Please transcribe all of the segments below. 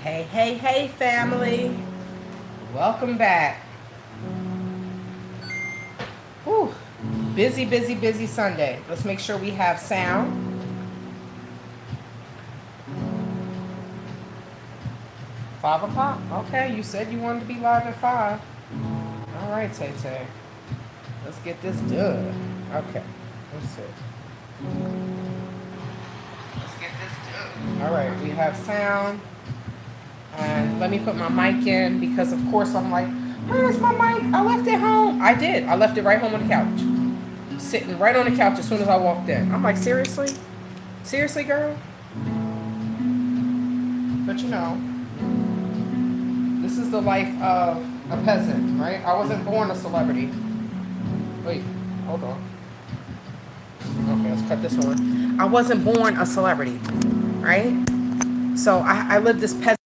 Hey, hey, hey, family. Welcome back. Whew. Busy, busy, busy Sunday. Let's make sure we have sound. 5 o'clock? Okay, you said you wanted to be live at 5. All right, Tay Tay. Let's get this done. Okay, let's see. Let's get this done. All right, we have sound. And let me put my mic in because, of course, I'm like, where's my mic? I left it home. I did. I left it right home on the couch. Sitting right on the couch as soon as I walked in. I'm like, seriously? Seriously, girl? But this is the life of a peasant, right? I wasn't born a celebrity. Wait, hold on. Okay, let's cut this on. I wasn't born a celebrity, right? So I lived this peasant.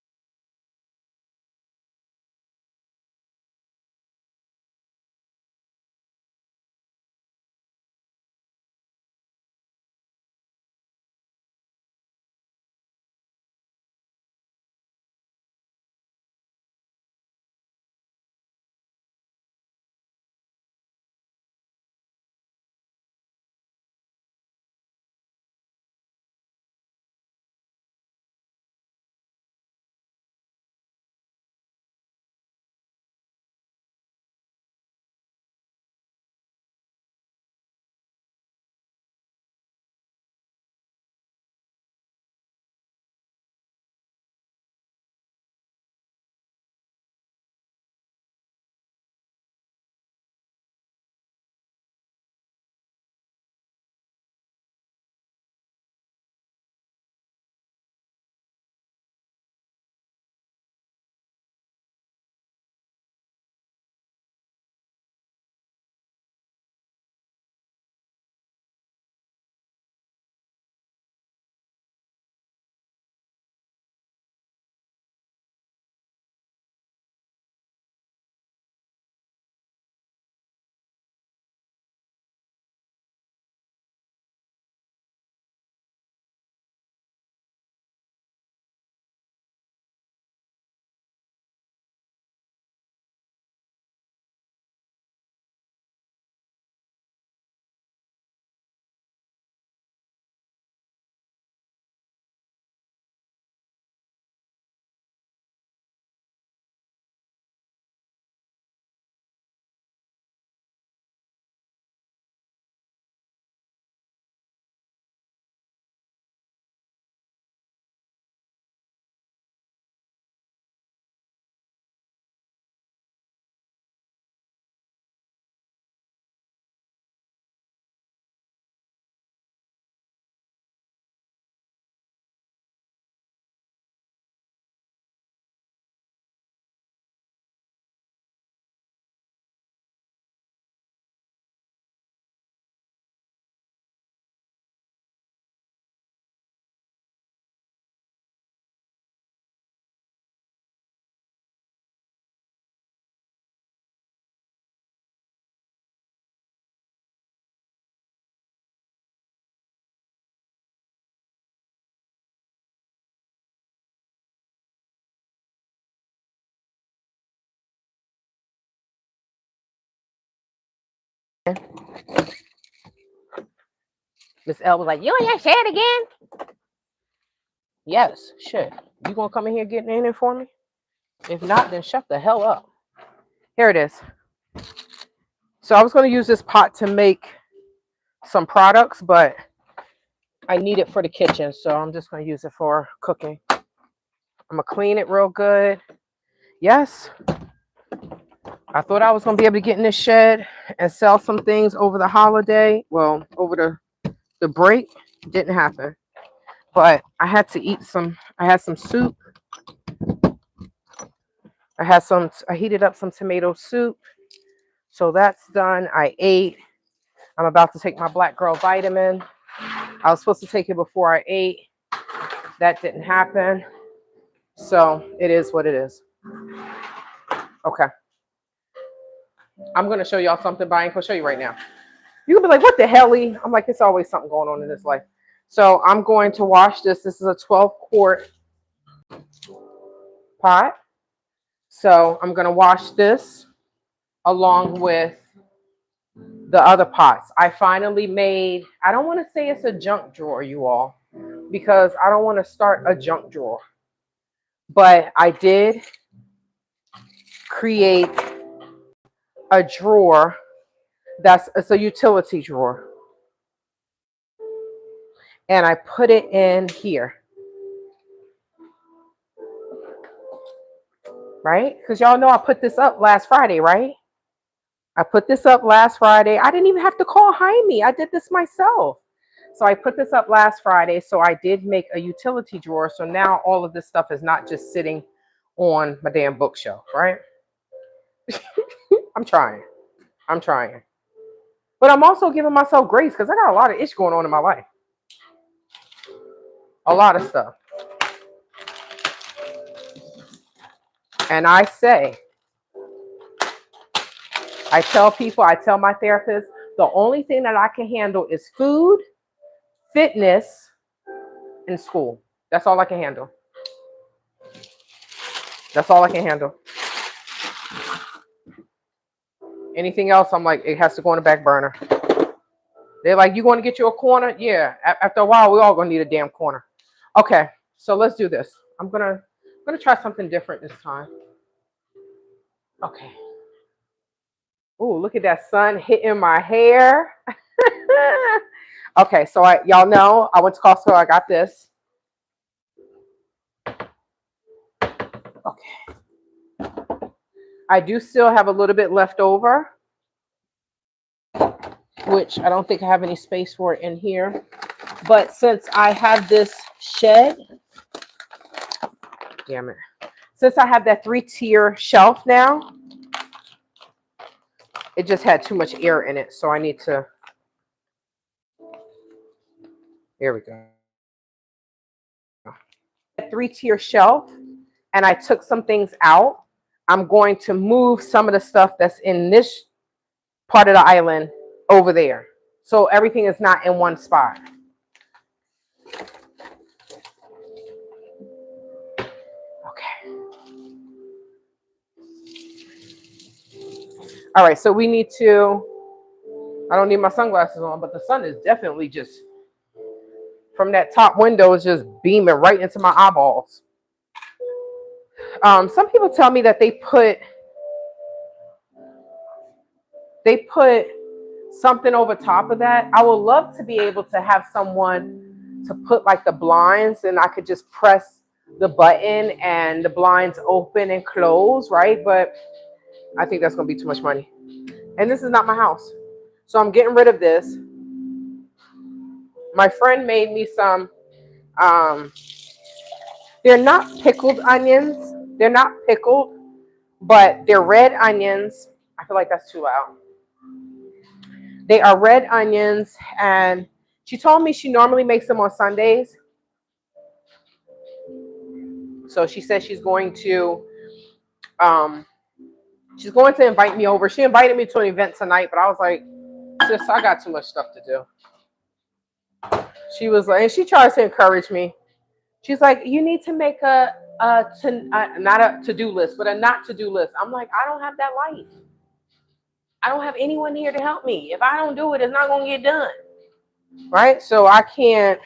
Miss L was like, you ain't say it again? Yes, shit. You gonna come in here getting in it for me? If not, then shut the hell up. Here it is. So I was gonna use this pot to make some products, but I need it for the kitchen, so I'm just gonna use it for cooking. I'm gonna clean it real good. Yes, I thought I was gonna be able to get in this shed and sell some things over the holiday. Well, over the break, didn't happen. But I had to eat some. I had some soup. I heated up some tomato soup. So that's done. I ate. I'm about to take my black girl vitamin. I was supposed to take it before I ate. That didn't happen. So it is what it is. Okay. I'm going to show y'all something, but I ain't going to show you right now. You can be like, what the hell? I'm like, it's always something going on in this life. So I'm going to wash this. This is a 12 quart pot. So I'm going to wash this along with the other pots. I finally made, I don't want to say it's a junk drawer, you all, because I don't want to start a junk drawer. But I did create a drawer it's a utility drawer. And I put it in here. Right? Because y'all know I put this up last Friday, right? I put this up last Friday. I didn't even have to call Jaime. I did this myself. So I put this up last Friday. So I did make a utility drawer. So now all of this stuff is not just sitting on my damn bookshelf, right? I'm trying. But I'm also giving myself grace because I got a lot of ish going on in my life. A lot of stuff. And I tell people, I tell my therapist, the only thing that I can handle is food, fitness, and school. That's all I can handle. That's all I can handle. Anything else, I'm like, it has to go on the back burner. They're like, you going to get you a corner? Yeah. After a while, we all going to need a damn corner. Okay, so let's do this. I'm gonna try something different this time. Okay. Ooh, look at that sun hitting my hair. Okay, so y'all know I went to Costco. I got this. Okay. I do still have a little bit left over, which I don't think I have any space for it in here. But since I have this shed, damn it. Since I have that 3-tier shelf now, it just had too much air in it. So I need to, here we go. 3-tier shelf, and I took some things out. I'm going to move some of the stuff that's in this part of the island over there. So everything is not in one spot. Okay. All right, so we need to, I don't need my sunglasses on, but the sun is definitely just, from that top window, is just beaming right into my eyeballs. Some people tell me that they put something over top of that. I would love to be able to have someone to put like the blinds, and I could just press the button and the blinds open and close, right? But I think that's going to be too much money. And this is not my house. So I'm getting rid of this. My friend made me some, they're not pickled onions. They're not pickled, but they're red onions. I feel like that's too loud. They are red onions, and she told me she normally makes them on Sundays. So she said she's going to invite me over. She invited me to an event tonight, but I was like, sis, I got too much stuff to do. She was like, and she tries to encourage me. She's like, you need to make not a to-do list, but a not to-do list. I'm like, I don't have that life. I don't have anyone here to help me. If I don't do it, it's not going to get done. Right? So I can't.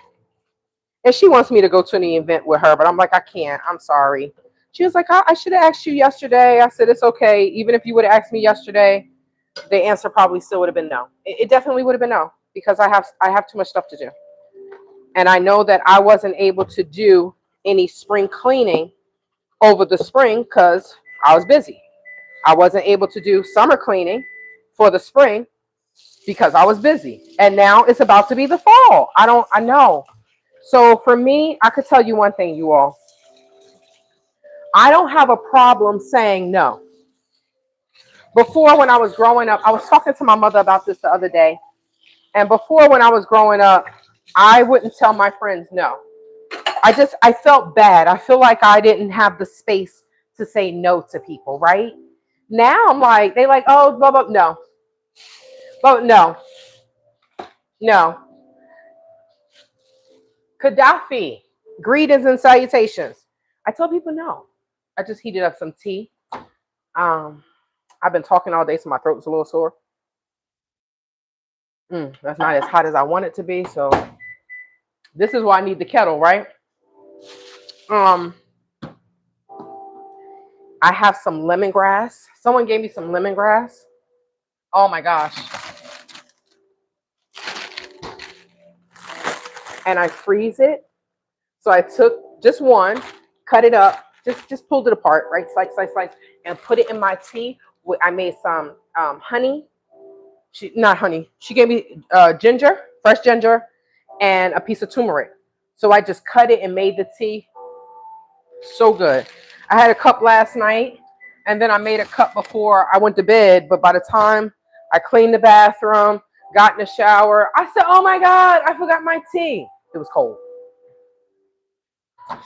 And she wants me to go to an event with her, but I'm like, I can't. I'm sorry. She was like, I should have asked you yesterday. I said, it's okay. Even if you would have asked me yesterday, the answer probably still would have been no. It definitely would have been no, because I have too much stuff to do. And I know that I wasn't able to do any spring cleaning over the spring because I was busy. I wasn't able to do summer cleaning for the spring because I was busy. And now it's about to be the fall. I know. So for me, I could tell you one thing, you all. I don't have a problem saying no. Before, when I was growing up, I was talking to my mother about this the other day. And before, when I was growing up, I wouldn't tell my friends no. I felt bad. I feel like I didn't have the space to say no to people, right? Now I'm like, they like, oh, blah, blah, no. But no. No. Gaddafi, greetings and salutations. I tell people no. I just heated up some tea. I've been talking all day, so my throat's a little sore. That's not as hot as I want it to be, so this is why I need the kettle, right? I have some lemongrass. Someone gave me some lemongrass. Oh my gosh. And I freeze it. So I took just one, cut it up, just pulled it apart, right? Slice, and put it in my tea. I made some honey. Not honey. She gave me ginger, fresh ginger, and a piece of turmeric. So I just cut it and made the tea. So good. I had a cup last night, and then I made a cup before I went to bed. But by the time I cleaned the bathroom, got in the shower, I said, oh my God, I forgot my tea. It was cold.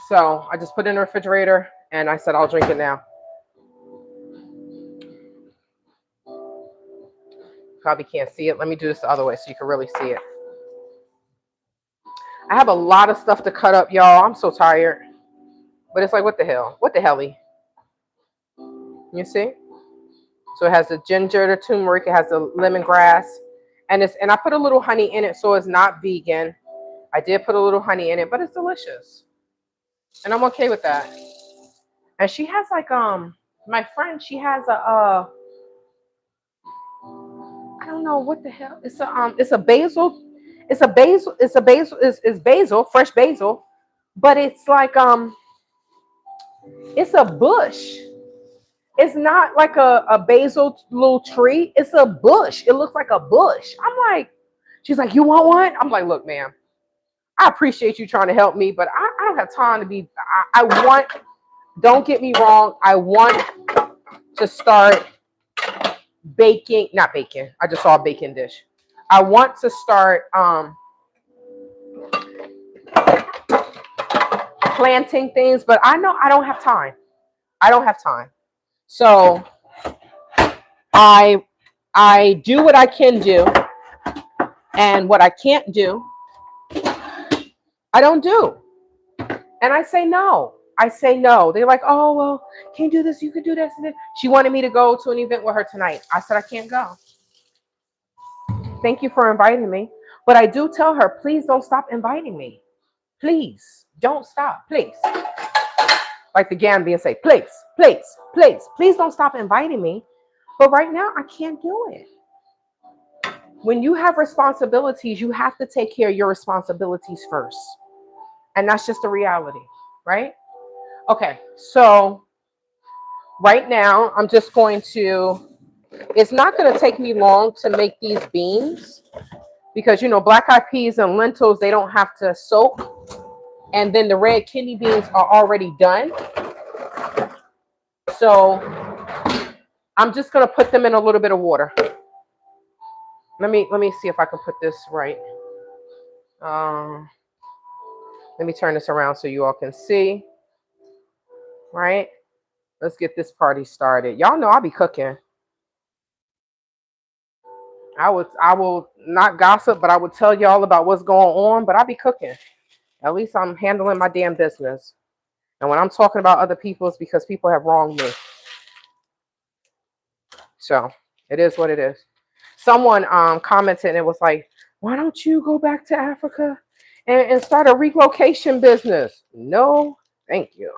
So I just put it in the refrigerator, and I said, I'll drink it now. Probably can't see it. Let me do this the other way so you can really see it. I have a lot of stuff to cut up, y'all. I'm so tired. But it's like, what the hell? What the helly? You see? So it has the ginger, the turmeric, it has the lemongrass, and I put a little honey in it, so it's not vegan. I did put a little honey in it, but it's delicious. And I'm okay with that. And she has like my friend, she has a I don't know what the hell. It's a basil. It's basil, fresh basil, but it's like it's a bush. It's not like a basil little tree. It's a bush. It looks like a bush. I'm like, she's like, you want one? I'm like, look, ma'am, I appreciate you trying to help me, but I don't have time to be. I want. Don't get me wrong. I want to start baking. Not baking. I just saw a baking dish. I want to start planting things, but I know I don't have time. I don't have time. So I do what I can do, and what I can't do, I don't do. And I say no. I say no. They're like, oh, well, can you do this? You could do this. She wanted me to go to an event with her tonight. I said, I can't go. Thank you for inviting me. But I do tell her, please don't stop inviting me. Please don't stop. Please. Like the Gambian say, please, please, please, please don't stop inviting me. But right now, I can't do it. When you have responsibilities, you have to take care of your responsibilities first. And that's just the reality, right? Okay, so right now, I'm just going to, it's not going to take me long to make these beans because, you know, black eyed peas and lentils, they don't have to soak. And then the red kidney beans are already done. So I'm just going to put them in a little bit of water. Let me see if I can put this right. Let me turn this around so you all can see. Right? Let's get this party started. Y'all know I'll be cooking. I will not gossip, but I will tell y'all about what's going on, but I'll be cooking. At least I'm handling my damn business. And when I'm talking about other people, it's because people have wronged me. So it is what it is. Someone commented and it was like, why don't you go back to Africa and start a relocation business? No, thank you.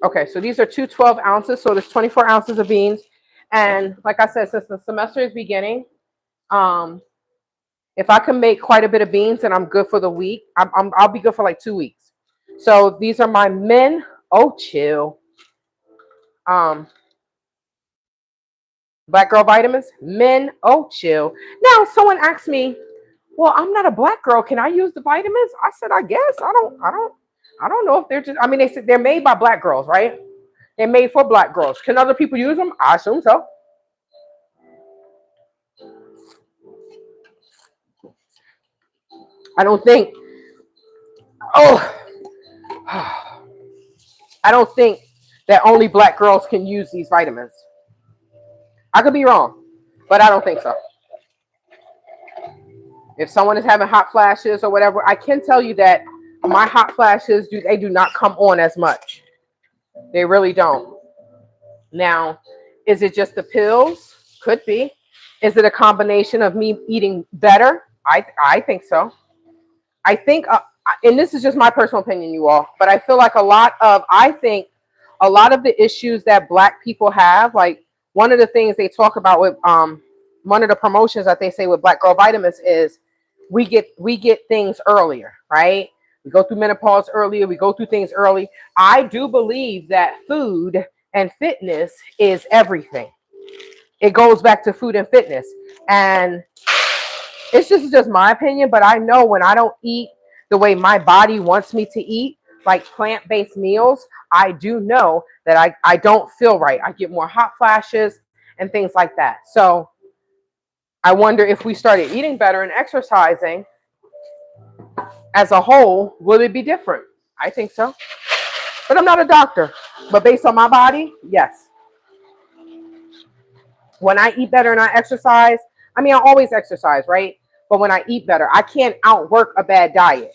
Okay, so these are 12 ounces. So there's 24 ounces of beans. And like I said, since the semester is beginning, if I can make quite a bit of beans and I'm good for the week, I'll be good for like 2 weeks. So these are my men. Oh, chill. Black girl vitamins. Men. Oh, chill. Now someone asked me, well, I'm not a black girl. Can I use the vitamins? I said, I guess. I don't know if they're just, I mean, they said they're made by black girls, right? They're made for black girls. Can other people use them? I assume so. I don't think, I don't think that only black girls can use these vitamins. I could be wrong, but I don't think so. If someone is having hot flashes or whatever, I can tell you that my hot flashes, they do not come on as much. They really don't. Now, is it just the pills? Could be. Is it a combination of me eating better? I think so. I think, and this is just my personal opinion, you all, but I feel like I think a lot of the issues that Black people have, like one of the things they talk about with one of the promotions that they say with Black Girl Vitamins is we get things earlier, right? We go through menopause earlier, we go through things early. I do believe that food and fitness is everything. It goes back to food and fitness. And it's just my opinion, but I know when I don't eat the way my body wants me to eat, like plant-based meals, I do know that I don't feel right. I get more hot flashes and things like that. So I wonder if we started eating better and exercising as a whole, will it be different? I think so. But I'm not a doctor. But based on my body, yes. When I eat better and I exercise, I mean, I always exercise, right? But when I eat better, I can't outwork a bad diet.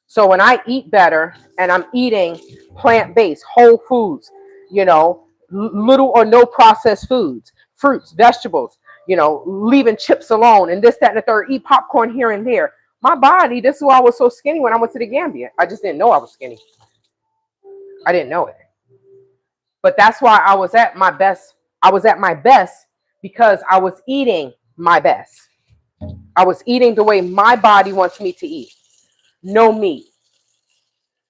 So when I eat better and I'm eating plant-based, whole foods, little or no processed foods, fruits, vegetables, leaving chips alone and this, that, and the third, eat popcorn here and there. My body, this is why I was so skinny when I went to the Gambia. I just didn't know I was skinny. I didn't know it. But that's why I was at my best. I was at my best because I was eating my best. I was eating the way my body wants me to eat. No meat,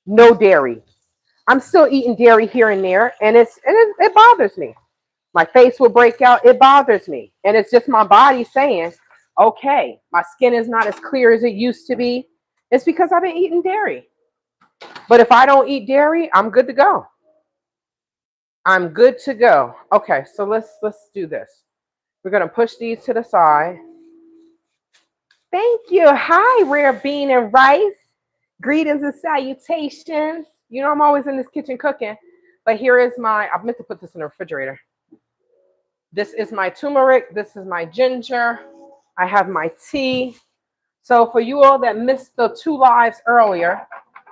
no dairy. I'm still eating dairy here and there, and it bothers me. My face will break out. It bothers me, and it's just my body saying, "Okay, my skin is not as clear as it used to be." It's because I've been eating dairy. But if I don't eat dairy, I'm good to go. I'm good to go. Okay, so let's do this. We're gonna push these to the side. Thank you. Hi, Rare Bean and Rice. Greetings and salutations. I'm always in this kitchen cooking, but here is I meant to put this in the refrigerator. This is my turmeric. This is my ginger. I have my tea. So for you all that missed the 2 lives earlier,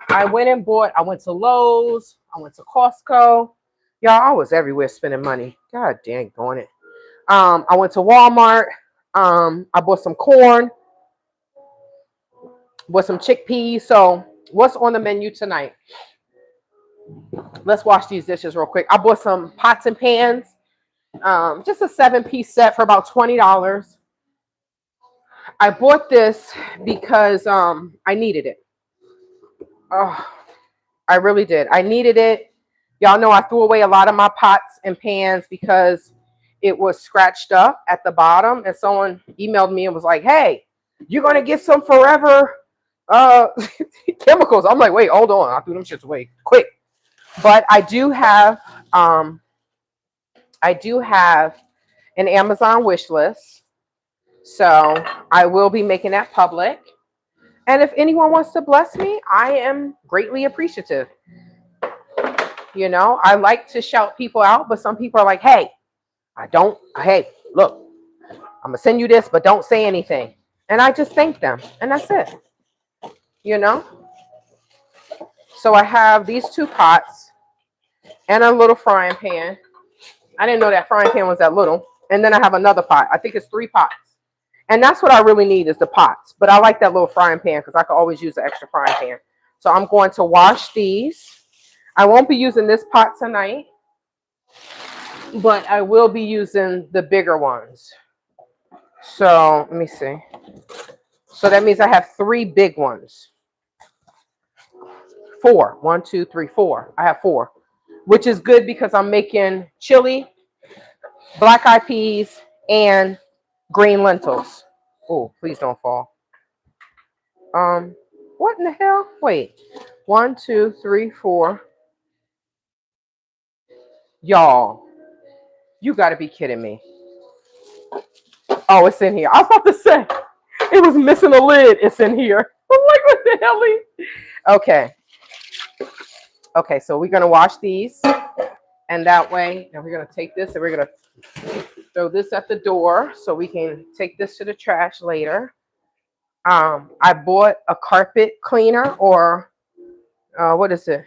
I went to Lowe's. I went to Costco. Y'all, I was everywhere spending money. God dang on it. I went to Walmart. I bought some corn, bought some chickpeas. So what's on the menu tonight? Let's wash these dishes real quick. I bought some pots and pans, just a 7-piece set for about $20. I bought this because I needed it. Oh, I really did. I needed it. Y'all know I threw away a lot of my pots and pans because it was scratched up at the bottom. And someone emailed me and was like, "Hey, you're going to get some forever chemicals." I'm like, "Wait, hold on. I threw them shits away quick." But I do have an Amazon wish list. So I will be making that public. And if anyone wants to bless me, I am greatly appreciative. I like to shout people out, but some people are like, hey, look, I'm going to send you this, but don't say anything. And I just thank them. And that's it. So I have these 2 pots and a little frying pan. I didn't know that frying pan was that little. And then I have another pot. I think it's 3 pots. And that's what I really need is the pots. But I like that little frying pan because I can always use the extra frying pan. So I'm going to wash these. I won't be using this pot tonight, but I will be using the bigger ones. So let me see. So that means I have 3 big ones. 4. 1, 2, 3, 4. I have 4, which is good because I'm making chili, black eyed peas, and green lentils. Oh, please don't fall. What in the hell? Wait. 1, 2, 3, 4. Y'all, you got to be kidding me. Oh, it's in here. I was about to say it was missing a lid. It's in here. I'm like, what the hell? Okay. Okay, so we're gonna wash these, and that way, and we're gonna take this and we're gonna throw this at the door so we can take this to the trash later. I bought a carpet cleaner, or what is it?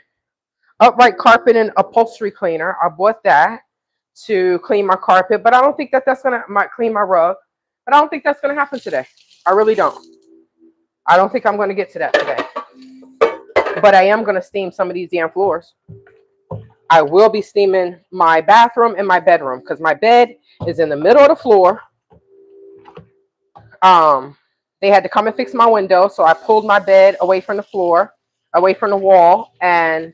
upright carpet and upholstery cleaner. I bought that to clean my carpet, but I don't think that that's gonna might clean my rug. But I don't think that's gonna happen today. I really don't. I don't think I'm gonna get to that today. But I am gonna steam some of these damn floors. I will be steaming my bathroom and my bedroom because my bed is in the middle of the floor. Um, they had to come and fix my window, so I pulled my bed away from the floor, away from the wall, and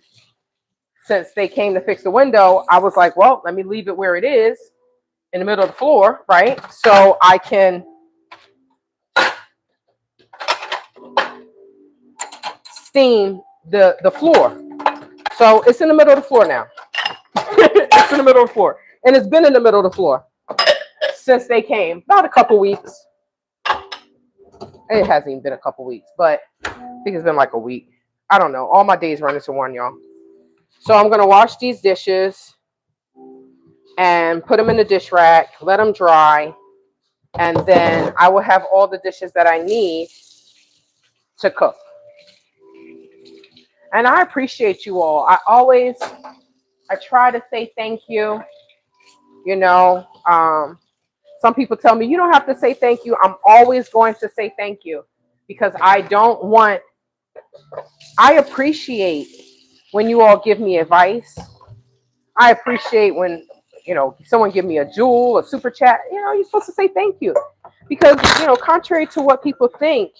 since they came to fix the window, I was like, well, let me leave it where it is in the middle of the floor, right? So I can steam the floor. So it's in the middle of the floor now. It's in the middle of the floor. And it's been in the middle of the floor since they came, about a couple weeks. It hasn't even been a couple weeks, but I think it's been like a week. I don't know. All my days run into one, y'all. So I'm going to wash these dishes and put them in the dish rack, let them dry, and then I will have all the dishes that I need to cook. And I appreciate you all. I try to say thank you. You know, some people tell me, you don't have to say thank you. I'm always going to say thank you because I appreciate when you all give me advice. I appreciate when, someone give me a jewel, a super chat. You're supposed to say thank you because, contrary to what people think,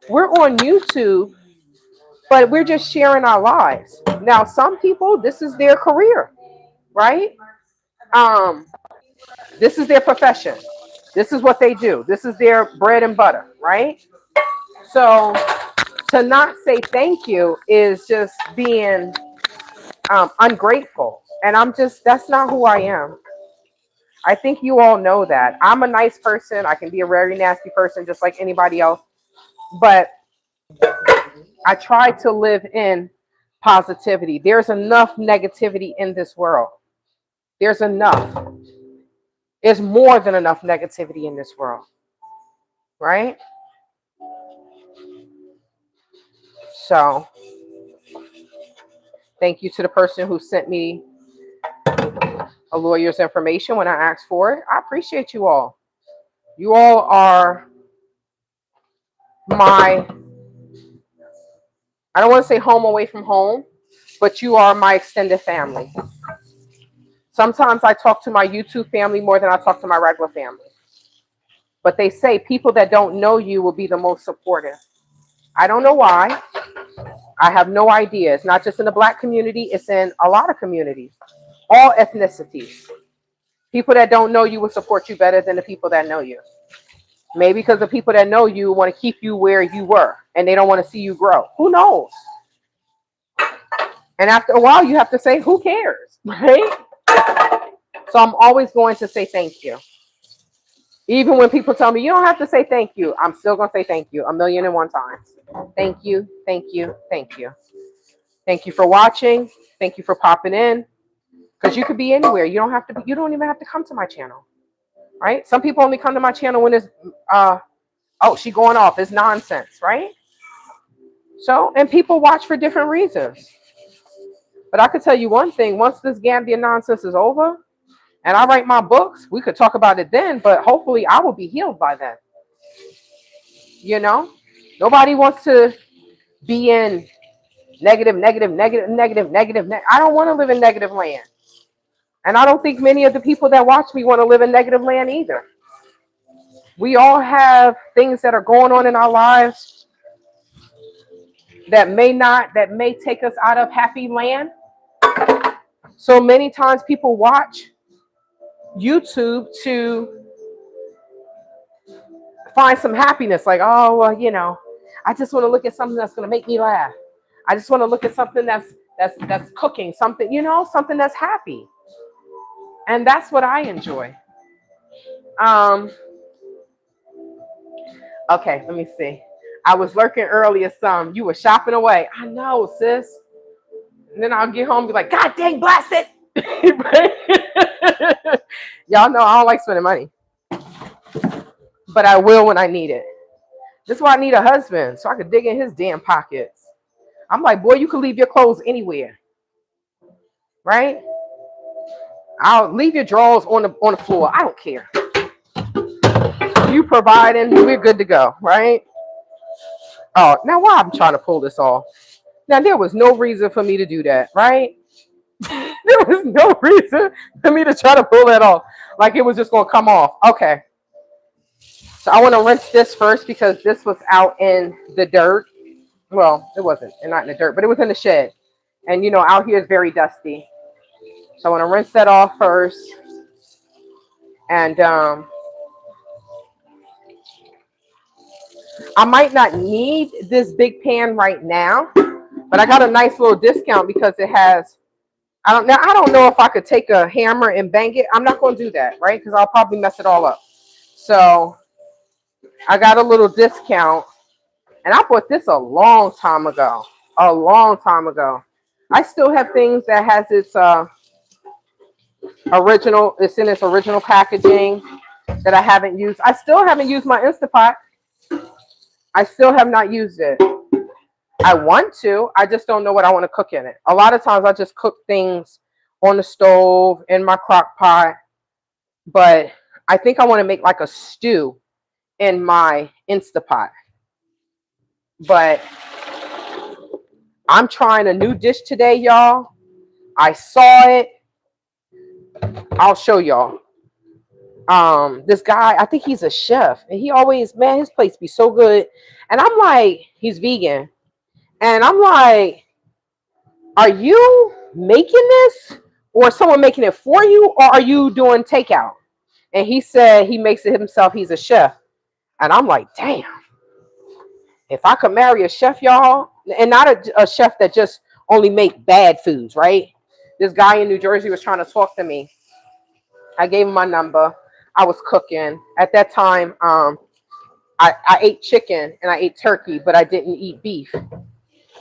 we're on YouTube, but we're just sharing our lives. Now, some people, this is their career, right? This is their profession. This is what they do. This is their bread and butter, right? So to not say thank you is just being ungrateful. And that's not who I am. I think you all know that. I'm a nice person. I can be a very nasty person just like anybody else. But I try to live in positivity. There's enough negativity in this world. There's enough. There's more than enough negativity in this world. Right? So, thank you to the person who sent me a lawyer's information when I asked for it. I appreciate you all. You all are I don't want to say home away from home, but you are my extended family. Sometimes I talk to my YouTube family more than I talk to my regular family. But they say people that don't know you will be the most supportive. I don't know why. I have no idea. It's not just in the Black community. It's in a lot of communities, all ethnicities. People that don't know you will support you better than the people that know you. Maybe because the people that know you want to keep you where you were and they don't want to see you grow. Who knows? And after a while, you have to say, who cares? Right? So I'm always going to say thank you. Even when people tell me, you don't have to say thank you, I'm still going to say thank you 1,000,001 times. Thank you, thank you, thank you. Thank you for watching. Thank you for popping in. Because you could be anywhere. You don't even have to come to my channel. Right? Some people only come to my channel when it's, she going off. It's nonsense, right? So, and people watch for different reasons. But I could tell you one thing. Once this Gambian nonsense is over and I write my books, we could talk about it then, but hopefully I will be healed by then. Nobody wants to be in negative. I don't want to live in negative land. And I don't think many of the people that watch me want to live in negative land either. We all have things that are going on in our lives that may take us out of happy land. So many times people watch YouTube to find some happiness. Like, oh, well, I just want to look at something that's going to make me laugh. I just want to look at something that's cooking, something, something that's happy. And that's what I enjoy. Okay, let me see. I was lurking earlier some. You were shopping away. I know, sis. And then I'll get home and be like, God dang, blast it. Y'all know I don't like spending money. But I will when I need it. This is why I need a husband, so I could dig in his damn pockets. I'm like, boy, you can leave your clothes anywhere. right? I'll leave your drawers on the floor. I don't care. You providing, we're good to go, right? Oh, now why I'm trying to pull this off? Now there was no reason for me to do that, right? There was no reason for me to try to pull that off. Like it was just gonna come off. Okay. So I want to rinse this first because this was out in the dirt. Well, it wasn't, and not in the dirt, but it was in the shed. And out here is very dusty. So I want to rinse that off first. And I might not need this big pan right now, but I got a nice little discount because it has. I don't know if I could take a hammer and bang it. I'm not going to do that, right? Because I'll probably mess it all up. So I got a little discount, and I bought this a long time ago. A long time ago. I still have things that has its original. It's in its original packaging that I haven't used. I still haven't used my Instapot. I still have not used it. I want to. I just don't know what I want to cook in it. A lot of times I just cook things on the stove in my crock pot. But I think I want to make like a stew in my Instapot. But I'm trying a new dish today, y'all. I saw it. I'll show y'all. This guy, I think he's a chef, and he always, man, his plates be so good. And I'm like, he's vegan. And I'm like, are you making this or someone making it for you, or are you doing takeout? And he said he makes it himself. He's a chef. And I'm like, damn, if I could marry a chef, y'all, and not a chef that just only make bad foods, right? This guy in New Jersey was trying to talk to me. I gave him my number. I was cooking. At that time, I ate chicken and I ate turkey, but I didn't eat beef.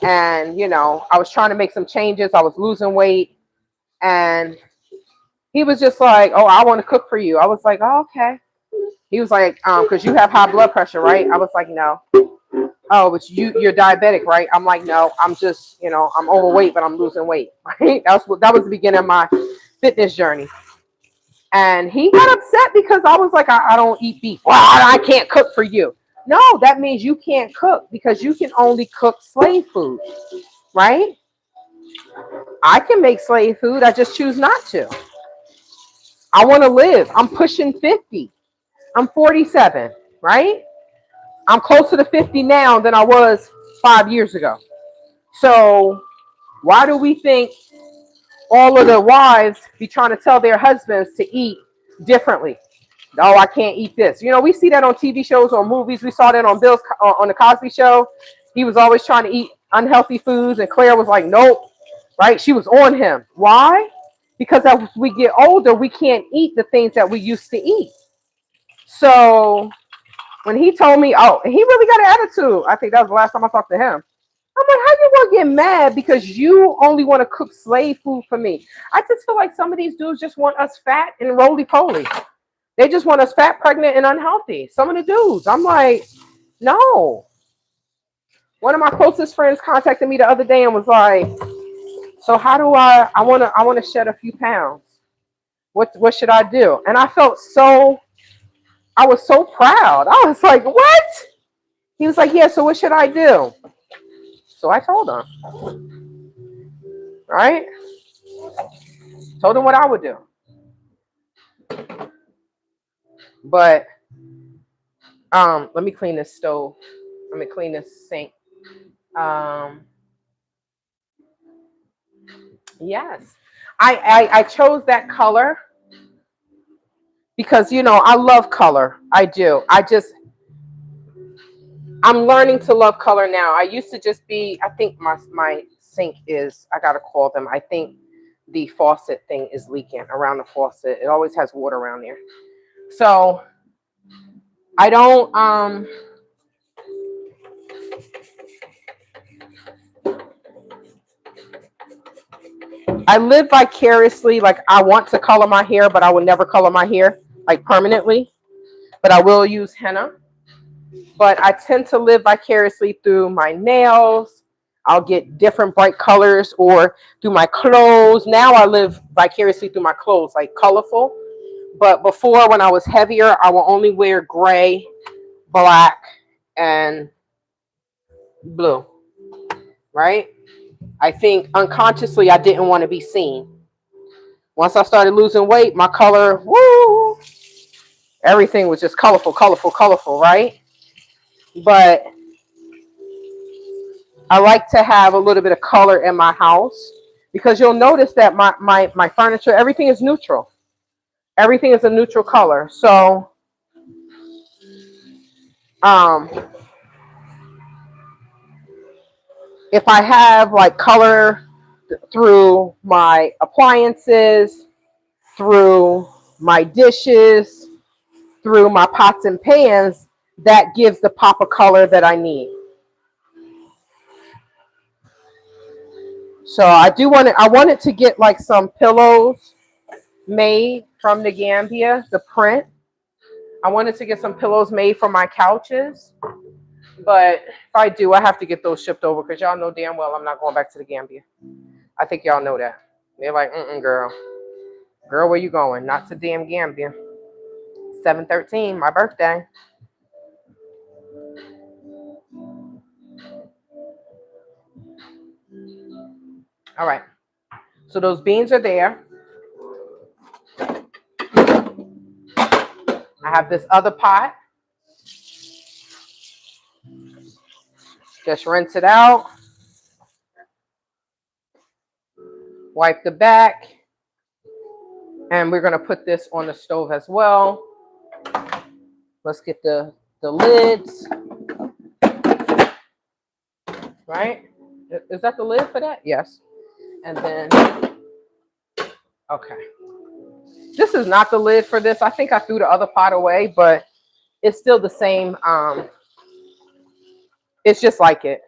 And, I was trying to make some changes. I was losing weight. And he was just like, oh, I want to cook for you. I was like, oh, okay. He was like, because you have high blood pressure, right? I was like, no. Oh, but you're diabetic, right? I'm like, no, I'm just, I'm overweight, but I'm losing weight. Right? That was the beginning of my fitness journey. And he got upset because I was like, I don't eat beef. Well, I can't cook for you. No, that means you can't cook because you can only cook slave food, right? I can make slave food. I just choose not to. I want to live. I'm pushing 50. I'm 47, right? I'm closer to 50 now than I was 5 years ago. So why do we think all of the wives be trying to tell their husbands to eat differently? No, I can't eat this. We see that on TV shows or movies. We saw that on the Cosby Show. He was always trying to eat unhealthy foods, and Claire was like, nope, right? She was on him. Why? Because as we get older, we can't eat the things that we used to eat. So when he told me, oh, he really got an attitude. I think that was the last time I talked to him. I'm like, how you gonna get mad because you only want to cook slave food for me? I just feel like some of these dudes just want us fat and roly-poly. They just want us fat, pregnant, and unhealthy. Some of the dudes. I'm like, no. One of my closest friends contacted me the other day and was like, so how do I wanna shed a few pounds. What should I do? And I was so proud. I was like, what? He was like, yeah, so what should I do? So I told him. Right? Told him what I would do. But let me clean this stove. Let me clean this sink. Yes. I chose that color because I love color. I do. I'm learning to love color now. I used to just be, I think my sink is, I gotta call them. I think the faucet thing is leaking around the faucet. It always has water around there. So I don't I live vicariously. Like, I want to color my hair, but I will never color my hair like permanently. But I will use henna. But I tend to live vicariously through my nails. I'll get different bright colors, or through my clothes. Now I live vicariously through my clothes, like colorful. But before, when I was heavier, I will only wear gray, black, and blue, right? I think unconsciously I didn't want to be seen. Once I started losing weight, my color, woo, everything was just colorful, colorful, colorful, right? But I like to have a little bit of color in my house, because you'll notice that my furniture, everything is neutral. Everything is a neutral color. So um, if I have like color through my appliances, through my dishes, through my pots and pans, that gives the pop of color that I need. So I wanted to get like some pillows made from the Gambia, the print. I wanted to get some pillows made for my couches. But if I do, I have to get those shipped over, because y'all know damn well I'm not going back to the Gambia. I think y'all know that. They're like, girl. Girl, where you going? Not to damn Gambia. 7/13, my birthday. All right. So those beans are there. I have this other pot. Just rinse it out. Wipe the back. And we're going to put this on the stove as well. Let's get the lids. Right? Is that the lid for that? Yes. And then, okay. This is not the lid for this. I think I threw the other pot away, but it's still the same. It's just like it.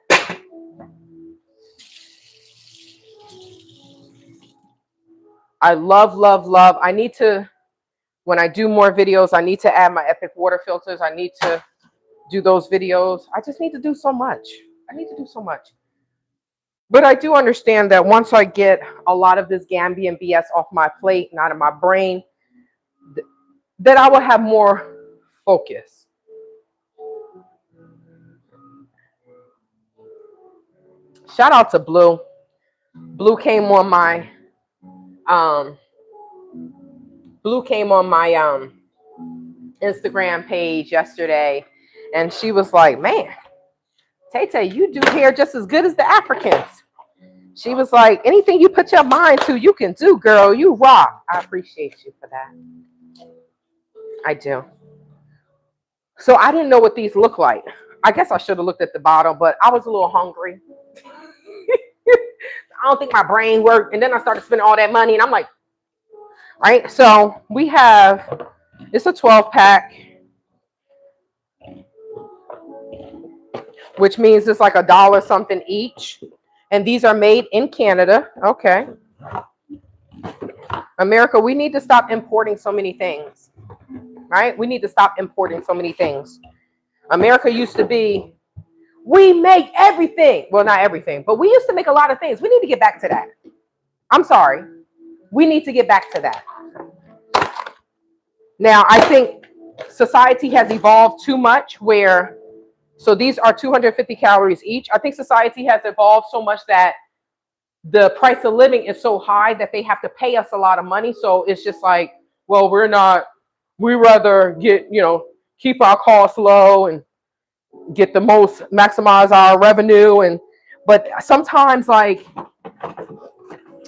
I love, love, love. I need to, when I do more videos, I need to add my epic water filters. I need to do those videos. I just need to do so much. I need to do so much. But I do understand that once I get a lot of this Gambian BS off my plate and out of my brain, that I will have more focus. Shout out to Blue. Blue came on my Instagram page yesterday, and she was like, man, Tay, you do hair just as good as the Africans. She was like, anything you put your mind to, you can do, girl. You rock. I appreciate you for that. I do. So I didn't know what these look like. I guess I should have looked at the bottle, but I was a little hungry. I don't think my brain worked. And then I started spending all that money, and I'm like, right? So we have, it's a 12-pack, which means it's like $1 something each. And these are made in Canada. Okay. America, we need to stop importing so many things, right? We need to stop importing so many things. America used to be, we make everything. Well, not everything, but we used to make a lot of things. We need to get back to that. I'm sorry. We need to get back to that. Now, I think society has evolved too much where, so these are 250 calories each. I think society has evolved so much that the price of living is so high that they have to pay us a lot of money. So it's just like, well, we rather get, keep our costs low and get the most, maximize our revenue. But sometimes, like,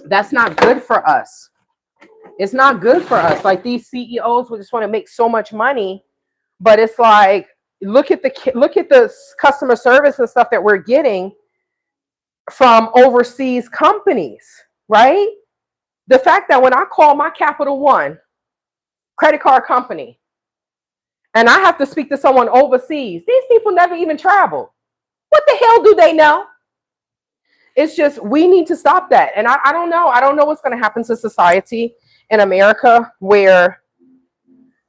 that's not good for us. It's not good for us. Like, these CEOs will just want to make so much money, but it's like, look at the customer service and stuff that we're getting from overseas companies, right? The fact that when I call my Capital One credit card company and I have to speak to someone overseas, these people never even travel. What the hell do they know? It's just, we need to stop that. And I don't know. I don't know what's going to happen to society in America, where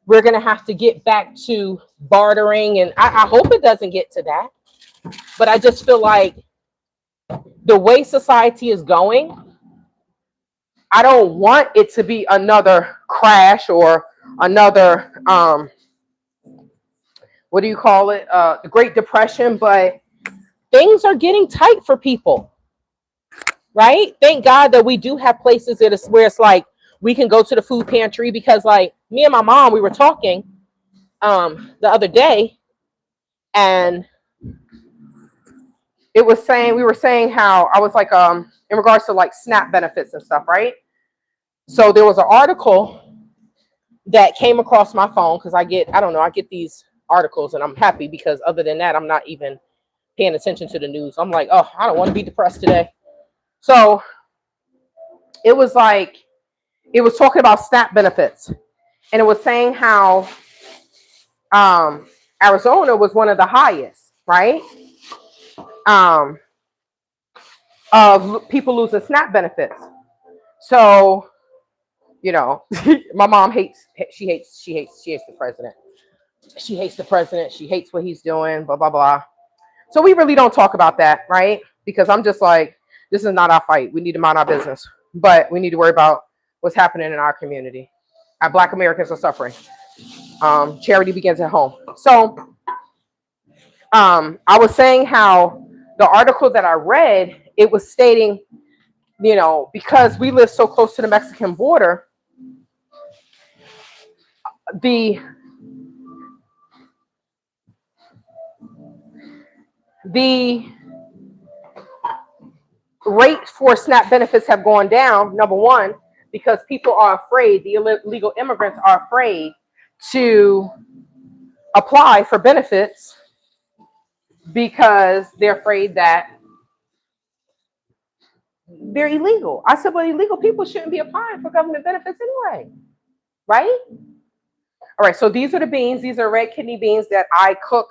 we're going to have to get back to bartering. And I hope it doesn't get to that. But I just feel like The way society is going, I don't want it to be another crash or another what do you call it? The Great Depression, but things are getting tight for people, right? Thank God that we do have places that is where it's like we can go to the food pantry, because like me and my mom, we were talking the other day, and we were saying how I was like in regards to like SNAP benefits and stuff, right? So there was an article that came across my phone, because I don't know, I get these articles and I'm happy, because other than that, I'm not even paying attention to the news. I'm like, oh, I don't want to be depressed today. So it was like, it was talking about SNAP benefits, and it was saying how Arizona was one of the highest, right? Um, of people losing SNAP benefits. So, you know, my mom she hates the president. She hates the president. She hates what he's doing, blah, blah, blah. So we really don't talk about that, right? Because I'm just like, this is not our fight. We need to mind our business, but we need to worry about what's happening in our community. Our Black Americans are suffering. Charity begins at home. So I was saying how the article that I read, it was stating, you know, because we live so close to the Mexican border, the rates for SNAP benefits have gone down, number one, because people are afraid, the illegal immigrants are afraid to apply for benefits because they're afraid that they're illegal. I said, well, illegal people shouldn't be applying for government benefits anyway, right? All right, so these are the beans. These are red kidney beans that I cook.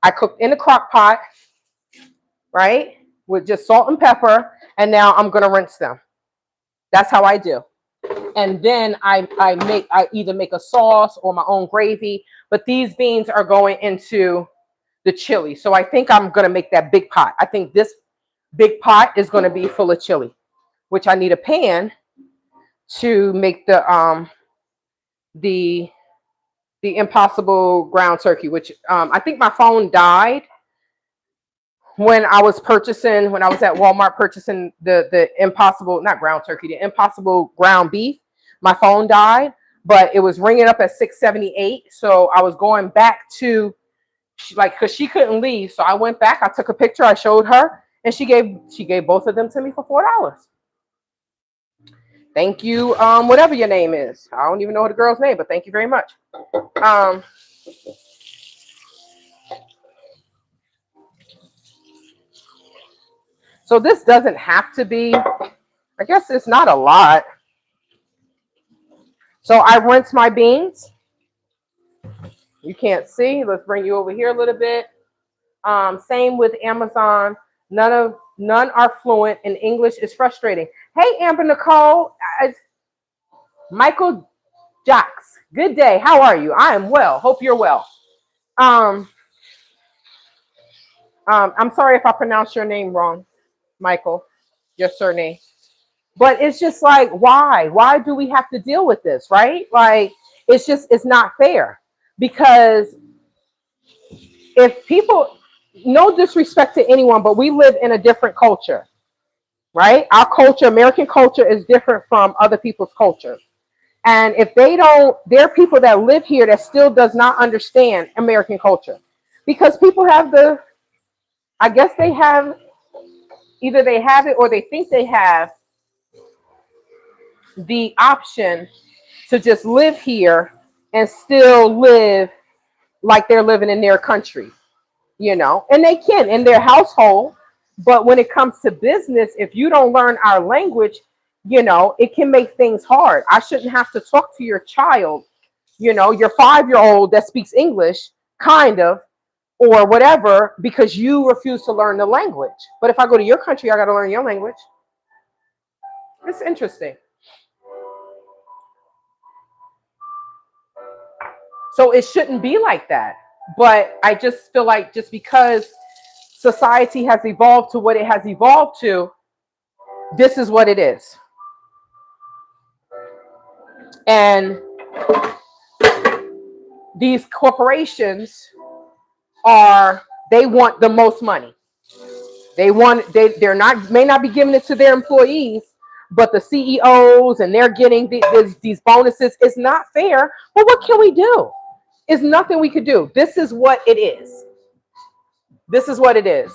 I cooked in the crock pot, right, with just salt and pepper, and now I'm gonna rinse them. That's how I do. And then I either make a sauce or my own gravy, but these beans are going into the chili. So I think I'm gonna make that big pot. I think this big pot is gonna be full of chili, which I need a pan to make the impossible ground turkey, which I think my phone died when I was at Walmart purchasing the impossible, not ground turkey, the impossible ground beef. My phone died, but it was ringing up at 678. So I was going back to, like, because she couldn't leave. So I went back, I took a picture, I showed her, and she gave both of them to me for $4. Thank you, whatever your name is. I don't even know the girl's name, but thank you very much. So this doesn't have to be, I guess it's not a lot. So I rinse my beans. You can't see. Let's bring you over here a little bit. Same with Amazon. None are fluent in English. It's frustrating. Hey, Amber Nicole. Michael Jocks. Good day. How are you? I am well. Hope you're well. I'm sorry if I pronounced your name wrong, Michael, your surname. But it's just like, why? Why do we have to deal with this, right? Like, it's not fair. Because if people, no disrespect to anyone, but we live in a different culture, right? Our culture, American culture, is different from other people's culture. And if they don't, there are people that live here that still does not understand American culture. Because people have I guess they have, either they have it or they think they have the option to just live here and still live like they're living in their country, you know, and they can in their household. But when it comes to business, if you don't learn our language, you know, it can make things hard. I shouldn't have to talk to your child, you know, your 5-year-old that speaks English, kind of, or whatever, because you refuse to learn the language. But if I go to your country, I got to learn your language. It's interesting. So it shouldn't be like that. But I just feel like just because society has evolved to what it has evolved to, this is what it is. And these corporations they want the most money. They're not, may not be giving it to their employees, but the CEOs, and they're getting these bonuses. It's not fair. Well, what can we do? It's nothing we could do. This is what it is. This is what it is.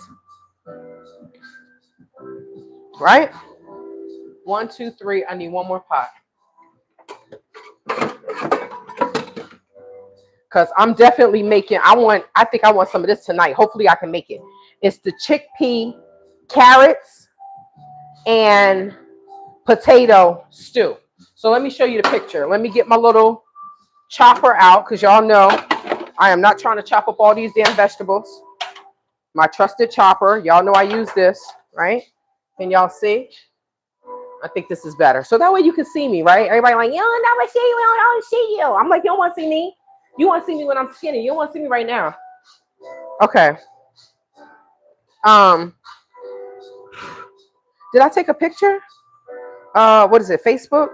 Right? 1, 2, 3. I need one more pot. Because I'm definitely making, I think I want some of this tonight. Hopefully I can make it. It's the chickpea, carrots, and potato stew. So let me show you the picture. Let me get my little chopper out, because y'all know I am not trying to chop up all these damn vegetables. My trusted chopper. Y'all know I use this, right? Can y'all see? I think this is better. So that way you can see me, right? Everybody like, you don't never see you. I don't see you. I'm like, you don't want to see me? You want to see me when I'm skinny. You don't want to see me right now. Okay. Did I take a picture? What is it? Facebook?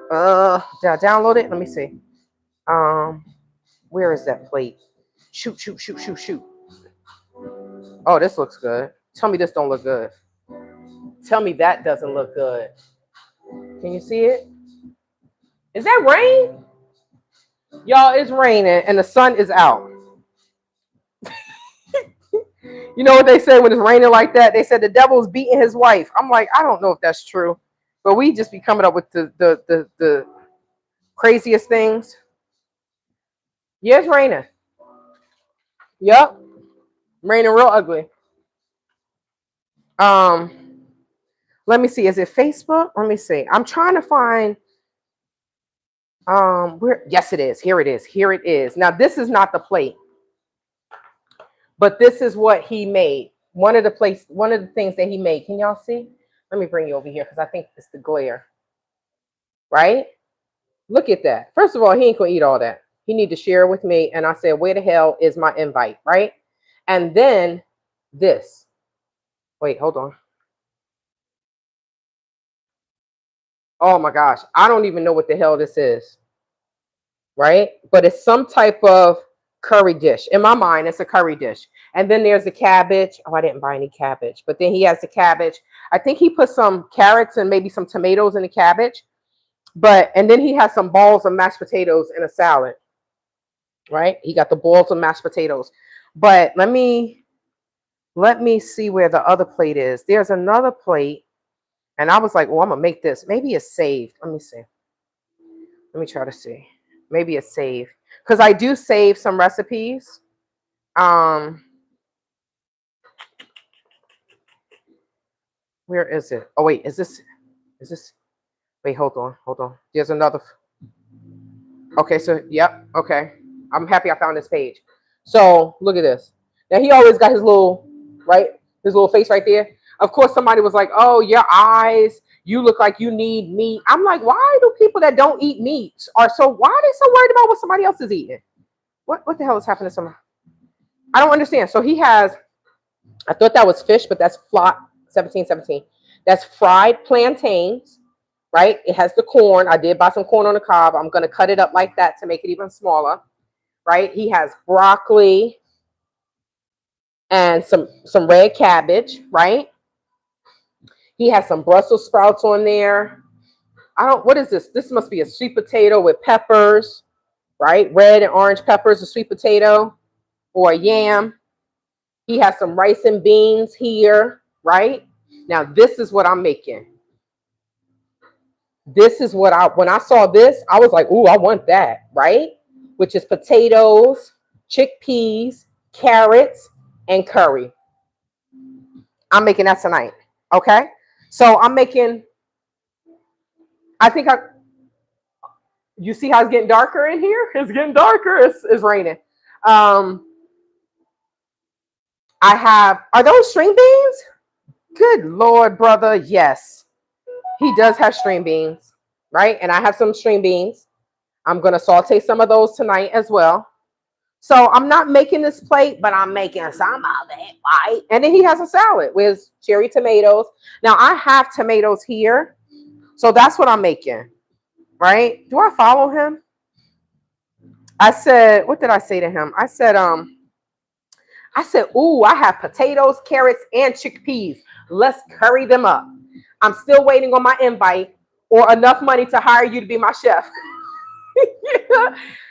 Did I download it? Let me see. Where is that plate? Shoot. Oh, this looks good. Tell me this don't look good. Tell me that doesn't look good. Can you see it? Is that rain? Y'all, it's raining and the sun is out. You know what they say when it's raining like that? They said the devil's beating his wife. I'm like, I don't know if that's true, but we just be coming up with the craziest things. Yeah, it's raining. Yep, raining real ugly. Let me see. Is it Facebook? Let me see. I'm trying to find. Where? Yes, it is. Here it is. Here it is. Now this is not the plate, but this is what he made. One of the things that he made. Can y'all see? Let me bring you over here because I think it's the glare. Right? Look at that. First of all, he ain't gonna eat all that. He need to share with me. And I said, where the hell is my invite? Right? And then this. Wait, hold on. Oh my gosh. I don't even know what the hell this is. Right? But it's some type of curry dish. In my mind, it's a curry dish. And then there's the cabbage. Oh, I didn't buy any cabbage. But then he has the cabbage. I think he put some carrots and maybe some tomatoes in the cabbage. And then he has some balls of mashed potatoes in a salad. Right? He got the balls of mashed potatoes. But let me see where the other plate is. There's another plate. And I was like, well, I'm going to make this. Maybe it's saved. Let me see. Let me try to see. Maybe it's saved. Because I do save some recipes. Where is it? Oh, wait. Is this? Wait, hold on. There's another. Okay, so, yep. Okay. I'm happy I found this page. So, look at this. Now, he always got his little, right? His little face right there. Of course, somebody was like, oh, your eyes, you look like you need meat. I'm like, why do people that don't eat meat why are they so worried about what somebody else is eating? What the hell is happening to someone? I don't understand. So he has, I thought that was fish, but that's 1717. That's fried plantains, right? It has the corn. I did buy some corn on the cob. I'm going to cut it up like that to make it even smaller, right? He has broccoli and some red cabbage, right? He has some Brussels sprouts on there. What is this? This must be a sweet potato with peppers, right? Red and orange peppers, a sweet potato or a yam. He has some rice and beans here, right? Now, this is what I'm making. This is what when I saw this, I was like, ooh, I want that, right? Which is potatoes, chickpeas, carrots, and curry. I'm making that tonight, okay? So I'm making, you see how it's getting darker in here? It's getting darker. It's raining. Are those string beans? Good Lord, brother. Yes, he does have string beans, right? And I have some string beans. I'm going to saute some of those tonight as well. So I'm not making this plate, but I'm making some of it, right? And then he has a salad with cherry tomatoes. Now I have tomatoes here, so that's what I'm making, right? Do I follow him? I said, what did I say to him? I said, ooh, I have potatoes, carrots, and chickpeas. Let's curry them up. I'm still waiting on my invite or enough money to hire you to be my chef.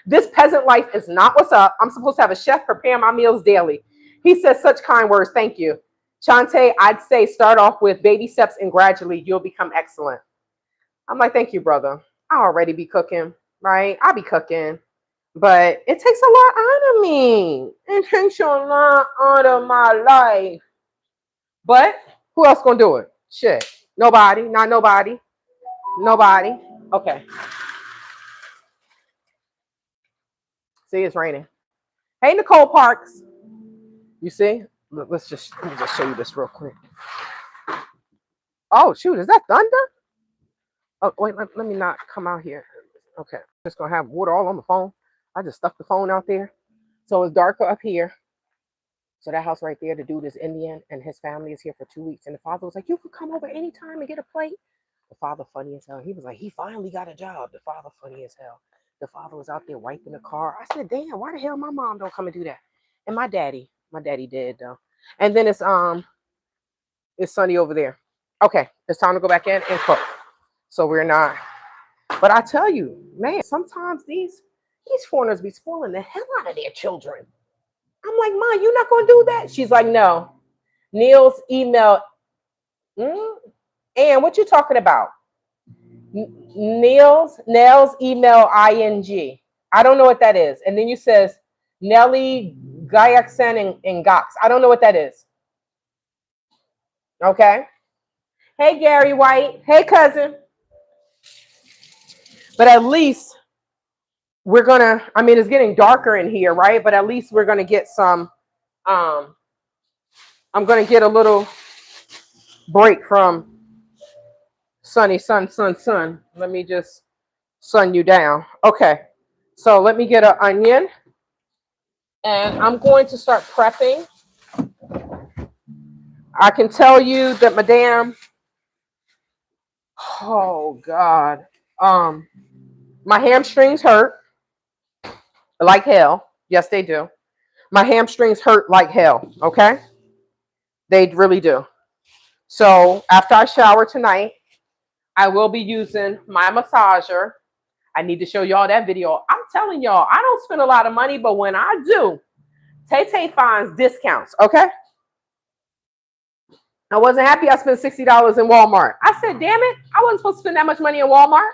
This peasant life is not what's up. I'm supposed to have a chef prepare my meals daily. He says such kind words. Thank you. Chante, I'd say start off with baby steps and gradually you'll become excellent. I'm like, thank you, brother. I already be cooking, right? I be cooking. But it takes a lot out of me. It takes a lot out of my life. But who else gonna do it? Shit. Nobody. Not nobody. Nobody. Okay. See, it's raining. Hey, Nicole Parks. You see? Let me just show you this real quick. Oh, shoot. Is that thunder? Oh, wait. Let me not come out here. Okay. Just gonna have water all on the phone. I just stuck the phone out there. So it's darker up here. So that house right there, the dude is Indian and his family is here for 2 weeks. And the father was like, you could come over anytime and get a plate. The father funny as hell. He was like, he finally got a job. The father funny as hell. The father was out there wiping the car. I said, damn, why the hell my mom don't come and do that? And my daddy did though. And then it's sunny over there. Okay, it's time to go back in and cook. So we're not. But I tell you, man, sometimes these foreigners be spoiling the hell out of their children. I'm like, Ma, you not gonna do that? She's like, no. Neil's email. And what you talking about? Nell's email ing. I don't know what that is. And then you says Nelly Gayaksen and Gox. I don't know what that is. Okay. Hey, Gary White. Hey, cousin. But at least we're gonna, I mean, it's getting darker in here, right? But at least we're gonna get some, I'm gonna get a little break from sunny sun. Let me just sun you down. Okay. So let me get an onion. And I'm going to start prepping. I can tell you that Madame, oh God, my hamstrings hurt like hell. Yes, they do. My hamstrings hurt like hell. Okay, they really do. So after I shower tonight, I will be using my massager. I need to show y'all that video. I'm telling y'all, I don't spend a lot of money, but when I do, Tay finds discounts. Okay. I wasn't happy I spent $60 in Walmart. I said, damn it, I wasn't supposed to spend that much money in Walmart.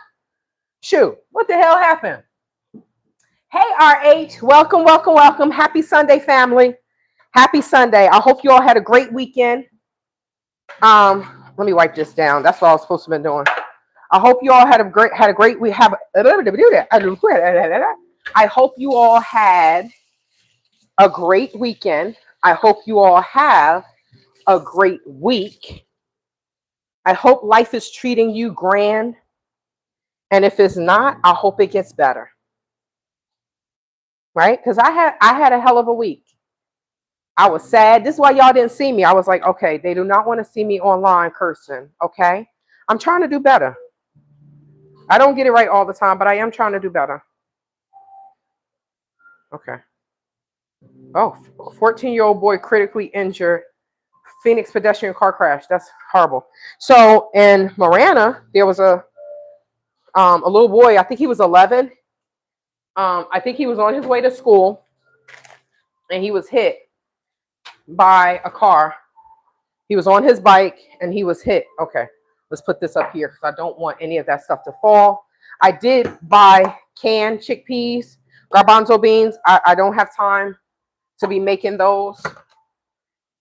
Shoot, what the hell happened? Hey, RH, welcome, welcome, welcome. Happy Sunday, family. Happy Sunday. I hope you all had a great weekend. Let me wipe this down. That's what I was supposed to be doing. I hope you all had a great week. I hope you all had a great weekend. I hope you all have a great week. I hope life is treating you grand. And if it's not, I hope it gets better. Right? Because I had a hell of a week. I was sad. This is why y'all didn't see me. I was like, okay, they do not want to see me online cursing. Okay. I'm trying to do better. I don't get it right all the time, but I am trying to do better. Okay. Oh, 14-year-old boy critically injured. Phoenix pedestrian car crash. That's horrible. So in Marana, there was a little boy. I think he was 11. I think he was on his way to school, and he was hit by a car. He was on his bike, and he was hit. Okay, let's put this up here because I don't want any of that stuff to fall. I did buy canned chickpeas, garbanzo beans. I don't have time to be making those.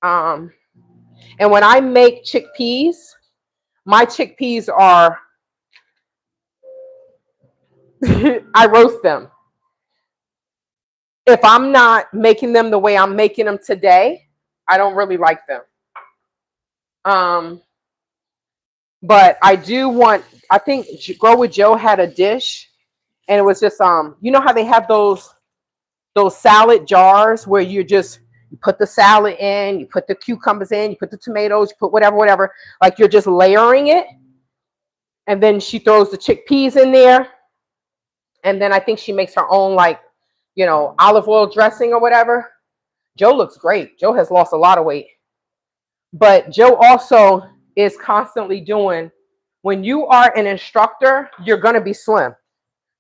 And when I make chickpeas, my chickpeas are, I roast them. If I'm not making them the way I'm making them today, I don't really like them. But I do want, I think Grow with Joe had a dish, and it was just, you know how they have those those salad jars where you put the salad in, you put the cucumbers in, you put the tomatoes, you put whatever, like you're just layering it. And then she throws the chickpeas in there. And then I think she makes her own, like, olive oil dressing or whatever. Joe looks great. Joe has lost a lot of weight. But Joe also is constantly doing, when you are an instructor, you're going to be slim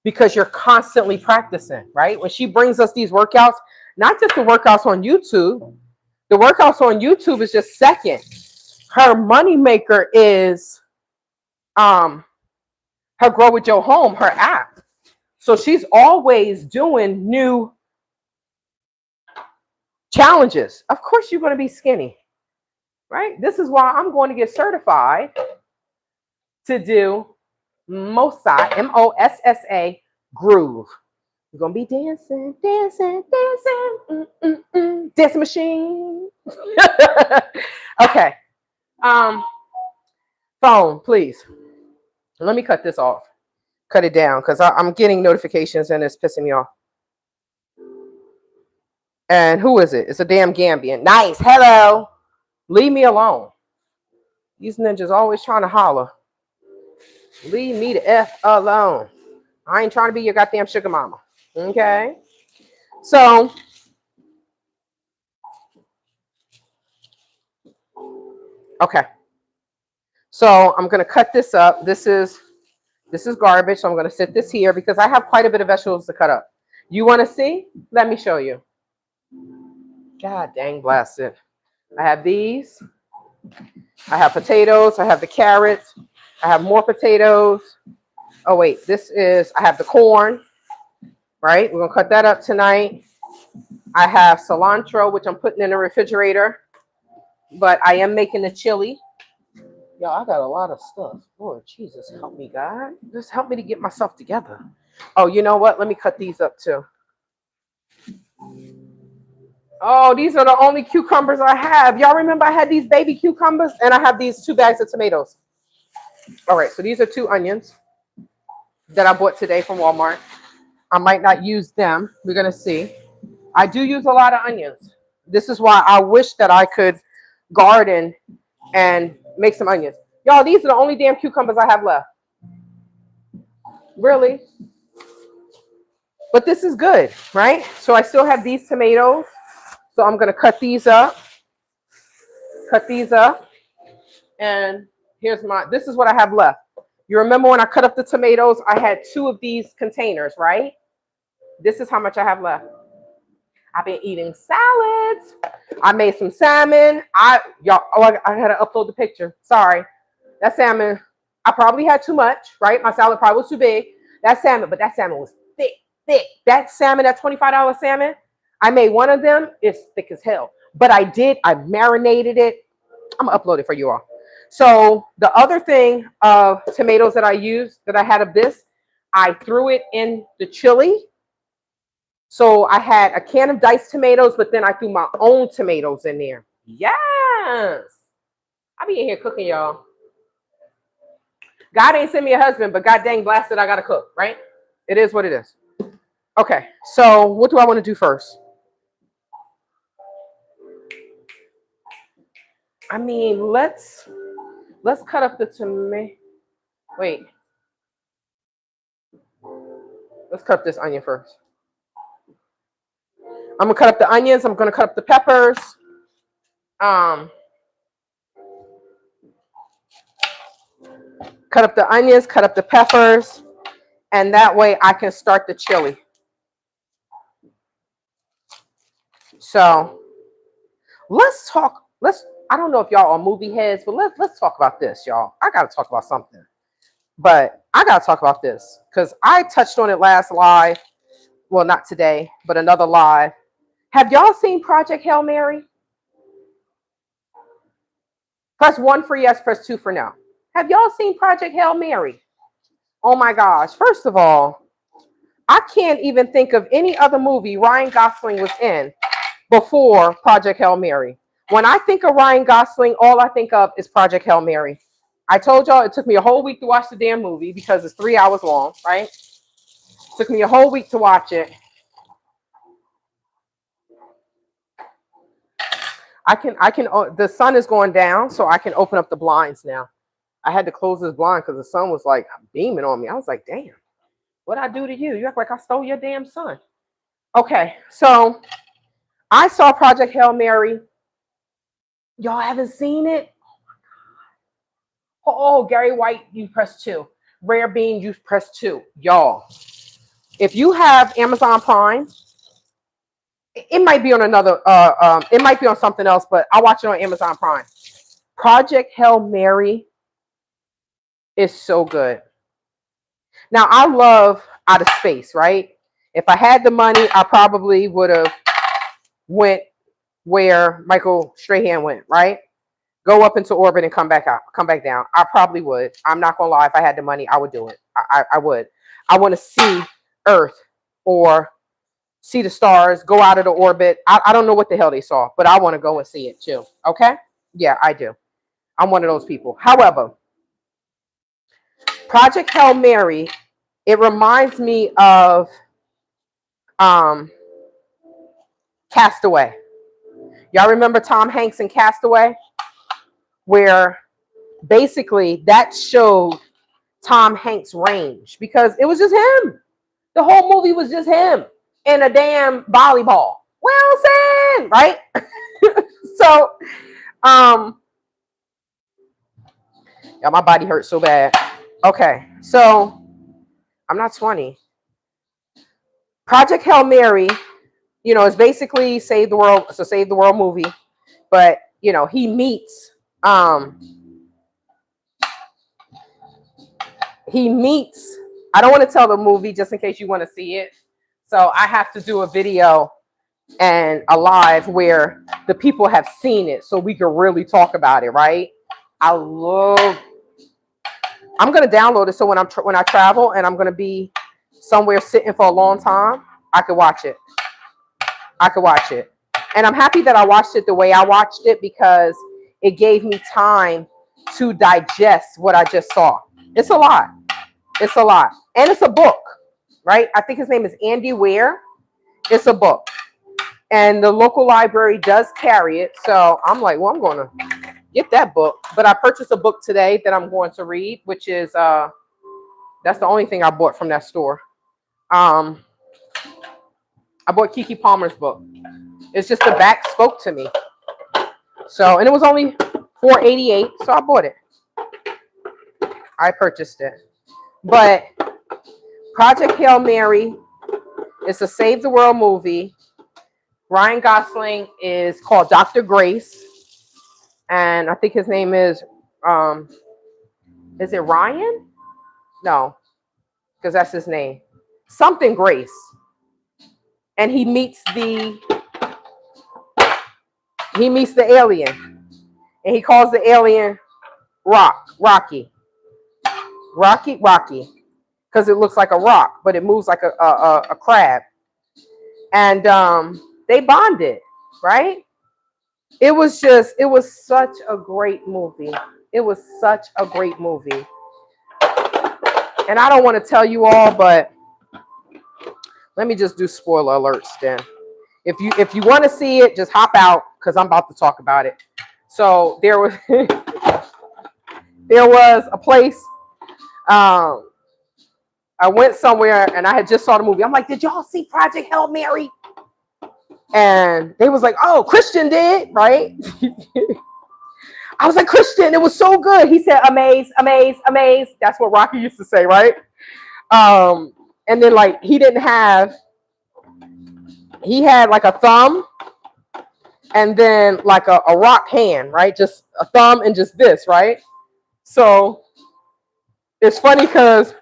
because you're constantly practicing, right? When she brings us these workouts, not just the workouts on YouTube, the workouts on YouTube is just second. Her moneymaker is her Grow With Joe Home, her app. So she's always doing new challenges. Of course you're going to be skinny, right? This is why I'm going to get certified to do MOSSA, M-O-S-S-A, groove. You're going to be dancing, dancing machine. Okay. Phone, please. Let me cut this off. Cut it down because I'm getting notifications and it's pissing me off. And who is it? It's a damn Gambian. Nice. Hello. Leave me alone. These ninjas always trying to holler. Leave me the F alone. I ain't trying to be your goddamn sugar mama. Okay? So, okay. So I'm going to cut this up. This is garbage. So I'm going to sit this here because I have quite a bit of vegetables to cut up. You want to see? Let me show you. God dang blasted. I have these. I have potatoes. I have the carrots. I have more potatoes. Oh, wait. I have the corn. Right? We're going to cut that up tonight. I have cilantro, which I'm putting in the refrigerator. But I am making the chili. Yo, I got a lot of stuff. Lord Jesus, help me, God. Just help me to get myself together. Oh, you know what? Let me cut these up too. Oh, these are the only cucumbers I have. Y'all remember I had these baby cucumbers and I have these 2 bags of tomatoes. All right, so these are 2 onions that I bought today from Walmart. I might not use them. We're going to see. I do use a lot of onions. This is why I wish that I could garden and make some onions. Y'all, these are the only damn cucumbers I have left. Really? But this is good, right? So I still have these tomatoes. So I'm going to cut these up. Cut these up. And this is what I have left. You remember when I cut up the tomatoes, I had 2 of these containers, right? This is how much I have left. I've been eating salads. I made some salmon. I had to upload the picture. Sorry. That salmon, I probably had too much, right? My salad probably was too big. That salmon was thick. That salmon, that $25 salmon, I made one of them. It's thick as hell. But I marinated it. I'm going to upload it for you all. So the other thing of tomatoes that I used, that I had of this, I threw it in the chili. So I had a can of diced tomatoes, but then I threw my own tomatoes in there. Yes. I be in here cooking, y'all. God ain't sent me a husband, but God dang blasted, I got to cook, right? It is what it is. Okay, so what do I want to do first? I mean, let's cut up the tomato. Wait. Let's cut up this onion first. I'm going to cut up the onions. I'm going to cut up the peppers. Cut up the onions, cut up the peppers, and that way I can start the chili. So let's talk. I don't know if y'all are movie heads, but let's talk about this, y'all. I got to talk about something. But I got to talk about this because I touched on it last live. Well, not today, but another live. Have y'all seen Project Hail Mary? Press 1 for yes, press 2 for no. Have y'all seen Project Hail Mary? Oh my gosh. First of all, I can't even think of any other movie Ryan Gosling was in before Project Hail Mary. When I think of Ryan Gosling, all I think of is Project Hail Mary. I told y'all it took me a whole week to watch the damn movie because it's 3 hours long, right? It took me a whole week to watch it. The sun is going down, so I can open up the blinds now. I had to close this blind because the sun was like beaming on me. I was like, damn, what'd I do to you? You act like I stole your damn sun. Okay, so I saw Project Hail Mary. Y'all haven't seen it? Oh, Gary White, you press 2. Rare Bean, you press 2. Y'all, if you have Amazon Prime, it might be on another, it might be on something else, but I watch it on Amazon Prime. Project Hail Mary is so good. Now, I love out of space, right? If I had the money, I probably would have went where Michael Strahan went, right? Go up into orbit and come back out, come back down. I probably would. I'm not gonna lie. If I had the money, I would do it. I would. I want to see Earth or see the stars, go out of the orbit. I don't know what the hell they saw, but I want to go and see it too. Okay? Yeah, I do. I'm one of those people. However, Project Hail Mary, it reminds me of Castaway. Y'all remember Tom Hanks in Castaway? Where basically that showed Tom Hanks' range because it was just him. The whole movie was just him in a damn volleyball. Wilson, right? So, yeah, my body hurts so bad. Okay, so I'm not 20. Project Hail Mary, you know, it's basically Save the World. It's a Save the World movie, but you know, he meets I don't want to tell the movie just in case you want to see it. So I have to do a video and a live where the people have seen it so we can really talk about it, right? I'm going to download it so when I travel and I'm going to be somewhere sitting for a long time, I could watch it. And I'm happy that I watched it the way I watched it because it gave me time to digest what I just saw. It's a lot. And it's a book, right? I think his name is Andy Weir. It's a book. And the local library does carry it. So I'm like, well, I'm going to get that book. But I purchased a book today that I'm going to read, which is, that's the only thing I bought from that store. I bought Kiki Palmer's book. It's just the back spoke to me. So, and it was only $4.88, so I bought it. I purchased it. But Project Hail Mary is a Save the World movie. Ryan Gosling is called Dr. Grace. And I think his name is it Ryan? No, because that's his name. Something Grace. And he meets the alien. And he calls the alien Rocky. Because it looks like a rock, but it moves like a crab. And they bonded, right? It was such a great movie. And I don't want to tell you all, but let me just do spoiler alerts then. If you want to see it, just hop out because I'm about to talk about it. So there was a place. I went somewhere and I had just saw the movie. I'm like, did y'all see Project Hail Mary? And they was like, oh, Christian did, right? I was like, Christian, it was so good. He said, amaze. That's what Rocky used to say, right? And then like he had like a thumb and then like a rock hand, right? Just a thumb and just this, right? So it's funny because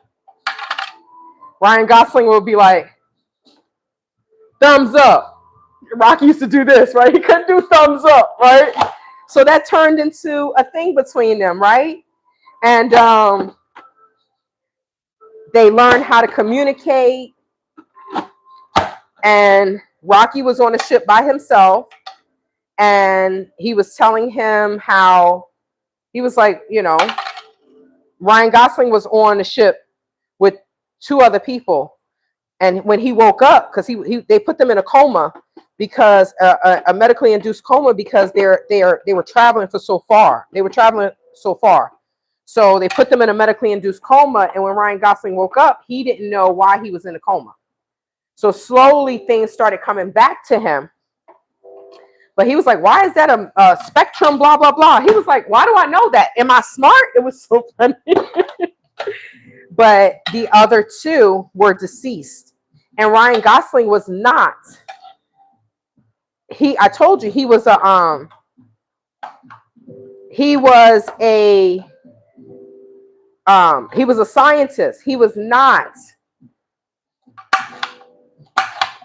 Ryan Gosling would be like, thumbs up. Rocky used to do this, right? He couldn't do thumbs up, right? So that turned into a thing between them, right? And they learned how to communicate. And Rocky was on a ship by himself. And he was telling him how he was like, you know, Ryan Gosling was on the ship with 2 other people. And when he woke up, because they put them in a coma, because a medically induced coma because they were traveling for so far. They were traveling so far. So they put them in a medically induced coma, and when Ryan Gosling woke up, he didn't know why he was in a coma. So slowly things started coming back to him. But he was like, why is that a spectrum, blah, blah, blah. He was like, why do I know that? Am I smart? It was so funny. But the other two were deceased. And Ryan Gosling was not. I told you he was a scientist. He was not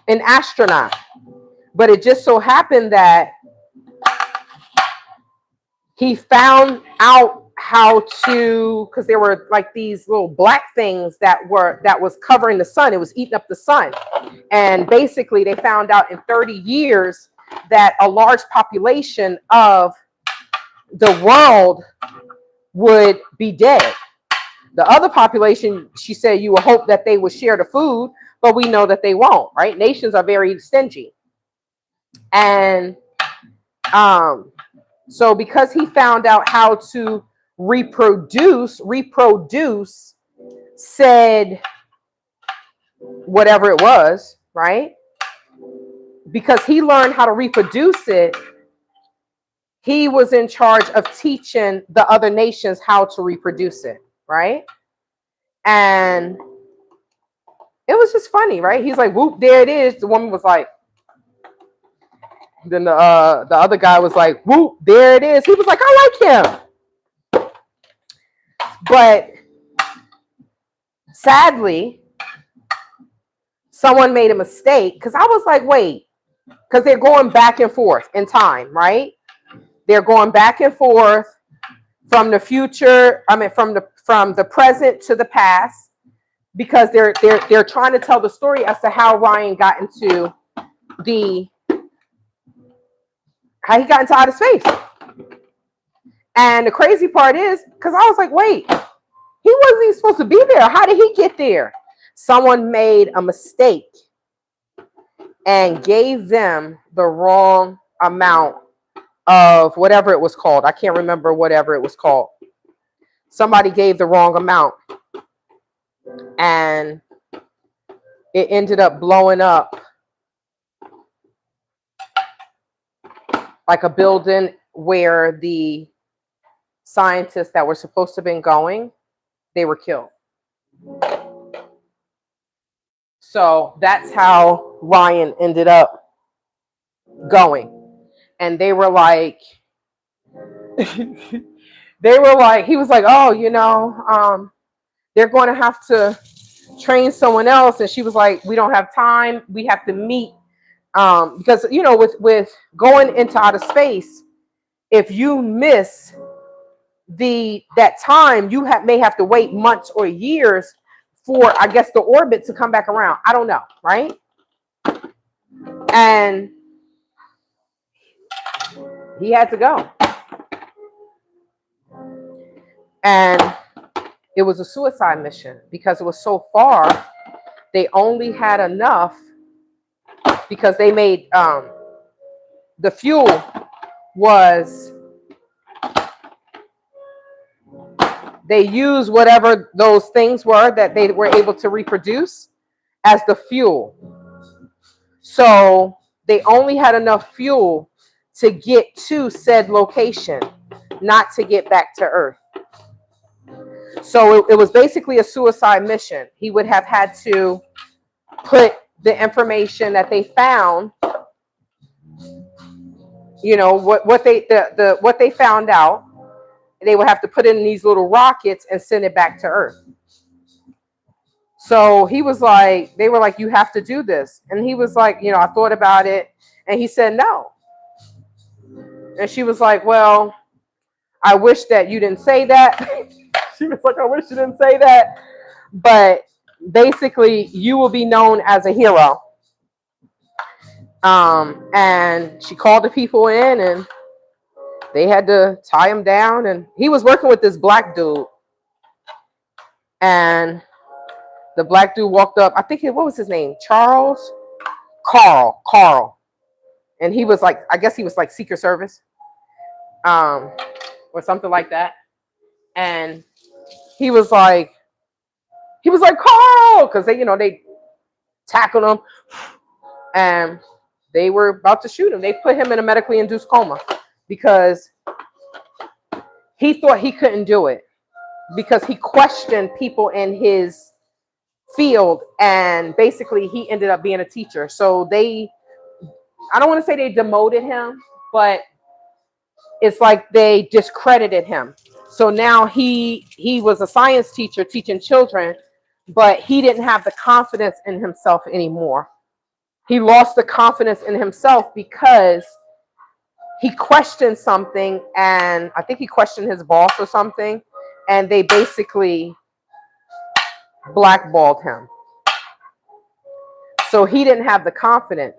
an astronaut. But it just so happened that he found out how to, because there were like these little black things that was covering the sun. It was eating up the sun. And basically they found out in 30 years that a large population of the world would be dead. The other population, she said, you will hope that they would share the food, but we know that they won't, right? Nations are very stingy. And so because he found out how to reproduce said whatever it was, right? Because he learned how to reproduce it, he was in charge of teaching the other nations how to reproduce it, right? And it was just funny, right? He's like, whoop, there it is. The woman was like, then the other guy was like, whoop, there it is. He was like, I like him. But sadly, someone made a mistake, because I was like, wait, because they're going back and forth in time, right? They're going back and forth from the future, from the present to the past, because they're trying to tell the story as to how Ryan got into how he got into outer space. And the crazy part is, because I was like, wait, he wasn't even supposed to be there. How did he get there? Someone made a mistake and gave them the wrong amount of whatever it was called. I can't remember whatever it was called. Somebody gave the wrong amount. And it ended up blowing up like a building where the scientists that were supposed to have been going, they were killed. So that's how Ryan ended up going. And they were like, he was like, oh, they're going to have to train someone else. And she was like, we don't have time. We have to meet. Because, with going into outer space, if you miss that time, you may have to wait months or years for, I guess, the orbit to come back around. I don't know, right? And he had to go. And it was a suicide mission because it was so far. They only had enough because they made the fuel was, they used whatever those things were that they were able to reproduce as the fuel. So they only had enough fuel to get to said location, not to get back to Earth. So it was basically a suicide mission. He would have had to put the information that they found, what they found out, they would have to put it in these little rockets and send it back to Earth. So he was like, they were like, you have to do this. And he was like, I thought about it. And he said, no. And she was like, well, I wish that you didn't say that. She was like, I wish you didn't say that. But basically, you will be known as a hero. And she called the people in and they had to tie him down. And he was working with this black dude. And the black dude walked up. I think, what was his name? Carl. and he was like, I guess he was like Secret Service, um, or something like that. And he was like, Carl, because they tackled him, and they were about to shoot him. They put him in a medically induced coma because he thought he couldn't do it, because he questioned people in his field, and basically he ended up being a teacher. So I don't want to say they demoted him, but it's like they discredited him. So now he was a science teacher teaching children, but he didn't have the confidence in himself anymore. He lost the confidence in himself because he questioned something, and I think he questioned his boss or something, and they basically blackballed him. So he didn't have the confidence.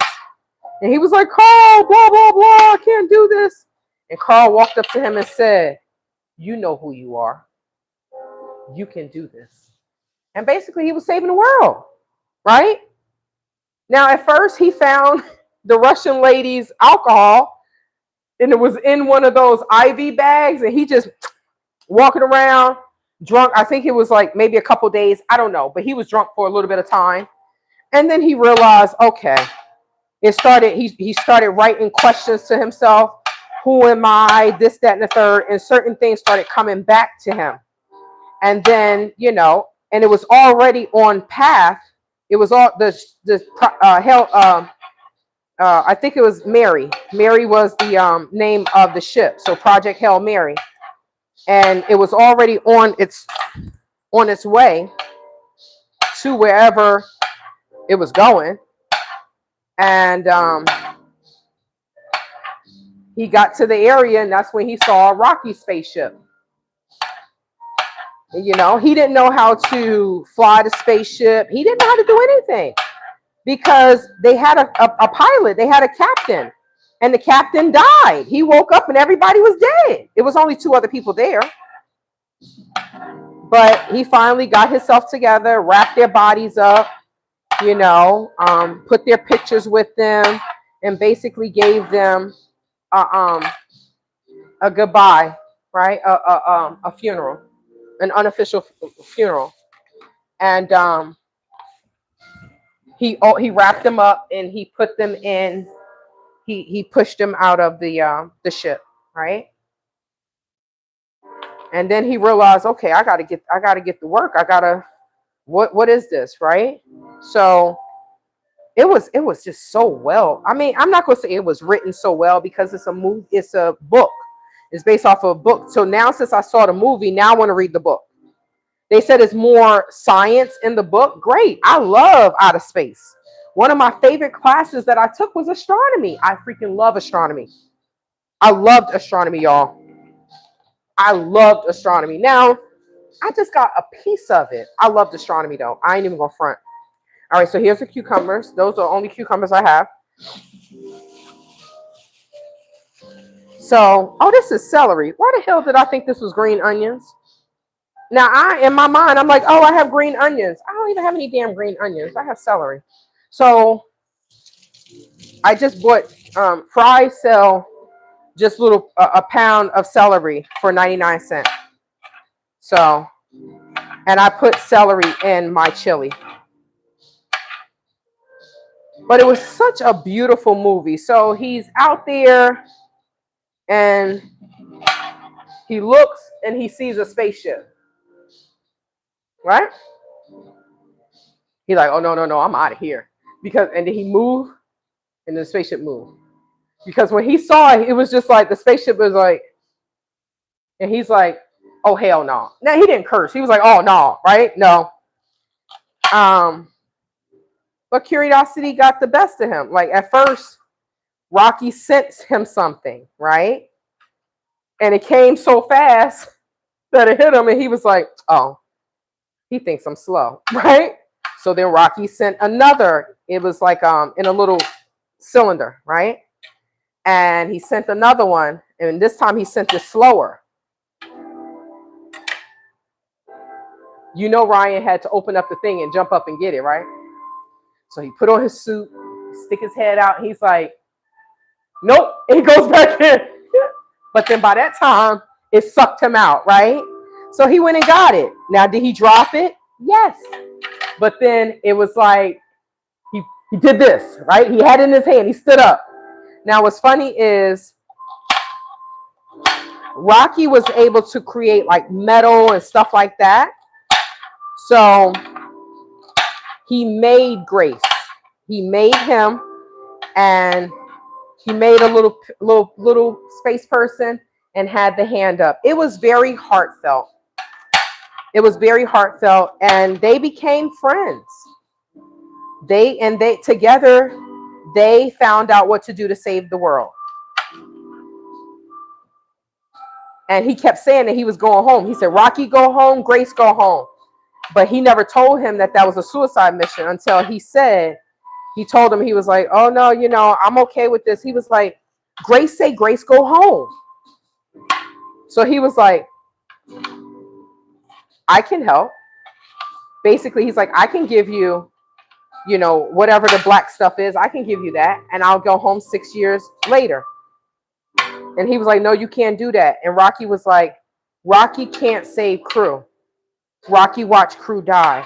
And he was like, Carl, blah, blah, blah, I can't do this. And Carl walked up to him and said, you know who you are. You can do this. And basically he was saving the world, right? Now, at first he found the Russian lady's alcohol, and it was in one of those IV bags, and he just walking around drunk. I think it was like maybe a couple days. I don't know, but he was drunk for a little bit of time. And then he realized, okay, he started writing questions to himself. Who am I? This, that, and the third. And certain things started coming back to him. And then, and it was already on path. It was all I think it was Mary. Mary was the name of the ship. So Project Hail Mary. And it was already on its way to wherever it was going. And he got to the area, and that's when he saw a Rocky spaceship. He didn't know how to fly the spaceship. He didn't know how to do anything because they had a pilot. They had a captain, and the captain died. He woke up and everybody was dead. It was only 2 other people there. But he finally got himself together, wrapped their bodies up, put their pictures with them, and basically gave them a goodbye, right? A funeral, an unofficial funeral. And he wrapped them up, and he put them in. He pushed them out of the ship, right? And then he realized, okay, I gotta get to work. What is this, right? So it was just so well. I mean, I'm not gonna say it was written so well because it's a book. It's based off of a book. So now, since I saw the movie, now I want to read the book. They said it's more science in the book. Great. I love outer space. One of my favorite classes that I took was astronomy. I freaking love astronomy. I loved astronomy, y'all. I loved astronomy. Now, I just got a piece of it. I loved astronomy, though. I ain't even gonna front. All right, so here's the cucumbers. Those are the only cucumbers I have. So, this is celery. Why the hell did I think this was green onions? Now, in my mind, I'm like, I have green onions. I don't even have any damn green onions. I have celery. So, I just bought, Fry sell just a pound of celery for 99 cents. So, and I put celery in my chili. But it was such a beautiful movie. So he's out there and he looks and he sees a spaceship. Right? He's like, oh, no, I'm out of here. And then he moved and the spaceship moved. Because when he saw it, it was just like the spaceship was like, and he's like, oh, hell no. Now, he didn't curse. He was like, oh, no, right? No. But curiosity got the best of him. Like, at first, Rocky sent him something, right? And it came so fast that it hit him, and he was like, oh, he thinks I'm slow, right? So then Rocky sent another. It was like in a little cylinder, right? And he sent another one, and this time he sent it slower. Ryan had to open up the thing and jump up and get it, right? So he put on his suit, stick his head out, and he's like, Nope, he goes back in. But then by that time, it sucked him out, right? So he went and got it. Now, did he drop it? Yes. But then it was like, he did this, right? He had it in his hand. He stood up. Now, what's funny is Rocky was able to create like metal and stuff like that. So he made Grace. He made him, and he made a little space person and had the hand up. It was very heartfelt. It was very heartfelt, and they became friends. They together, they found out what to do to save the world. And he kept saying that he was going home. He said, Rocky, go home, Grace, go home. But he never told him that that was a suicide mission until he told him, he was like, oh no, I'm okay with this. He was like, Grace, say Grace, go home. So he was like, I can help. Basically, he's like, I can give you, whatever the black stuff is, I can give you that. And I'll go home 6 years later. And he was like, no, you can't do that. And Rocky was like, Rocky can't save Crew. Rocky watched Crew die.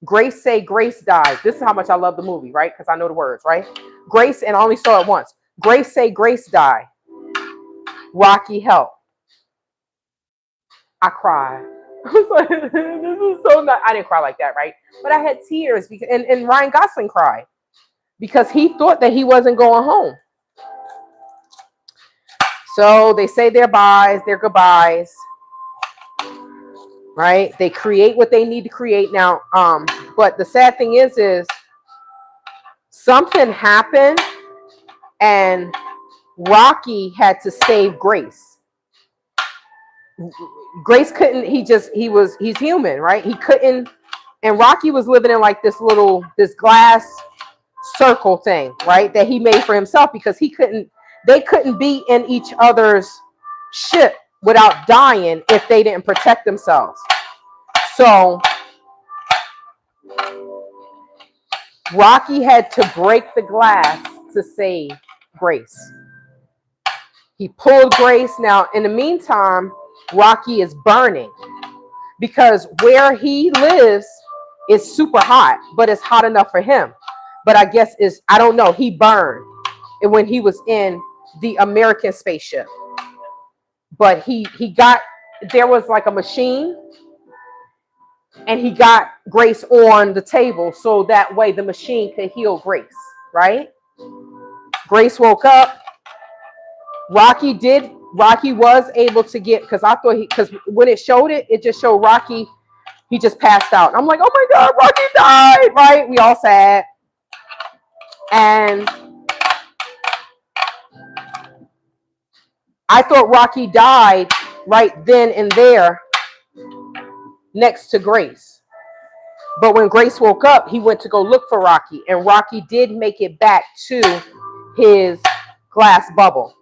Grace say Grace died. This is how much I love the movie, right? Because I know the words, right? Grace, and I only saw it once. Grace say Grace died. Rocky help. I cried. I was like, this is so not. I didn't cry like that, right? But I had tears because, and Ryan Gosling cried because he thought that he wasn't going home. So they say their goodbyes, right? They create what they need to create now. But the sad thing is something happened, and Rocky had to save Grace. Grace couldn't. He's human, right? He couldn't. And Rocky was living in like this glass circle thing, right? That he made for himself because they couldn't be in each other's ship without dying if they didn't protect themselves. So Rocky had to break the glass to save Grace. He pulled Grace. Now, in the meantime, Rocky is burning because where he lives is super hot, but it's hot enough for him. But I guess I don't know, he burned when he was in the American spaceship. But there was like a machine, and he got Grace on the table so that way the machine could heal Grace, right? Grace woke up. Rocky was able to get, because when it showed it just showed Rocky, he just passed out. I'm like, oh my God, Rocky died, right? We all sad. And I thought Rocky died right then and there next to Grace. But when Grace woke up, he went to go look for Rocky, and Rocky did make it back to his glass bubble,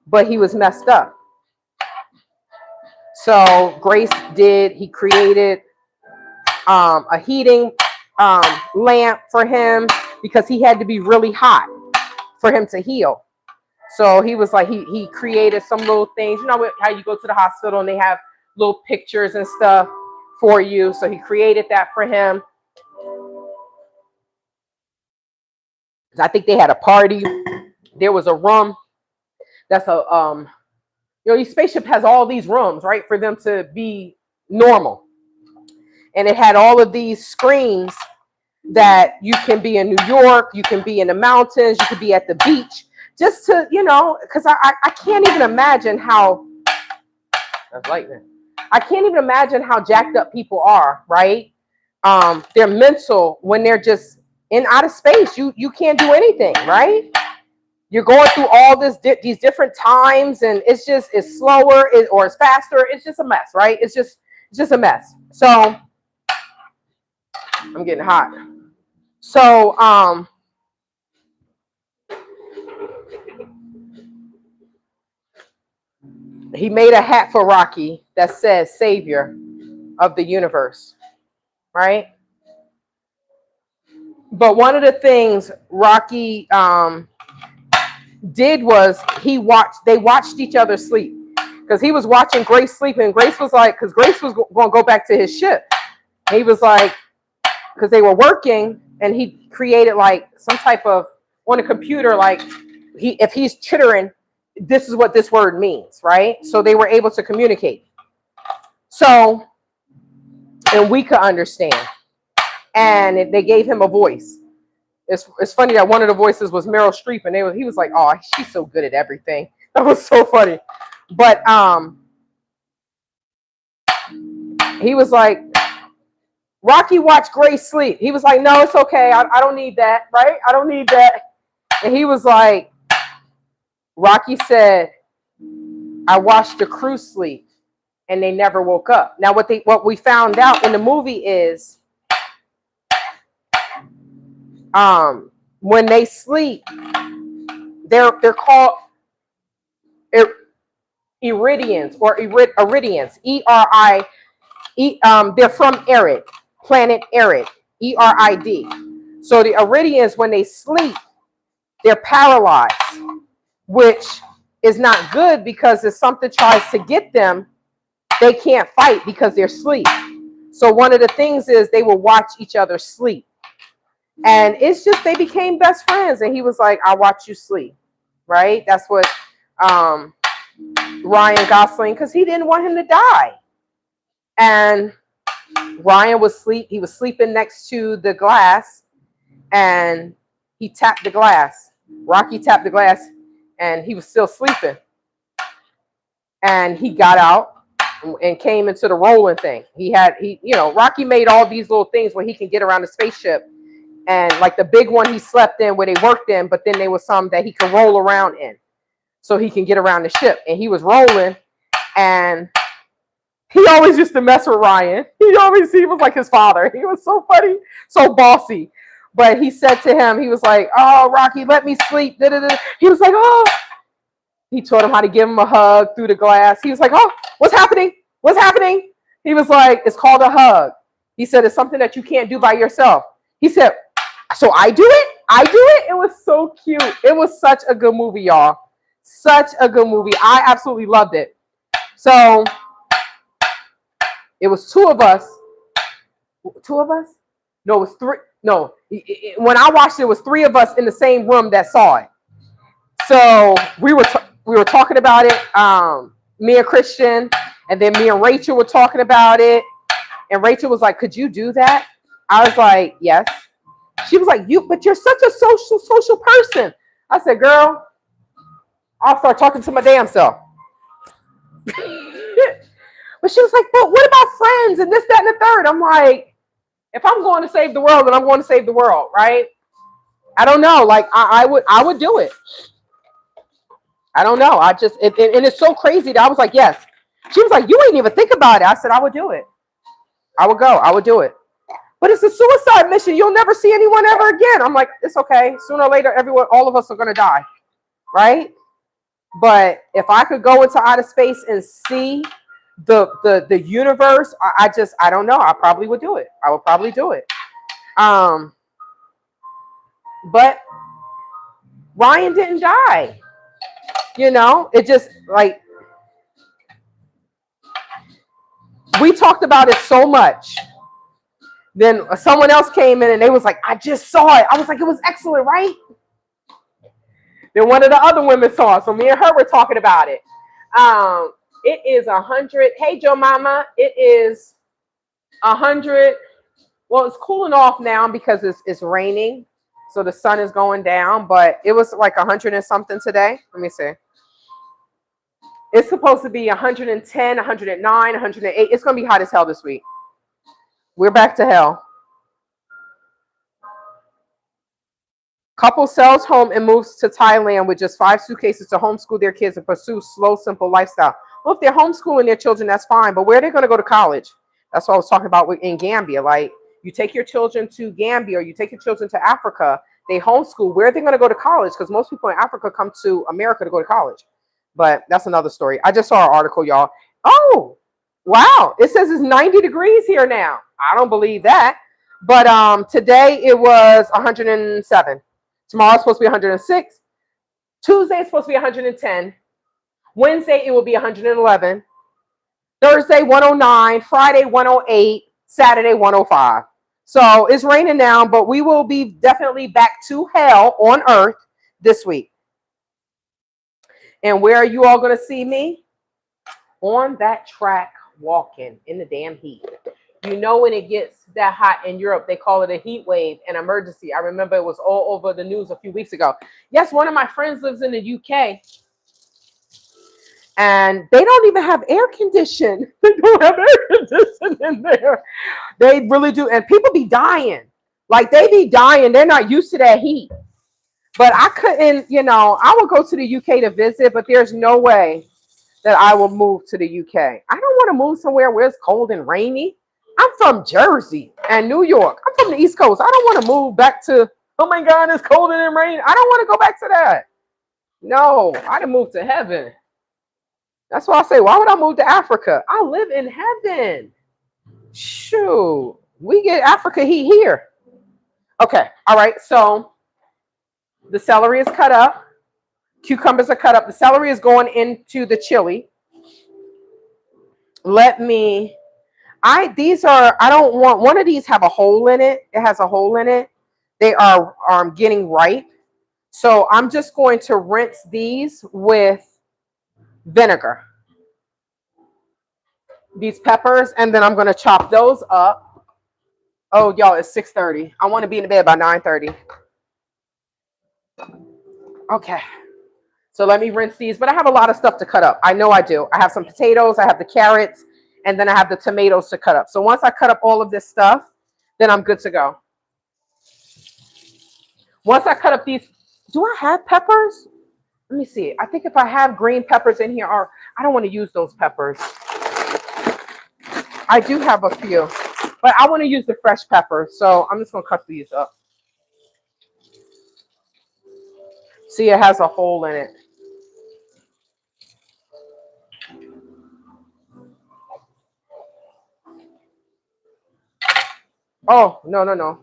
but he was messed up. So he created a heating lamp for him because he had to be really hot for him to heal. So he was like, he created some little things, how you go to the hospital and they have little pictures and stuff for you. So he created that for him. I think they had a party. There was a room that's each spaceship has all these rooms, right, for them to be normal. And it had all of these screens that you can be in New York, you can be in the mountains, you could be at the beach, just to, because I can't even imagine how, that's lightning. I can't even imagine how jacked up people are, right? They're mental when they're just in outer space. You can't do anything, right? You're going through all these different times, and it's slower or it's faster. It's just a mess, right? It's just a mess. So I'm getting hot. So he made a hat for Rocky that says Savior of the Universe, right? But one of the things Rocky did was they watched each other sleep, because he was watching Grace sleep, and Grace was like, because Grace was going to go back to his ship. He was like, because they were working, and he created like some type of, on a computer, like if he's chittering, this is what this word means, right? So they were able to communicate. So, and we could understand. And they gave him a voice. It's funny that one of the voices was Meryl Streep, and he was like, "Oh, she's so good at everything." That was so funny. But he was like, Rocky watched Grace sleep. He was like, "No, it's okay. I don't need that, right? I don't need that." And he was like, Rocky said, "I watched the crew sleep, and they never woke up." Now, what we found out in the movie is, when they sleep, they're called Iridians or Iridians. They're from Erid, planet Erid, Erid. So the Iridians, when they sleep, they're paralyzed, which is not good, because if something tries to get them, they can't fight because they're asleep. So one of the things is they will watch each other sleep. And it's just, they became best friends. And he was like, "I watch you sleep," right? That's what Ryan Gosling, because he didn't want him to die. And Ryan was asleep. He was sleeping next to the glass, and he tapped the glass. Rocky tapped the glass, and he was still sleeping. And he got out and came into the rolling thing. Rocky made all these little things where he can get around the spaceship. And like the big one he slept in, where they worked in, but then there was some that he could roll around in, so he can get around the ship. And he was rolling, and he always used to mess with Ryan. He was like his father. He was so funny, so bossy. But he said to him, he was like, "Oh, Rocky, let me sleep." Da-da-da. He was like, "Oh." He taught him how to give him a hug through the glass. He was like, "Oh, what's happening? What's happening?" He was like, "It's called a hug." He said, "It's something that you can't do by yourself." He said, "So I do it? I do it?" It was so cute. It was such a good movie, y'all. Such a good movie. I absolutely loved it. So it was two of us. Two of us? No, it was three. No, when I watched it, it was three of us in the same room that saw it. So we were talking about it. Me and Christian, and then me and Rachel were talking about it. And Rachel was like, "Could you do that?" I was like, "Yes." She was like, but you're such a social person." I said, "Girl, I'll start talking to my damn self." But she was like, "But what about friends and this, that, and the third?" I'm like, if I'm going to save the world, then I'm going to save the world, right? I don't know. Like I would do it. I don't know. And it's so crazy that I was like, "Yes." She was like, "You ain't even think about it." I said, "I would do it. I would go. I would do it." But it's a suicide mission. You'll never see anyone ever again. I'm like, it's okay. Sooner or later, all of us are going to die, right? But if I could go into outer space and see the universe, I don't know. I probably would do it. I would probably do it. But Ryan didn't die. It just like, we talked about it so much. Then someone else came in and they was like, "I just saw it." I was like, "It was excellent, right?" Then one of the other women saw it. So me and her were talking about it. It is 100. Hey, Joe Mama. It is 100. Well, it's cooling off now because it's raining. So the sun is going down. But it was like 100 and something today. Let me see. It's supposed to be 110, 109, 108. It's going to be hot as hell this week. We're back to hell. Couple sells home and moves to Thailand with just 5 suitcases to homeschool their kids and pursue slow, simple lifestyle. Well, if they're homeschooling their children, that's fine. But where are they going to go to college? That's what I was talking about in Gambia. Like, you take your children to Gambia or you take your children to Africa, they homeschool. Where are they going to go to college? Because most people in Africa come to America to go to college. But that's another story. I just saw an article, y'all. Oh, wow. It says it's 90 degrees here now. I don't believe that. But today it was 107. Tomorrow's supposed to be 106. Tuesday is supposed to be 110. Wednesday, it will be 111. Thursday, 109. Friday, 108. Saturday, 105. So it's raining now, but we will be definitely back to hell on earth this week. And where are you all going to see me? On that track, walking in the damn heat. You know, when it gets that hot in Europe, they call it a heat wave, an emergency. I remember it was all over the news a few weeks ago. Yes, one of my friends lives in the UK, and they don't even have air condition. They don't have air condition in there. They really do. And people be dying. Like, they be dying. They're not used to that heat. But I couldn't, I would go to the UK to visit, but there's no way that I will move to the UK. I don't want to move somewhere where it's cold and rainy. I'm from Jersey and New York. I'm from the East Coast. I don't want to move back to, oh my God, it's cold and rain. I don't want to go back to that. No, I done moved to heaven. That's why I say, why would I move to Africa? I live in heaven. Shoot, we get Africa heat here. Okay, all right, so the celery is cut up. Cucumbers are cut up. The celery is going into the chili. I don't want, one of these have a hole in it. It has a hole in it. They are getting ripe. So I'm just going to rinse these with vinegar. These peppers, and then I'm going to chop those up. Oh, y'all, it's 6:30. I want to be in bed by 9:30. Okay. So let me rinse these, but I have a lot of stuff to cut up. I know I do. I have some potatoes, I have the carrots, and then I have the tomatoes to cut up. So once I cut up all of this stuff, then I'm good to go. Once I cut up these, do I have peppers? Let me see. I think if I have green peppers in here, or I don't want to use those peppers. I do have a few, but I want to use the fresh peppers. So I'm just going to cut these up. See, it has a hole in it. Oh, no.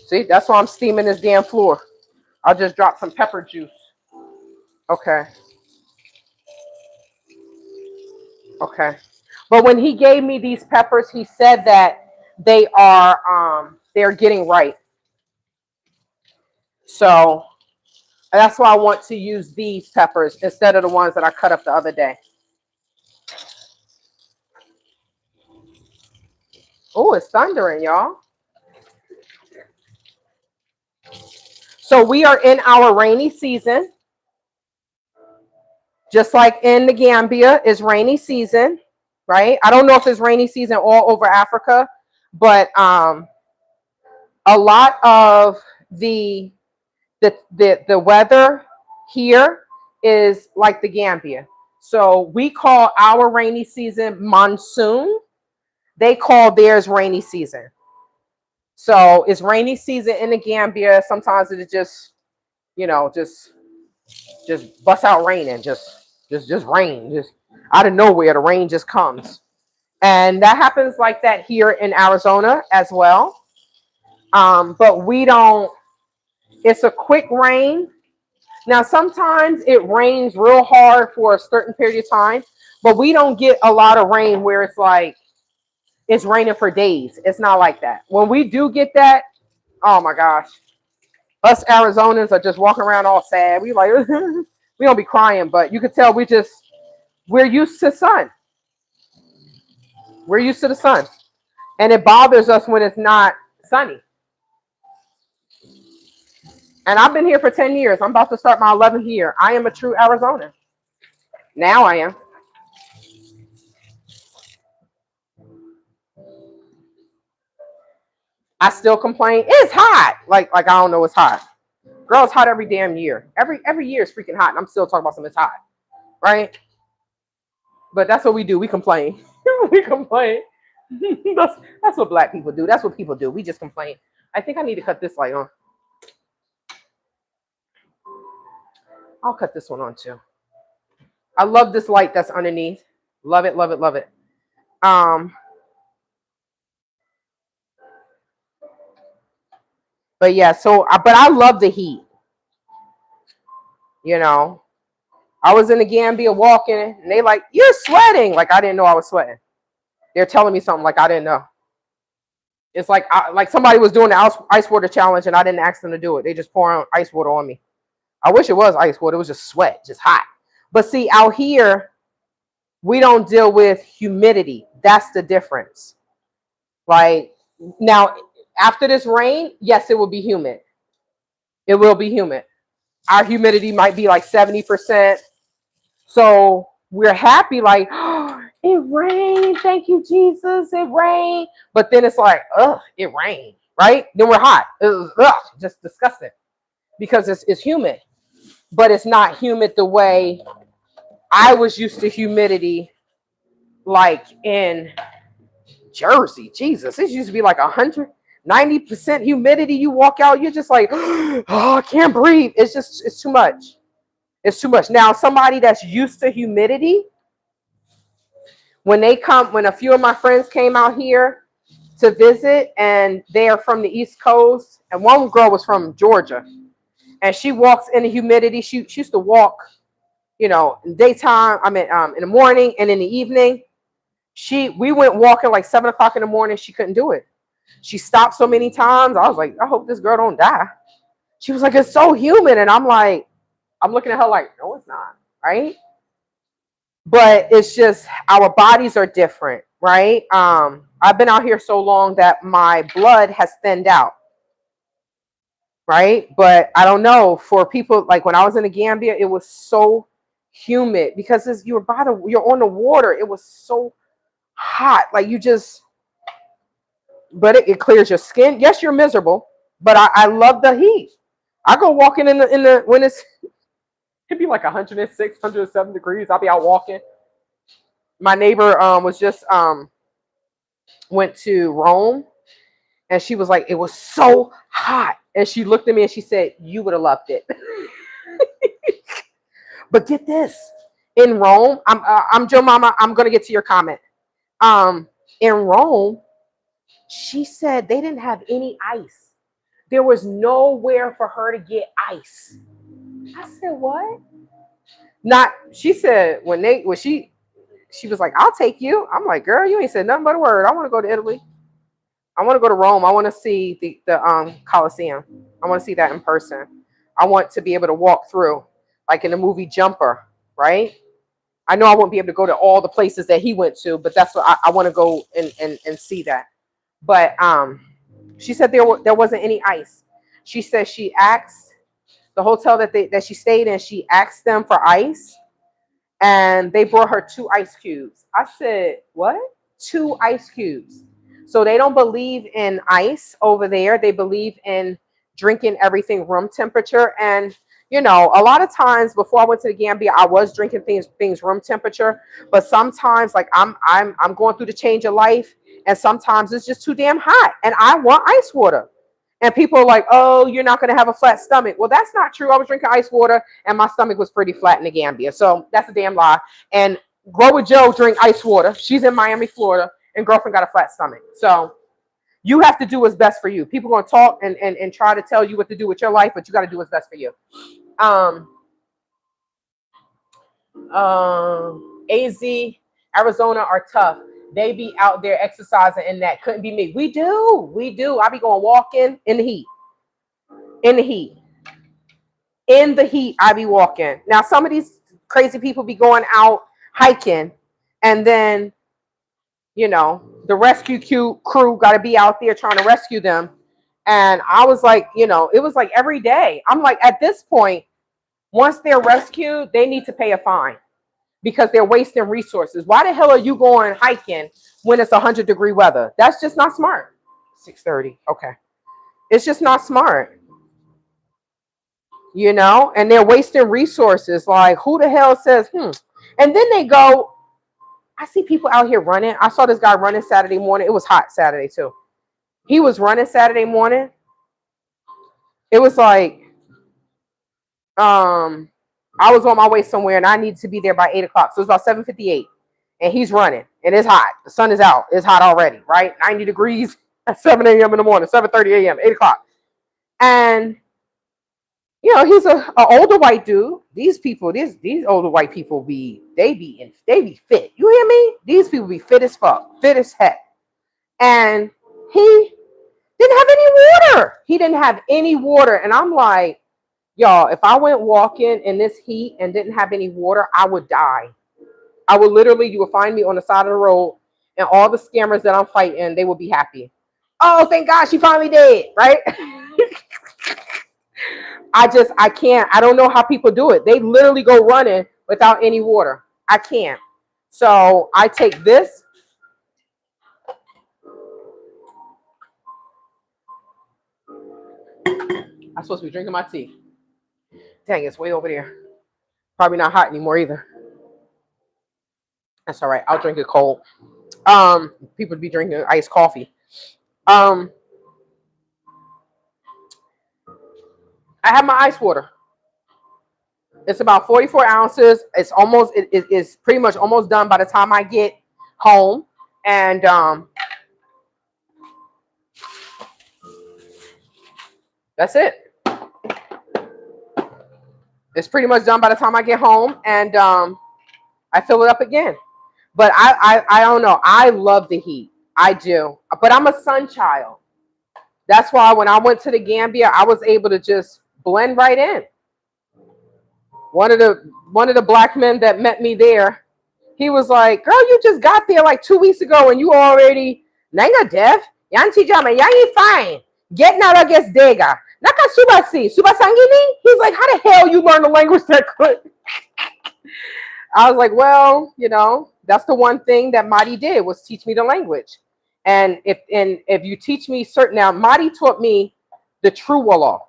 See, that's why I'm steaming this damn floor. I'll just drop some pepper juice. Okay. Okay. But when he gave me these peppers, he said that they're getting ripe. So that's why I want to use these peppers instead of the ones that I cut up the other day. Oh, it's thundering, y'all. So we are in our rainy season. Just like in the Gambia is rainy season, right? I don't know if it's rainy season all over Africa, but a lot of the weather here is like the Gambia. So we call our rainy season monsoon. They call theirs rainy season. So it's rainy season in the Gambia. Sometimes it just, just bust out raining, just rain, just out of nowhere. The rain just comes, and that happens like that here in Arizona as well. But we don't. It's a quick rain. Now sometimes it rains real hard for a certain period of time, but we don't get a lot of rain where it's like it's raining for days. It's not like that. When we do get that, oh my gosh, us Arizonans are just walking around all sad. We like we don't be crying, but you could tell we're used to sun. We're used to the sun, and it bothers us when it's not sunny. And I've been here for 10 years. I'm about to start my 11th year. I am a true Arizonan. Now I am. I still complain. It's hot. Like I don't know it's hot. Girl, it's hot every damn year. Every year is freaking hot, and I'm still talking about something that's hot, right? But that's what we do. We complain. We complain. that's what black people do. That's what people do. We just complain. I think I need to cut this light on. I'll cut this one on too. I love this light that's underneath. Love it, love it, love it. But yeah, but I love the heat. You know, I was in the Gambia walking, and they like, you're sweating. Like I didn't know I was sweating. They're telling me something like I didn't know. It's like like somebody was doing the ice water challenge, and I didn't ask them to do it. They just pouring ice water on me. I wish it was ice water. It was just sweat, just hot. But see, out here, we don't deal with humidity. That's the difference. Like now, after this rain, yes, it will be humid. It will be humid. Our humidity might be like 70%. So we're happy, like, oh, it rained. Thank you, Jesus. It rained. But then it's like, ugh, it rained, right? Then we're hot. It was, ugh, just disgusting because it's humid. But it's not humid the way I was used to humidity, like in Jersey. Jesus, it used to be like 190% humidity. You walk out, you're just like, oh, I can't breathe. It's too much. It's too much. Now, somebody that's used to humidity, when a few of my friends came out here to visit, and they are from the East Coast, and one girl was from Georgia, and she walks in the humidity. She used to walk, in daytime. I mean, in the morning and in the evening. We went walking like 7 o'clock in the morning. She couldn't do it. She stopped so many times. I was like, I hope this girl don't die. She was like, it's so humid, and I'm like, I'm looking at her like, no, it's not, right? But it's just our bodies are different, right? I've been out here so long that my blood has thinned out, right? But I don't know, for people, like when I was in the Gambia, it was so humid because you're on the water. It was so hot, like but it clears your skin. Yes, you're miserable, but I love the heat. I go walking in the when it'd be like 106, 107 degrees. I'll be out walking. My neighbor was just went to Rome, and she was like, it was so hot, and she looked at me and she said, you would have loved it. But get this, in Rome, I'm Joe Mama, I'm gonna get to your comment. In Rome, she said they didn't have any ice. There was nowhere for her to get ice. I said, what? Not, she said when she was like, I'll take you. I'm like, girl, you ain't said nothing but a word. I want to go to Italy. I want to go to Rome. I want to see the Colosseum. I want to see that in person. I want to be able to walk through, like in the movie Jumper, right? I know I won't be able to go to all the places that he went to, but that's what I want to go and see that. But she said there wasn't any ice. She said she asked the hotel that she stayed in. She asked them for ice, and they brought her 2 ice cubes. I said, what? 2 ice cubes. So they don't believe in ice over there. They believe in drinking everything room temperature. And a lot of times before I went to the Gambia, I was drinking things room temperature. But sometimes, like I'm going through the change of life, and sometimes it's just too damn hot, and I want ice water. And people are like, oh, you're not going to have a flat stomach. Well, that's not true. I was drinking ice water, and my stomach was pretty flat in the Gambia. So that's a damn lie. And Grow with Joe drink ice water. She's in Miami, Florida, and girlfriend got a flat stomach. So you have to do what's best for you. People are going to talk and try to tell you what to do with your life, but you got to do what's best for you. AZ, Arizona are tough. They be out there exercising, and that couldn't be me. We do. I be going walking in the heat. In the heat, I be walking. Now, some of these crazy people be going out hiking, and then, the rescue crew got to be out there trying to rescue them. And I was like, it was like every day. I'm like, at this point, once they're rescued, they need to pay a fine because they're wasting resources. Why the hell are you going hiking when it's 100-degree weather? That's just not smart. 6:30. Okay. It's just not smart. And they're wasting resources. Like, who the hell says, And then they go, I see people out here running. I saw this guy running Saturday morning. It was hot Saturday too. He was running Saturday morning. It was like, I was on my way somewhere, and I needed to be there by 8 o'clock. So it's about 7:58, and he's running, and it's hot. The sun is out. It's hot already, right? 90 degrees at 7 a.m. in the morning, 7:30 a.m., 8 o'clock. And You know, he's a older white dude. These people, these older white people they be fit. You hear me? These people be fit as fuck, fit as heck. And he didn't have any water. He didn't have any water. And I'm like, y'all, if I went walking in this heat and didn't have any water, I would die. I would literally, you would find me on the side of the road, and all the scammers that I'm fighting, they will be happy. Oh, thank God she finally did, right? I can't. I don't know how people do it. They literally go running without any water. I can't. So I take this. I'm supposed to be drinking my tea. Dang, it's way over there. Probably not hot anymore either. That's all right. I'll drink it cold. People be drinking iced coffee. I have my ice water. It's about 44 ounces. It's pretty much almost done by the time I get home. And that's it. It's pretty much done by the time I get home, and I fill it up again. But I don't know. I love the heat. I do. But I'm a sun child. That's why when I went to the Gambia, I was able to just blend right in. One of the black men that met me there, he was like, "Girl, you just got there like 2 weeks ago, and you already nanga deaf. Yanti jama, yangi fine. Get now against dega. Naka subasi, subasangini." He's like, "How the hell you learn the language that quick?" I was like, "Well, you know, that's the one thing that Madi did, was teach me the language. And if you teach me certain, now Madi taught me the true law.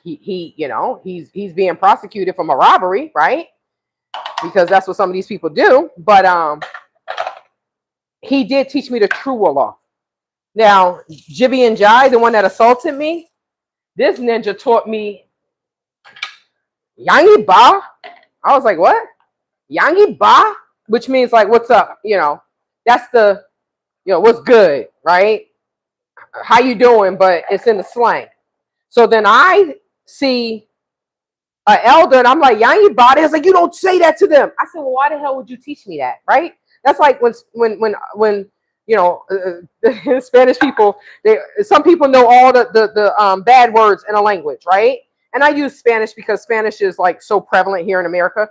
He you know, he's being prosecuted from a robbery, right? Because that's what some of these people do. But he did teach me the true law. Now, Jibby and Jai, the one that assaulted me, this ninja taught me Yangi Ba. I was like, what? Yangi Ba? Which means like, what's up? You know, that's the, you know, what's good, right? How you doing? But it's in the slang. So then I see an elder and I'm like, Yangi Ba. It's like, you don't say that to them. I said, well, why the hell would you teach me that, right? That's like when you know, Spanish people, some people know all the bad words in a language, right? And I use Spanish because Spanish is like so prevalent here in America.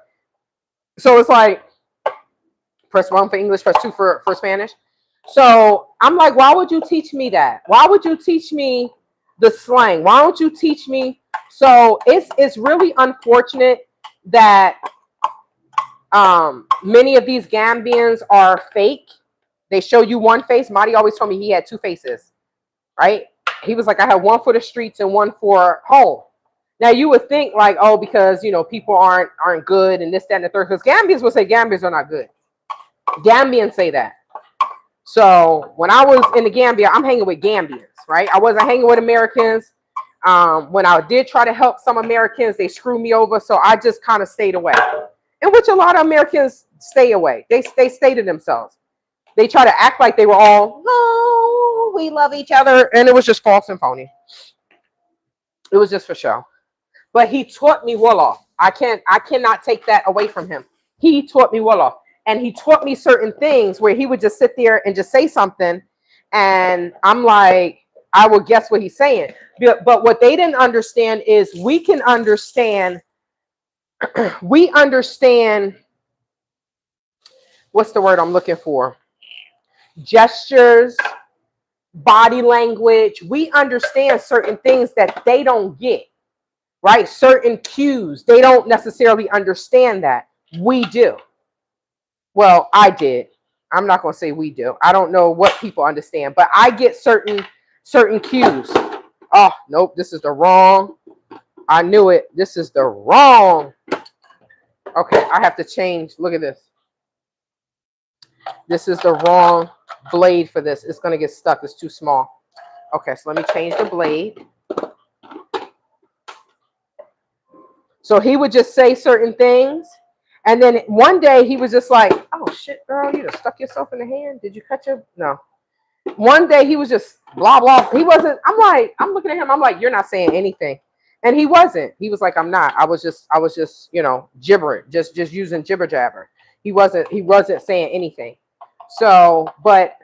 So it's like, press 1 for English, press 2 for Spanish. So I'm like, why would you teach me that? Why would you teach me the slang? Why don't you teach me? So it's really unfortunate that many of these Gambians are fake. They show you one face. Marty always told me he had 2 faces, right? He was like, I have one for the streets and one for home. Now you would think like, oh, because you know people aren't good and this, that, and the third. Because Gambians will say Gambians are not good. Gambians say that. So when I was in the Gambia, I'm hanging with Gambians, right? I wasn't hanging with Americans. When I did try to help some Americans, they screwed me over. So I just kind of stayed away. In which a lot of Americans stay away. They stay to themselves. They try to act like they were all, oh, we love each other. And it was just false and phony. It was just for show. But he taught me Wolof. I cannot take that away from him. He taught me Wolof. And he taught me certain things where he would just sit there and just say something. And I'm like, I will guess what he's saying. But what they didn't understand is we can understand, we understand, what's the word I'm looking for? Gestures, body language. We understand certain things that they don't get, right? Certain cues. They don't necessarily understand that. We do. Well, I did. I'm not going to say we do. I don't know what people understand, but I get certain cues. Oh, nope, this is the wrong. I knew it. This is the wrong. Okay, I have to change. Look at this. This is the wrong blade for this. It's going to get stuck. It's too small. Okay, so let me change the blade. So he would just say certain things. And then one day he was just like, oh, shit, girl, you just stuck yourself in the hand. Did you cut your? No. One day he was just blah, blah. He wasn't. I'm like, I'm looking at him. I'm like, you're not saying anything. And he wasn't. He was like, I'm not. I was just, gibbering, just using jibber jabber. He wasn't saying anything. So, but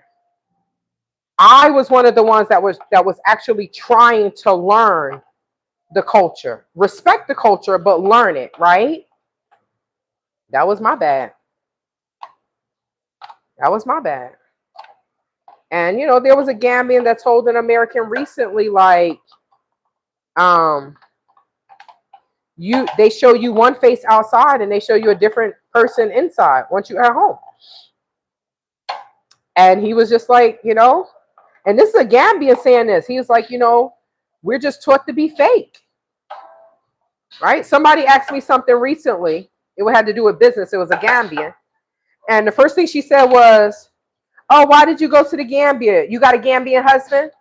I was one of the ones that was actually trying to learn the culture, respect the culture, but learn it, right? That was my bad. That was my bad. And there was a Gambian that told an American recently, like, um, they show you one face outside and they show you a different person inside once you're at home. And he was just like, and this is a Gambian saying this. He was like, we're just taught to be fake, right? Somebody asked me something recently. It had to do with business. It was a Gambian. And the first thing she said was, oh, why did you go to the Gambia? You got a Gambian husband?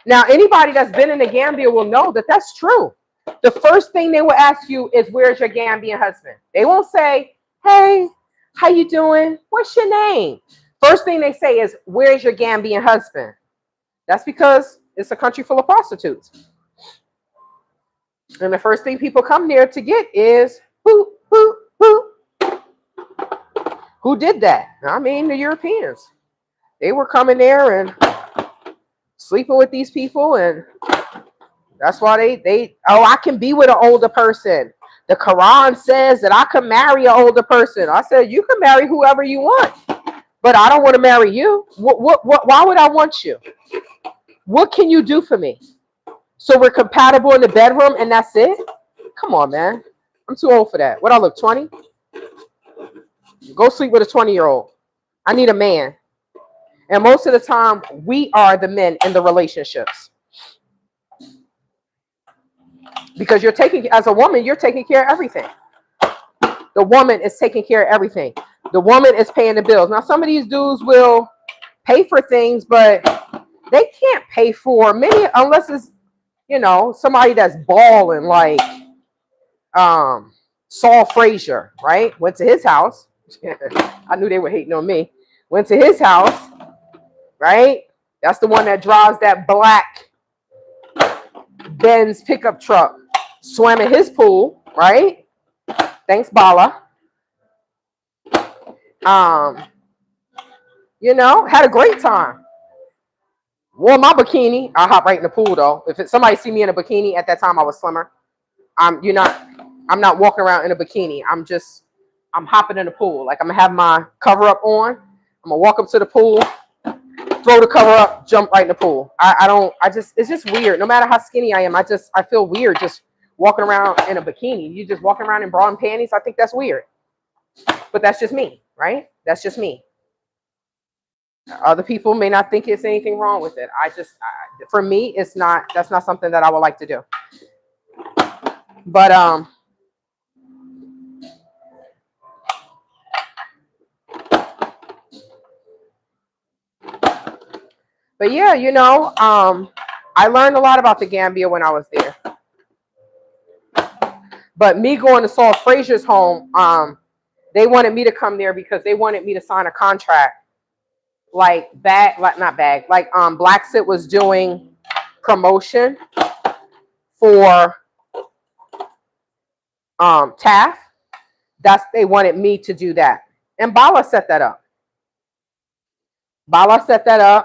Now, anybody that's been in the Gambia will know that that's true. The first thing they will ask you is, where's your Gambian husband? They won't say, hey, how you doing? What's your name? First thing they say is, where's your Gambian husband? That's because it's a country full of prostitutes. And the first thing people come there to get is, who did that? I mean, the Europeans. They were coming there and sleeping with these people, and that's why I can be with an older person. The Quran says that I can marry an older person. I said, you can marry whoever you want, but I don't want to marry you. Why would I want you? What can you do for me? So we're compatible in the bedroom and that's it? Come on, man. I'm too old for that. What, I look 20? Go sleep with a 20-year-old. I need a man. And most of the time, we are the men in the relationships. Because as a woman, you're taking care of everything. The woman is taking care of everything. The woman is paying the bills. Now, some of these dudes will pay for things, but they can't pay for many unless it's, somebody that's balling like Saul Frazier, right? Went to his house. I knew they were hating on me. Went to his house, right? That's the one that drives that black Benz pickup truck. Swam in his pool, right? Thanks, Bala. Had a great time. Wore my bikini. I hop right in the pool though. If somebody see me in a bikini, at that time I was slimmer. I'm not walking around in a bikini. I'm hopping in the pool. Like, I'm gonna have my cover up on. I'm gonna walk up to the pool, throw the cover up, jump right in the pool. It's just weird. No matter how skinny I am, I feel weird just walking around in a bikini. You just walking around in bra and panties. I think that's weird. But that's just me, right? That's just me. Other people may not think it's anything wrong with it. For me, that's not something that I would like to do. But yeah, I learned a lot about the Gambia when I was there. But me going to Saul Frazier's home, they wanted me to come there because they wanted me to sign a contract. Black Sit was doing promotion for Taft. They wanted me to do that. And Bala set that up.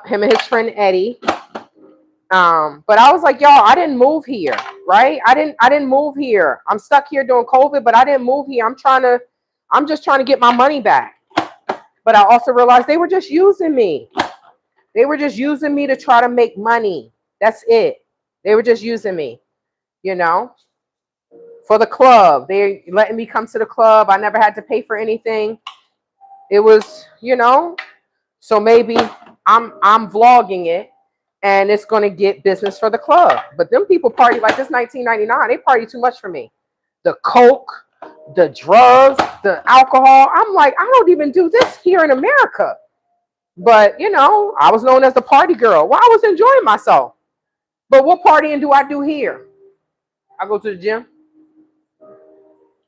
Him and his friend Eddie. But I was like, y'all, I didn't move here, right? I didn't move here. I'm stuck here during COVID, but I didn't move here. I'm just trying to get my money back. But I also realized they were just using me. They were just using me to try to make money. That's it. They were just using me, for the club. They letting me come to the club. I never had to pay for anything. It was, so maybe I'm vlogging it and it's going to get business for the club. But them people party like this 1999. They party too much for me. The coke, the drugs, the alcohol. I'm like, I don't even do this here in America. But, I was known as the party girl. Well, I was enjoying myself. But what partying do I do here? I go to the gym.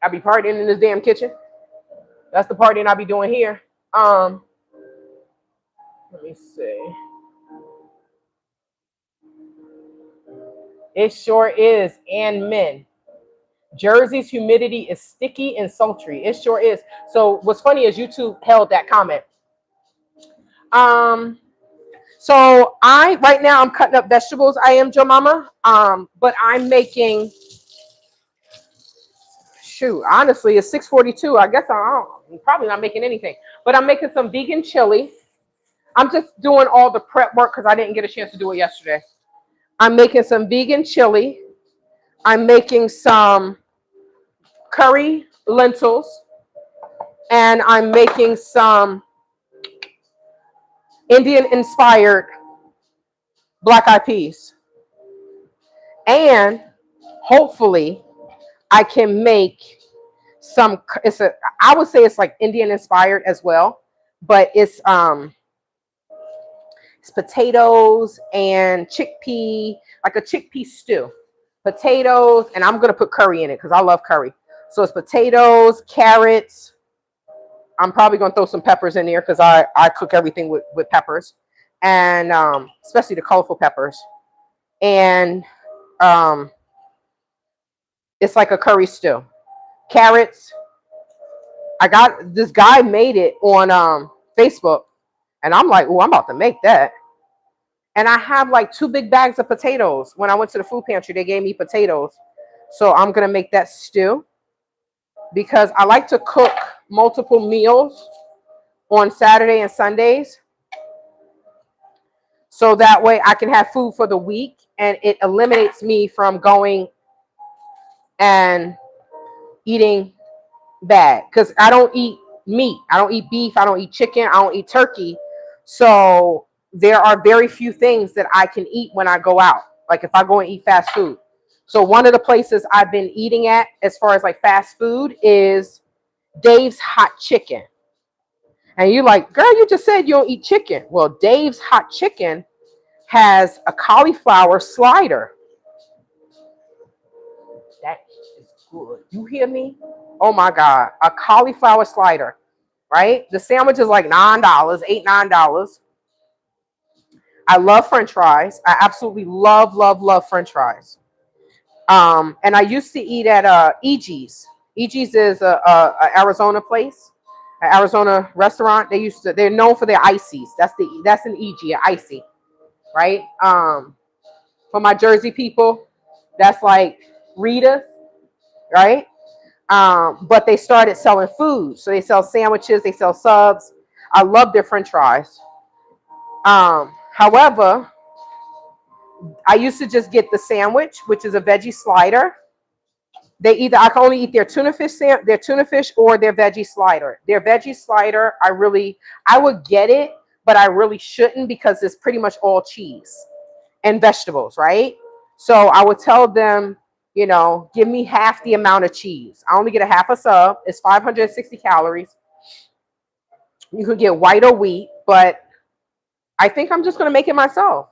I be partying in this damn kitchen. That's the partying I be doing here. Let me see. It sure is. And men. Jersey's humidity is sticky and sultry. It sure is. So what's funny is YouTube held that comment. So I right now I'm cutting up vegetables. I am Joe Mama. But I'm making, shoot, honestly, it's 6:42. I guess I'm probably not making anything. But I'm making some vegan chili. I'm just doing all the prep work because I didn't get a chance to do it yesterday. I'm making some vegan chili. I'm making some curry lentils. And I'm making some Indian inspired black eyed peas. And hopefully I can make some, I would say it's like Indian inspired as well, but it's potatoes and chickpea, like a chickpea stew. Potatoes, and I'm gonna put curry in it because I love curry. So it's potatoes, carrots. I'm probably gonna throw some peppers in there because I cook everything with peppers, and especially the colorful peppers. And um, it's like a curry stew. Carrots. I got this guy made it on Facebook, and I'm like, oh, I'm about to make that. And I have like 2 big bags of potatoes. When I went to the food pantry, they gave me potatoes. So I'm going to make that stew because I like to cook multiple meals on Saturday and Sundays. So that way I can have food for the week and it eliminates me from going and eating bad because I don't eat meat. I don't eat beef. I don't eat chicken. I don't eat turkey. So there are very few things that I can eat when I go out. Like if I go and eat fast food. So one of the places I've been eating at as far as like fast food is Dave's Hot Chicken. And you're like, girl, you just said you don't eat chicken. Well, Dave's Hot Chicken has a cauliflower slider. That is good. You hear me? Oh my God. A cauliflower slider, right? The sandwich is like $9, $8, $9. I love French fries. I absolutely love, love, love French fries. And I used to eat at EG's. EG's is a Arizona place, an Arizona restaurant. They're known for their ices. That's an EG, an icy, right? For my Jersey people, that's like Rita's, right? But they started selling food. So they sell sandwiches, they sell subs. I love their French fries. However, I used to just get the sandwich, which is a veggie slider. I can only eat their tuna fish or their veggie slider. Their veggie slider, I would get it, but I really shouldn't because it's pretty much all cheese and vegetables, right? So I would tell them, give me half the amount of cheese. I only get a half a sub. It's 560 calories. You could get white or wheat, but I think I'm just going to make it myself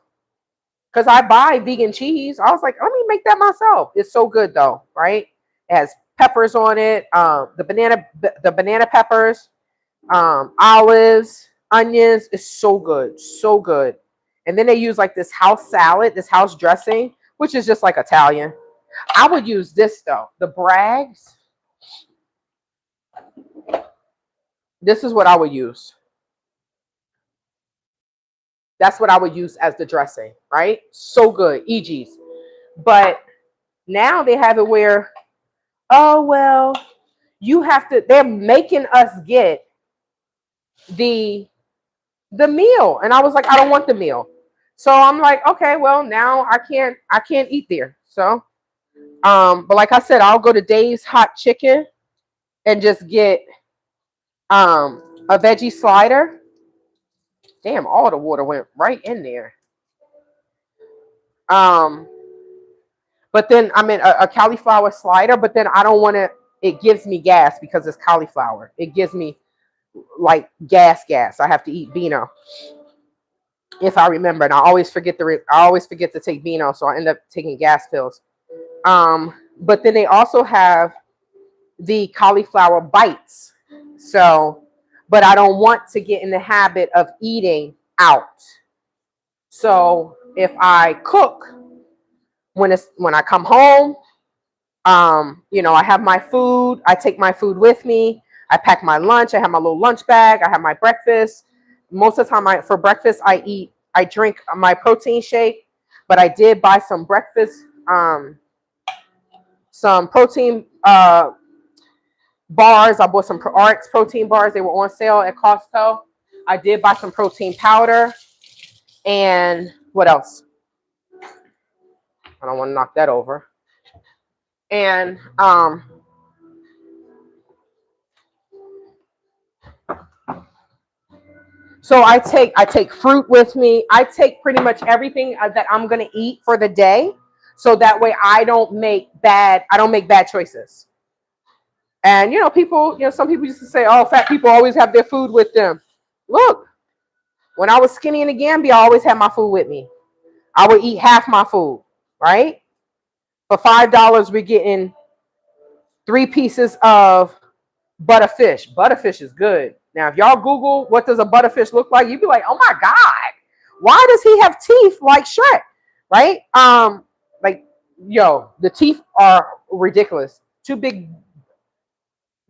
because I buy vegan cheese. I was like, let me make that myself. It's so good though, right? It has peppers on it, the banana peppers, olives, onions. It's so good, so good. And then they use like this house salad, this house dressing, which is just like Italian. I would use this though, the Bragg's. This is what I would use. That's what I would use as the dressing, right? So good, EG's. But now they have it where, oh, well, they're making us get the meal. And I was like, I don't want the meal. So I'm like, okay, well, now I can't eat there. So, but like I said, I'll go to Dave's Hot Chicken and just get a veggie slider. Damn, all the water went right in there. But then I mean a cauliflower slider, but then I don't want to. It gives me gas because it's cauliflower. It gives me like gas. I have to eat Beano if I remember, and I always forget to take Beano, so I end up taking gas pills. But then they also have the cauliflower bites. So, but I don't want to get in the habit of eating out. So if I cook when I come home, you know, I have my food. I take my food with me. I pack my lunch. I have my little lunch bag. I have my breakfast. Most of the time, for breakfast, I drink my protein shake. But I did buy some breakfast, some protein bars. I bought some RX protein bars. They were on sale at Costco. I did buy some protein powder. And what else? I don't want to knock that over. And so I take fruit with me. I take pretty much everything that I'm gonna eat for the day, so that way I don't make bad choices. And you know, some people used to say, "Oh, fat people always have their food with them." Look, when I was skinny in the Gambia, I always had my food with me. I would eat half my food, right? For $5, we're getting 3 pieces of butterfish. Butterfish is good. Now, if y'all Google what does a butterfish look like, you'd be like, oh my God, why does he have teeth like Shrek? Right? Like, yo, the teeth are ridiculous. 2 big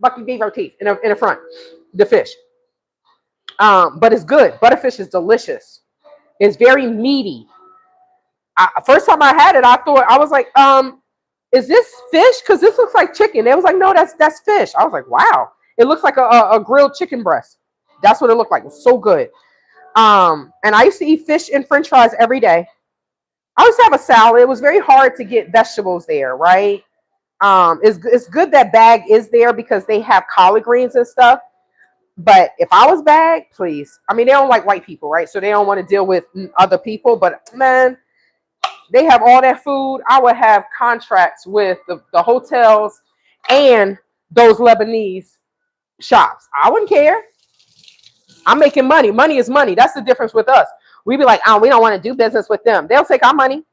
Bucky beaver teeth in the front, the fish. But it's good. Butterfish is delicious. It's very meaty. First time I had it, I was like, is this fish? Because this looks like chicken. They was like, no, that's fish. I was like, wow. It looks like a grilled chicken breast. That's what it looked like. It was so good. And I used to eat fish and French fries every day. I used to have a salad. It was very hard to get vegetables there, right? It's good that bag is there because they have collard greens and stuff. But if I was bag, please. I mean, they don't like white people, right? So they don't want to deal with other people. But man, they have all that food. I would have contracts with the hotels and those Lebanese shops. I wouldn't care. I'm making money. Money is money. That's the difference with us. We be like, oh, we don't want to do business with them. They'll take our money.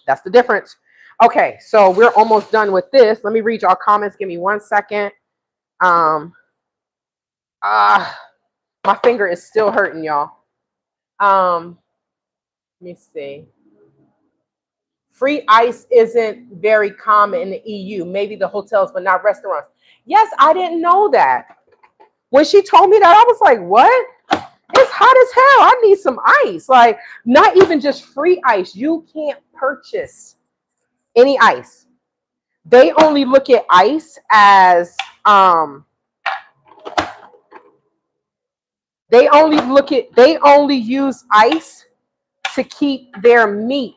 That's the difference. Okay, so we're almost done with this. Let me read y'all comments. Give me 1 second. My finger is still hurting, y'all. Let me see. Free ice isn't very common in the EU. Maybe the hotels, but not restaurants. Yes, I didn't know that. When she told me that, I was like, what? It's hot as hell. I need some ice. Like, not even just free ice. You can't purchase any ice. They only look at ice as they only use ice to keep their meat.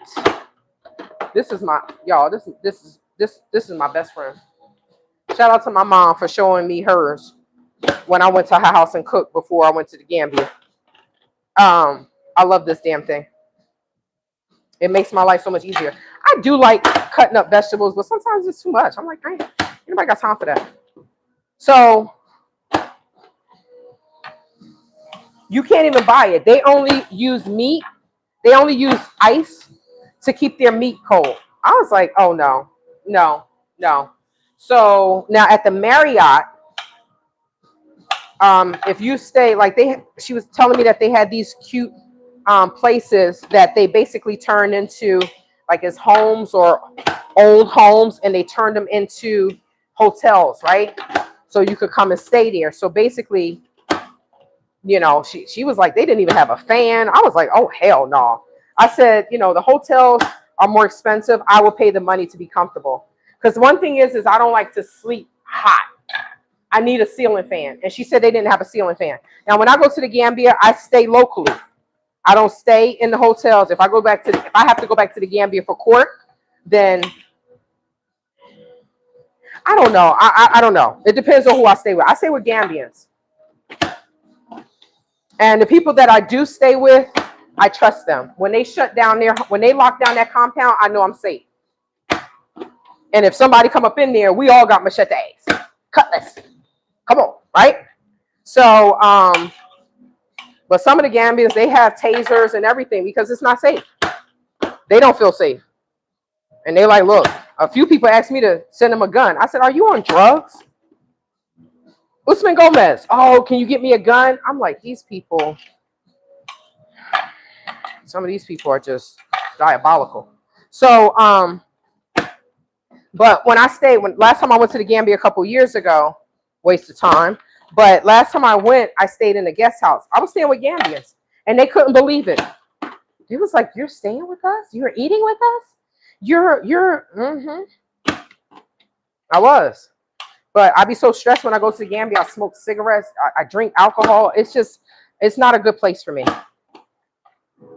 This is my y'all. This is my best friend. Shout out to my mom for showing me hers when I went to her house and cooked before I went to the Gambia. I love this damn thing. It makes my life so much easier. I do like cutting up vegetables, but sometimes it's too much. I'm like, anybody got time for that? So you can't even buy it. They only use meat. They only use ice to keep their meat cold. I was like, oh no. So now at the Marriott, if you stay, like she was telling me that they had these cute places that they basically turned into like as homes or old homes, and they turned them into hotels, right? So you could come and stay there. So basically, you know, she was like, they didn't even have a fan. I was like, oh hell no. I said, you know, the hotels are more expensive. I will pay the money to be comfortable. Because one thing is I don't like to sleep hot. I need a ceiling fan. And she said they didn't have a ceiling fan. Now, when I go to the Gambia, I stay locally. I don't stay in the hotels. If I have to go back to the Gambia for court, then I don't know. I don't know. It depends on who I stay with. I stay with Gambians. And the people that I do stay with, I trust them. When they lock down that compound, I know I'm safe. And if somebody come up in there, we all got machetes, cutlass. Come on, right? So, but some of the Gambians, they have tasers and everything because it's not safe. They don't feel safe. And they're like, look, a few people asked me to send them a gun. I said, are you on drugs? Usman Gomez, oh, can you get me a gun? I'm like, some of these people are just diabolical. So, but when last time I went to the Gambia a couple years ago, waste of time. But last time I went, I stayed in a guest house. I was staying with Gambians, and they couldn't believe it. He was like, "You're staying with us? You're eating with us? Mm-hmm." I was, but I be so stressed when I go to the Gambia. I smoke cigarettes. I drink alcohol. It's not a good place for me.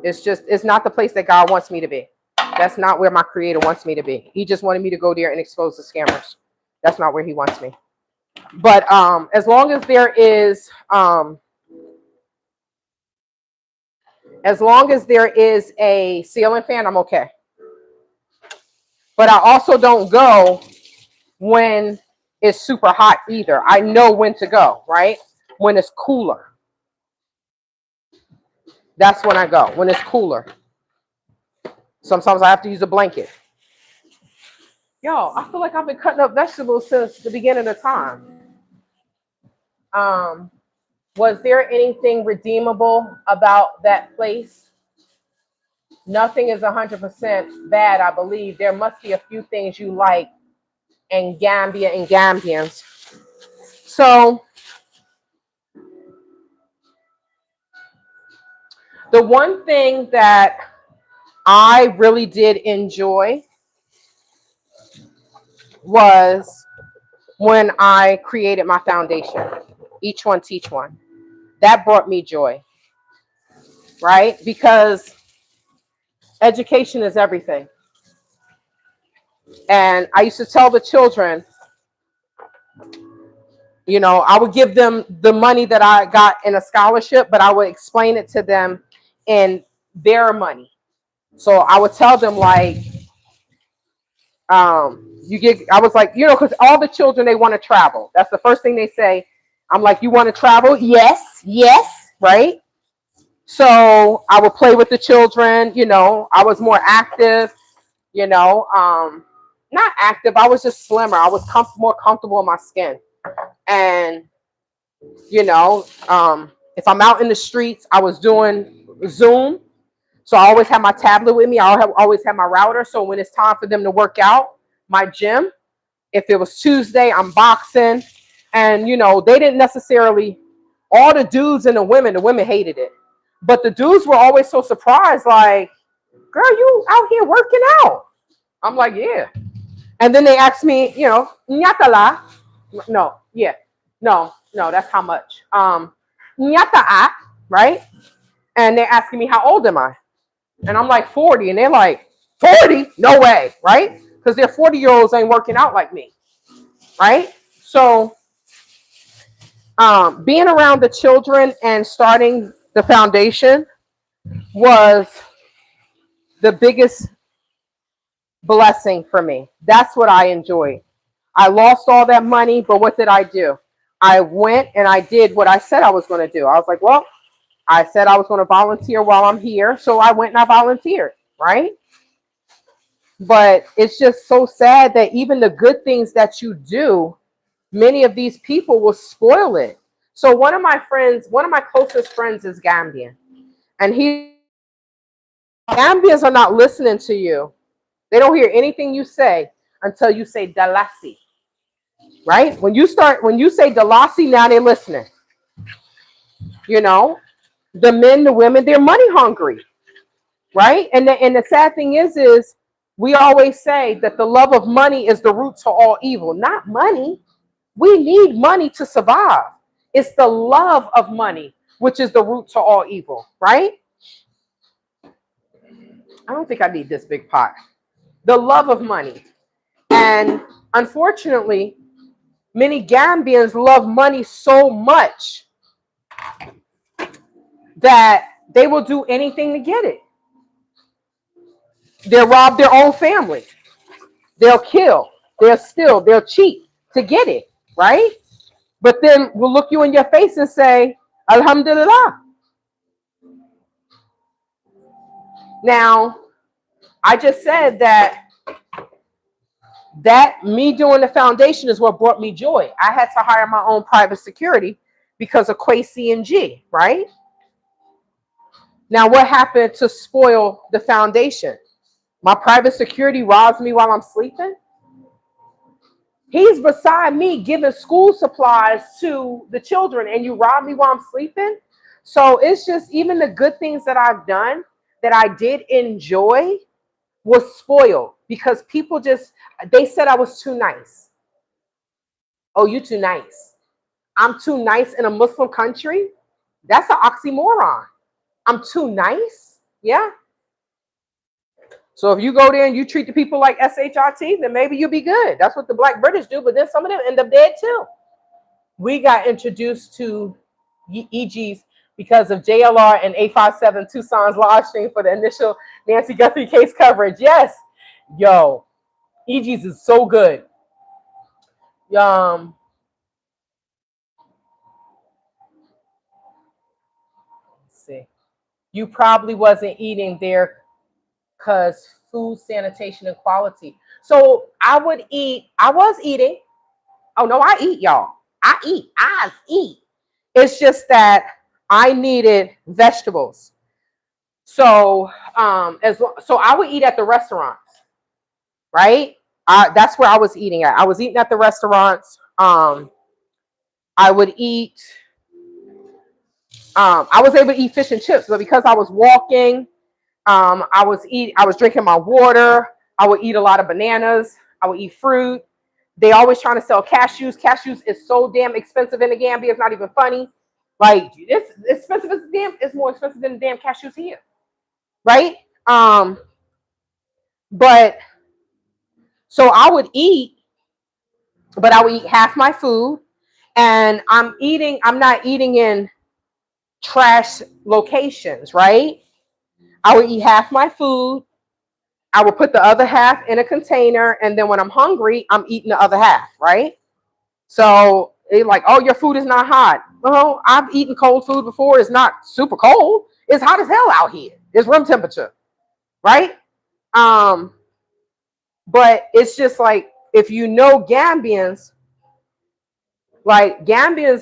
It's not the place that God wants me to be. That's not where my creator wants me to be. He just wanted me to go there and expose the scammers. That's not where he wants me. But as long as there is a ceiling fan, I'm okay. But I also don't go when it's super hot either. I know when to go, right? When it's cooler. That's when I go, when it's cooler. Sometimes I have to use a blanket. Yo, I feel like I've been cutting up vegetables since the beginning of time. Was there anything redeemable about that place? Nothing is 100% bad, I believe. There must be a few things you like in Gambia and Gambians. So, the one thing that I really did enjoy was when I created my foundation, Each One Teach One. That brought me joy, right? Because education is everything. And I used to tell the children, I would give them the money that I got in a scholarship, but I would explain it to them in their money. So I would tell them like, I was like, because all the children, they want to travel. That's the first thing they say. I'm like, you want to travel? Yes, right? So I would play with the children, I was more active, not active. I was just slimmer. I was more comfortable in my skin. And, if I'm out in the streets, I was doing Zoom. So I always have my tablet with me. I always have my router. So when it's time for them to work out, my gym, if it was Tuesday, I'm boxing. And, they didn't necessarily, all the dudes and the women hated it. But the dudes were always so surprised, like, girl, you out here working out. I'm like, yeah. And then they asked me, nyatala. No, yeah. No, that's how much. Nyata'a, right? And they're asking me, how old am I? And I'm like 40. And they're like, 40? No way, right? Because their 40-year-olds ain't working out like me, right? So being around the children and starting the foundation was the biggest blessing for me. That's what I enjoyed. I lost all that money, but what did I do? I went and I did what I said I was going to do. I was like, well, I said I was going to volunteer while I'm here. So I went and I volunteered, right? But it's just so sad that even the good things that you do, many of these people will spoil it. So one of my closest friends is Gambian. And Gambians are not listening to you. They don't hear anything you say until you say Dalasi. Right? When you say Dalasi, now they're listening. The men, the women, they're money hungry. Right? And the sad thing is we always say that the love of money is the root to all evil. Not money. We need money to survive. It's the love of money, which is the root to all evil, right? I don't think I need this big pot. The love of money. And unfortunately, many Gambians love money so much that they will do anything to get it. They'll rob their own family. They'll kill. They'll steal. They'll cheat to get it, right? But then we'll look you in your face and say, Alhamdulillah. Now, I just said that me doing the foundation is what brought me joy. I had to hire my own private security because of Quasi and G, right? Now, what happened to spoil the foundation? My private security robs me while I'm sleeping. He's beside me giving school supplies to the children, and you rob me while I'm sleeping. So it's just even the good things that I've done that I did enjoy was spoiled because people just, they said I was too nice. Oh, you too nice. I'm too nice in a Muslim country? That's an oxymoron. I'm too nice? Yeah. So if you go there and you treat the people like SHRT, then maybe you'll be good. That's what the Black British do, but then some of them end up dead too. We got introduced to EGs because of JLR and 857 Tucson's live stream for the initial Nancy Guthrie case coverage. Yes. Yo, EGs is so good. Let's see. You probably wasn't eating there because food, sanitation, and quality. So I was eating. Oh no, I eat, y'all. I eat. It's just that I needed vegetables. So so I would eat at the restaurants, right? That's where I was eating at. I was eating at the restaurants. I would eat. I was able to eat fish and chips, but because I was walking, I was drinking my water. I would eat a lot of bananas. I would eat fruit. They always trying to sell cashews. Cashews is so damn expensive in the Gambia. It's not even funny. Like it's expensive as damn. It's more expensive than the damn cashews here, right? But so I would eat, but I would eat half my food, and I'm not eating in trash locations, right? I would eat half my food. I would put the other half in a container, and then when I'm hungry, I'm eating the other half, right? So they're like, oh, your food is not hot. Well, I've eaten cold food before. It's not super cold. It's hot as hell out here. It's room temperature, right? But it's just like, if you know Gambians,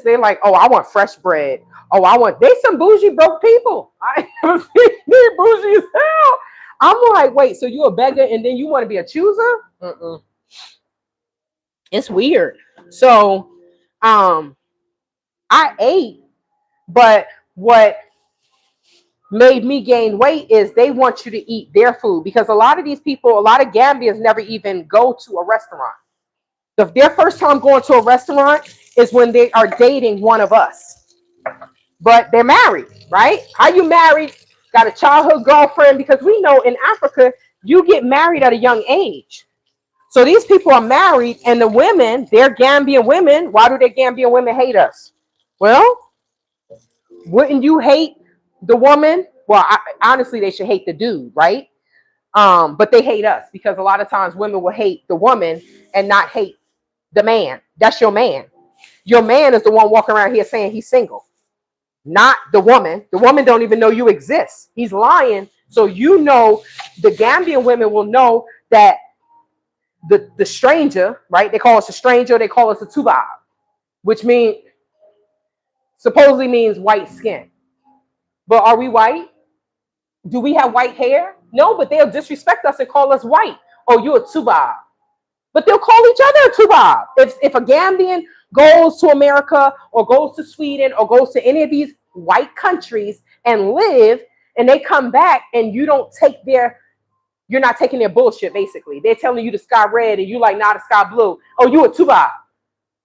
they're like, oh, I want fresh bread. Oh, they some bougie broke people. I never seen they bougie as hell. I'm like, wait, so you a beggar and then you want to be a chooser? Mm-mm. It's weird. So, I ate, but what made me gain weight is they want you to eat their food because a lot of Gambians never even go to a restaurant. Their first time going to a restaurant is when they are dating one of us, but they're married, right? How you married? Got a childhood girlfriend, because we know in Africa you get married at a young age. So these people are married, and the women, they're Gambian women. Why do their Gambian women hate us? Well, wouldn't you hate the woman? Well, honestly, they should hate the dude, right? But they hate us because a lot of times women will hate the woman and not hate the man. That's your man. Your man is the one walking around here saying he's single, not the woman. The woman don't even know you exist. He's lying. So the Gambian women will know that the stranger, right? They call us a stranger. They call us a tubab, which supposedly means white skin. But are we white? Do we have white hair? No, but they'll disrespect us and call us white. Oh, you're a tubab. But they'll call each other a tubab. If a Gambian goes to America or goes to Sweden or goes to any of these white countries and live, and they come back and you're not taking their bullshit, basically. They're telling you the sky red and you like, nah, the sky blue. Oh, you a tubab.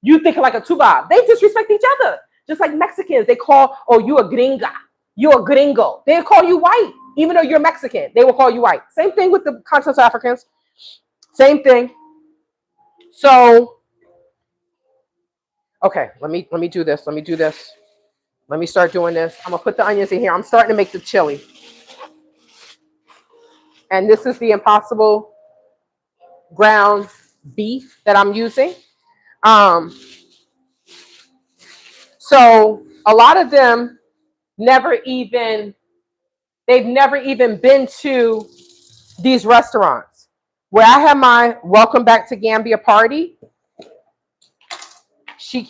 You thinking like a tubab. They disrespect each other. Just like Mexicans, they call, oh, you a gringa. You a gringo. They'll call you white. Even though you're Mexican, they will call you white. Same thing with the continental Africans. Same thing. So, okay, let me do this. Let me start doing this. I'm gonna put the onions in here. I'm starting to make the chili. And this is the Impossible ground beef that I'm using. So a lot of them they've never even been to these restaurants. Where I had my welcome back to Gambia party,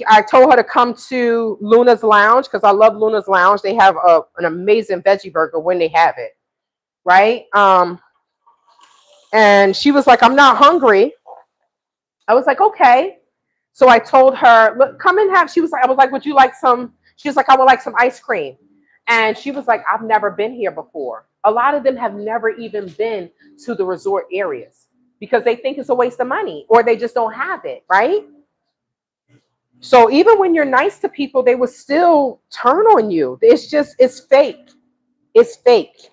I told her to come to Luna's Lounge because I love Luna's Lounge. They have an amazing veggie burger when they have it, right? And she was like, I'm not hungry. I was like, okay. So I told her, look, come and have, she was like, I was like, would you like some? She was like, I would like some ice cream. And she was like, I've never been here before. A lot of them have never even been to the resort areas because they think it's a waste of money or they just don't have it, right? So even when you're nice to people, they will still turn on you. It's just, it's fake. It's fake.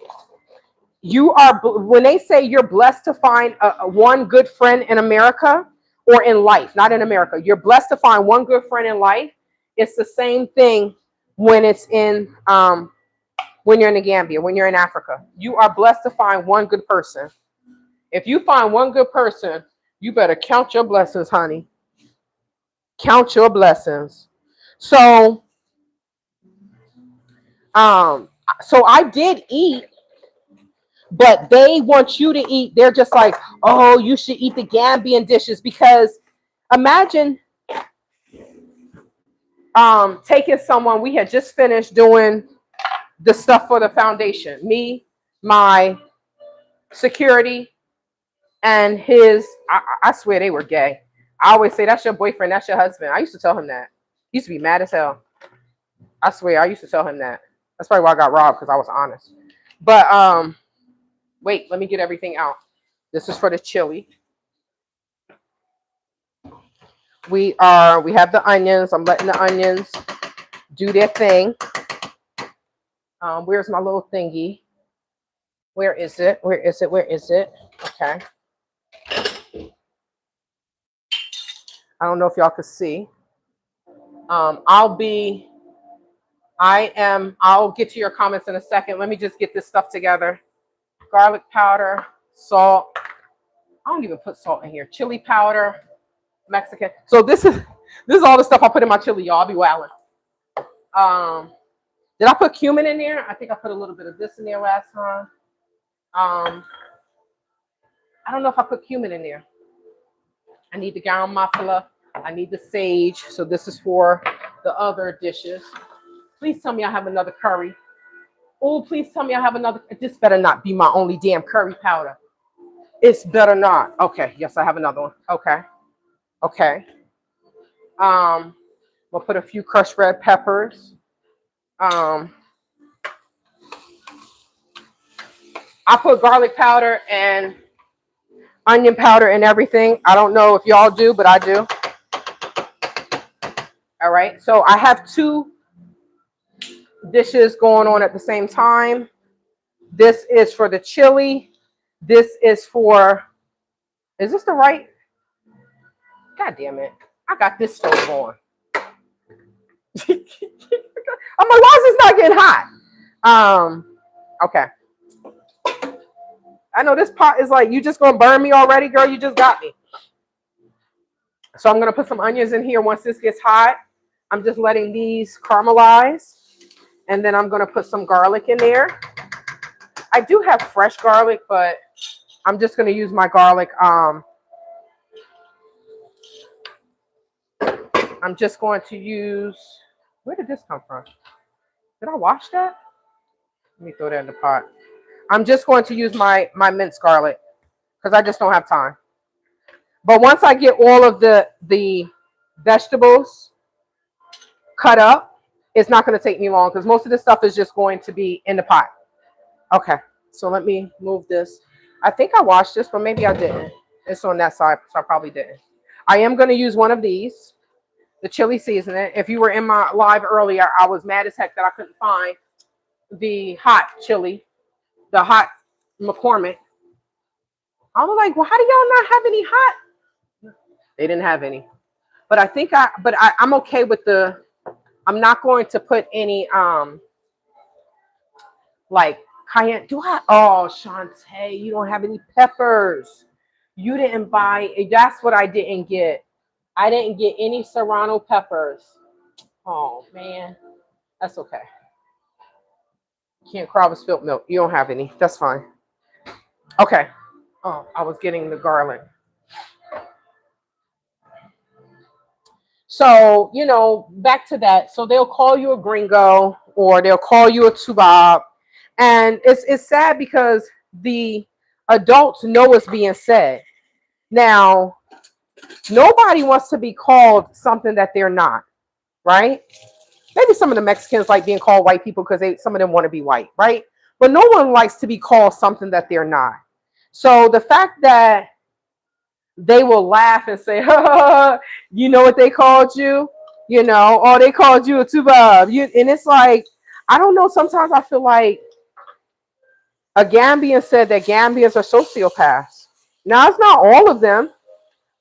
You are, when they say you're blessed to find one good friend in America or in life, not in America, you're blessed to find one good friend in life. It's the same thing when it's in, when you're in the Gambia, when you're in Africa. You are blessed to find one good person. If you find one good person, you better count your blessings, honey. Count your blessings. So, um, so I did eat, but they want you to eat. They're just like, oh, you should eat the Gambian dishes because imagine taking someone. We had just finished doing the stuff for the foundation. Me, my security, and his. I swear they were gay. I always say that's your boyfriend, that's your husband. I used to tell him that. He used to be mad as hell. I swear, I used to tell him that. That's probably why I got robbed because I was honest. But wait, let me get everything out. This is for the chili. We have the onions. I'm letting the onions do their thing. Where's my little thingy? Where is it? Where is it? Where is it? Okay. I don't know if y'all can see. I'll get to your comments in a second. Let me just get this stuff together. Garlic powder, salt. I don't even put salt in here. Chili powder, Mexican. So this is all the stuff I put in my chili, y'all. I'll be wilding. Did I put cumin in there? I think I put a little bit of this in there last time. I don't know if I put cumin in there. I need the garam masala. I need the sage. So this is for the other dishes. Please tell me I have another curry. Oh, please tell me I have another. This better not be my only damn curry powder. It's better not. Okay. Yes, I have another one. Okay. Okay. We'll put a few crushed red peppers. I put garlic powder and onion powder and everything. I don't know if y'all do, but I do. All right. So I have two dishes going on at the same time. This is for the chili. This is for, is this the right? God damn it. I got this stove on. I'm like, why is this not getting hot? Okay. I know this pot is like, you just gonna burn me already, girl? You just got me. So I'm gonna put some onions in here once this gets hot. I'm just letting these caramelize. And then I'm gonna put some garlic in there. I do have fresh garlic, but I'm just gonna use my garlic. I'm just going to use, where did this come from? Did I wash that? Let me throw that in the pot. I'm just going to use my minced garlic because I just don't have time. But once I get all of the vegetables cut up, it's not going to take me long because most of this stuff is just going to be in the pot. Okay, so let me move this. I think I washed this, but maybe I didn't. It's on that side, so I probably didn't. I am going to use one of these, the chili seasoning. If you were in my live earlier, I was mad as heck that I couldn't find the hot chili, the hot McCormick. I was like, well, how do y'all not have any hot? They didn't have any. But I think I'm okay with the, I'm not going to put any, like cayenne. Oh, Shantae, you don't have any peppers. You didn't buy, that's what I didn't get. I didn't get any serrano peppers. Oh, man. That's okay. Can't cry with spilt milk. You don't have any. That's fine. Okay. Oh, I was getting the garlic. So, back to that. So they'll call you a gringo or they'll call you a tubab. And it's sad because the Adults know what's being said. Now, nobody wants to be called something that they're not, right? Maybe some of the Mexicans like being called white people because some of them want to be white, right? But no one likes to be called something that they're not. So the fact that they will laugh and say, you know what they called you? You know, oh, they called you a tubab. And it's like, I don't know. Sometimes I feel like a Gambian said that Gambians are sociopaths. Now, it's not all of them,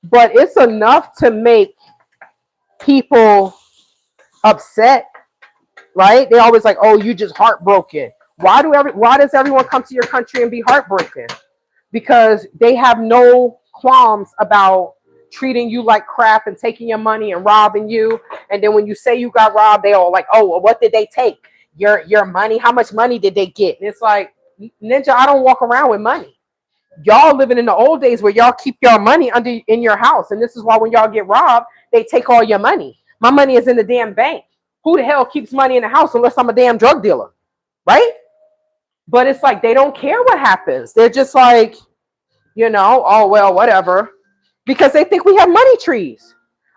but it's enough to make people upset, right? They always like, oh, you just heartbroken. Why does everyone come to your country and be heartbroken? Because they have no qualms about treating you like crap and taking your money and robbing you. And then when you say you got robbed, they all like, oh, well, what did they take? Your money? How much money did they get? And it's like, Ninja, I don't walk around with money. Y'all living in the old days where y'all keep your money in your house. And this is why when y'all get robbed, they take all your money. My money is in the damn bank. Who the hell keeps money in the house unless I'm a damn drug dealer? Right? But it's like they don't care what happens. They're just like, oh, well, whatever. Because they think we have money trees.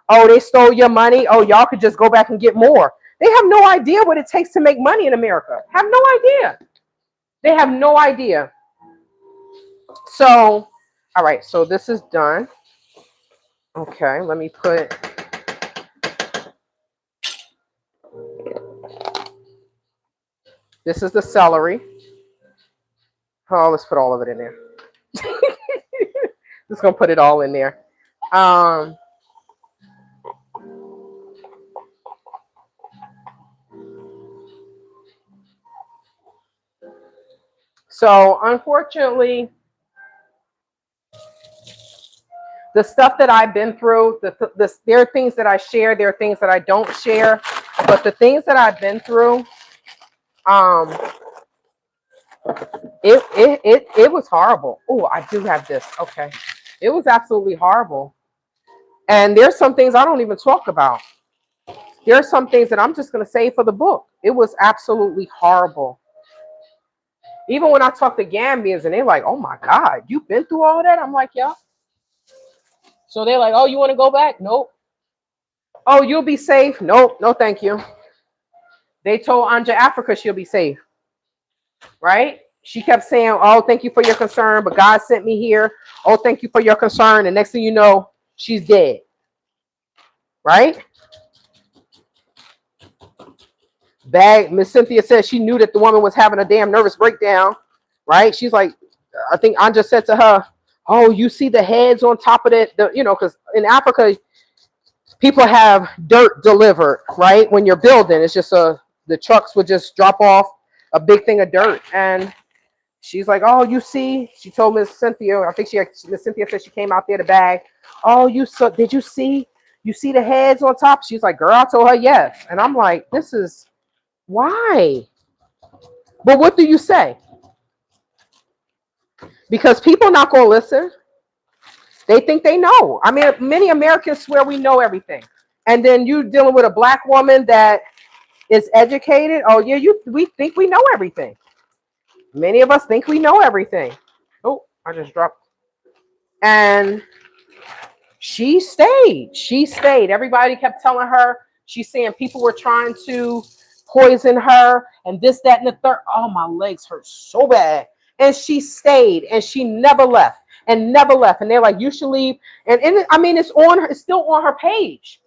Oh, they stole your money. Oh, y'all could just go back and get more. They have no idea what it takes to make money in America. Have no idea. They have no idea. So, all right. So this is done. Okay. Let me put. This is the celery. Oh, let's put all of it in there. Just going to put it all in there. So unfortunately, the stuff that I've been through, there are things that I share, there are things that I don't share, but the things that I've been through, it was horrible. Oh, I do have this. Okay. It was absolutely horrible. And there's some things I don't even talk about. There are some things that I'm just going to say for the book. It was absolutely horrible. Even when I talk to Gambians and they're like, oh my God, you've been through all that? I'm like, yeah. So they're like, oh, you want to go back? Nope. Oh, you'll be safe? Nope. No, thank you. They told Anja Africa she'll be safe. Right? She kept saying, oh, thank you for your concern, but God sent me here. Oh, thank you for your concern. And next thing you know, she's dead. Right? Miss Cynthia said she knew that the woman was having a damn nervous breakdown. Right? She's like, I think Anja said to her, oh, you see the heads on top of it, because in Africa, people have dirt delivered, right? When you're building, it's just the trucks would just drop off a big thing of dirt. And she's like, oh, you see, she told Miss Cynthia, I think Miss Cynthia said she came out there to bag. Oh, did you see the heads on top? She's like, girl, I told her yes. And I'm like, this is why? But what do you say? Because people not going to listen. They think they know. I mean, many Americans swear we know everything. And then you dealing with a black woman that is educated. Oh, yeah, we think we know everything. Many of us think we know everything. Oh, I just dropped. And she stayed. She stayed. Everybody kept telling her. She's saying people were trying to poison her and this, that, and the third. Oh, my legs hurt so bad. And she stayed and she never left. And never left. And they're like, you should leave. And I mean, it's still on her page.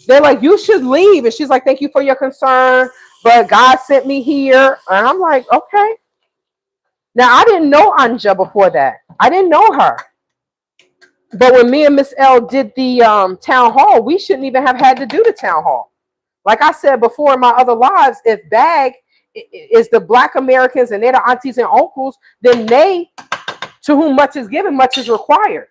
They're like, you should leave. And she's like, thank you for your concern, but God sent me here. And I'm like, okay. Now, I didn't know Anja before that. I didn't know her. But when me and Miss L did the town hall, we shouldn't even have had to do the town hall. Like I said before in my other lives, if BAG is the Black Americans and they're the aunties and uncles, then to whom much is given, much is required.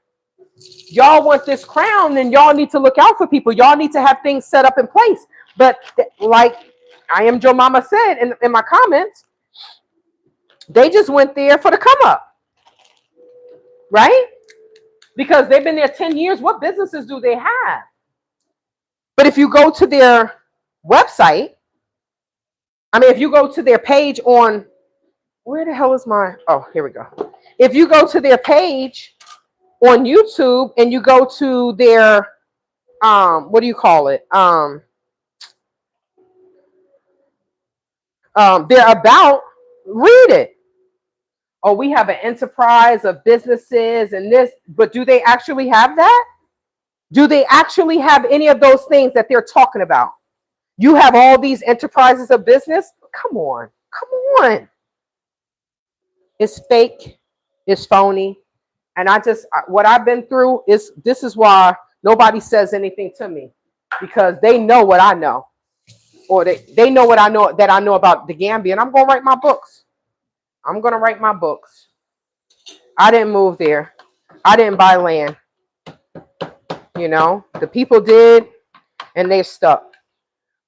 Y'all want this crown, then y'all need to look out for people. Y'all need to have things set up in place. But like I am Joe Mama said in my comments, they just went there for the come up. Right? Because they've been there 10 years. What businesses do they have? But if you go to their website, if you go to their page on, where the hell is my, oh, here we go. If you go to their page on YouTube and you go to their what do you call it? Their about, read it. Oh, we have an enterprise of businesses and this, but do they actually have that? Do they actually have any of those things that they're talking about? You have all these enterprises of business? Come on. Come on. It's fake. It's phony. And what I've been through is, this is why nobody says anything to me, because they know what I know, or they know what I know, that I know about the Gambia, and I'm going to write my books. I'm going to write my books. I didn't move there. I didn't buy land. You know, the people did, and they stuck.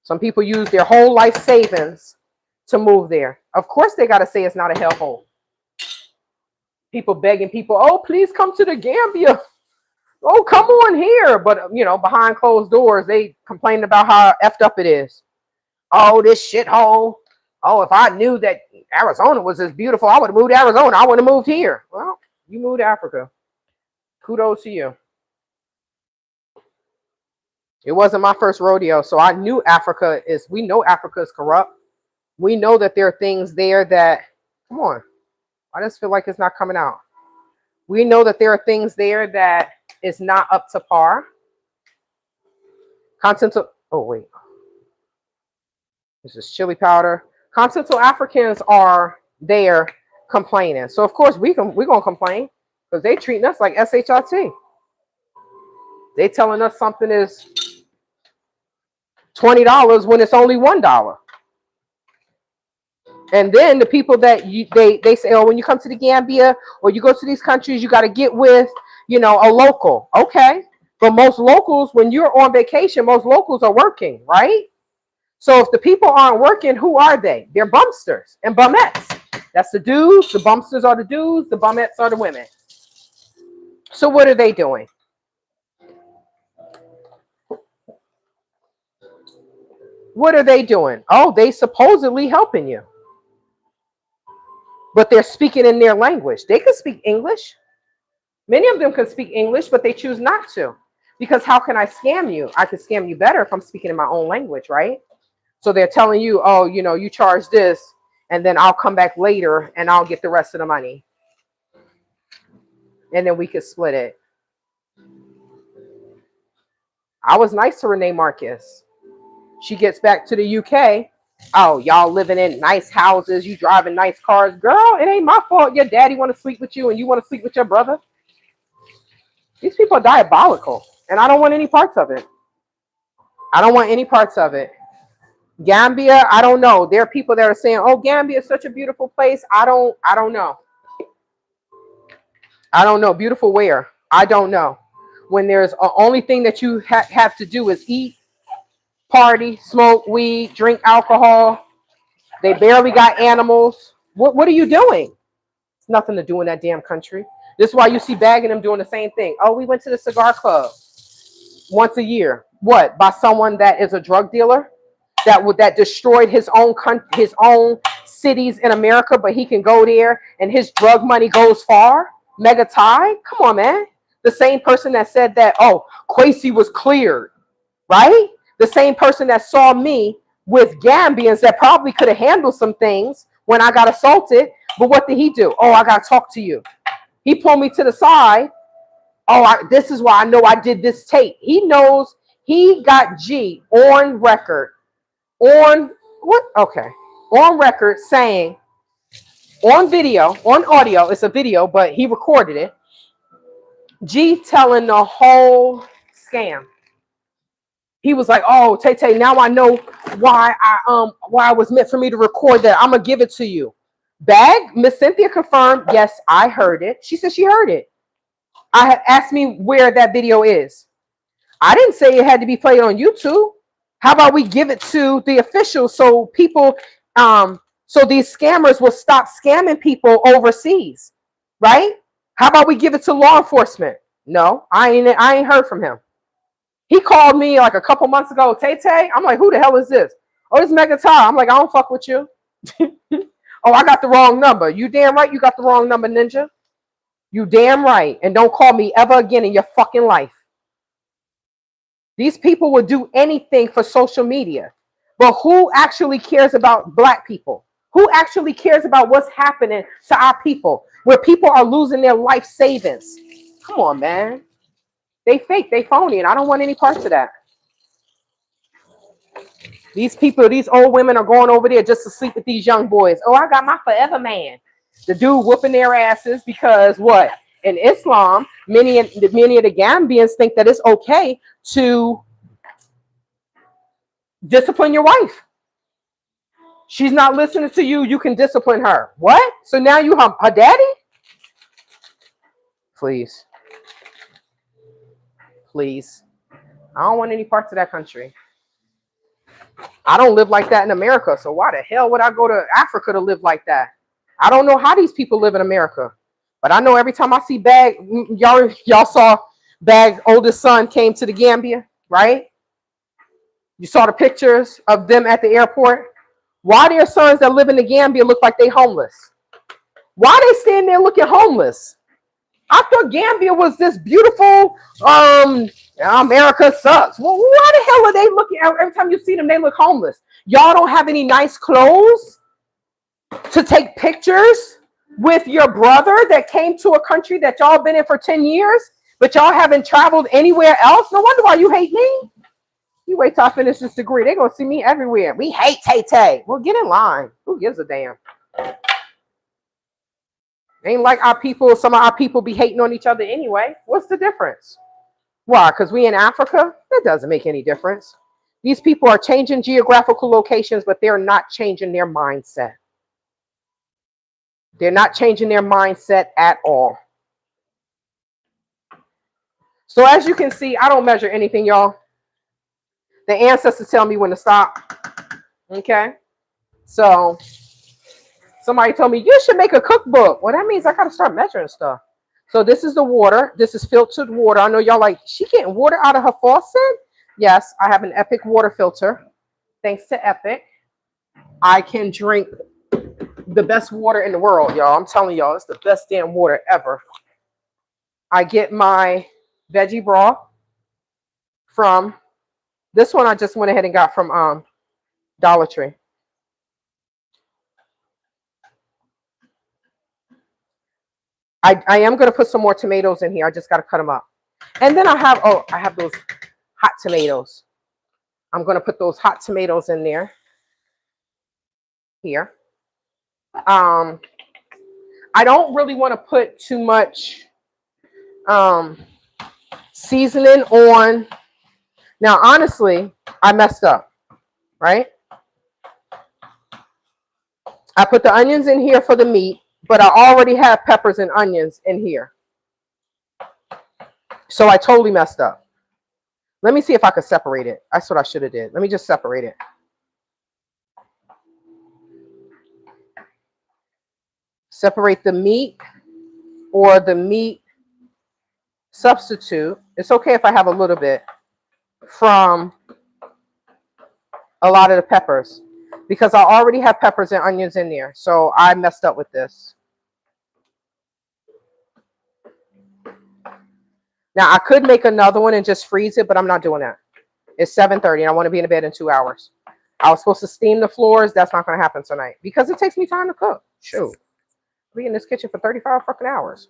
Some people use their whole life savings to move there. Of course, they got to say it's not a hellhole. People begging people, oh, please come to the Gambia. Oh, come on here. But, you know, behind closed doors, they complain about how effed up it is. Oh, this shithole. Oh, if I knew that Arizona was as beautiful, I would have moved to Arizona. I wouldn't have moved here. Well, you moved to Africa. Kudos to you. It wasn't my first rodeo, so I knew we know Africa is corrupt. We know that there are things there that, come on, I just feel like it's not coming out. We know that there are things there that is not up to par. Oh, wait. This is chili powder. Continental Africans are there complaining. So, of course, we're going to complain, because they treating us like SHIT. They telling us something is $20 when it's only $1. And then the people that they say, oh, when you come to the Gambia or you go to these countries, you got to get with, you know, a local. Okay. But most locals, when you're on vacation, most locals are working, right? So if the people aren't working, who are they? They're bumpsters and bumettes. That's the dudes. The bumpsters are the dudes. The bumettes are the women. So what are they doing? What are they doing? Oh, they supposedly helping you. But they're speaking in their language. They can speak English. Many of them can speak English, but they choose not to. Because how can I scam you? I can scam you better if I'm speaking in my own language, right? So they're telling you, oh, you know, you charge this, and then I'll come back later and I'll get the rest of the money. And then we could split it. I was nice to Renee Marcus. She gets back to the UK. Oh, y'all living in nice houses. You driving nice cars. Girl, it ain't my fault your daddy want to sleep with you and you want to sleep with your brother. These people are diabolical. And I don't want any parts of it. I don't want any parts of it. Gambia, I don't know. There are people that are saying, oh, Gambia is such a beautiful place. I don't know. I don't know. Beautiful where? I don't know. When there's only thing that you have to do is eat, party, smoke weed, drink alcohol. They barely got animals. What are you doing? It's nothing to do in that damn country. This is why you see bagging them doing the same thing. Oh, we went to the cigar club once a year. What? By someone that is a drug dealer that destroyed his own cities in America, but he can go there and his drug money goes far. Mega Ty, come on, man. The same person that said that, oh, Kwesi was cleared, right? The same person that saw me with Gambians that probably could have handled some things when I got assaulted. But what did he do? Oh, I got to talk to you. He pulled me to the side. Oh, this is why I know I did this tape. He knows he got G on record. On record saying, on video, on audio, it's a video, but he recorded it. G telling the whole scam. He was like, oh, Tay, now I know why I was meant for me to record that. I'm gonna give it to you. Bag, Miss Cynthia confirmed, yes, I heard it. She said she heard it. I had asked me where that video is. I didn't say it had to be played on YouTube. How about we give it to the officials so people, so these scammers will stop scamming people overseas, right? How about we give it to law enforcement? No, I ain't heard from him. He called me like a couple months ago, Tay. I'm like, who the hell is this? Oh, it's Mega Ty. I'm like, I don't fuck with you. Oh, I got the wrong number. You damn right you got the wrong number, ninja. You damn right. And don't call me ever again in your fucking life. These people will do anything for social media. But who actually cares about black people? Who actually cares about what's happening to our people? Where people are losing their life savings. Come on, man. They fake, they phony, and I don't want any parts of that. These people, these old women are going over there just to sleep with these young boys. Oh, I got my forever man. The dude whooping their asses because what? In Islam, many of the Gambians think that it's okay to discipline your wife. She's not listening to you, you can discipline her. What? So now you her daddy? Please. Please. I don't want any parts of that country. I don't live like that in America, so why the hell would I go to Africa to live like that? I don't know how these people live in America, but I know every time I see Bag, y'all saw Bag's oldest son came to the Gambia, right? You saw the pictures of them at the airport. Why their sons that live in the Gambia look like they homeless? Why they stand there looking homeless? I thought Gambia was this beautiful, America sucks. Well, why the hell are they looking? Every time you see them, they look homeless. Y'all don't have any nice clothes to take pictures with your brother that came to a country that y'all been in for 10 years, but y'all haven't traveled anywhere else? No wonder why you hate me. You wait till I finish this degree. They're going to see me everywhere. We hate Tay-Tay. Well, get in line. Who gives a damn? Ain't like our people, some of our people be hating on each other anyway. What's the difference? Why? Because we in Africa? That doesn't make any difference. These people are changing geographical locations, but they're not changing their mindset. They're not changing their mindset at all. So as you can see, I don't measure anything, y'all. The ancestors tell me when to stop. Okay? So somebody told me, you should make a cookbook. Well, that means I got to start measuring stuff. So this is the water. This is filtered water. I know y'all like, she getting water out of her faucet? Yes, I have an Epic water filter. Thanks to Epic, I can drink the best water in the world, y'all. I'm telling y'all, it's the best damn water ever. I get my veggie broth from, this one I just went ahead and got from Dollar Tree. I am going to put some more tomatoes in here. I just got to cut them up. And then I have those hot tomatoes. I'm going to put those hot tomatoes in there. Here. I don't really want to put too much seasoning on. Now, honestly, I messed up, right? I put the onions in here for the meat, but I already have peppers and onions in here. So I totally messed up. Let me see if I could separate it. That's what I should have did. Let me just separate it. Separate the meat or the meat substitute. It's okay if I have a little bit from a lot of the peppers because I already have peppers and onions in there. So I messed up with this. Now I could make another one and just freeze it, but I'm not doing that. It's 7:30 and I want to be in bed in 2 hours. I was supposed to steam the floors. That's not going to happen tonight because it takes me time to cook. Shoot. I'll be in this kitchen for 35 fucking hours.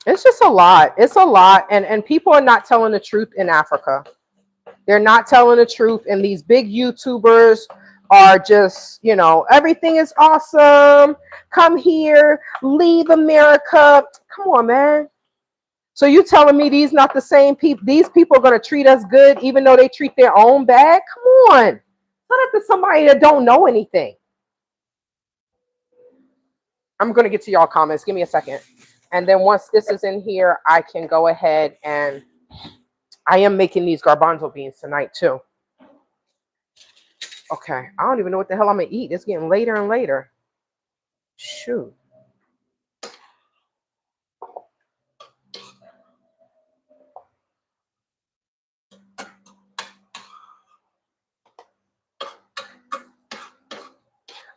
It's just a lot. It's a lot. And people are not telling the truth in Africa. They're not telling the truth. And these big YouTubers are just, everything is awesome. Come here. Leave America. Come on, man. So you telling me these not the same people? These people are going to treat us good even though they treat their own bad? Come on. Tell that to somebody that don't know anything. I'm going to get to y'all comments. Give me a second. And then once this is in here, I can go ahead and I am making these garbanzo beans tonight too. Okay. I don't even know what the hell I'm going to eat. It's getting later and later. Shoot.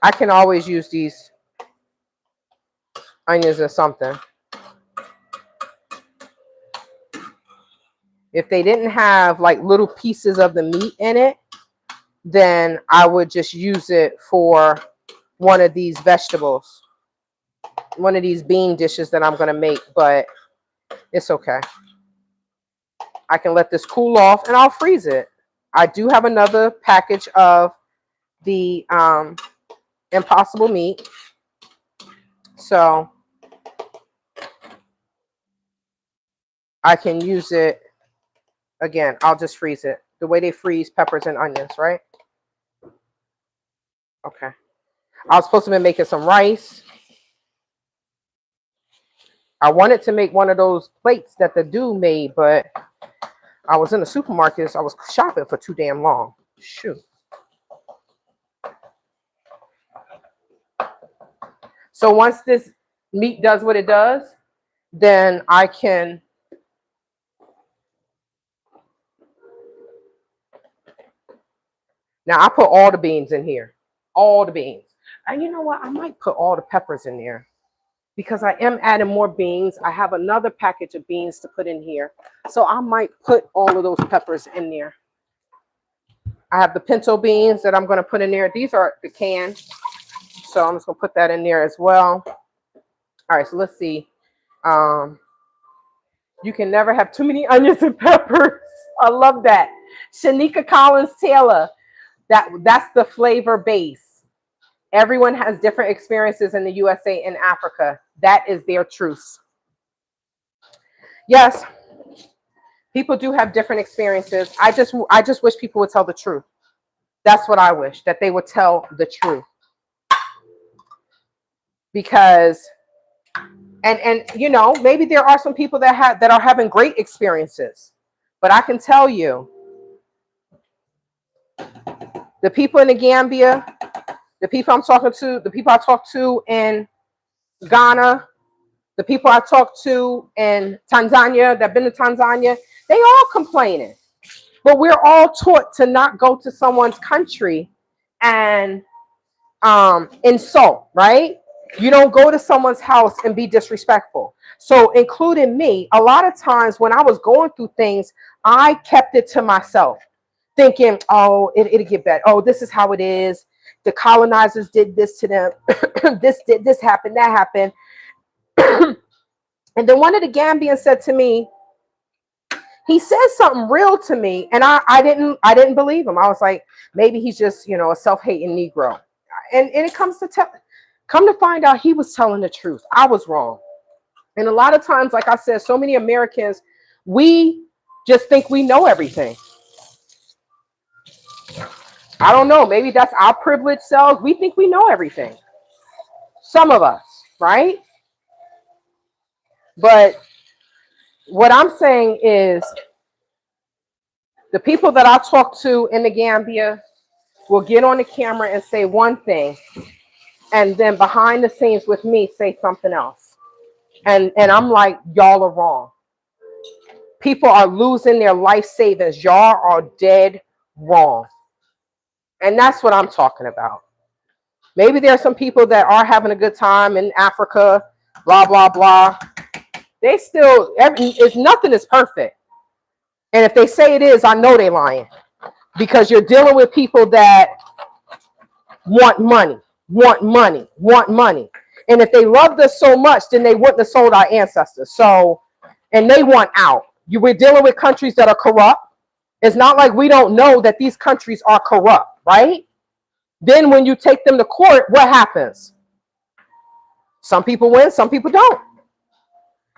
I can always use these onions or something. If they didn't have like little pieces of the meat in it, then I would just use it for one of these vegetables, one of these bean dishes that I'm going to make, but it's okay. I can let this cool off and I'll freeze it. I do have another package of the Impossible meat. So I can use it again. I'll just freeze it the way they freeze peppers and onions, right? Okay. I was supposed to be making some rice. I wanted to make one of those plates that the dude made, but I was in the supermarket. So I was shopping for too damn long. Shoot. So once this meat does what it does, then I can now I put all the beans in here. All the beans. And you know what? I might put all the peppers in there because I am adding more beans. I have another package of beans to put in here. So I might put all of those peppers in there. I have the pinto beans that I'm going to put in there. These are the canned. So I'm just going to put that in there as well. All right, so let's see. You can never have too many onions and peppers. I love that. Shanika Collins Taylor. That's the flavor base. Everyone has different experiences in the USA and Africa. That is their truth. Yes, people do have different experiences. I just wish people would tell the truth. That's what I wish, that they would tell the truth. Because and you know, maybe there are some people that are having great experiences. But I can tell you, the people in the Gambia, the people I'm talking to, the people I talk to in Ghana, the people I talk to in Tanzania, that've been to Tanzania, they all complaining. But we're all taught to not go to someone's country and insult, right? You don't go to someone's house and be disrespectful. So including me, a lot of times when I was going through things, I kept it to myself, thinking, oh, it'll get better. Oh, this is how it is. The colonizers did this to them. this happened, that happened. And then one of the Gambians said to me, he said something real to me, and I didn't believe him. I was like, maybe he's just, you know, a self-hating Negro. And it comes to come to find out he was telling the truth. I was wrong. And a lot of times, like I said, so many Americans, we just think we know everything. I don't know. Maybe that's our privileged selves. We think we know everything. Some of us, right? But what I'm saying is the people that I talk to in the Gambia will get on the camera and say one thing, and then behind the scenes with me say something else. And I'm like, y'all are wrong. People are losing their life savings. Y'all are dead wrong. And that's what I'm talking about. Maybe there are some people that are having a good time in Africa, blah, blah, blah. They still, nothing is perfect. And if they say it is, I know they're lying. Because you're dealing with people that want money, want money, want money. And if they loved us so much, then they wouldn't have sold our ancestors. So, and they want out. We're dealing with countries that are corrupt. It's not like we don't know that these countries are corrupt, right? Then when you take them to court, what happens? Some people win, some people don't.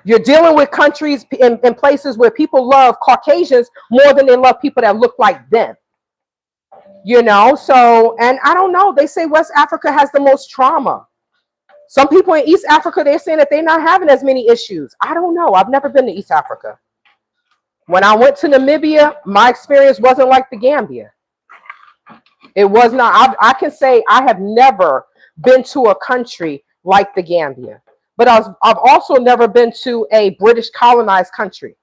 You're dealing with countries in places where people love Caucasians more than they love people that look like them. You know, so, and I don't know, they say West Africa has the most trauma. Some people in East Africa, they're saying that they're not having as many issues. I don't know. I've never been to East Africa. When I went to Namibia, my experience wasn't like the Gambia. It was not. I can say I have never been to a country like the Gambia. But I've also never been to a British colonized country.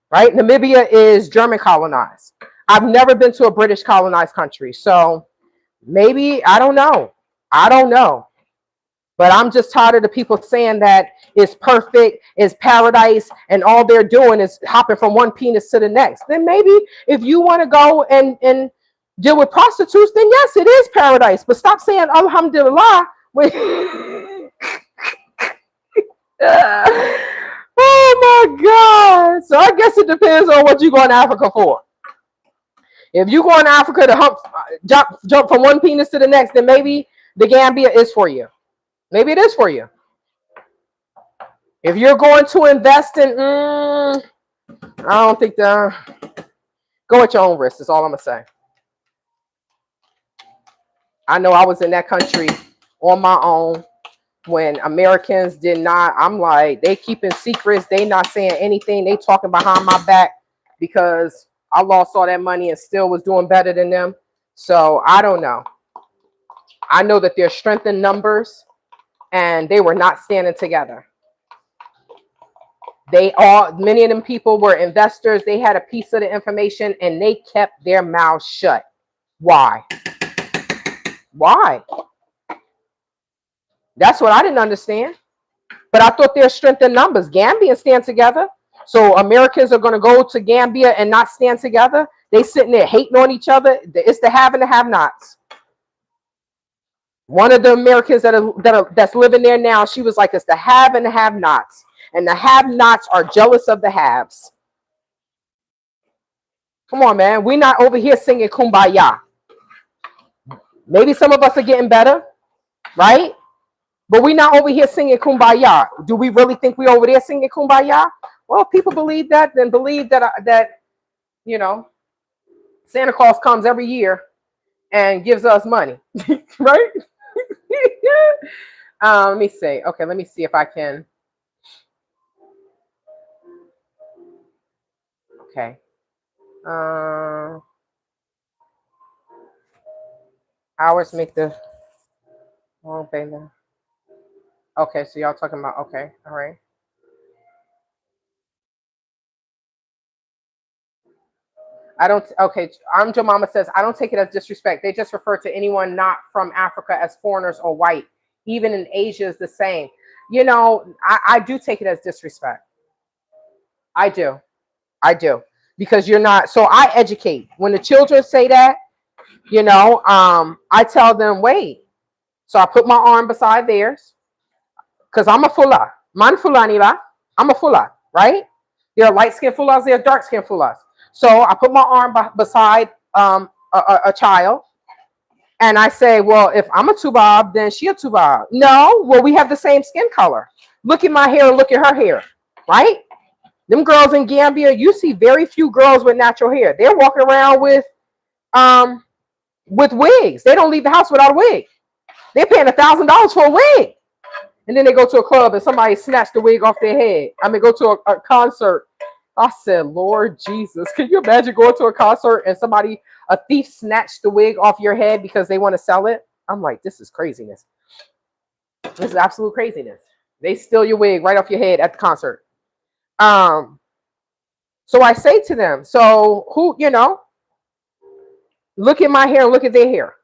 Right? Namibia is German colonized. I've never been to a British colonized country. So maybe, I don't know. I don't know. But I'm just tired of the people saying that it's perfect, it's paradise, and all they're doing is hopping from one penis to the next. Then maybe if you want to go and deal with prostitutes, then yes, it is paradise. But stop saying alhamdulillah. Oh my God. So I guess it depends on what you're going to Africa for. If you go in Africa to jump from one penis to the next, then maybe the Gambia is for you. Maybe it is for you. If you're going to invest in, I don't think go at your own risk. That's all I'm gonna say. I know I was in that country on my own when Americans did not. I'm like, they keeping secrets. They not saying anything. They talking behind my back because I lost all that money and still was doing better than them. So I don't know. I know that there's strength in numbers, and they were not standing together. Many of them people were investors. They had a piece of the information and they kept their mouths shut. Why? Why? That's what I didn't understand. But I thought there's strength in numbers. Gambians stand together. So Americans are going to go to Gambia and not stand together. They sitting there hating on each other. It's the have and the have-nots. One of the Americans that's living there now, she was like, it's the have and the have-nots. And the have-nots are jealous of the haves. Come on, man. We're not over here singing Kumbaya. Maybe some of us are getting better, right? But we're not over here singing Kumbaya. Do we really think we're over there singing Kumbaya? Well, if people believe that, then believe that you know, Santa Claus comes every year and gives us money, right? Let me see. Okay, let me see if I can. Okay. Hours make the wrong thing now. Okay, so y'all talking about, okay, all right. I don't, okay, Joe Mama says, I don't take it as disrespect. They just refer to anyone not from Africa as foreigners or white. Even in Asia is the same. You know, I do take it as disrespect. I do. Because you're not, so I educate. When the children say that, you know, I tell them, wait. So I put my arm beside theirs because I'm a fulla. Man fulani la. I'm a fulla, right? There are light-skinned fullas, there are dark-skinned fullas. So I put my arm beside a child and I say, well, if I'm a Tubab, then she a Tubab. No, well, we have the same skin color. Look at my hair and look at her hair, right? Them girls in Gambia, you see very few girls with natural hair. They're walking around with wigs. They don't leave the house without a wig. They're paying $1,000 for a wig. And then they go to a club and somebody snatched the wig off their head. I mean, go to a concert. I said, Lord Jesus, can you imagine going to a concert and a thief snatched the wig off your head because they want to sell it? I'm like, this is craziness. This is absolute craziness. They steal your wig right off your head at the concert. So I say to them, so who, you know, look at my hair and look at their hair.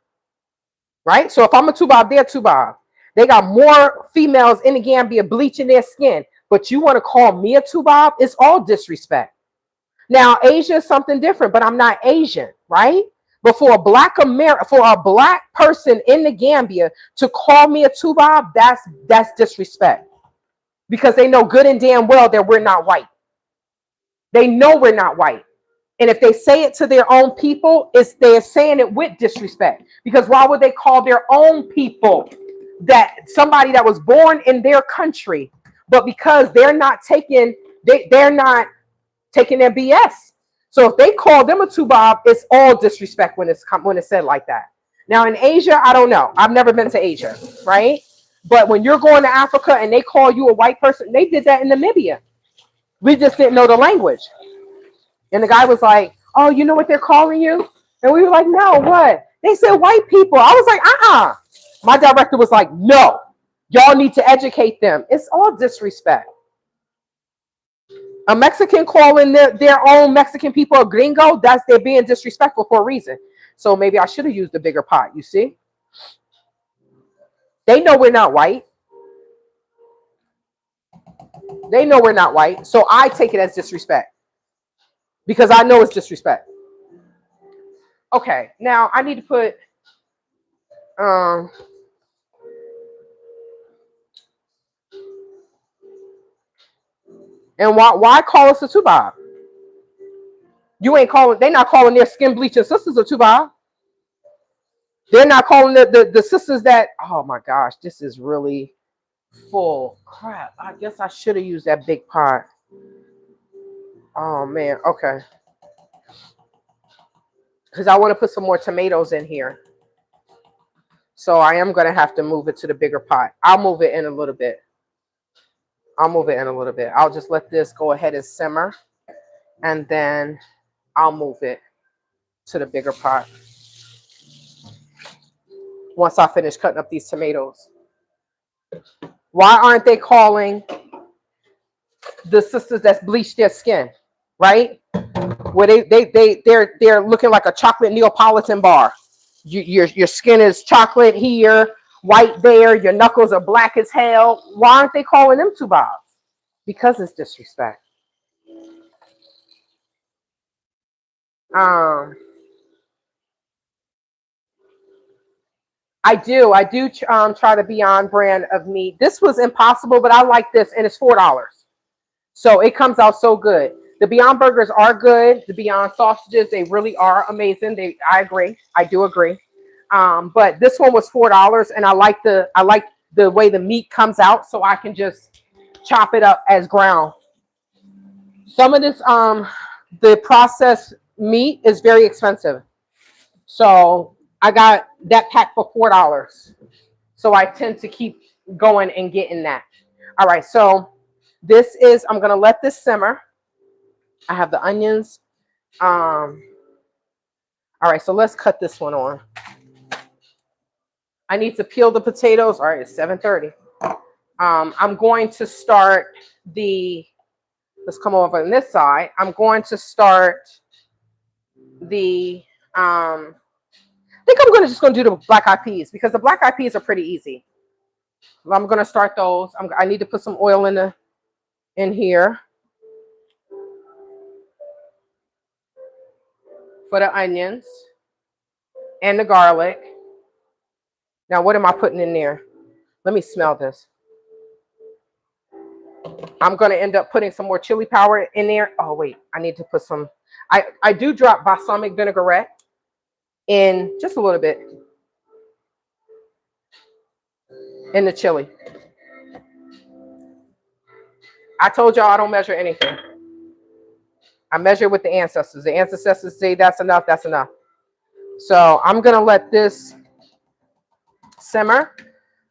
Right? So if I'm a Tubab, they're Tubab. They got more females in the Gambia bleaching their skin. But you want to call me a Tubab? It's all disrespect. Now, Asia is something different, but I'm not Asian, right? But for a black person in the Gambia to call me a Tubab, that's disrespect. Because they know good and damn well that we're not white. They know we're not white. And if they say it to their own people, they're saying it with disrespect. Because why would they call their own people somebody that was born in their country, but because they're not taking their BS. So if they call them a Tubab, it's all disrespect when it's said like that. Now in Asia, I don't know. I've never been to Asia, right? But when you're going to Africa and they call you a white person, they did that in Namibia. We just didn't know the language. And the guy was like, oh, you know what they're calling you? And we were like, no, what? They said white people. I was like, My director was like, no, y'all need to educate them. It's all disrespect. A Mexican calling their own Mexican people a gringo, they're being disrespectful for a reason. So maybe I should have used a bigger pot, you see? They know we're not white. They know we're not white. So I take it as disrespect because I know it's disrespect. Okay, now I need to put and why call us a two-bob? You ain't calling. They not calling their skin bleaching sisters a two-bob. They're not calling the sisters that. Oh my gosh, this is really full. Crap. I guess I should have used that big pot. Oh man. Okay. Because I want to put some more tomatoes in here. So I am gonna have to move it to the bigger pot. I'll move it in a little bit. I'll just let this go ahead and simmer, and then I'll move it to the bigger pot once I finish cutting up these tomatoes. Why aren't they calling the sisters that's bleached their skin, right? Where they're looking like a chocolate Neapolitan bar. Your skin is chocolate here, white there. Your knuckles are black as hell. Why aren't they calling them two bobs? Because it's disrespect. I do try to be on brand of meat. This was impossible, but I like this, and it's $4. So it comes out so good. The Beyond Burgers are good. The Beyond sausages, they really are amazing. I agree. I do agree. But this one was $4, and I like the way the meat comes out, so I can just chop it up as ground. Some of this the processed meat is very expensive. So I got that pack for $4. So I tend to keep going and getting that. All right, so I'm gonna let this simmer. I have the onions. All right, so let's cut this one on. I need to peel the potatoes. All right, it's 7:30. I'm going to start let's come over on this side. I'm going to start I think I'm just gonna do the black eyed peas because the black eyed peas are pretty easy. I'm gonna start those. I need to put some oil in here for the onions and the garlic. Now, what am I putting in there? Let me smell this. I'm going to end up putting some more chili powder in there. Oh, wait. I need to put some. I do drop balsamic vinaigrette in just a little bit in the chili. I told y'all I don't measure anything. I measure with the ancestors. The ancestors say that's enough, that's enough. So I'm going to let this simmer,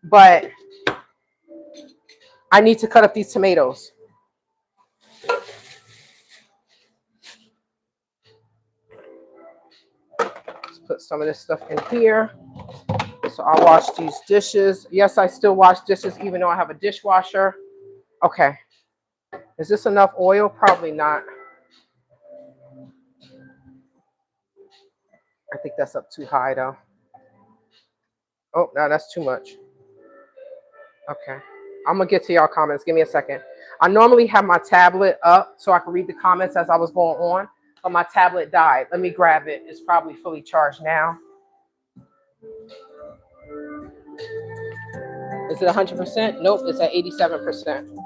but I need to cut up these tomatoes. Let's put some of this stuff in here. So I'll wash these dishes. Yes, I still wash dishes even though I have a dishwasher. Okay. Is this enough oil? Probably not. I think that's up too high though. Oh, no, that's too much. Okay. I'm going to get to y'all comments. Give me a second. I normally have my tablet up so I can read the comments as I was going on, but my tablet died. Let me grab it. It's probably fully charged now. Is it 100%? Nope, it's at 87%.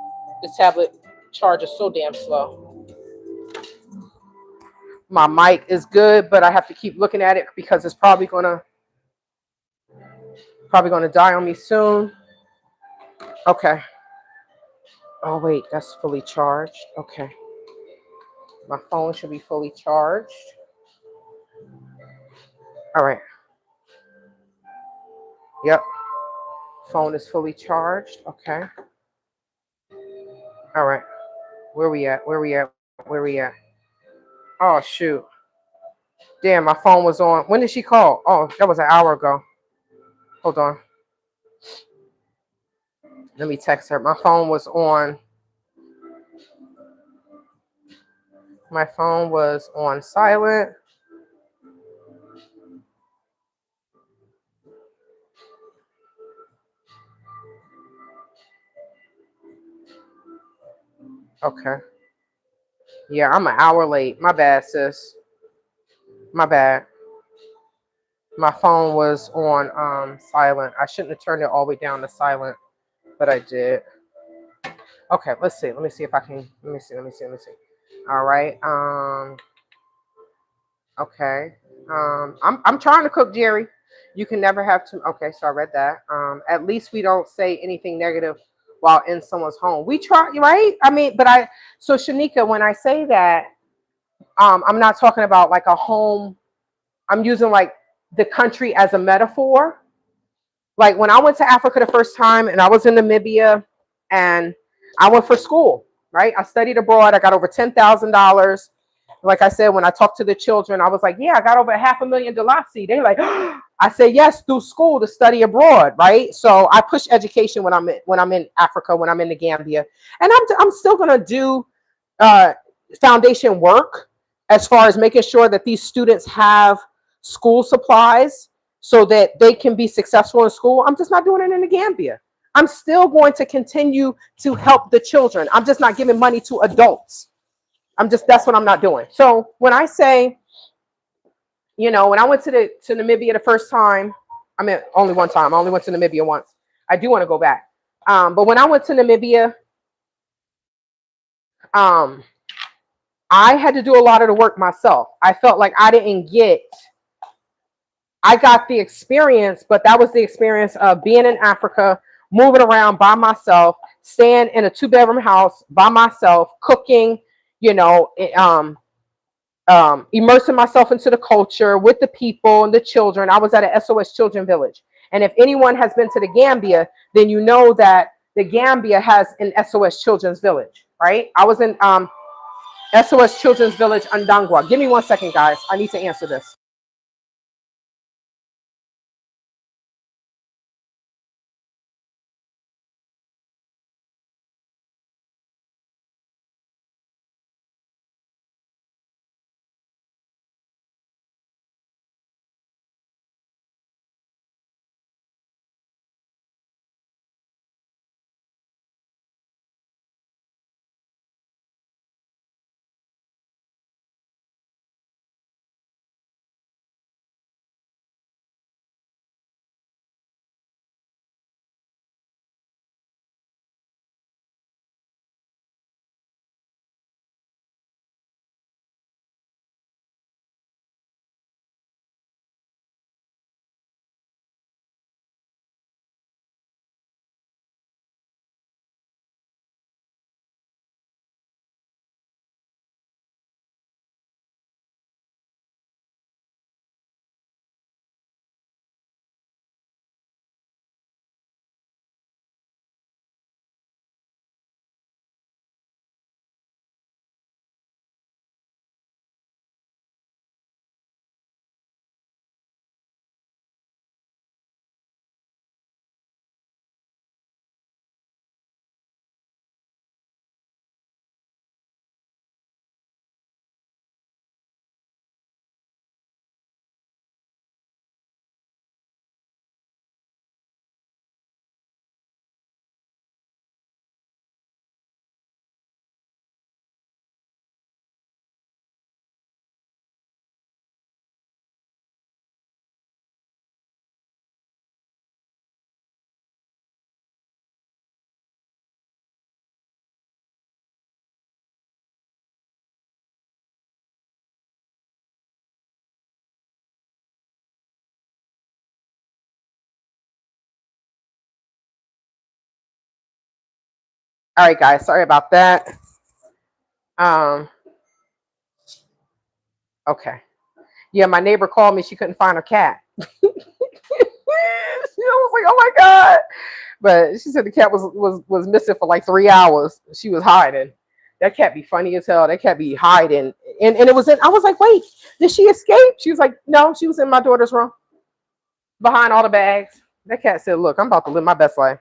This tablet charges so damn slow. My mic is good, but I have to keep looking at it because it's probably gonna die on me soon. Okay. Oh wait, that's fully charged. Okay. My phone should be fully charged. All right. Yep. Phone is fully charged. Okay. All right. Where we at? Oh shoot. Damn, my phone was on. When did she call? Oh, that was an hour ago. Hold on. Let me text her. My phone was on silent. Okay. Yeah, I'm an hour late. My bad, sis. My bad. My phone was on silent. I shouldn't have turned it all the way down to silent, but I did. Okay, let's see. Let me see if I can. Let me see. All right. Okay. I'm trying to cook, Jerry. You can never have too. Okay, so I read that. At least we don't say anything negative while in someone's home. We try, right? I mean, but I. So Shanika, when I say that, I'm not talking about like a home. I'm using like the country as a metaphor. Like when I went to Africa the first time, and I was in Namibia, and I went for school. Right, I studied abroad. I got over $10,000. Like I said, when I talked to the children, I was like, "Yeah, I got over $500,000 Dalasi." They're like, "I said yes through school to study abroad." Right, so I push education when I'm in Africa, when I'm in the Gambia, and I'm still gonna do uh, foundation work as far as making sure that these students have school supplies so that they can be successful in school. I'm just not doing it in the Gambia. I'm still going to continue to help the children. I'm just not giving money to adults. That's what I'm not doing. So when I say, when I went to Namibia the first time, I mean only one time. I only went to Namibia once. I do want to go back. But when I went to Namibia, um, I had to do a lot of the work myself. I felt like I got the experience, but that was the experience of being in Africa, moving around by myself, staying in a two-bedroom house by myself, cooking, you know, immersing myself into the culture with the people and the children. I was at an SOS Children Village. And if anyone has been to the Gambia, then you know that the Gambia has an SOS Children's Village, right? I was in SOS Children's Village, Ndangwa. Give me 1 second, guys. I need to answer this. All right, guys. Sorry about that. Um, okay. Yeah, my neighbor called me. She couldn't find her cat. She was like, "Oh my god!" But she said the cat was missing for like 3 hours. She was hiding. That cat be funny as hell. That cat be hiding, and it was in. I was like, "Wait, did she escape?" She was like, "No, she was in my daughter's room behind all the bags." That cat said, "Look, I'm about to live my best life."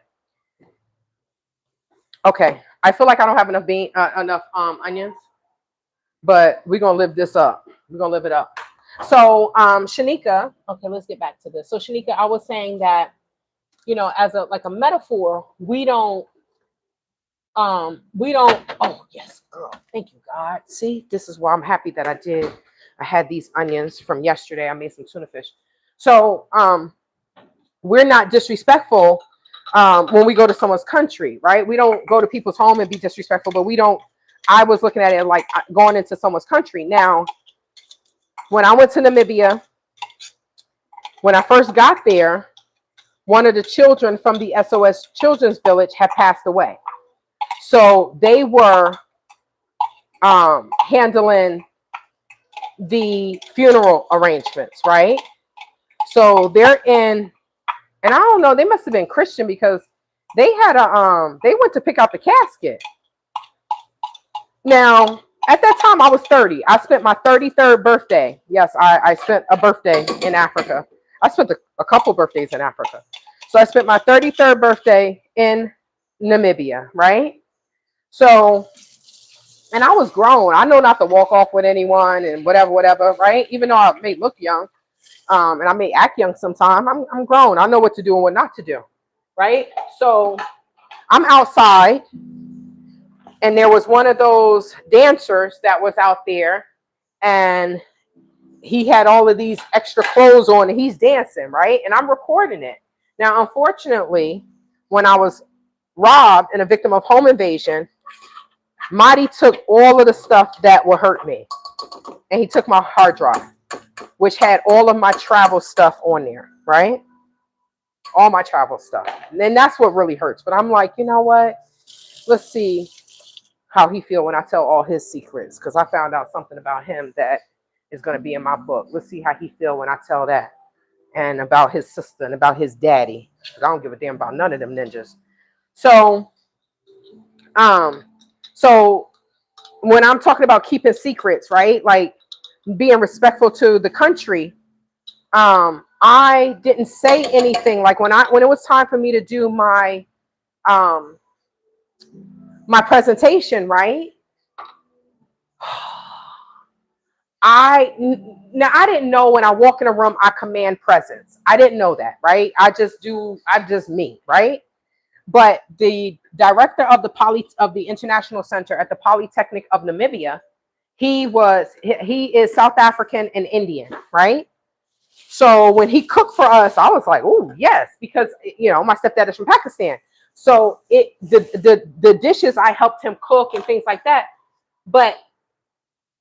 Okay, I feel like I don't have enough onions, but we're gonna live this up. We're gonna live it up. So, Shanika. Okay, let's get back to this. So, Shanika, I was saying that as a metaphor, we don't We don't. Oh yes, girl. Thank you, God. See, this is why I'm happy that I did. I had these onions from yesterday. I made some tuna fish. So we're not disrespectful when we go to someone's country, right? We don't go to people's home and be disrespectful, but we don't. I was looking at it like going into someone's country. Now, when I went to Namibia, when I first got there, one of the children from the SOS Children's Village had passed away. So they were handling the funeral arrangements, right? So they're in, and I don't know, they must have been Christian because they had they went to pick out the casket. Now, at that time, I was 30. I spent my 33rd birthday. Yes, I spent a birthday in Africa. I spent a couple birthdays in Africa. So I spent my 33rd birthday in Namibia, right? So, and I was grown. I know not to walk off with anyone and whatever, whatever, right? Even though I may look young, and I may act young sometime, I'm grown. I know what to do and what not to do, right? So I'm outside, and there was one of those dancers that was out there, and he had all of these extra clothes on, and he's dancing, right? And I'm recording it. Now, unfortunately, when I was robbed and a victim of home invasion, Marty took all of the stuff that would hurt me, and he took my hard drive, which had all of my travel stuff on there, right? All my travel stuff. And then that's what really hurts. But I'm like, you know what? Let's see how he feel when I tell all his secrets, because I found out something about him that is going to be in my book. Let's see how he feel when I tell that, and about his sister and about his daddy. I don't give a damn about none of them ninjas. So, so when I'm talking about keeping secrets, right? Like being respectful to the country, I didn't say anything. Like when it was time for me to do um my presentation, right? I didn't know when I walk in a room I command presence. I didn't know that, right? I'm just me, right? But the director of the International Center at the Polytechnic of Namibia, he is South African and Indian, right? So when he cooked for us, I was like, oh yes, because my stepdad is from Pakistan. So the dishes I helped him cook and things like that. But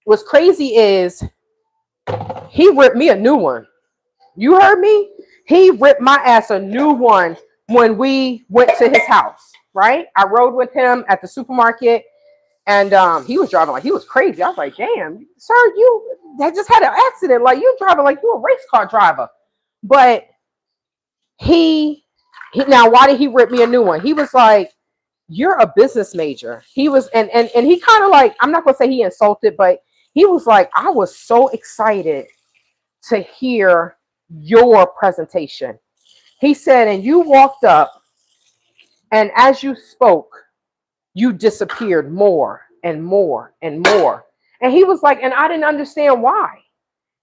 what's crazy is he ripped me a new one. You heard me? He ripped my ass a new one when we went to his house, right? I rode with him at the supermarket, and he was driving like he was crazy. I was like, damn, sir, you that just had an accident. Like you driving like you a race car driver. But he now, why did he rip me a new one? He was like, you're a business major. He was, and he kind of like, I'm not gonna say he insulted, but he was like, I was so excited to hear your presentation. He said, and you walked up, and as you spoke, you disappeared more and more and more. And he was like, and I didn't understand why.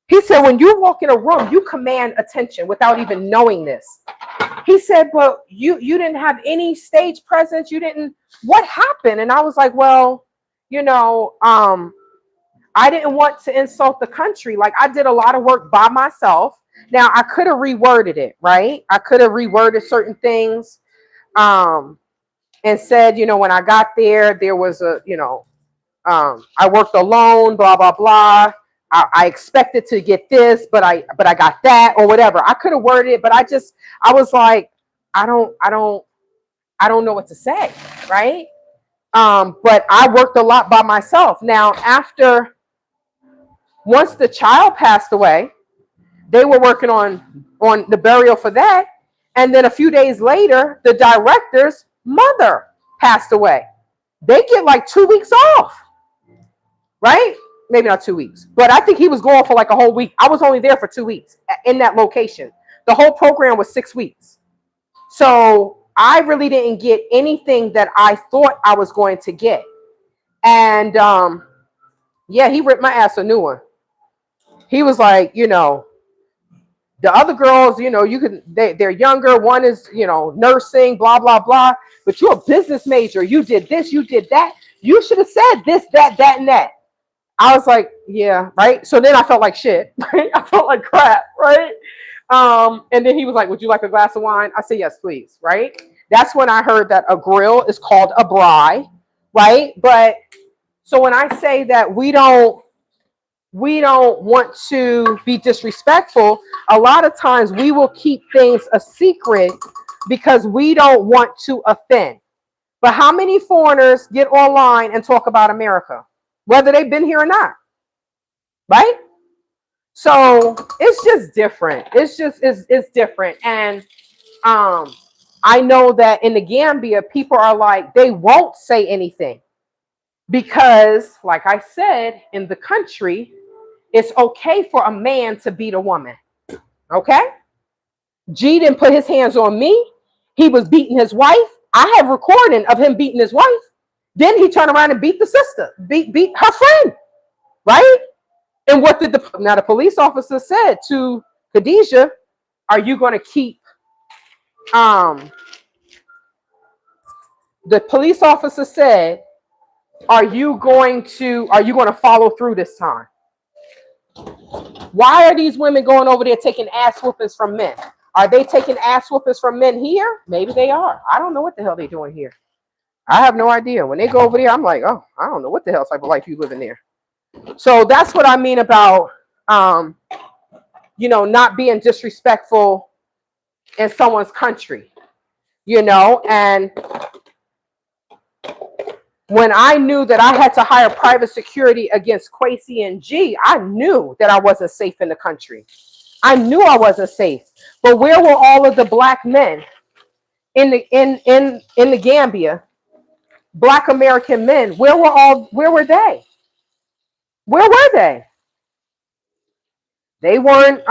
He said, when you walk in a room, you command attention without even knowing this. He said, but you didn't have any stage presence. You didn't, what happened? And I was like, well, I didn't want to insult the country. Like I did a lot of work by myself. Now I could have reworded it, right? I could have reworded certain things, and said, when I got there, there was I worked alone, blah, blah, blah. I expected to get this, but I got that or whatever. I could have worded it, but I was like, I don't know what to say. Right. But I worked a lot by myself. Now, once the child passed away, they were working on the burial for that. And then a few days later, the director's mother passed away. They get like 2 weeks off, right? Maybe not 2 weeks, but I think he was going for like a whole week. I was only there for 2 weeks in that location. The whole program was 6 weeks. So I really didn't get anything that I thought I was going to get. And yeah, he ripped my ass a new one. He was like, The other girls, you know, they're younger. One is, you know, nursing, blah, blah, blah. But you're a business major. You did this, you did that. You should have said this, that, and that. I was like, yeah, right. So then I felt like shit, right? I felt like crap, right? And then he was like, would you like a glass of wine? I said, yes, please, right? That's when I heard that a grill is called a braai, right? But so when I say that we don't want to be disrespectful, a lot of times we will keep things a secret because we don't want to offend. But how many foreigners get online and talk about America, whether they've been here or not, right? So it's just different. It's different. And I know that in the Gambia, people are like, they won't say anything because, like I said, in the country, it's okay for a man to beat a woman. Okay? G didn't put his hands on me. He was beating his wife. I have recording of him beating his wife. Then he turned around and beat the sister, beat her friend, right? And what did the police officer said to Khadijah, are you going to keep, the police officer said, are you going to follow through this time? Why are these women going over there taking ass whoopings from men? Are they taking ass whoopings from men here? Maybe they are. I don't know what the hell they're doing here. I have no idea. When they go over there, I'm like, oh, I don't know what the hell type of life you live in there. So that's what I mean about, you know, not being disrespectful in someone's country, you know. And when I knew that I had to hire private security against Kwesi and G, I knew that I wasn't safe in the country. I knew I wasn't safe. But where were all of the black men in the Gambia? Black American men. Where were they? Where were they? They weren't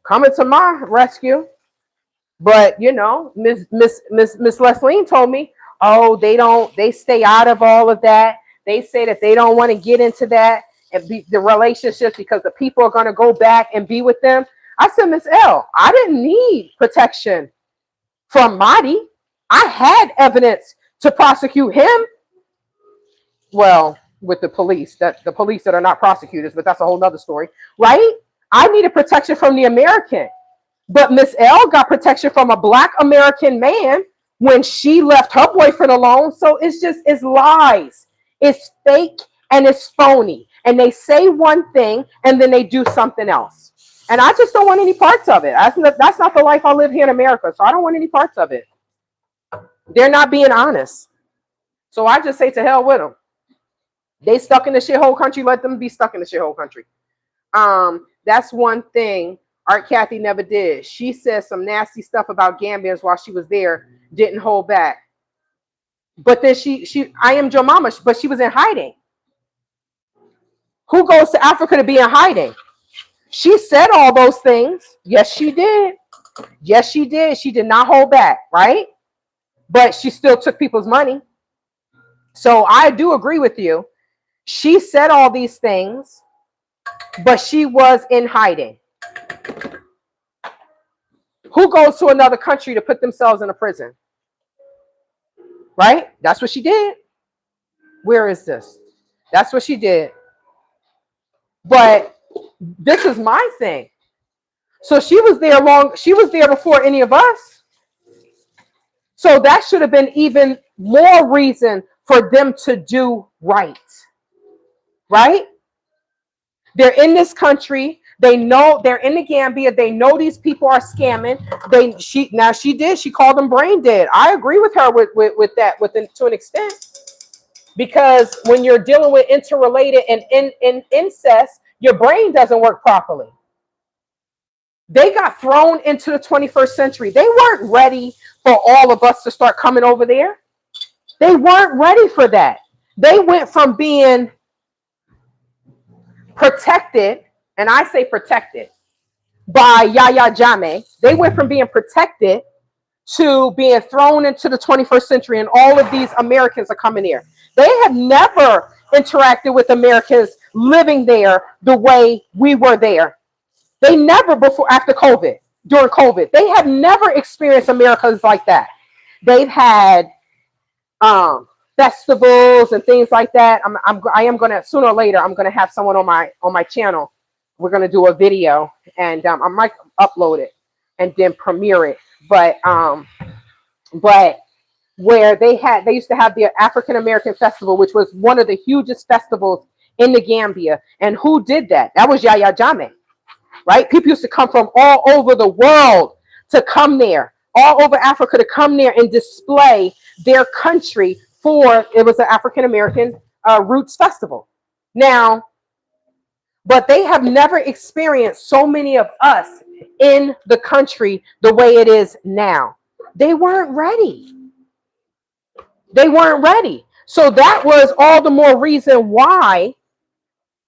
coming to my rescue. But you know, Miss Leslie told me, oh, they stay out of all of that. They say that they don't want to get into that and be the relationships because the people are going to go back and be with them. I said, Miss L, I didn't need protection from Mahdi. I had evidence to prosecute him. Well, with the police that are not prosecutors, but that's a whole nother story, right? I needed protection from the American. But Miss L got protection from a black American man when she left her boyfriend alone. So it's lies. It's fake and it's phony. And they say one thing and then they do something else. And I just don't want any parts of it. That's not the life I live here in America. So I don't want any parts of it. They're not being honest. So I just say to hell with them. They stuck in the shithole country. Let them be stuck in the shithole country. That's one thing Art Kathy never did. She said some nasty stuff about Gambians while she was there, didn't hold back. But then I am Joe Mama, but she was in hiding. Who goes to Africa to be in hiding? She said all those things. Yes, she did. Yes, she did. She did not hold back, right? But she still took people's money. So I do agree with you. She said all these things, but she was in hiding. Who goes to another country to put themselves in a prison? Right? That's what she did. Where is this? That's what she did. But this is my thing. So she was there before any of us. So that should have been even more reason for them to do right. Right? They're in this country. They know they're in the Gambia. They know these people are scamming. She called them brain dead. I agree with her with that to an extent. Because when you're dealing with interrelated and incest, your brain doesn't work properly. They got thrown into the 21st century. They weren't ready for all of us to start coming over there. They weren't ready for that. They went from being protected, and I say protected, by Yahya Jammeh. They went from being protected to being thrown into the 21st century, and all of these Americans are coming here. They have never interacted with Americans living there the way we were there. They never before, after COVID, during COVID, they have never experienced Americas like that. They've had festivals and things like that. I am gonna sooner or later. I'm gonna have someone on my channel. We're gonna do a video, and I might upload it and then premiere it. But where they used to have the African American Festival, which was one of the hugest festivals in the Gambia. And who did that? That was Yaya Jammeh, right? People used to come from all over the world to come there, all over Africa to come there and display their country for, it was an African American Roots Festival. Now, but they have never experienced so many of us in the country the way it is now. They weren't ready. They weren't ready. So that was all the more reason why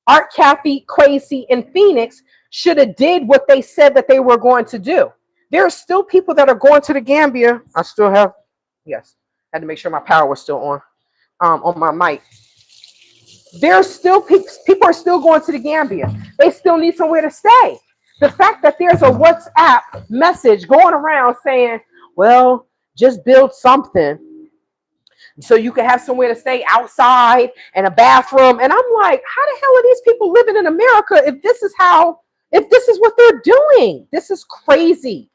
Art Cafe, Crazy, and Phoenix should have did what they said that they were going to do. There are still people that are going to the Gambia. I still have, yes, I had to make sure my power was still on my mic. There's still people are still going to the Gambia. They still need somewhere to stay. The fact that there's a WhatsApp message going around saying, well, just build something so you can have somewhere to stay outside and a bathroom. And I'm like, how the hell are these people living in America if this is what they're doing? This is crazy.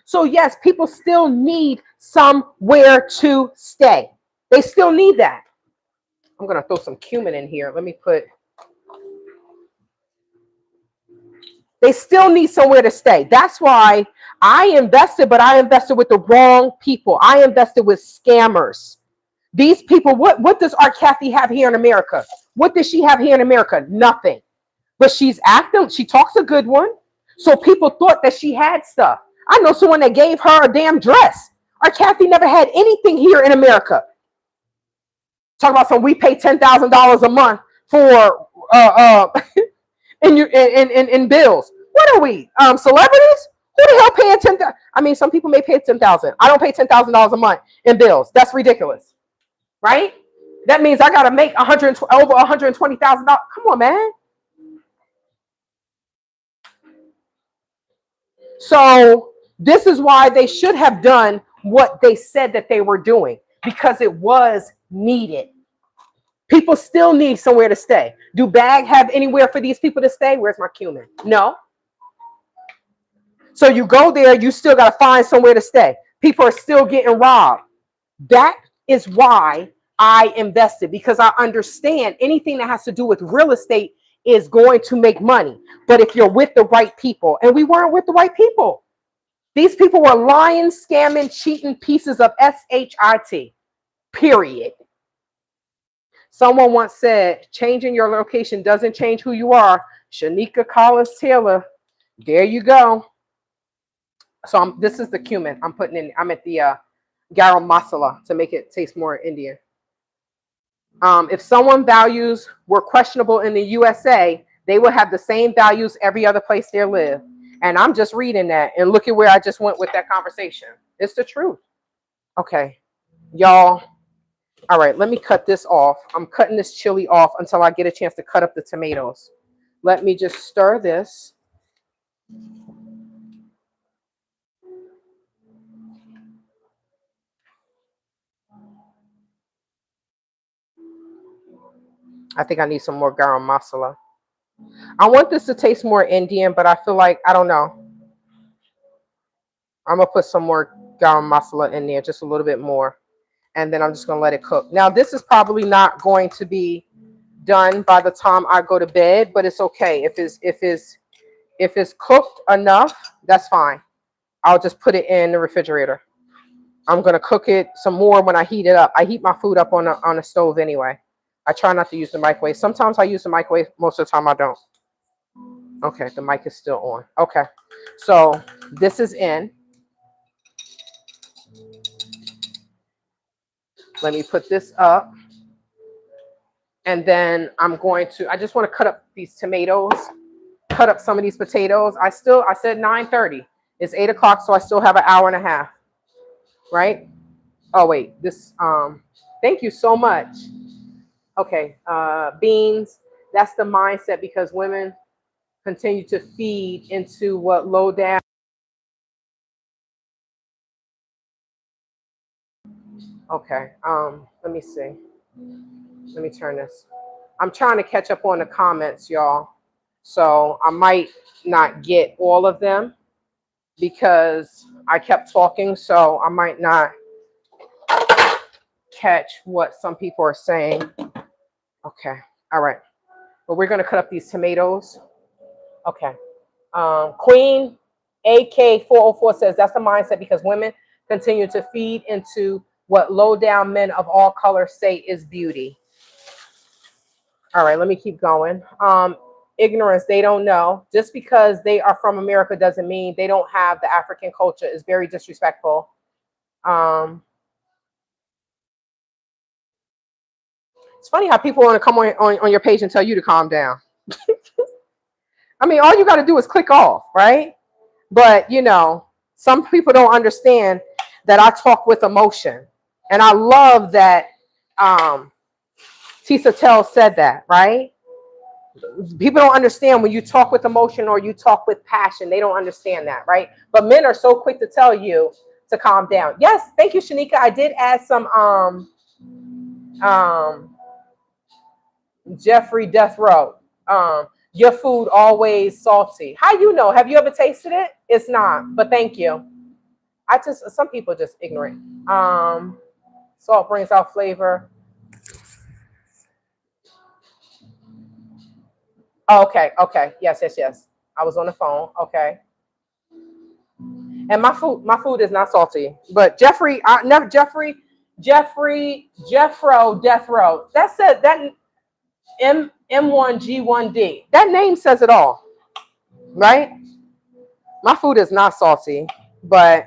So yes, people still need somewhere to stay. They still need that. I'm going to throw some cumin in here. They still need somewhere to stay. That's why I invested, but I invested with the wrong people. I invested with scammers. These people, what does Art Kathy have here in America? What does she have here in America? Nothing. But she talks a good one. So people thought that she had stuff. I know someone that gave her a damn dress. Art Kathy never had anything here in America. Talk about some, we pay $10,000 a month for in bills. What are we? Celebrities? Who the hell paying 10,000? I mean, some people may pay 10,000. I don't pay $10,000 a month in bills. That's ridiculous. Right? That means I got to make over $120,000. Come on, man. So this is why they should have done what they said that they were doing, because it was needed. People still need somewhere to stay. Do BAG have anywhere for these people to stay? Where's my cumin? No. So you go there, you still got to find somewhere to stay. People are still getting robbed. That is why I invested, because I understand anything that has to do with real estate is going to make money. But if you're with the right people, and we weren't with the right people. These people were lying, scamming, cheating pieces of shit, period. Someone once said, changing your location doesn't change who you are. Shanika Collins Taylor, there you go. So this is the cumin I'm putting in. I'm at the garam masala to make it taste more Indian. If someone values were questionable in the USA, they will have the same values every other place they live. And I'm just reading that, and look at where I just went with that conversation. It's the truth. Okay, y'all. All right, let me cut this off. I'm cutting this chili off until I get a chance to cut up the tomatoes. Let me just stir this. I think I need some more garam masala. I want this to taste more Indian, but I feel like, I don't know. I'm going to put some more garam masala in there, just a little bit more. And then I'm just going to let it cook. Now, this is probably not going to be done by the time I go to bed, but it's okay. If it's cooked enough, that's fine. I'll just put it in the refrigerator. I'm going to cook it some more when I heat it up. I heat my food up on the stove anyway. I try not to use the microwave. Sometimes I use the microwave. Most of the time I don't. Okay, the mic is still on. Okay, so this is in. Let me put this up. And then I just want to cut up these tomatoes, cut up some of these potatoes. I said 9:30. It's 8 o'clock, so I still have an hour and a half. Right? Oh, wait, thank you so much. Okay, beans, that's the mindset, because women, continue to feed into what low down. Okay. Let me see. Let me turn this. I'm trying to catch up on the comments, y'all. So I might not get all of them because I kept talking. So I might not catch what some people are saying. Okay. All right. But we're going to cut up these tomatoes. Okay. Queen AK404 says that's the mindset because women continue to feed into what low down men of all colors say is beauty. All right, let me keep going. Ignorance, they don't know. Just because they are from America doesn't mean they don't have the African culture. Is very disrespectful. It's funny how people want to come on your page and tell you to calm down. I mean, all you got to do is click off, right? But, you know, some people don't understand that I talk with emotion. And I love that Tisa Tell said that, right? People don't understand when you talk with emotion or you talk with passion. They don't understand that, right? But men are so quick to tell you to calm down. Yes, thank you, Shanika. I did add some Jeffrey Death Row. Your food always salty. How you know? Have you ever tasted it? It's not, but thank you. Some people just ignorant. Salt brings out flavor. Oh, okay. Yes. I was on the phone. Okay. And my food is not salty. But Jeffrey, Jeffro Death Row. That said that M1G1D. That name says it all, right? My food is not salty, but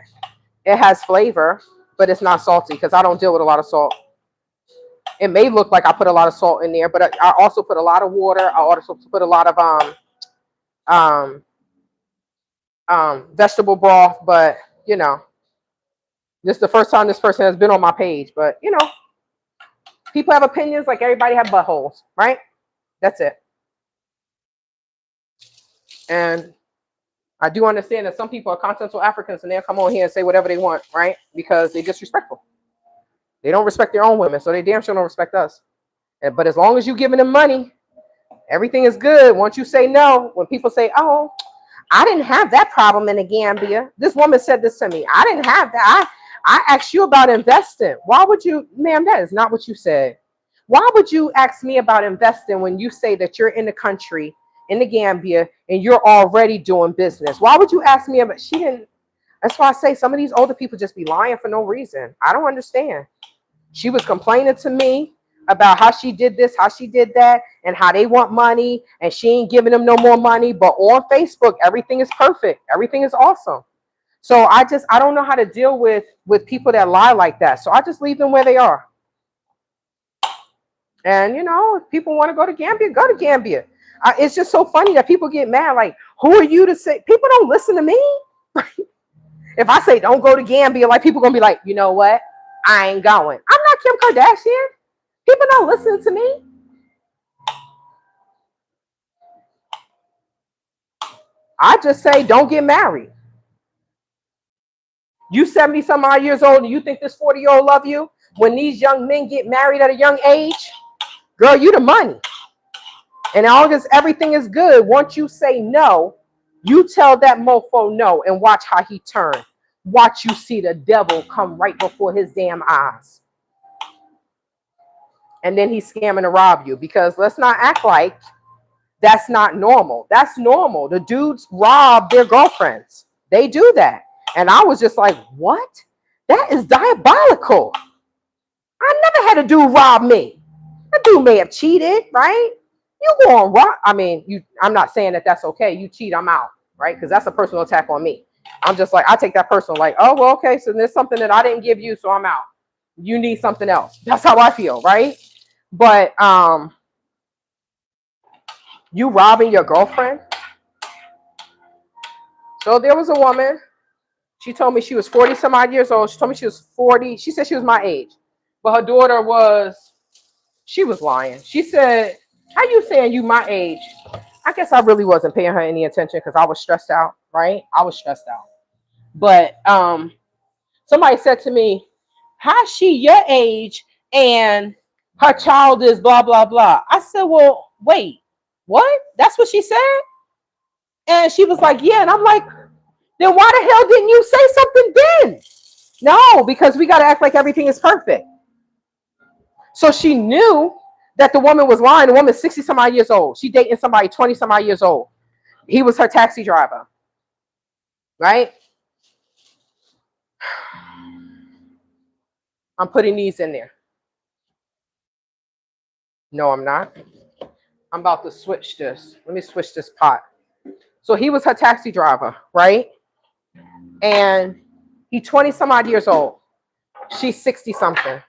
it has flavor, but it's not salty because I don't deal with a lot of salt. It may look like I put a lot of salt in there, but I also put a lot of water. I also put a lot of vegetable broth. But you know, this is the first time this person has been on my page. But you know, people have opinions like everybody have buttholes, right? That's it. And I do understand that some people are continental Africans and they'll come on here and say whatever they want, right? Because they're disrespectful. They don't respect their own women, so they damn sure don't respect us. But as long as you're giving them money, everything is good. Once you say no, when people say, oh, I didn't have that problem in the Gambia. This woman said this to me. I didn't have that. I asked you about investing. Why would you, ma'am, that is not what you said. Why would you ask me about investing when you say that you're in the country, in the Gambia, and you're already doing business? Why would you ask me about, she didn't, that's why I say some of these older people just be lying for no reason. I don't understand. She was complaining to me about how she did this, how she did that, and how they want money, and she ain't giving them no more money. But on Facebook, everything is perfect. Everything is awesome. So I don't know how to deal with people that lie like that. So I just leave them where they are. And, you know, if people want to go to Gambia, go to Gambia. It's just so funny that people get mad. Like, who are you to say? People don't listen to me. If I say don't go to Gambia, like people going to be like, you know what? I ain't going. I'm not Kim Kardashian. People don't listen to me. I just say don't get married. You 70 some odd years old and you think this 40-year-old love you? When these young men get married at a young age, girl, you the money. And as long as everything is good, once you say no, you tell that mofo no and watch how he turn. Watch you see the devil come right before his damn eyes. And then he's scamming to rob you, because let's not act like that's not normal. That's normal. The dudes rob their girlfriends. They do that. And I was just like, what? That is diabolical. I never had a dude rob me. A dude may have cheated, right? You go on rob. I mean, I'm not saying that that's okay. You cheat, I'm out, right? Because that's a personal attack on me. I'm just like, I take that personal, like, oh, well, okay, so there's something that I didn't give you, so I'm out. You need something else. That's how I feel, right? But you robbing your girlfriend? So there was a woman. She told me she was 40 some odd years old. She told me she was 40. She said she was my age. But her daughter was, she was lying. She said, how you saying you my age? I guess I really wasn't paying her any attention because I was stressed out, right? I was stressed out. But somebody said to me, how's she your age and her child is blah blah blah? I said, well, wait, what? That's what she said? And she was like, yeah. And I'm like, then why the hell didn't you say something then? No, because we got to act like everything is perfect. So she knew that the woman was lying. The woman's 60 some odd years old. She dating somebody 20 some odd years old. He was her taxi driver, right? I'm putting these in there. No, I'm not. I'm about to switch this. Let me switch this pot. So he was her taxi driver, right? And he 20 some odd years old. She's 60 something.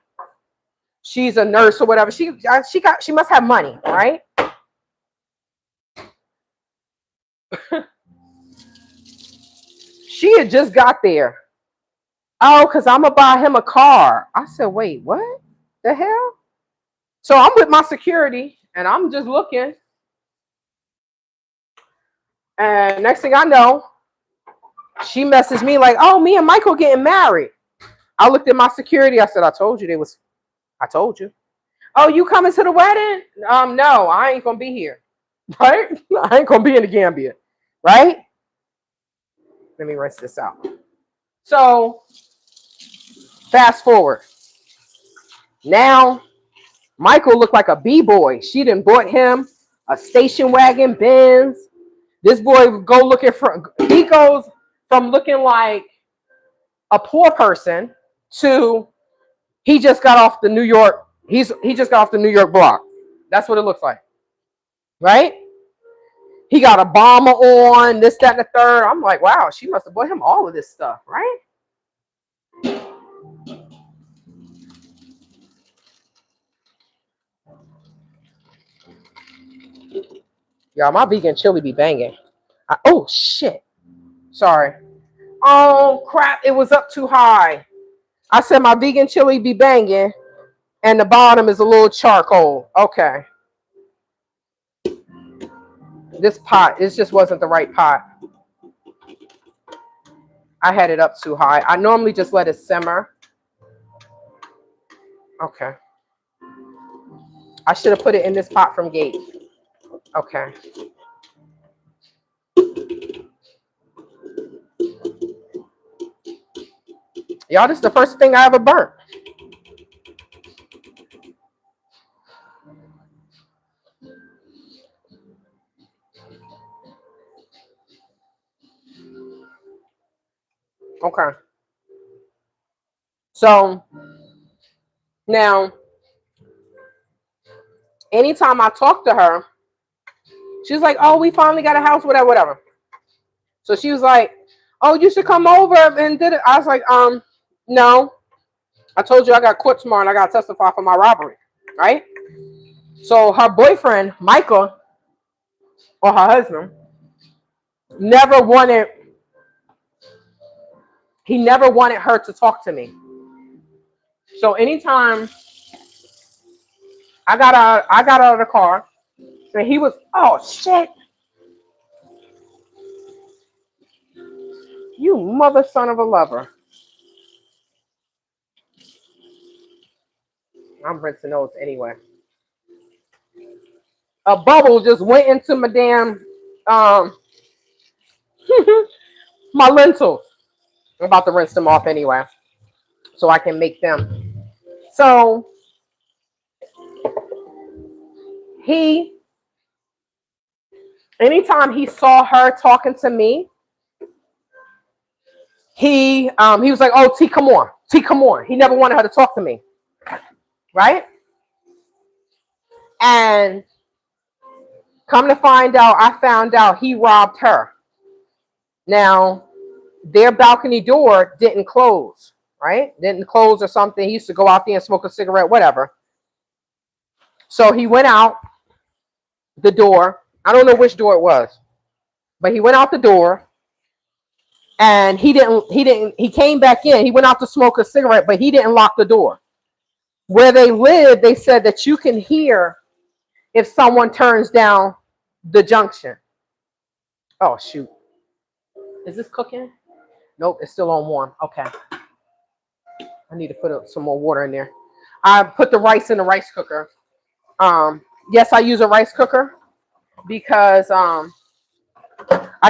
She's a nurse or whatever. She must have money, right? She had just got there. Oh, because I'm gonna buy him a car. I said, wait, what the hell? So I'm with my security and I'm just looking. And next thing I know, she messaged me like, oh, me and Michael getting married. I looked at my security. I said, I told you. Oh, you coming to the wedding? No, I ain't gonna be here. Right? I ain't gonna be in the Gambia. Right? Let me rinse this out. So fast forward. Now Michael looked like a B-boy. She done bought him a station wagon, Benz. This boy he goes from looking like a poor person to he just got off the New York. He just got off the New York block. That's what it looks like. Right? He got a bomber on, this, that, and the third. I'm like, wow, she must have bought him all of this stuff, right? Y'all, my vegan chili be banging. Oh, shit. Sorry. Oh, crap. It was up too high. I said my vegan chili be banging, and the bottom is a little charcoal. Okay. This pot, it just wasn't the right pot. I had it up too high. I normally just let it simmer. Okay. I should have put it in this pot from Gate. Okay. Y'all, this is the first thing I ever burnt. Okay. So now, anytime I talk to her, she's like, oh, we finally got a house, whatever. So she was like, oh, you should come over and did it. I was like, no. I told you I got court tomorrow and I got to testify for my robbery, right? So her boyfriend, Michael, or her husband, never wanted her to talk to me. So anytime I got out of the car, and he was, oh shit, you mother son of a lover. I'm rinsing those anyway. A bubble just went into my damn my lentils. I'm about to rinse them off anyway, so I can make them. So anytime he saw her talking to me, he was like, oh, T, come on. He never wanted her to talk to me, right? And come to find out, I found out he robbed her. Now, their balcony door didn't close, right? Didn't close or something. He used to go out there and smoke a cigarette, whatever. So he went out the door. I don't know which door it was, but he went out the door and he came back in. He went out to smoke a cigarette, but he didn't lock the door. Where they live, they said that you can hear if someone turns down the junction. Oh, shoot. Is this cooking? Nope, it's still on warm. Okay. I need to put some more water in there. I put the rice in the rice cooker. Yes, I use a rice cooker because I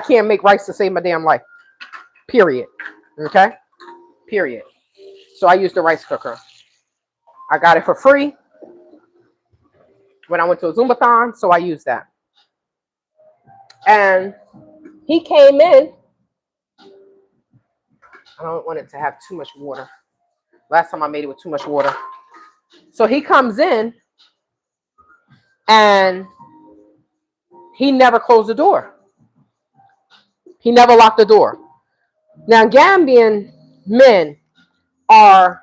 can't make rice to save my damn life. Period. Okay? Period. So I use the rice cooker. I got it for free when I went to a Zumbathon, so I used that. And he came in. I don't want it to have too much water. Last time I made it with too much water. So he comes in and he never closed the door. He never locked the door. Now, Gambian men are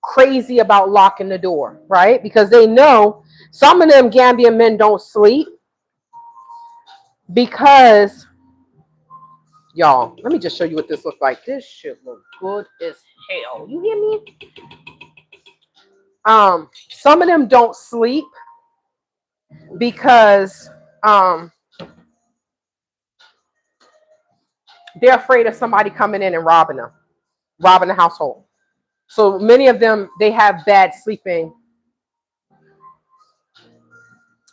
crazy about locking the door, right? Because they know some of them Gambian men don't sleep because, y'all, let me just show you what this looks like. This shit look good as hell. You hear me? Some of them don't sleep because they're afraid of somebody coming in and robbing the household. So many of them, they have bad sleeping.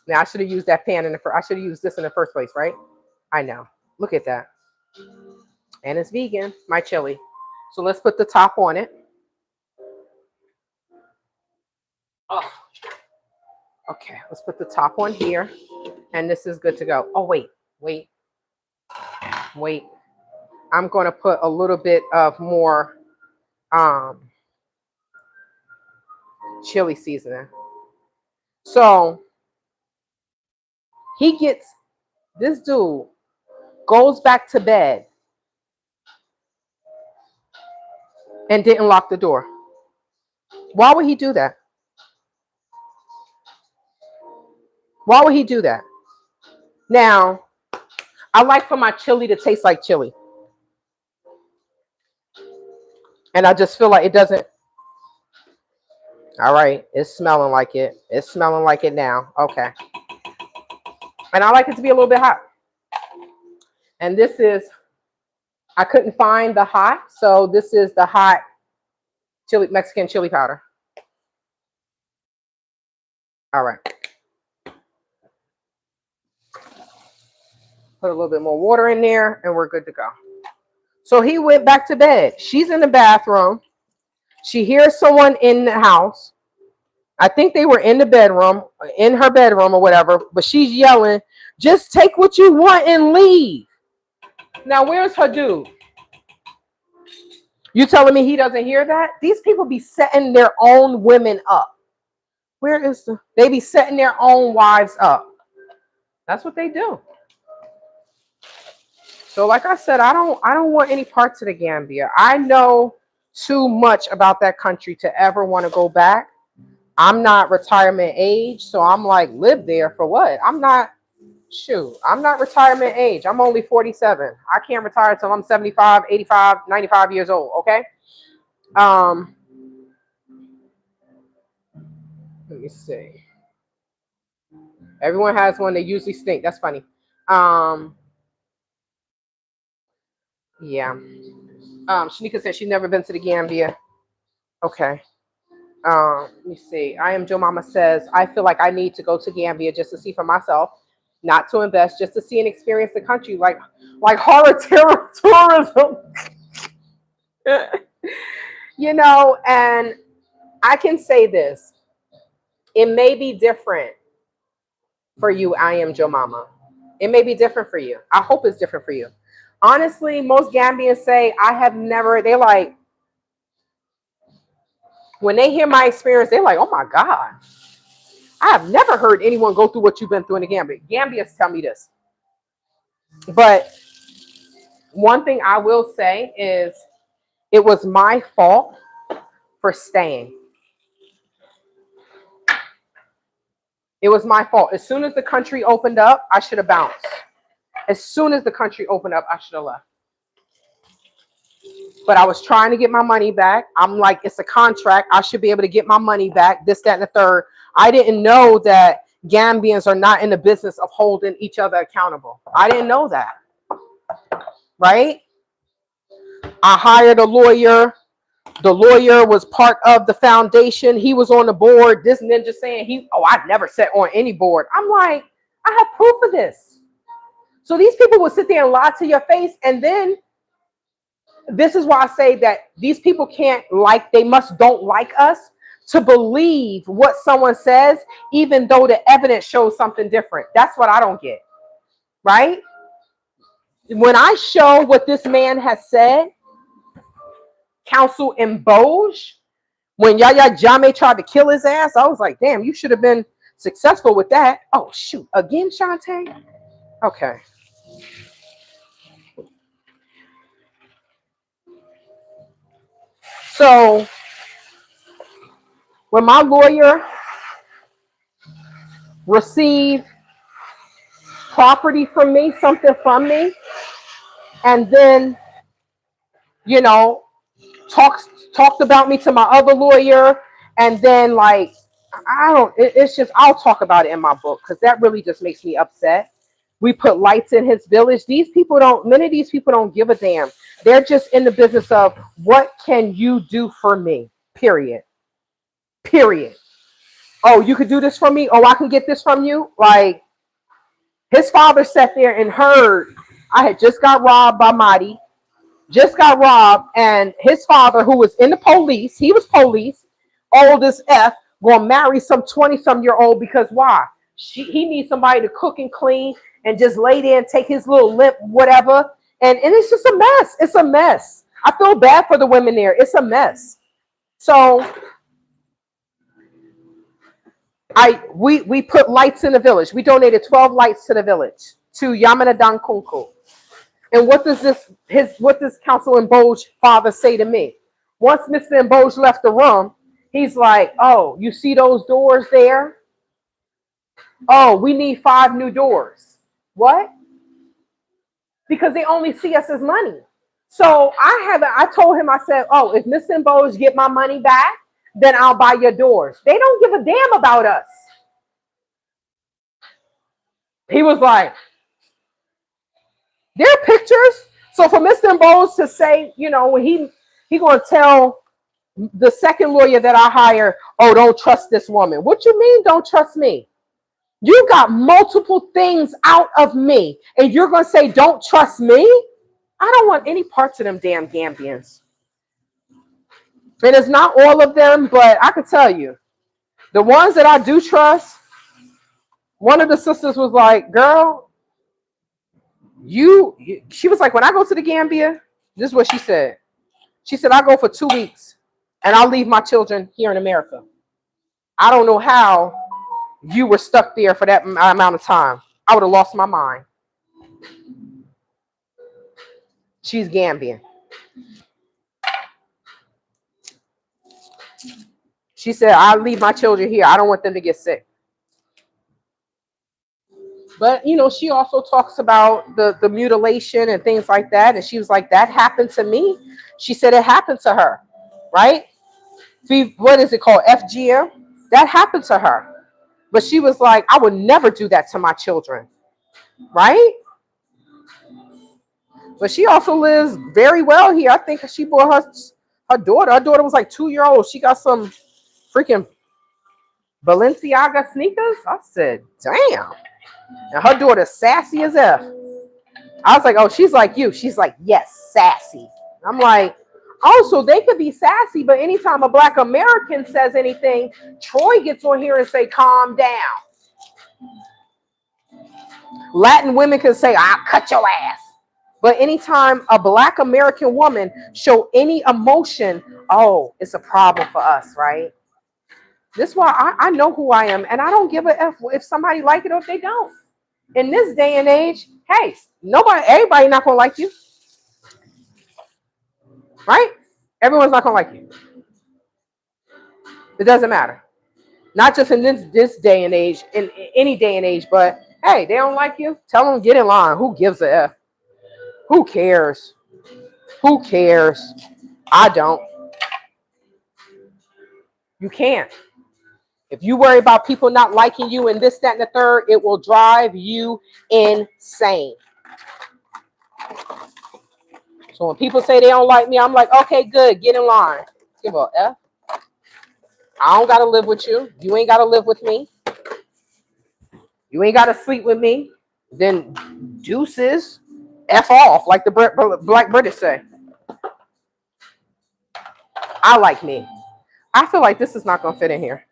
Now I should have used that pan I should have used this in the first place, right? I know. Look at that. And it's vegan, my chili. So let's put the top on it. Oh. Okay, let's put the top on here. And this is good to go. Oh, wait. I'm going to put a little bit of more chili seasoning. So this dude goes back to bed and didn't lock the door. Why would he do that? Why would he do that? Now, I like for my chili to taste like chili. And I just feel like it doesn't. All right, it's smelling like it. It's smelling like it now. Okay. And I like it to be a little bit hot. And this is, I couldn't find the hot, so this is the hot chili, Mexican chili powder. All right. Put a little bit more water in there and we're good to go. So he went back to bed. She's in the bathroom. She hears someone in the house. I think they were in the bedroom, in her bedroom or whatever, but she's yelling, just take what you want and leave. Now, where's her dude? You telling me he doesn't hear that? These people be setting their own women up. They be setting their own wives up. That's what they do. So like I said, I don't want any parts of the Gambia. I know too much about that country to ever want to go back. I'm not retirement age, so I'm like, live there for what? I'm not retirement age. I'm only 47. I can't retire until I'm 75, 85, 95 years old, okay? Let me see. Everyone has one. They usually stink. That's funny. Yeah. Shanika said she's never been to the Gambia. Okay. Let me see. I am Joe Mama says, I feel like I need to go to Gambia just to see for myself, not to invest, just to see and experience the country, like horror tourism. You know, and I can say this. It may be different for you. I am Joe Mama. It may be different for you. I hope it's different for you. Honestly, most Gambians say, they're like, when they hear my experience, they're like, oh my God, I have never heard anyone go through what you've been through in the Gambia. Gambians tell me this. But one thing I will say is it was my fault for staying. It was my fault. As soon as the country opened up, I should have bounced. As soon as the country opened up, I should have left. But I was trying to get my money back. I'm like, it's a contract. I should be able to get my money back, this, that, and the third. I didn't know that Gambians are not in the business of holding each other accountable. I didn't know that, right? I hired a lawyer. The lawyer was part of the foundation. He was on the board. This ninja saying I never sat on any board. I'm like, I have proof of this. So these people will sit there and lie to your face. And then this is why I say that these people don't like us to believe what someone says, even though the evidence shows something different. That's what I don't get, right? When I show what this man has said, Counsel in Boge, when Yahya Jammeh tried to kill his ass, I was like, damn, you should have been successful with that. Oh, shoot. Again, Shantae? Okay. So when my lawyer received property from me, something from me, and then, talked about me to my other lawyer, and then I'll talk about it in my book because that really just makes me upset. We put lights in his village. Many of these people don't give a damn. They're just in the business of what can you do for me? Period. Oh, you could do this for me? Oh, I can get this from you? Like, his father sat there and heard I had just got robbed by Marty. Just got robbed, and his father, who was in the police, he was police, old as F, gonna marry some 20-some-year-old because why? He needs somebody to cook and clean and just lay there and take his little limp, whatever. And it's just a mess. It's a mess. I feel bad for the women there. It's a mess. So we put lights in the village. We donated 12 lights to the village, to Yamana Dan Kunku. And what does Counsel in Boge father say to me? Once Mr. in Boge left the room, he's like, oh, you see those doors there? Oh, we need 5 new doors. What? Because they only see us as money. So I told him, I said, oh, if Mr. in Boge get my money back, then I'll buy your doors. They don't give a damn about us. He was like, there are pictures. So for Mr. Bowles to say, when he gonna tell the second lawyer that I hire, oh, don't trust this woman. What you mean don't trust me? You got multiple things out of me, and you're gonna say don't trust me? I don't want any parts of them damn Gambians. And it's not all of them, but I can tell you, the ones that I do trust, one of the sisters was like, girl, she was like, when I go to the Gambia, this is what she said. She said, I go for 2 weeks and I'll leave my children here in America. I don't know how you were stuck there for that amount of time. I would have lost my mind. She's Gambian. She said, I'll leave my children here. I don't want them to get sick. But, she also talks about the mutilation and things like that. And she was like, that happened to me. She said it happened to her, right? What is it called? FGM? That happened to her. But she was like, I would never do that to my children, right? But she also lives very well here. I think she bought her daughter. Her daughter was like 2-year-old. She got some freaking Balenciaga sneakers. I said, damn. And her daughter's sassy as F. I was like, oh, she's like you. She's like, yes, sassy. I'm like, oh, so they could be sassy, but anytime a Black American says anything, Troy gets on here and say, calm down. Latin women can say, I'll cut your ass. But anytime a Black American woman show any emotion, oh, it's a problem for us, right? This is why I know who I am, and I don't give a F if somebody like it or if they don't. In this day and age, hey, everybody not gonna like you, right? Everyone's not gonna like you. It doesn't matter. Not just in this day and age, in any day and age, but hey, they don't like you, tell them get in line. Who gives a F? Who cares? Who cares? I don't. You can't. If you worry about people not liking you and this, that, and the third, it will drive you insane. So when people say they don't like me, I'm like, okay, good, get in line. Give a F. I don't got to live with you. You ain't got to live with me. You ain't got to sleep with me. Then deuces, F off, like the Black British say. I like me. I feel like this is not going to fit in here.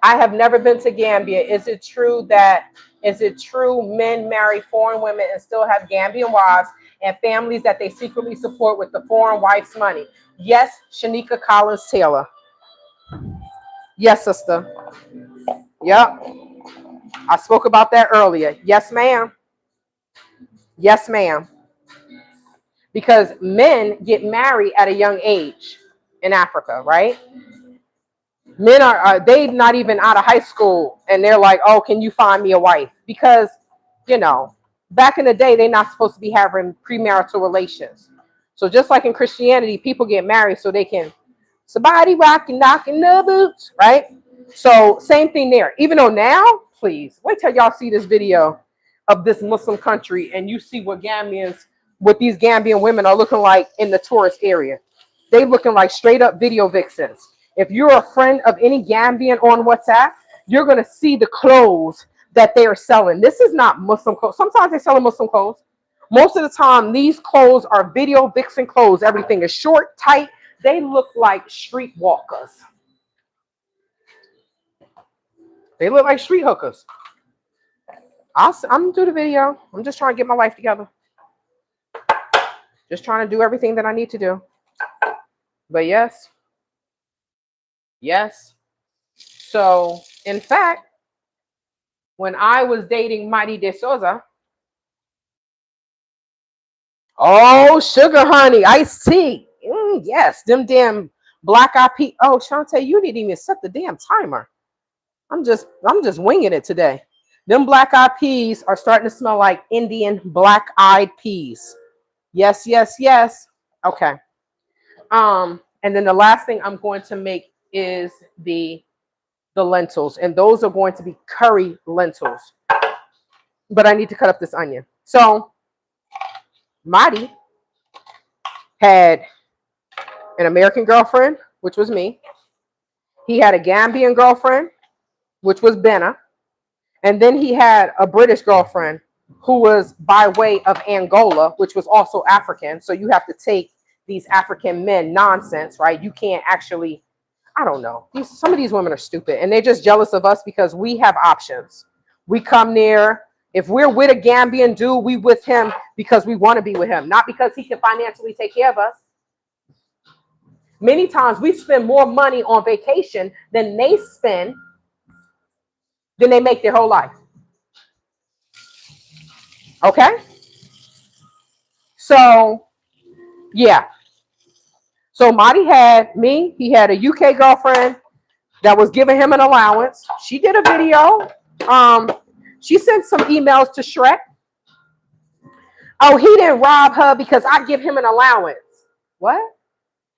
I have never been to Gambia. Is it true men marry foreign women and still have Gambian wives and families that they secretly support with the foreign wife's money? Yes, Shanika Collins Taylor. Yes, sister. Yep. I spoke about that earlier. Yes, ma'am. Yes, ma'am. Because men get married at a young age in Africa, right? Men are they not even out of high school and they're like, oh, can you find me a wife? Because, back in the day, they're not supposed to be having premarital relations. So just like in Christianity, people get married so they can somebody rocking, knocking the boots, right? So same thing there. Even though now, please wait till y'all see this video of this Muslim country and you see what these Gambian women are looking like in the tourist area. They looking like straight up video vixens. If you're a friend of any Gambian on WhatsApp, you're going to see the clothes that they are selling. This is not Muslim clothes. Sometimes they sell Muslim clothes. Most of the time, these clothes are video vixen clothes. Everything is short, tight. They look like street walkers. They look like street hookers. I'm going to do the video. I'm just trying to get my life together. Just trying to do everything that I need to do. But yes. Yes. So, in fact, when I was dating Mighty De Souza, oh, sugar honey, iced tea. Yes, them damn black eyed peas. Oh, Shantae, you didn't even set the damn timer. I'm just winging it today. Them black eyed peas are starting to smell like Indian black eyed peas. Yes, yes, yes. Okay. And then the last thing I'm going to make is the lentils, and those are going to be curry lentils. But I need to cut up this onion. So Marty had an American girlfriend, which was me. He had a Gambian girlfriend, which was Benna. And then he had a British girlfriend who was by way of Angola, which was also African. So you have to take these African men nonsense, right? You can't actually, I don't know. Some of these women are stupid and they're just jealous of us because we have options. We come near. If we're with a Gambian dude, we with him because we want to be with him, not because he can financially take care of us. Many times we spend more money on vacation than they make their whole life. Okay? So, yeah. So Marty had me. He had a UK girlfriend that was giving him an allowance. She did a video. She sent some emails to Shrek. Oh, he didn't rob her because I give him an allowance. What?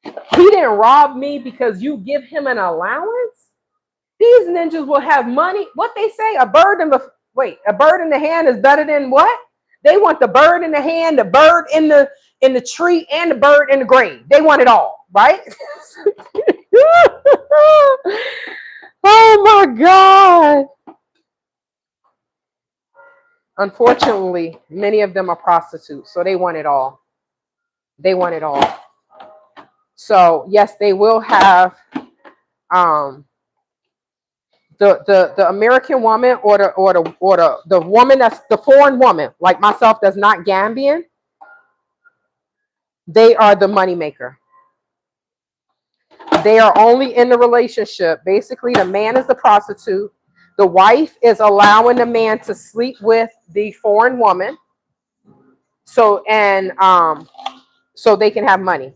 He didn't rob me because you give him an allowance? These ninjas will have money. What they say? A bird in the hand is better than what? They want the bird in the hand, the bird in the tree, and the bird in the grave. They want it all, right? Oh my God. Unfortunately, many of them are prostitutes, so they want it all. They want it all. So yes, they will have the American woman or the woman that's the foreign woman, like myself, that's not Gambian. They are the moneymaker. They are only in the relationship. Basically, the man is the prostitute. The wife is allowing the man to sleep with the foreign woman. So they can have money.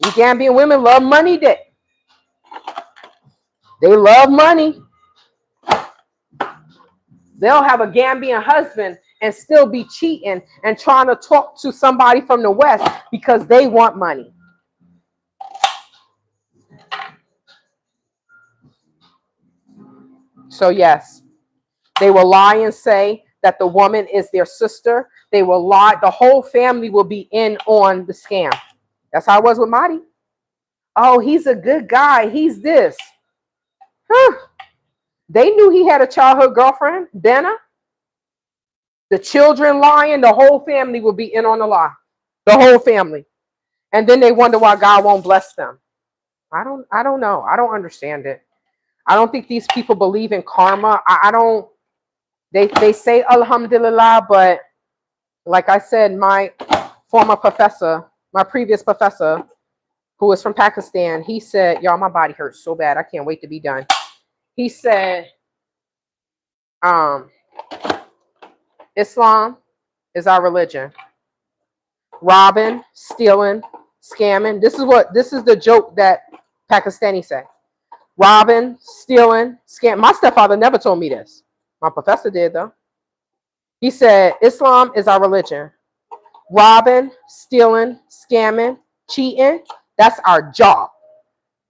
You Gambian women love money. They love money. They'll have a Gambian husband and still be cheating and trying to talk to somebody from the West because they want money. So yes, they will lie and say that the woman is their sister. They will lie. The whole family will be in on the scam. That's how it was with Marty. Oh, he's a good guy. He's this. Huh. They knew he had a childhood girlfriend, Dana. The children lying, the whole family will be in on the lie. The whole family. And then they wonder why God won't bless them. I don't know. I don't understand it. I don't think these people believe in karma. I don't. They say Alhamdulillah, but like I said, my former professor, my previous professor, who was from Pakistan, he said, y'all, my body hurts so bad. I can't wait to be done. He said, Islam is our religion. Robbing, stealing, scamming. This is the joke that Pakistani say. Robbing, stealing, scam. My stepfather never told me this. My professor did though. He said, Islam is our religion. Robbing, stealing, scamming, cheating, that's our job.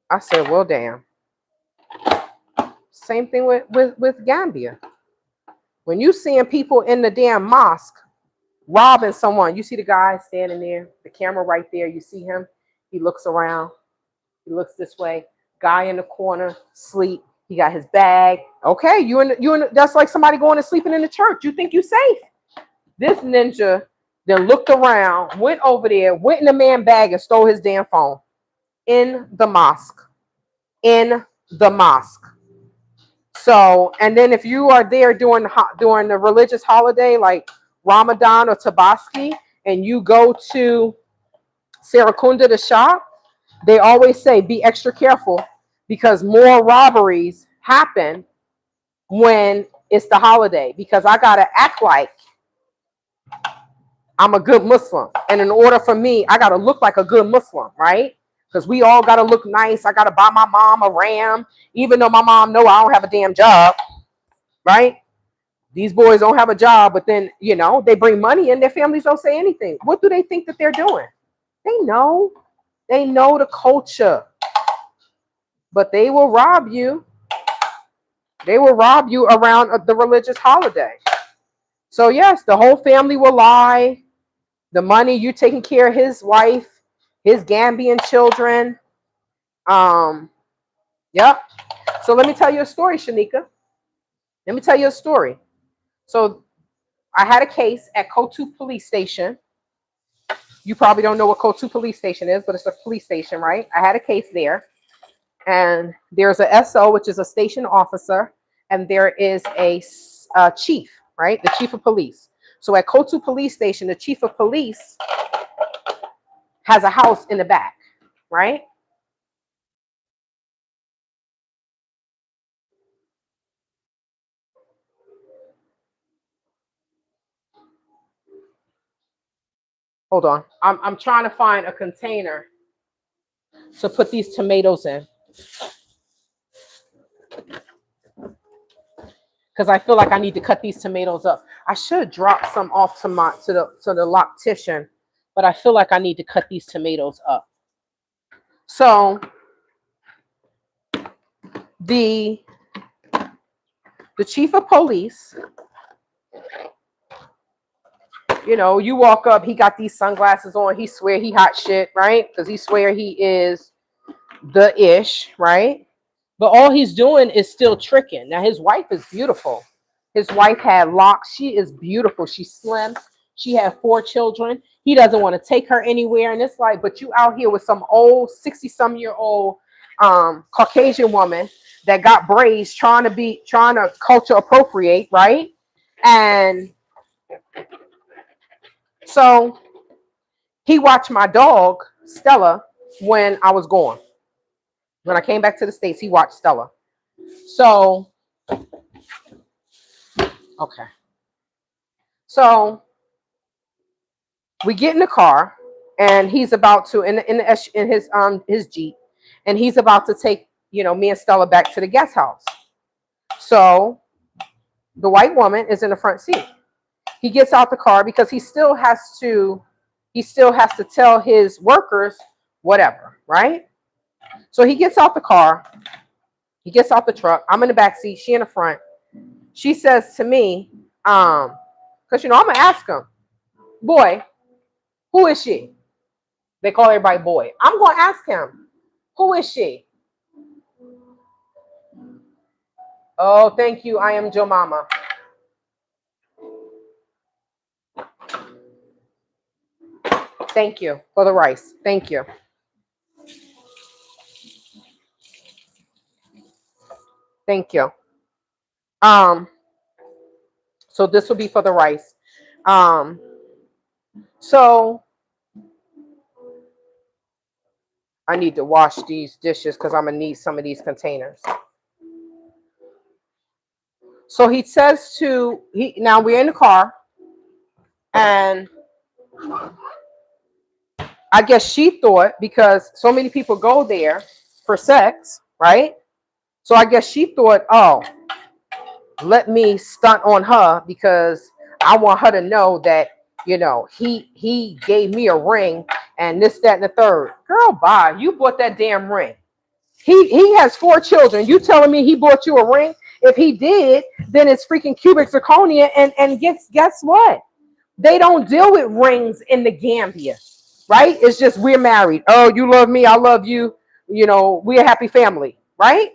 I said, well, damn. Same thing with Gambia. When you seeing people in the damn mosque robbing someone, you see the guy standing there, the camera right there, you see him, he looks around, he looks this way, guy in the corner, sleep, he got his bag. Okay, that's like somebody going and sleeping in the church. You think you safe. This ninja then looked around, went over there, went in the man's bag and stole his damn phone. In the mosque. In the mosque. So, and then if you are there during the religious holiday like Ramadan or Tabaski, and you go to Serakunda to shop, they always say be extra careful because more robberies happen when it's the holiday, because I gotta act like I'm a good Muslim, and in order for me, I gotta look like a good Muslim, right? Because we all gotta look nice. I gotta buy my mom a ram, even though my mom know I don't have a damn job, right? These boys don't have a job, but then, they bring money in, their families don't say anything. What do they think that they're doing? They know the culture, but they will rob you. They will rob you around the religious holiday. So yes, the whole family will lie. The money, you taking care of his wife, his Gambian children. Yep. So let me tell you a story, Shanika. Let me tell you a story. So I had a case at Kotu Police Station. You probably don't know what Kotu Police Station is, but it's a police station, right? I had a case there. And there's a SO, which is a station officer, and there is a chief, right? The chief of police. So at Kotu Police Station, the chief of police has a house in the back, right? Hold on. I'm trying to find a container to put these tomatoes in, because I feel like I need to cut these tomatoes up. I should drop some off to the loctician, but I feel like I need to cut these tomatoes up. So the chief of police, you walk up, he got these sunglasses on, he swear he hot shit, right? Because he swear he is the ish, right? But all he's doing is still tricking. Now his wife is beautiful. His wife had locks. She is beautiful. She's slim. She had 4 children. He doesn't want to take her anywhere. And it's like, but you out here with some old 60-some-year-old Caucasian woman that got braids trying to culture appropriate, right? And so he watched my dog, Stella, when I was gone. When I came back to the States, he watched Stella. So, okay. So we get in the car, and he's about to in his Jeep, and he's about to take me and Stella back to the guest house. So The white woman is in the front seat. He gets out the car because he still has to tell his workers whatever, right? So he gets out the car, he gets out the truck. I'm in the back seat, she in the front. She says to me, because I'm gonna ask him, boy, who is she? They call everybody boy. I'm gonna ask him, who is she? Oh, thank you. I am Joe Mama. Thank you for the rice. Thank you. Thank you. So this will be for the rice. So I need to wash these dishes because I'm gonna need some of these containers. So he says now we're in the car, and I guess she thought, because so many people go there for sex, right? So I guess she thought, oh, let me stunt on her because I want her to know that, he gave me a ring and this, that, and the third. Girl, bye. You bought that damn ring. He has 4 children. You telling me he bought you a ring? If he did, then it's freaking cubic zirconia. And guess what? They don't deal with rings in the Gambia, right? It's just we're married. Oh, you love me, I love you. We're a happy family, right?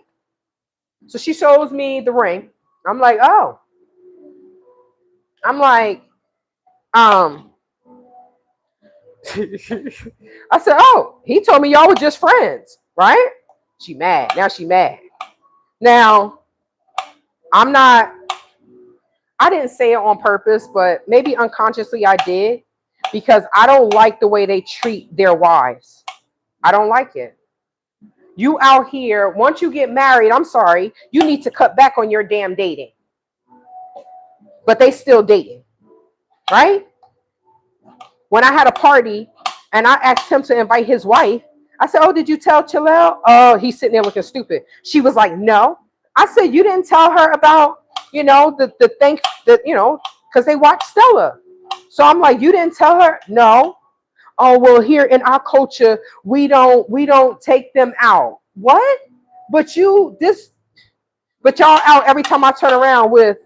So she shows me the ring. I'm like, oh. I'm like, I said, oh, he told me y'all were just friends, right? She mad. Now she mad. Now, I didn't say it on purpose, but maybe unconsciously I did, because I don't like the way they treat their wives. I don't like it. You out here, once you get married, I'm sorry, you need to cut back on your damn dating. But they still dating, right? When I had a party and I asked him to invite his wife, I said, oh, did you tell Chilel? Oh, he's sitting there looking stupid. She was like, no. I said, you didn't tell her about, the thing that, because they watch Stella. So I'm like, you didn't tell her? No. Oh, well, here in our culture, we don't take them out. What? But y'all out every time I turn around with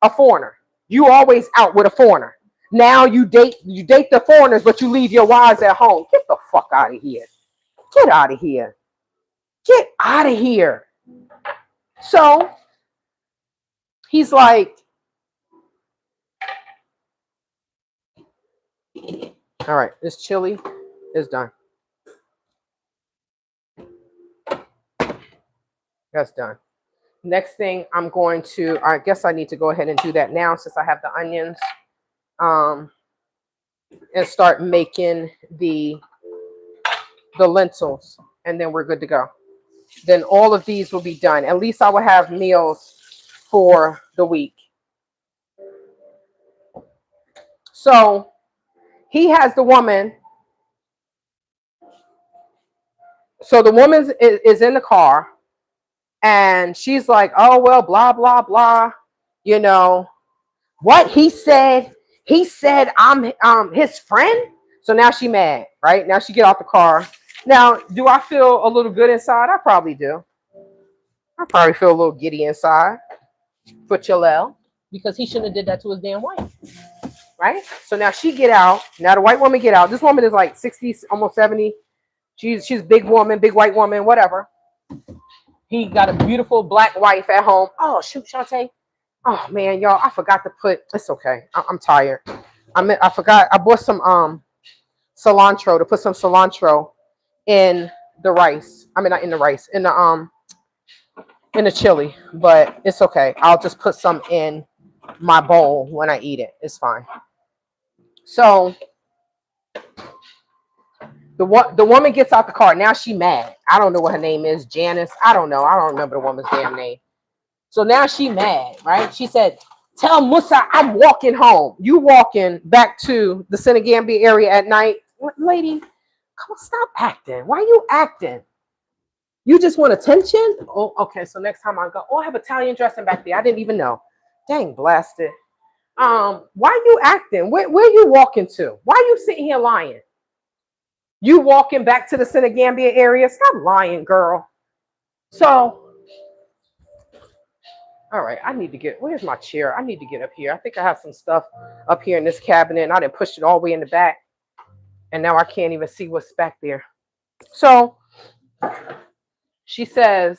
a foreigner. You always out with a foreigner. Now you date the foreigners, but you leave your wives at home. Get the fuck out of here. Get out of here. Get out of here. So he's like, all right, this chili is done. That's done. Next thing I guess I need to go ahead and do that now since I have the onions. And start making the lentils, and then we're good to go. Then all of these will be done. At least I will have meals for the week. So he has the woman. So the woman is in the car, and she's like, oh, well, blah, blah, blah. What he said I'm his friend. So now she mad, right? Now she get out the car. Now, do I feel a little good inside? I probably do. I probably feel a little giddy inside for Chilel, because he shouldn't have did that to his damn wife, right? So now she get out. Now the white woman get out. This woman is like 60, almost 70. She's a big woman, big white woman, whatever. He got a beautiful black wife at home. Oh, shoot, Shantae. Oh, man, y'all, I forgot to put, it's okay. I'm tired. I forgot. I bought some cilantro, to put some cilantro in the rice. I mean, not in the rice, in the chili, but it's okay. I'll just put some in my bowl when I eat it. It's fine. So the woman gets out the car. Now she mad. I don't know what her name is. Janice. I don't know. I don't remember the woman's damn name. So now she mad, right? She said, tell Musa I'm walking home. You walking back to the Senegambia area at night. Lady, come on, stop acting. Why are you acting? You just want attention? Oh, okay. So next time I go, oh, I have Italian dressing back there. I didn't even know. Dang blasted. Why you acting? Where you walking to? Why you sitting here lying? You walking back to the Senegambia area? Stop lying, girl. So, all right, I need to get, where's my chair? I need to get up here. I think I have some stuff up here in this cabinet and I didn't push it all the way in the back. And now I can't even see what's back there. So she says,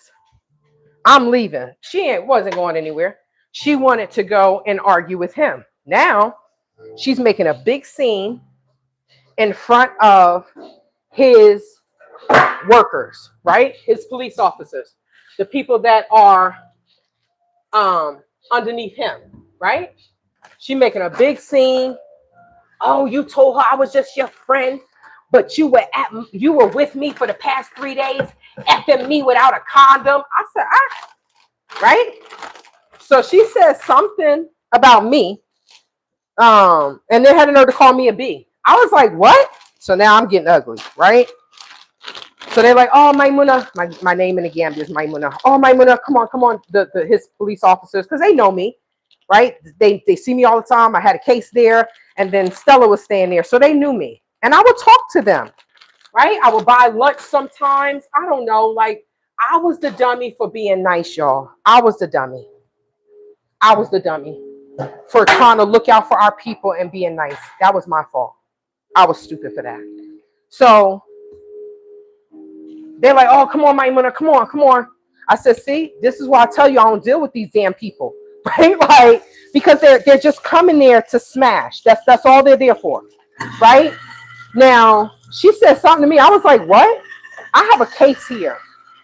I'm leaving. Wasn't going anywhere. She wanted to go and argue with him. Now she's making a big scene in front of his workers, right? His police officers, the people that are underneath him, right? She making a big scene. Oh, you told her I was just your friend, but you were with me for the past 3 days, effing me without a condom. I said, right? So she says something about me, and then had the nerve to call me a B. I was like, what? So now I'm getting ugly, right? So they're like, oh, Maimuna, my name in the Gambia is Maimuna. Oh, Maimuna, come on. His police officers, because they know me, right? They see me all the time. I had a case there, and then Stella was staying there, so they knew me. And I would talk to them, right? I would buy lunch sometimes. I don't know, like I was the dummy for being nice, y'all. I was the dummy for trying to look out for our people and being nice. That was my fault. I was stupid for that. So they're like, oh, come on, Maimuna, come on. I said, see, this is why I tell you I don't deal with these damn people, right? Like, because they're just coming there to smash. That's all they're there for, right? Now, she said something to me. I was like, what? I have a case here.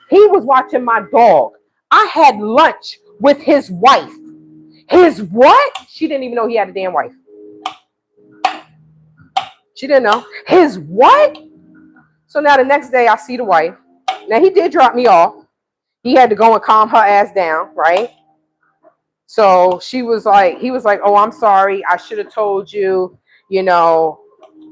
He was watching my dog. I had lunch with his wife. His what? She didn't even know he had a damn wife. She didn't know. His what? So now the next day I see the wife. Now he did drop me off. He had to go and calm her ass down, right? So he was like, oh, I'm sorry. I should have told you, you know,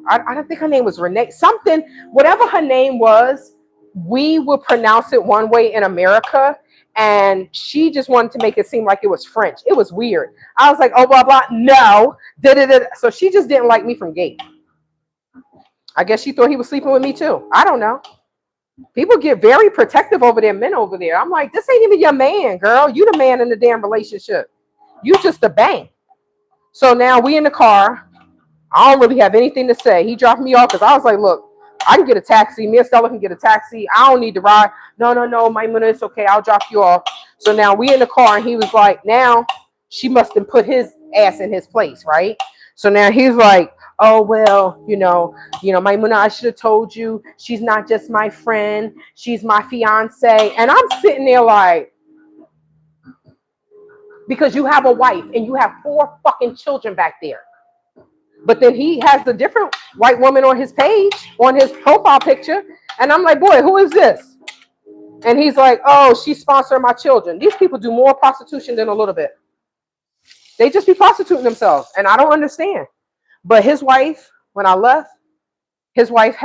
I don't think her name was Renee, something, whatever her name was, we would pronounce it one way in America. And she just wanted to make it seem like it was French. It was weird. I was like, oh, blah, blah, no. Da-da-da. So she just didn't like me from gate. I guess she thought he was sleeping with me too. I don't know. People get very protective over their men over there. I'm like, this ain't even your man, girl. You the man in the damn relationship. You just the bank. So now we in the car. I don't really have anything to say. He dropped me off because I was like, look, I can get a taxi. Me and Stella can get a taxi. I don't need to ride. No, Maimuna, it's okay. I'll drop you off. So now we in the car and he was like, now she must have put his ass in his place, right? So now he's like, oh, well, you know, Maimuna, I should have told you she's not just my friend. She's my fiance. And I'm sitting there like, because you have a wife and you have 4 fucking children back there. But then he has the different white woman on his page, on his profile picture. And I'm like, boy, who is this? And he's like, oh, she's sponsoring my children. These people do more prostitution than a little bit. They just be prostituting themselves. And I don't understand. But his wife, when I left, his wife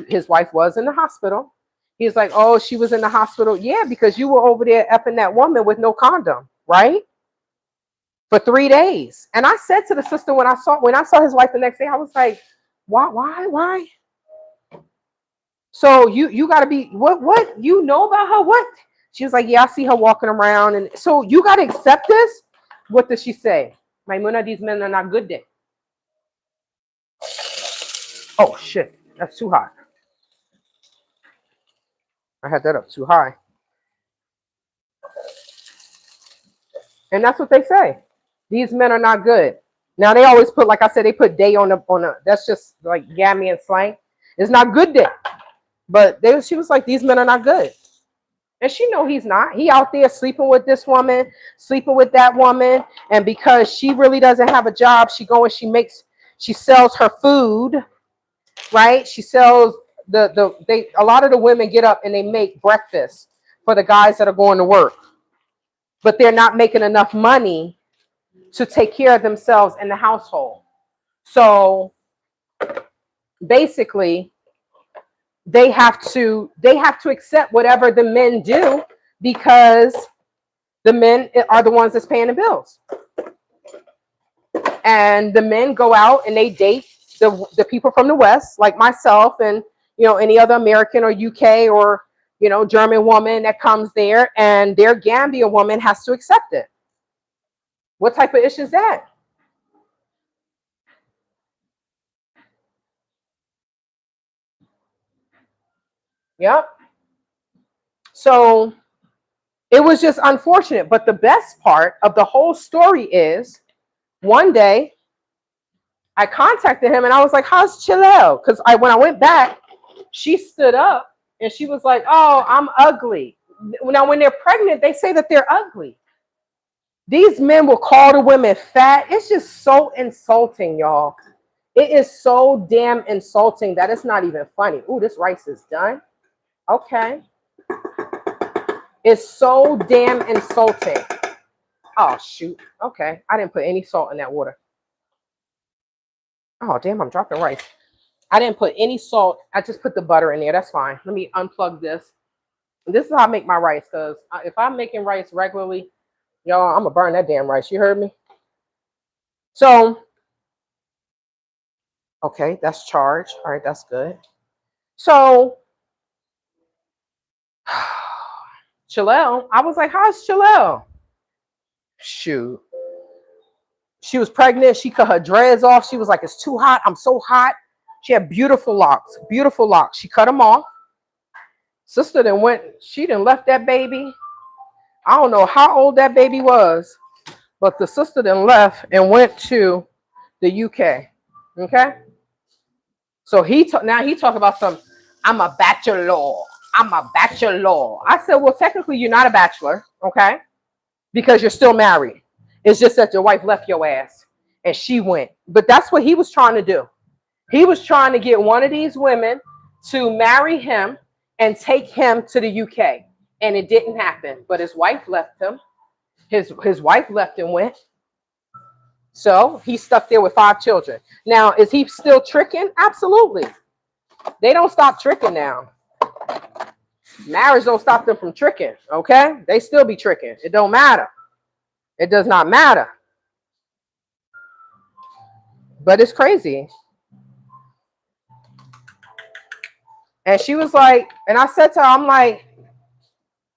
his wife was in the hospital. He's like, oh, she was in the hospital. Yeah, because you were over there effing that woman with no condom, right? For 3 days. And I said to the sister when I saw his wife the next day, I was like, why? So you gotta be what you know about her? What? She was like, yeah, I see her walking around. And so you gotta accept this. What does she say? Maimuna, these men are not good then. Oh shit, that's too high. I had that up too high. And that's what they say. These men are not good. Now they always put, like I said, they put day on the that's just like Gamian slang. It's not good day. But she was like, these men are not good. And she know he's not. He out there sleeping with this woman, sleeping with that woman. And because she really doesn't have a job, she sells her food, right? She sells a lot of the women get up and they make breakfast for the guys that are going to work. But they're not making enough money to take care of themselves in the household. So basically, they have to accept whatever the men do because the men are the ones that's paying the bills. and the men go out and they date the people from the West, like myself and any other American or UK or German woman that comes there, and their Gambian woman has to accept it. What type of issue is that? Yep. So it was just unfortunate. But the best part of the whole story is one day I contacted him and I was like, how's Chilel? Because when I went back, she stood up and she was like, oh, I'm ugly. Now, when they're pregnant, they say that they're ugly. These men will call the women fat. It's just so insulting, y'all. It is so damn insulting that it's not even funny. Ooh, this rice is done. Okay. It's so damn insulting. Oh, shoot. Okay. I didn't put any salt in that water. Oh, damn, I'm dropping rice. I didn't put any salt. I just put the butter in there. That's fine. Let me unplug this. This is how I make my rice, because if I'm making rice regularly, y'all, I'm going to burn that damn rice. You heard me? So, okay, that's charged. All right, that's good. So, Chilel, I was like, how's Chilel? Shoot. She was pregnant. She cut her dreads off. She was like, it's too hot. I'm so hot. She had beautiful locks. Beautiful locks. She cut them off. Sister then went, she done left that baby. I don't know how old that baby was, but the sister then left and went to the UK. Okay? So now he talk about I'm a bachelor. I'm a bachelor. I said, well, technically you're not a bachelor, okay? Because you're still married. It's just that your wife left your ass and she went. But that's what he was trying to do. He was trying to get one of these women to marry him and take him to the UK. And it didn't happen. But his wife left him. His wife left and went. So he's stuck there with 5 children. Now, is he still tricking? Absolutely. They don't stop tricking now. Marriage don't stop them from tricking, okay? They still be tricking. It don't matter. It does not matter. But it's crazy. And she was like, and I said to her, I'm like,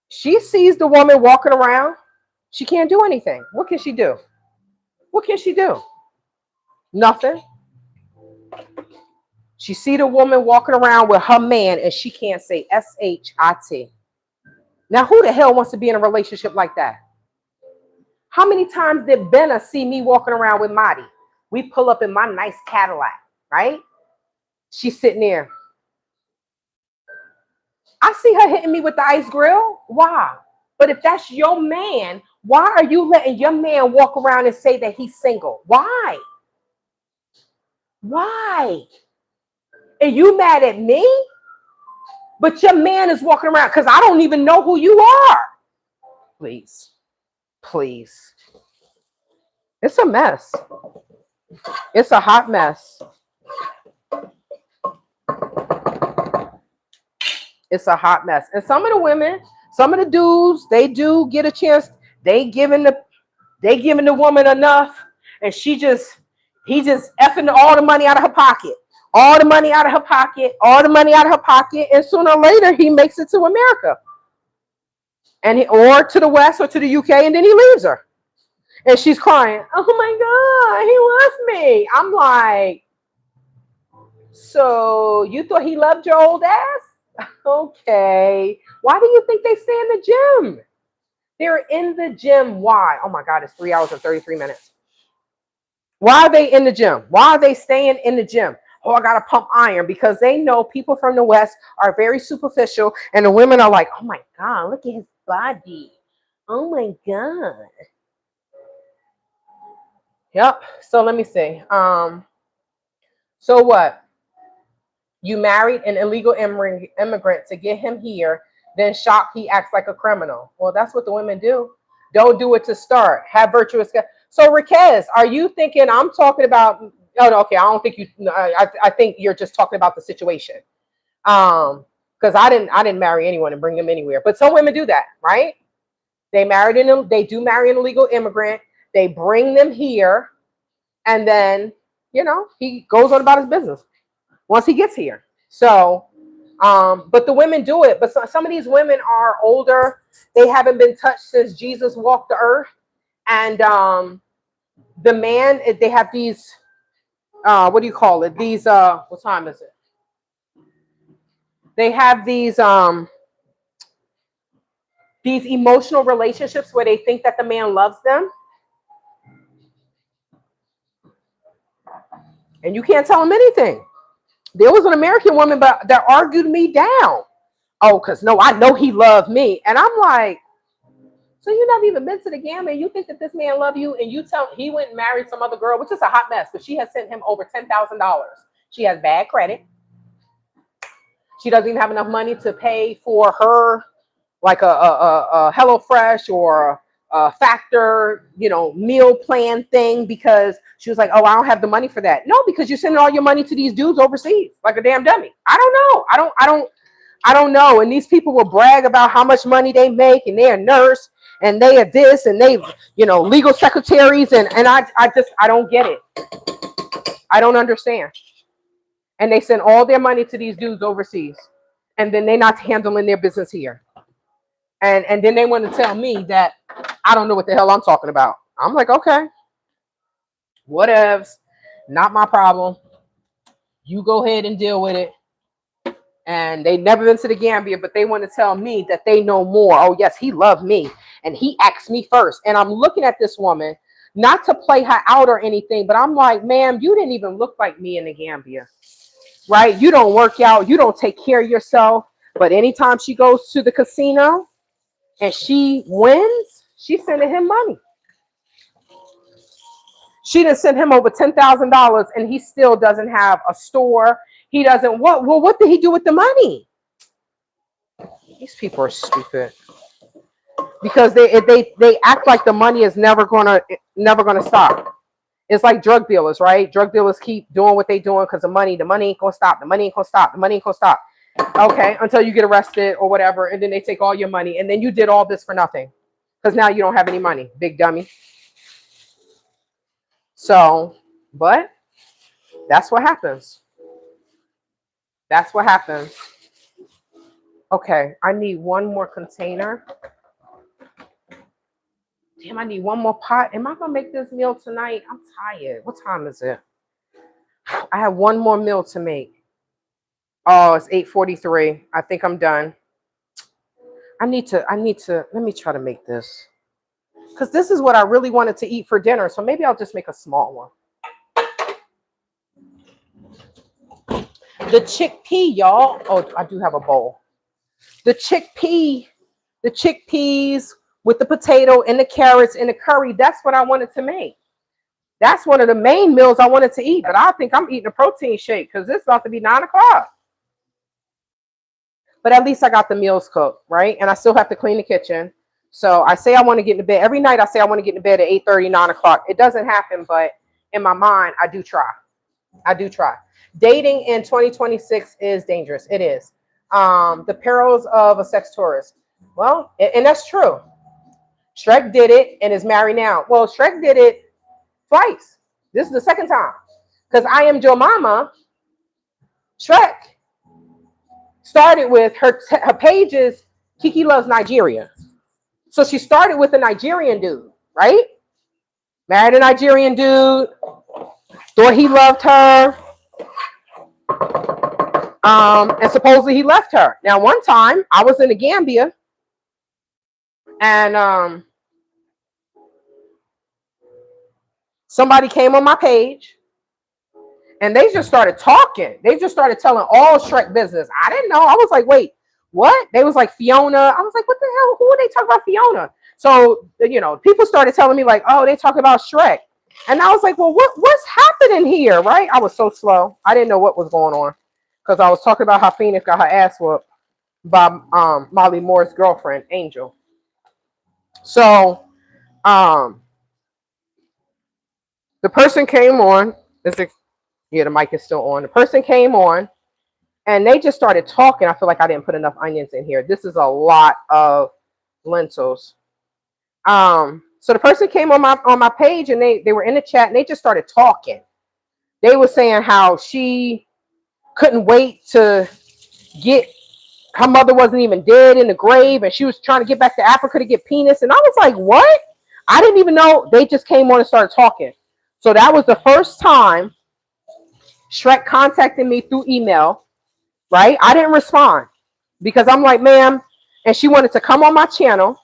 she sees the woman walking around. She can't do anything. What can she do? What can she do? Nothing. She see the woman walking around with her man and she can't say S-H-I-T. Now, who the hell wants to be in a relationship like that? How many times did Benna see me walking around with Marty? We pull up in my nice Cadillac, right? She's sitting there. I see her hitting me with the ice grill. Why? But if that's your man, why are you letting your man walk around and say that he's single? Why? Why? And you mad at me? But your man is walking around because I don't even know who you are. Please. Please. It's a mess. It's a hot mess. It's a hot mess. And some of the women, some of the dudes, they do get a chance. They giving the woman enough, and he just effing all the money out of her pocket. All the money out of her pocket, all the money out of her pocket, and sooner or later he makes it to America. Or to the West or to the UK, and then he leaves her. And she's crying, oh my God, he left me. I'm like, so you thought he loved your old ass? Okay. Why do you think they stay in the gym? They're in the gym. Why? Oh my God, it's 3 hours and 33 minutes. Why are they in the gym? Why are they staying in the gym? Oh, I got to pump iron, because they know people from the West are very superficial. And the women are like, oh my God, look at his body. Oh my God. Yep. So let me see. So what? You married an illegal immigrant to get him here, then shocked he acts like a criminal. Well, that's what the women do. Don't do it to start. Have virtuous. So, Raquez, are you thinking I'm talking about? Oh, no, okay. I don't think you. I think you're just talking about the situation. Because I didn't marry anyone and bring them anywhere. But some women do that, right? They do marry an illegal immigrant. They bring them here, And then, you know, he goes on about his business once he gets here. So, but the women do it. But some of these women are older. They haven't been touched since Jesus walked the earth. And the man, they have these, what do you call it? These, what time is it? They have these emotional relationships where they think that the man loves them. And you can't tell them anything. There was an American woman that argued me down. Oh, because no, I know he loved me. And I'm like, so you never even been to the Gambia and you think that this man loved you, and you tell he went and married some other girl, which is a hot mess, but she has sent him over $10,000. She has bad credit. She doesn't even have enough money to pay for her, like a HelloFresh or a Factor, you know, meal plan thing, because she was like, oh, I don't have the money for that. No, because you're sending all your money to these dudes overseas like a damn dummy. I don't know. I don't know. And these people will brag about how much money they make, and they're a nurse, and they are this, and they, you know, legal secretaries, and I don't get it. I don't understand. And they send all their money to these dudes overseas, and then they're not handling their business here. And then they want to tell me that I don't know what the hell I'm talking about. I'm like, okay, whatevs, not my problem. You go ahead and deal with it. And they never been to the Gambia, but they want to tell me that they know more. Oh, yes, he loved me, and he asked me first. And I'm looking at this woman, not to play her out or anything, but I'm like, ma'am, you didn't even look like me in the Gambia, right? You don't work out. You don't take care of yourself. But anytime she goes to the casino and she wins, she's sending him money. She done sent him over $10,000, and he still doesn't have a store. He doesn't. What did he do with the money? These people are stupid, because they act like the money is never gonna stop. It's like drug dealers, right? Drug dealers keep doing what they doing because the money ain't gonna stop. The money ain't gonna stop. The money ain't gonna stop. Okay, until you get arrested or whatever, and then they take all your money, and then you did all this for nothing because now you don't have any money, big dummy. So, but that's what happens. That's what happens. Okay, I need one more container. Damn, I need one more pot. Am I gonna make this meal tonight? I'm tired. What time is it? I have one more meal to make. Oh, it's 8:43. I think I'm done. I need to, let me try to make this. Because this is what I really wanted to eat for dinner. So maybe I'll just make a small one. The chickpea, y'all. Oh, I do have a bowl. The chickpeas with the potato and the carrots and the curry. That's what I wanted to make. That's one of the main meals I wanted to eat. But I think I'm eating a protein shake because it's about to be 9 o'clock. But at least I got the meals cooked, right? And I still have to clean the kitchen. So I say I want to get into bed. Every night I say I want to get into bed at 8:30, 9 o'clock. It doesn't happen, but in my mind, I do try. I do try. Dating in 2026 is dangerous. It is. The perils of a sex tourist. Well, and that's true. Shrek did it and is married now. Well, Shrek did it twice. This is the second time. Because I Am Your Mama, Shrek started with her pages, Kiki Loves Nigeria. So she started with a Nigerian dude, right? Married a Nigerian dude, thought he loved her, and supposedly he left her. Now, one time I was in the Gambia, and somebody came on my page, and they just started talking. They just started telling all Shrek business. I didn't know. I was like, wait, what? They was like Fiona. I was like, what the hell? Who are they talking about Fiona? So, you know, people started telling me like, oh, they talking about Shrek. And I was like, well, what's happening here, right? I was so slow. I didn't know what was going on because I was talking about how Phoenix got her ass whooped by Molly Moore's girlfriend, Angel. So, the person came on. Yeah, the mic is still on. The person came on, and they just started talking. I feel like I didn't put enough onions in here. This is a lot of lentils. So the person came on my page and they were in the chat and they just started talking. They were saying how she couldn't wait to get, her mother wasn't even dead in the grave and she was trying to get back to Africa to get penis. And I was like, what? I didn't even know. They just came on and started talking. So that was the first time Shrek contacted me through email, right? I didn't respond because I'm like, ma'am, and she wanted to come on my channel.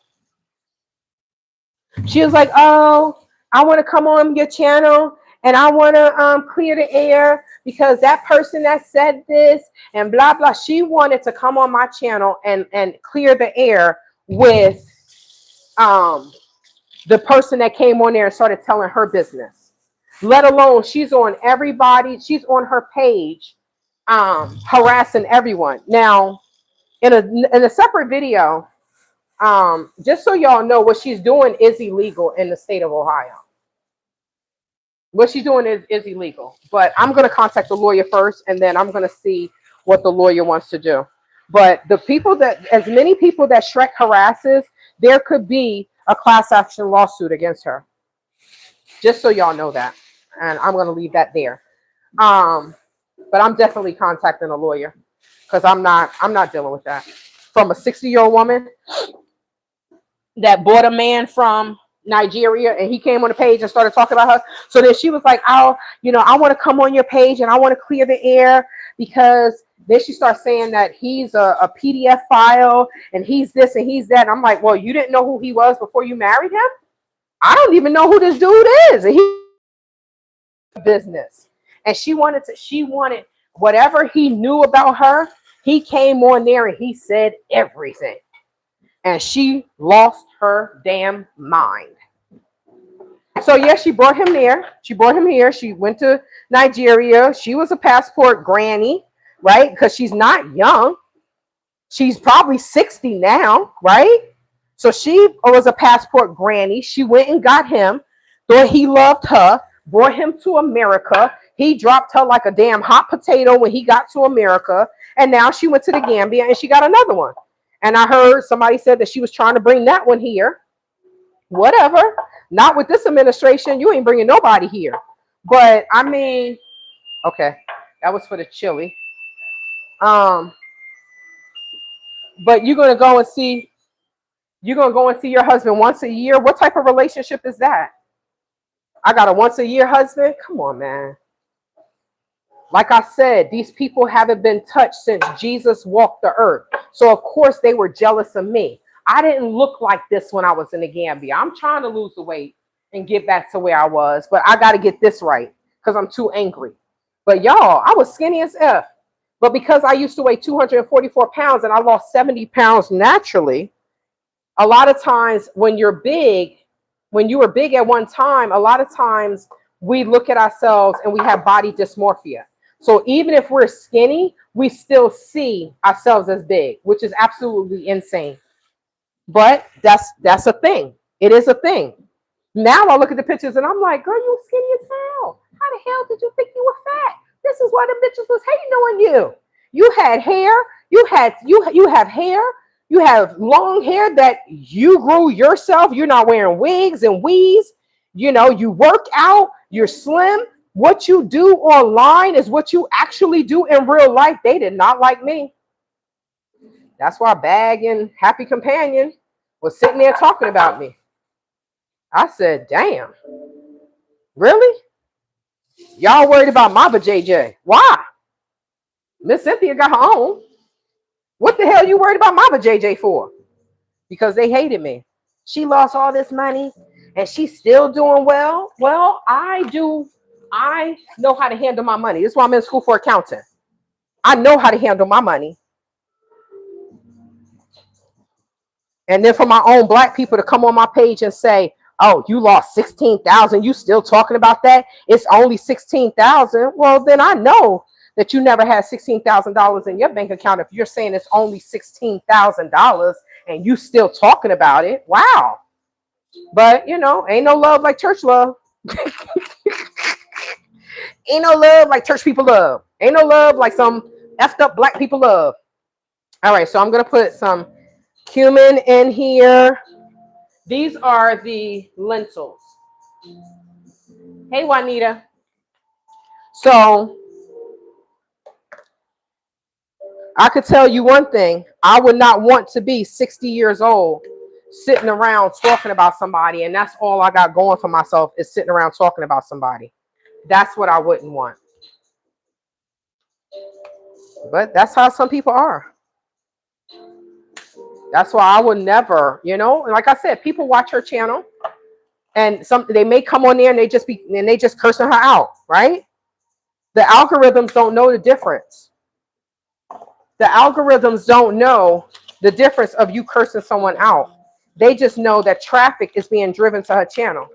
She was like, oh, I want to come on your channel and I want to clear the air because that person that said this and blah, blah. She wanted to come on my channel and clear the air with the person that came on there and started telling her business. Let alone she's on everybody. She's on her page harassing everyone. Now, in a separate video, just so y'all know, what she's doing is illegal in the state of Ohio. What she's doing is illegal. But I'm going to contact the lawyer first, and then I'm going to see what the lawyer wants to do. But the people that, as many people that Shrek harasses, there could be a class action lawsuit against her. Just so y'all know that. And I'm going to leave that there. But I'm definitely contacting a lawyer because I'm not dealing with that. From a 60-year-old woman that bought a man from Nigeria and he came on the page and started talking about her. So then she was like, I want to come on your page and I want to clear the air because then she starts saying that he's a PDF file and he's this and he's that. And I'm like, well, you didn't know who he was before you married him? I don't even know who this dude is. And he business. And she wanted whatever he knew about her, he came on there and he said everything. And she lost her damn mind. So yeah, she brought him there. She brought him here. She went to Nigeria. She was a passport granny, right? Because she's not young. She's probably 60 now, right? So she was a passport granny. She went and got him, thought he loved her, brought him to America. He dropped her like a damn hot potato when he got to America. And now she went to the Gambia and she got another one. And I heard somebody said that she was trying to bring that one here. Whatever. Not with this administration. You ain't bringing nobody here. But I mean, okay, that was for the chili. But you're gonna go and see your husband once a year. What type of relationship is that? I got a once a year husband. Come on, man. Like I said, these people haven't been touched since Jesus walked the earth. So, of course, they were jealous of me. I didn't look like this when I was in the Gambia. I'm trying to lose the weight and get back to where I was. But I got to get this right because I'm too angry. But, y'all, I was skinny as F. But because I used to weigh 244 pounds and I lost 70 pounds naturally, a lot of times when you were big at one time, a lot of times we look at ourselves and we have body dysmorphia. So even if we're skinny, we still see ourselves as big, which is absolutely insane. But that's a thing. It is a thing. Now I look at the pictures and I'm like, girl, you skinny as hell. How the hell did you think you were fat? This is why the bitches was hating on you. You had hair. You have hair. You have long hair that you grew yourself. You're not wearing wigs and weaves. You work out. You're slim. What you do online is what you actually do in real life. They did not like me. That's why Bag and Happy Companion was sitting there talking about me. I said, damn, really? Y'all worried about Mama JJ. Why? Miss Cynthia got her own. What the hell you worried about Mama JJ for? Because they hated me. She lost all this money and she's still doing well. Well, I know how to handle my money. This is why I'm in school for accounting. I know how to handle my money. And then for my own black people to come on my page and say, oh, you lost 16,000. You still talking about that? It's only 16,000. Well, then I know that you never had $16,000 in your bank account if you're saying it's only $16,000 and you still talking about it. Wow. But, ain't no love like church love. Ain't no love like church people love. Ain't no love like some effed up black people love. All right, so I'm going to put some cumin in here. These are the lentils. Hey, Juanita. So I could tell you one thing. I would not want to be 60 years old sitting around talking about somebody, and that's all I got going for myself is sitting around talking about somebody. That's what I wouldn't want. But that's how some people are. That's why I would never, like I said, people watch her channel and they may come on there and they just cursing her out, right? The algorithms don't know the difference. The algorithms don't know the difference of you cursing someone out. They just know that traffic is being driven to her channel.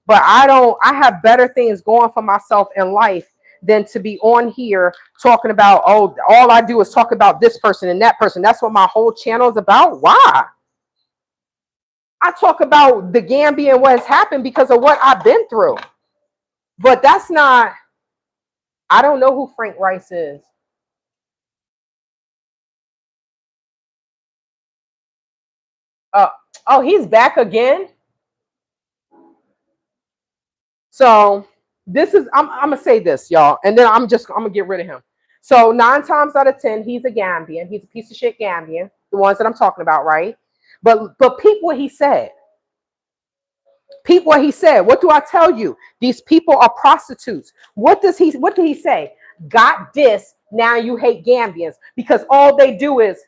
But I have better things going for myself in life than to be on here talking about, oh, all I do is talk about this person and that person. That's what my whole channel is about. Why? I talk about the Gambia and what has happened because of what I've been through. But that's not, I don't know who Frank Rice is. Oh, he's back again. So I'm gonna say this, y'all, and then I'm gonna get rid of him. So 9 times out of 10, he's a Gambian. He's a piece of shit Gambian, the ones that I'm talking about, right? But peep what he said. Peep what he said. What do I tell you? These people are prostitutes. What did he say? Got this, now you hate Gambians. Because all they do is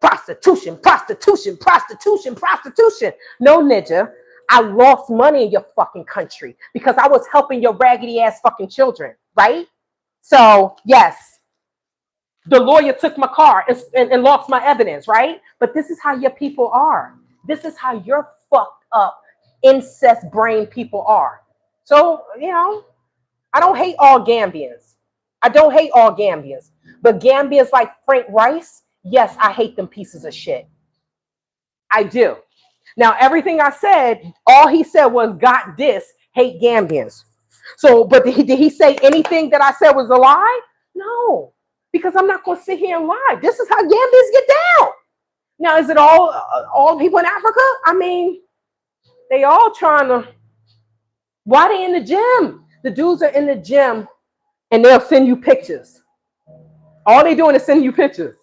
prostitution, prostitution, prostitution, prostitution. No, ninja. I lost money in your fucking country because I was helping your raggedy ass fucking children, right? So, yes, the lawyer took my car and lost my evidence, right? But this is how your people are. This is how your fucked up, incest brain people are. So, I don't hate all Gambians. I don't hate all Gambians. But Gambians like Frank Rice, yes, I hate them pieces of shit. I do. Now, everything I said, all he said was, got this, hate Gambians. So, but did he say anything that I said was a lie? No, because I'm not going to sit here and lie. This is how Gambians get down. Now, is it all people in Africa? I mean, they all trying to, why they in the gym? The dudes are in the gym and they'll send you pictures. All they doing is sending you pictures.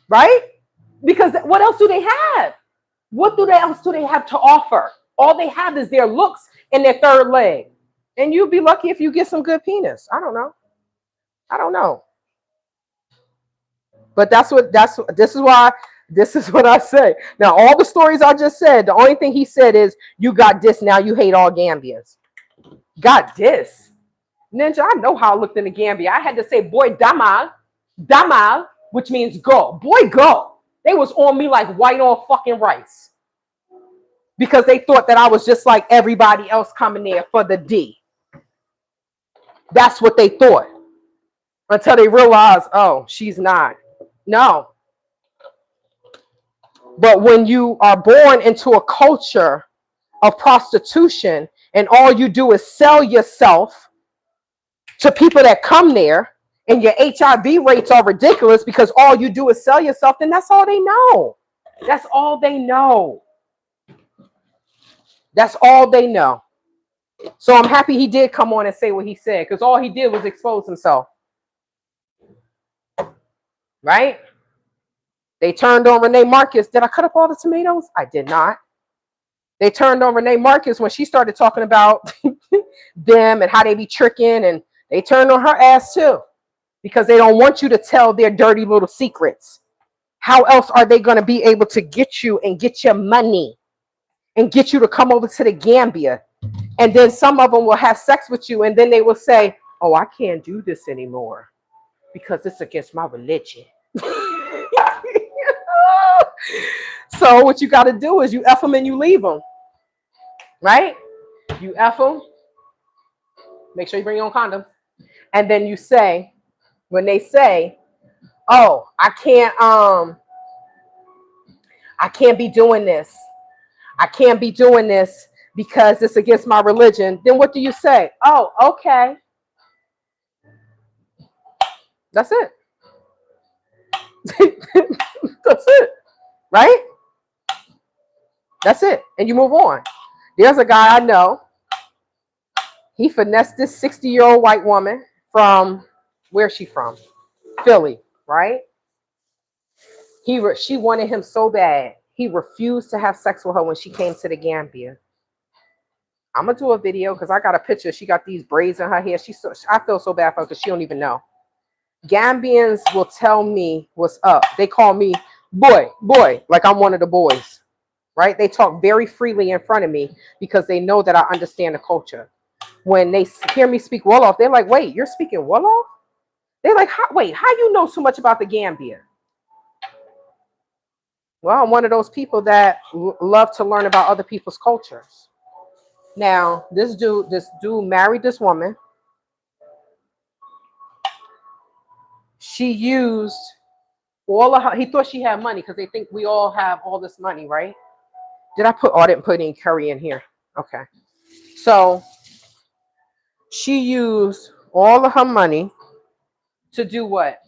Right? Because what else do they have? What else do they have to offer? All they have is their looks and their third leg. And you'll be lucky if you get some good penis. I don't know. But this is what I say. Now, all the stories I just said, the only thing he said is, you got this, now you hate all Gambians. Got this. Ninja, I know how I looked in the Gambia. I had to say, boy, Damal, which means go. Boy, go. They was on me like white on fucking rice. Because they thought that I was just like everybody else coming there for the D. That's what they thought. Until they realized, oh, she's not. No. But when you are born into a culture of prostitution and all you do is sell yourself to people that come there and your HIV rates are ridiculous because all you do is sell yourself, then that's all they know. That's all they know. That's all they know. So I'm happy he did come on and say what he said because all he did was expose himself. Right? They turned on Renee Marcus. Did I cut up all the tomatoes? I did not. They turned on Renee Marcus when she started talking about them and how they be tricking, and they turned on her ass too because they don't want you to tell their dirty little secrets. How else are they going to be able to get you and get your money and get you to come over to the Gambia? And then some of them will have sex with you and then they will say, oh, I can't do this anymore because it's against my religion. So what you got to do is you F them and you leave them. Right? You F them. Make sure you bring your own condoms. And then you say, when they say, oh, I can't be doing this. I can't be doing this because it's against my religion. Then what do you say? Oh, okay. That's it. That's it, right? That's it. And you move on. There's a guy I know. He finessed this 60-year-old white woman from, where's she from? Philly, right? She wanted him so bad. He refused to have sex with her when she came to the Gambia. I'm gonna do a video because I got a picture. She got these braids in her hair. I feel so bad for her because she don't even know. Gambians will tell me what's up. They call me boy, like I'm one of the boys, right? They talk very freely in front of me because they know that I understand the culture. When they hear me speak Wolof, they're like, wait, you're speaking Wolof? They're like, wait, how you know so much about the Gambia? Well, I'm one of those people that love to learn about other people's cultures. Now, this dude married this woman. She used all of her, he thought she had money because they think we all have all this money, right? I didn't put any curry in here. Okay. So she used all of her money to do what?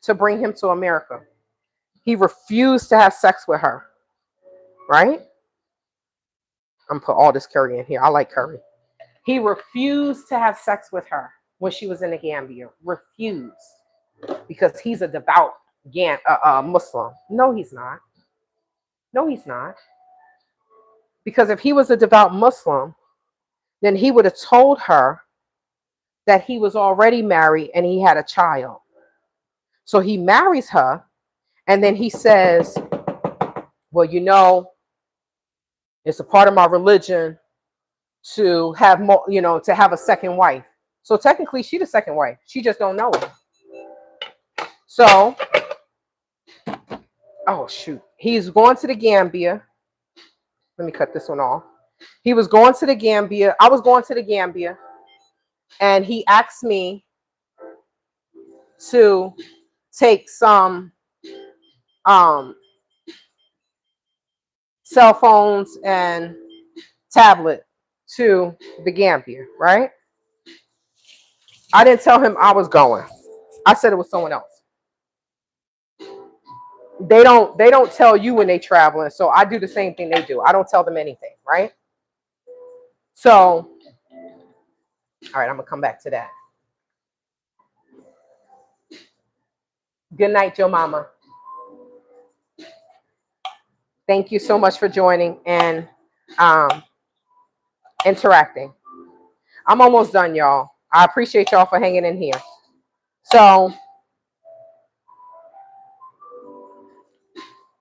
To bring him to America. He refused to have sex with her, right? I'm gonna put all this curry in here. I like curry. He refused to have sex with her when she was in the Gambia. Refused. Because he's a devout Muslim. No, he's not. No, he's not. Because if he was a devout Muslim, then he would have told her that he was already married and he had a child. So he marries her, and then he says, well, it's a part of my religion to have more, to have a second wife. So technically she's the second wife. She just don't know it. So, oh shoot. He's going to the Gambia. Let me cut this one off. He was going to the Gambia. I was going to the Gambia. And he asked me to take some cell phones and tablet to the Gambia, right? I didn't tell him I was going. I said it was someone else. They don't tell you when they traveling, so I do the same thing they do. I don't tell them anything, right? So, all right, I'm gonna come back to that. Good night, Joe Mama. Thank you so much for joining and interacting. I'm almost done, y'all. I appreciate y'all for hanging in here. So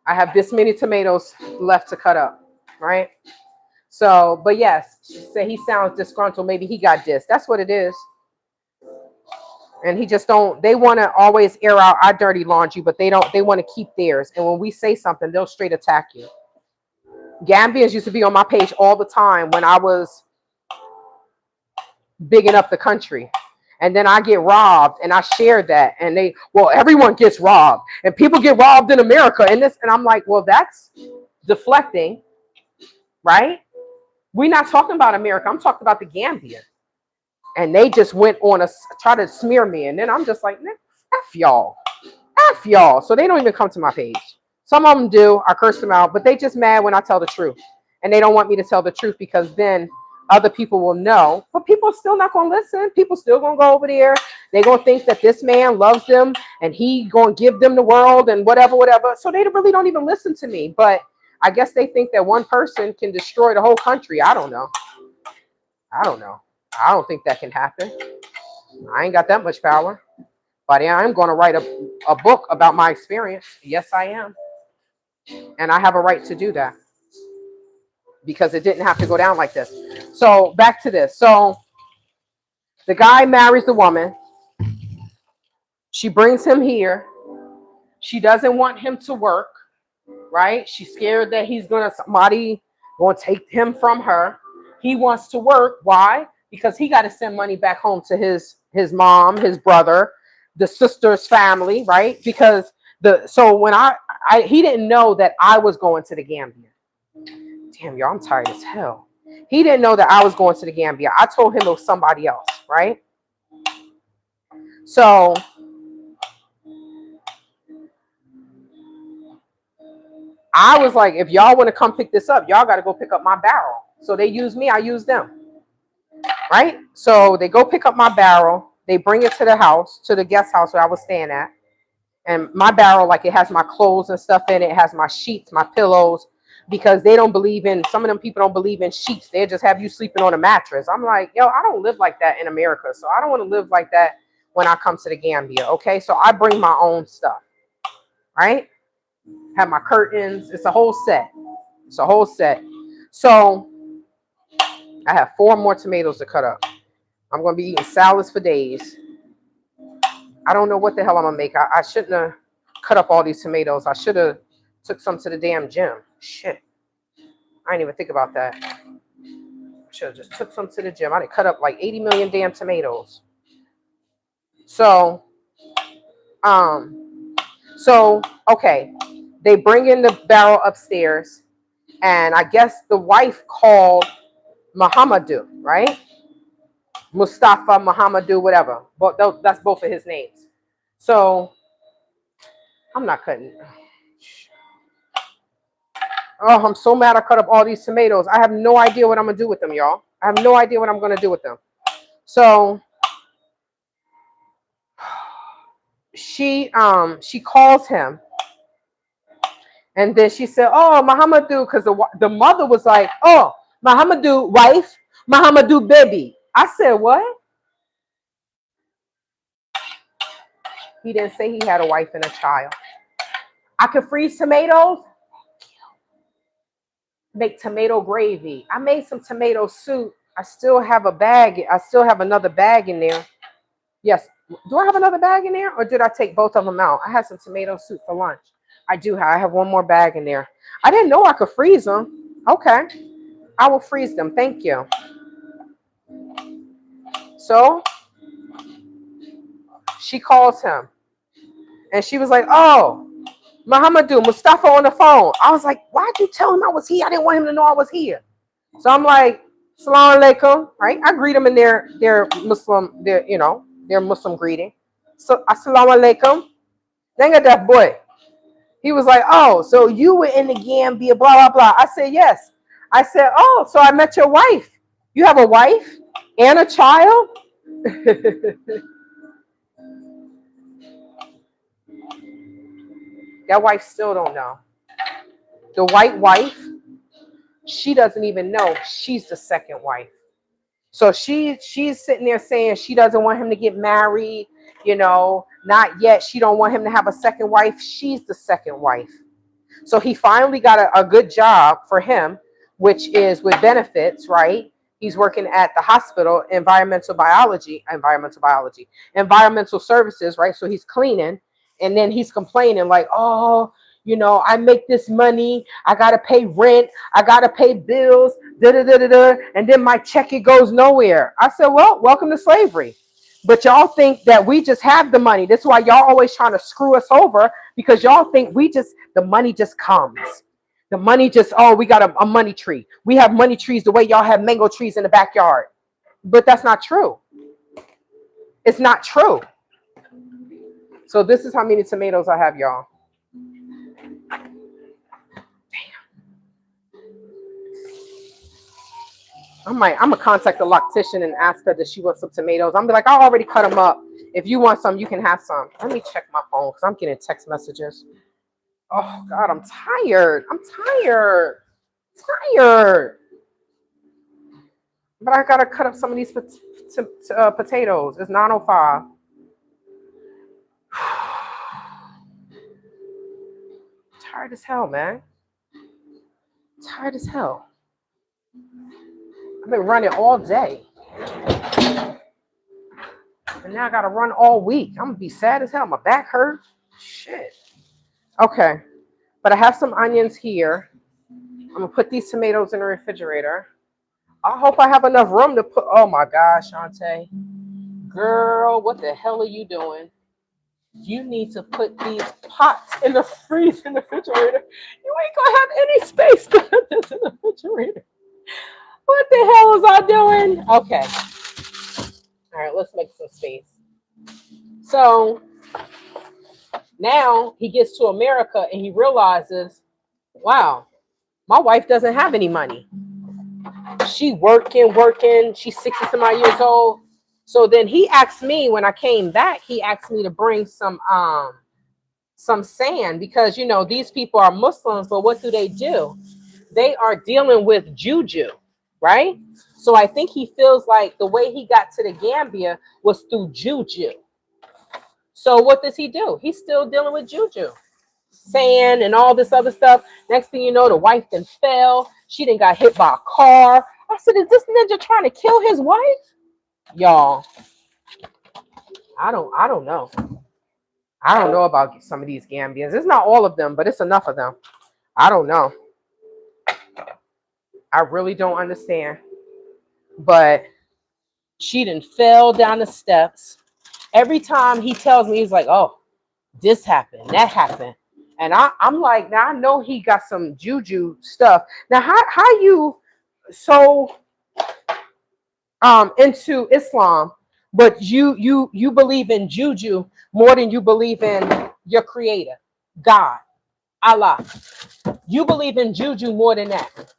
I have this many tomatoes left to cut up, right? So, but yes, say he sounds disgruntled. Maybe he got dissed. That's what it is. And he just don't, they want to always air out our dirty laundry, but they want to keep theirs. And when we say something, they'll straight attack you. Gambians used to be on my page all the time when I was bigging up the country. And then I get robbed and I shared that. And everyone gets robbed and people get robbed in America. And I'm like, well, that's deflecting, right? We're not talking about America. I'm talking about the Gambia. And they just went on try to smear me. And then I'm just like, F y'all. F y'all. So they don't even come to my page. Some of them do. I curse them out. But they just mad when I tell the truth. And they don't want me to tell the truth because then other people will know. But people are still not going to listen. People still going to go over there. They're going to think that this man loves them. And he going to give them the world and whatever. So they really don't even listen to me. But I guess they think that one person can destroy the whole country. I don't know. I don't think that can happen. I ain't got that much power. But I am going to write a book about my experience. Yes, I am. And I have a right to do that. Because it didn't have to go down like this. So back to this. So the guy marries the woman. She brings him here. She doesn't want him to work. Right? She's scared that somebody going to take him from her. He wants to work. Why? Because he got to send money back home to his mom, his brother, the sister's family, right? Because when he didn't know that I was going to the Gambia. Damn, y'all, I'm tired as hell. He didn't know that I was going to the Gambia. I told him it was somebody else, right? So I was like, if y'all want to come pick this up, y'all got to go pick up my barrel. So they use me, I use them. Right? So they go pick up my barrel. They bring it to the house, to the guest house where I was staying at. And my barrel, like it has my clothes and stuff in it. It has my sheets, my pillows, because they don't believe in, some of them people don't believe in sheets. They just have you sleeping on a mattress. I'm like, yo, I don't live like that in America. So I don't want to live like that when I come to the Gambia. Okay. So I bring my own stuff. Right? Have my curtains. It's a whole set. It's a whole set. So I have 4 more tomatoes to cut up. I'm going to be eating salads for days. I don't know what the hell I'm going to make. I shouldn't have cut up all these tomatoes. I should have took some to the damn gym. Shit. I didn't even think about that. I should have just took some to the gym. I done cut up like 80 million damn tomatoes. So, okay. They bring in the barrel upstairs. And I guess the wife called Muhammadu, right? Mustafa, Muhammadu, whatever. But that's both of his names. So I'm not cutting. Oh, I'm so mad I cut up all these tomatoes. I have no idea what I'm going to do with them, y'all. I have no idea what I'm going to do with them. So she calls him. And then she said, oh, Muhammadu, because the mother was like, oh, Muhammadu, wife, Muhammadu, baby. I said, what? He didn't say he had a wife and a child. I could freeze tomatoes, make tomato gravy. I made some tomato soup. I still have a bag. I still have another bag in there. Yes. Do I have another bag in there, or did I take both of them out? I had some tomato soup for lunch. I do have. I have one more bag in there. I didn't know I could freeze them. Okay. I will freeze them. Thank you. So she calls him. And she was like, oh, Muhammadu, Mustafa on the phone. I was like, why'd you tell him I was here? I didn't want him to know I was here. So I'm like, Salaam alaikum, right? I greet them in their Muslim, their Muslim greeting. So Assalamu alaikum. Then got that boy. He was like, oh, so you were in the Gambia, blah, blah, blah. I said, yes. I said, oh, so I met your wife. You have a wife and a child? That wife still don't know. The white wife, she doesn't even know she's the second wife. So she's sitting there saying she doesn't want him to get married, not yet. She don't want him to have a second wife. She's the second wife. So he finally got a good job for him, which is with benefits, right? He's working at the hospital, environmental services, right? So he's cleaning, and then he's complaining like, oh, I make this money. I got to pay rent. I got to pay bills, and then my check, it goes nowhere. I said, well, welcome to slavery. But y'all think that we just have the money. That's why y'all always trying to screw us over, because y'all think the money just comes. The money just, oh, we got a money tree. We have money trees the way y'all have mango trees in the backyard. But that's not true. It's not true. So this is how many tomatoes I have, y'all. I'm gonna contact the loctician and ask her that she wants some tomatoes. I'm be like, I already cut them up. If you want some, you can have some. Let me check my phone because I'm getting text messages. Oh God, I'm tired. But I gotta cut up some of these potatoes. It's 9:05. Tired as hell, man. Tired as hell. I've been running all day. And now I gotta run all week. I'm gonna be sad as hell. My back hurts. Shit. Okay. But I have some onions here. I'm gonna put these tomatoes in the refrigerator. I hope I have enough room to put. Oh my gosh, Shantae. Girl, what the hell are you doing? You need to put these pots in the freezer in the refrigerator. You ain't gonna have any space to put this in the refrigerator. What the hell was I doing? Okay. All right, let's make some space. So now he gets to America and he realizes Wow. My wife doesn't have any money. She working. She's 60 some odd years old. So then he asked me when I came back, he asked me to bring some sand because these people are Muslims, but what do? They are dealing with juju, right? So I think he feels like the way he got to the Gambia was through juju. So what does he do? He's still dealing with juju, sand and all this other stuff. Next thing you know, the wife then fell. She then got hit by a car. I said, is this ninja trying to kill his wife? Y'all, I don't know. I don't know about some of these Gambians. It's not all of them, but it's enough of them. I don't know. I really don't understand. But she done fell down the steps. Every time he tells me, he's like, oh, this happened, that happened. And I'm like, now I know he got some juju stuff. Now, how you so into Islam, but you believe in juju more than you believe in your creator, God, Allah. You believe in juju more than that,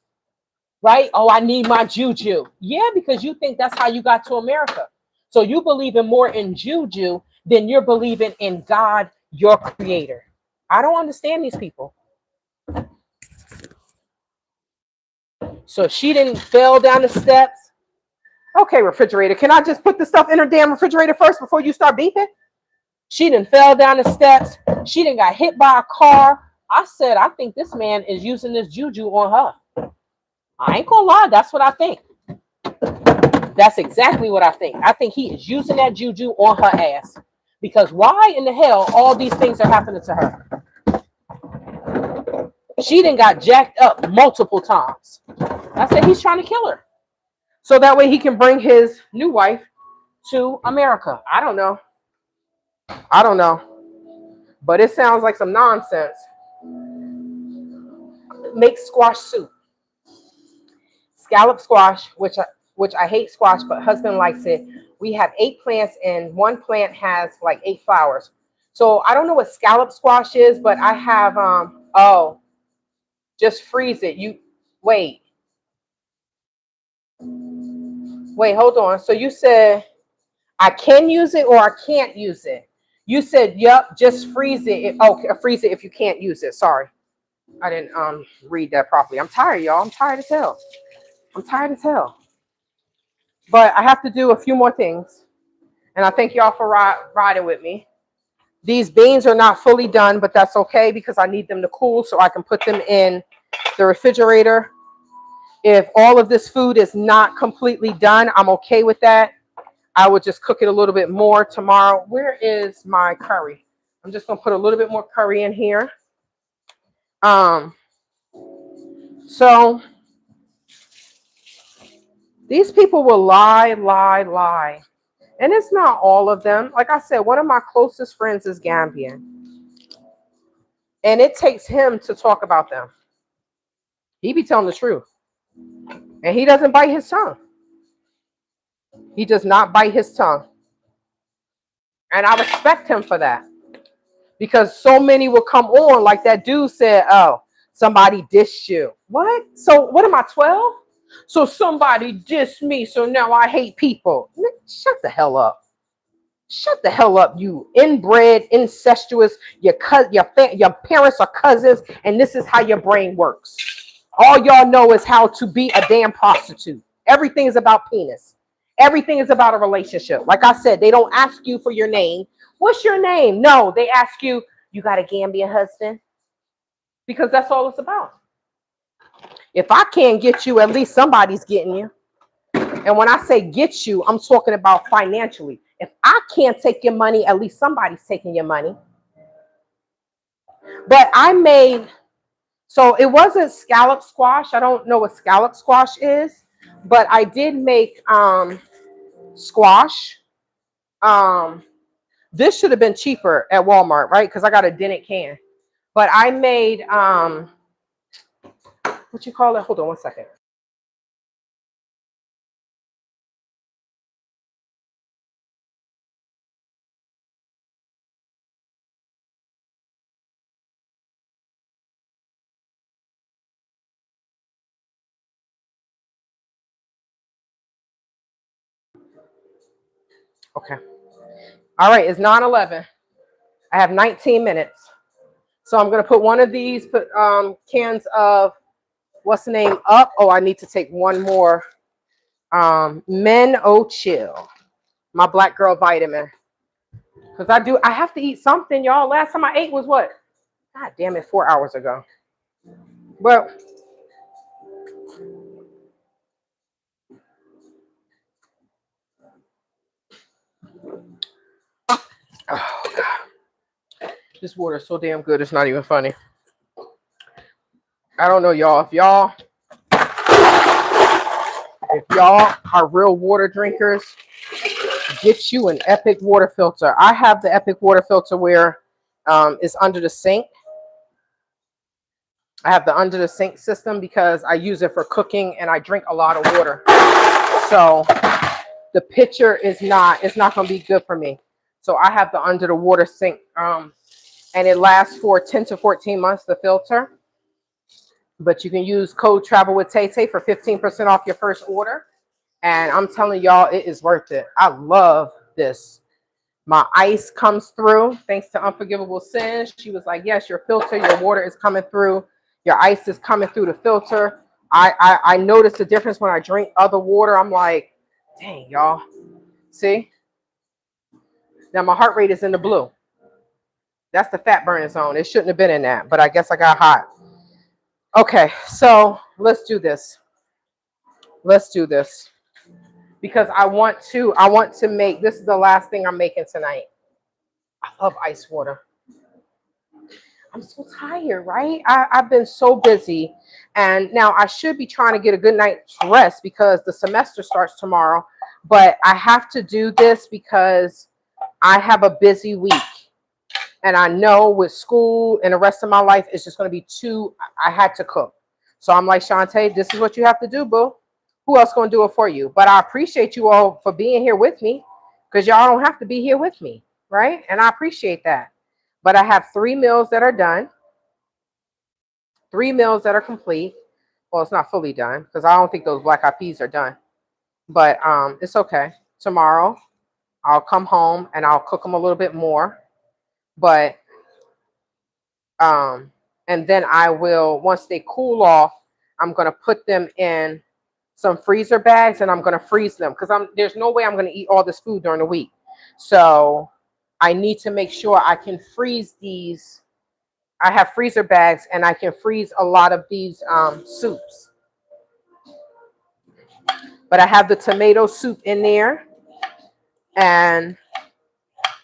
right? Oh, I need my juju. Yeah, because you think that's how you got to America. So you believe in more in juju than you're believing in God, your creator. I don't understand these people. So she didn't fell down the steps. Okay, refrigerator. Can I just put the stuff in her damn refrigerator first before you start beeping? She done fell down the steps. She done got hit by a car. I said, I think this man is using this juju on her. I ain't gonna lie, that's what I think. That's exactly what I think. I think he is using that juju on her ass. Because why in the hell all these things are happening to her? She done got jacked up multiple times. I said he's trying to kill her. So that way he can bring his new wife to America. I don't know. I don't know. But it sounds like some nonsense. Make squash soup. Scallop squash, which I hate squash, but husband likes it. We have 8 plants and one plant has like 8 flowers. So I don't know what scallop squash is, but I have just freeze it. You wait, hold on. So you said I can use it or I can't use it. You said, yep, just freeze it. Okay, freeze it if you can't use it. Sorry. I didn't read that properly. I'm tired, y'all. I'm tired as hell. I'm tired as hell. But I have to do a few more things. And I thank y'all for riding with me. These beans are not fully done, but that's okay because I need them to cool so I can put them in the refrigerator. If all of this food is not completely done, I'm okay with that. I would just cook it a little bit more tomorrow. Where is my curry? I'm just going to put a little bit more curry in here. So these people will lie. And it's not all of them. Like I said, one of my closest friends is Gambian. And it takes him to talk about them. He be telling the truth. And he doesn't bite his tongue. He does not bite his tongue. And I respect him for that. Because so many will come on, like that dude said, oh, somebody dissed you. What? So what am I, 12? So somebody dissed me, so now I hate people. Shut the hell up. Shut the hell up, you inbred, incestuous, your parents are cousins, and this is how your brain works. All y'all know is how to be a damn prostitute. Everything is about penis. Everything is about a relationship. Like I said, they don't ask you for your name. What's your name? No, they ask you, you got a Gambian husband? Because that's all it's about. If I can't get you, at least somebody's getting you. And when I say get you, I'm talking about financially. If I can't take your money, at least somebody's taking your money. But so it wasn't scallop squash. I don't know what scallop squash is, but I did make squash. This should have been cheaper at Walmart, right? Because I got a dented can. But I made what you call it? Hold on one second. Okay. All right, it's 9:11. I have 19 minutes. So I'm gonna put one of these cans of what's the name up. Oh, I need to take one more. Men Oh Chill, my black girl vitamin. Because I have to eat something, y'all. Last time I ate was what? God damn it, 4 hours ago. Well, oh God, this water is so damn good. It's not even funny. I don't know, y'all. If y'all are real water drinkers, get you an Epic water filter. I have the Epic water filter where it's under the sink. I have the under the sink system because I use it for cooking and I drink a lot of water. So the pitcher is not, it's not going to be good for me. So I have the under the water sink and it lasts for 10 to 14 months, the filter. But you can use code travel with Tay Tay for 15% off your first order. And I'm telling y'all, it is worth it. I love this. My ice comes through thanks to Unforgivable Sins. She was like, yes, your filter, your water is coming through. Your ice is coming through the filter. I noticed the difference when I drink other water. I'm like, dang, y'all. See? Now my heart rate is in the blue. That's the fat burning zone. It shouldn't have been in that, but I guess I got hot. Okay, so let's do this. Let's do this. Because I want to make, this is the last thing I'm making tonight. I love ice water. I'm so tired, right? I've been so busy. And now I should be trying to get a good night's rest because the semester starts tomorrow. But I have to do this because I have a busy week. And I know with school and the rest of my life, it's just going to be I had to cook. So I'm like, Shantae, this is what you have to do, boo. Who else going to do it for you? But I appreciate you all for being here with me because y'all don't have to be here with me, right? And I appreciate that. But I have 3 meals that are done, 3 meals that are complete. Well, it's not fully done because I don't think those black eyed peas are done. But it's okay. Tomorrow, I'll come home and I'll cook them a little bit more. But and then I will, once they cool off, I'm gonna put them in some freezer bags and I'm gonna freeze them because there's no way I'm gonna eat all this food during the week. So I need to make sure I can freeze these. I have freezer bags and I can freeze a lot of these soups. But I have the tomato soup in there, and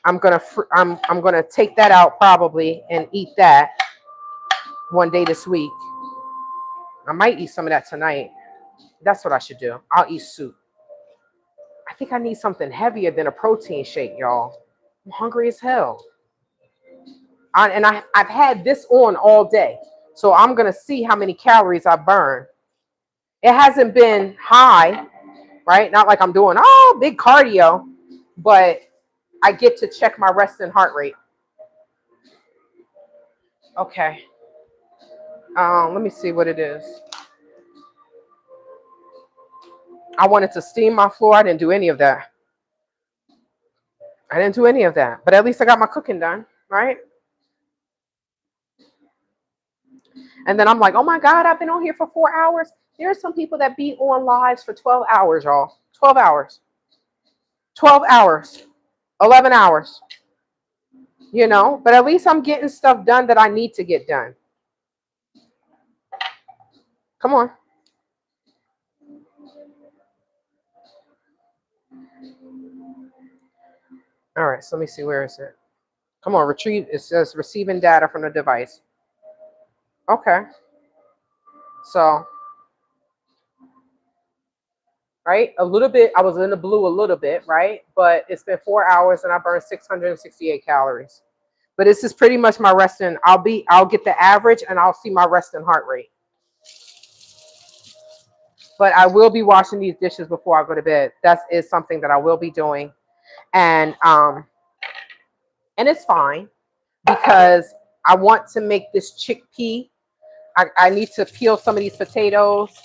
I'm gonna take that out probably and eat that one day this week. I might eat some of that tonight. That's what I should do. I'll eat soup. I think I need something heavier than a protein shake, y'all. I'm hungry as hell. I've had this on all day. So I'm going to see how many calories I burn. It hasn't been high, right? Not like I'm doing, big cardio, but I get to check my resting heart rate. Okay. Let me see what it is. I wanted to steam my floor. I didn't do any of that. But at least I got my cooking done, right? And then I'm like, oh my God, I've been on here for 4 hours. There are some people that be on lives for 12 hours, y'all. 12 hours. 12 hours. 11 hours. But at least I'm getting stuff done that I need to get done. Come on. All right, so let me see. Where is it? Come on, retrieve. It says receiving data from the device. Okay. So, right, a little bit. I was in the blue a little bit, right? But it's been 4 hours and I burned 668 calories. But this is pretty much my resting. I'll get the average and I'll see my resting heart rate. But I will be washing these dishes before I go to bed. That is something that I will be doing. And it's fine because I want to make this chickpea. I need to peel some of these potatoes.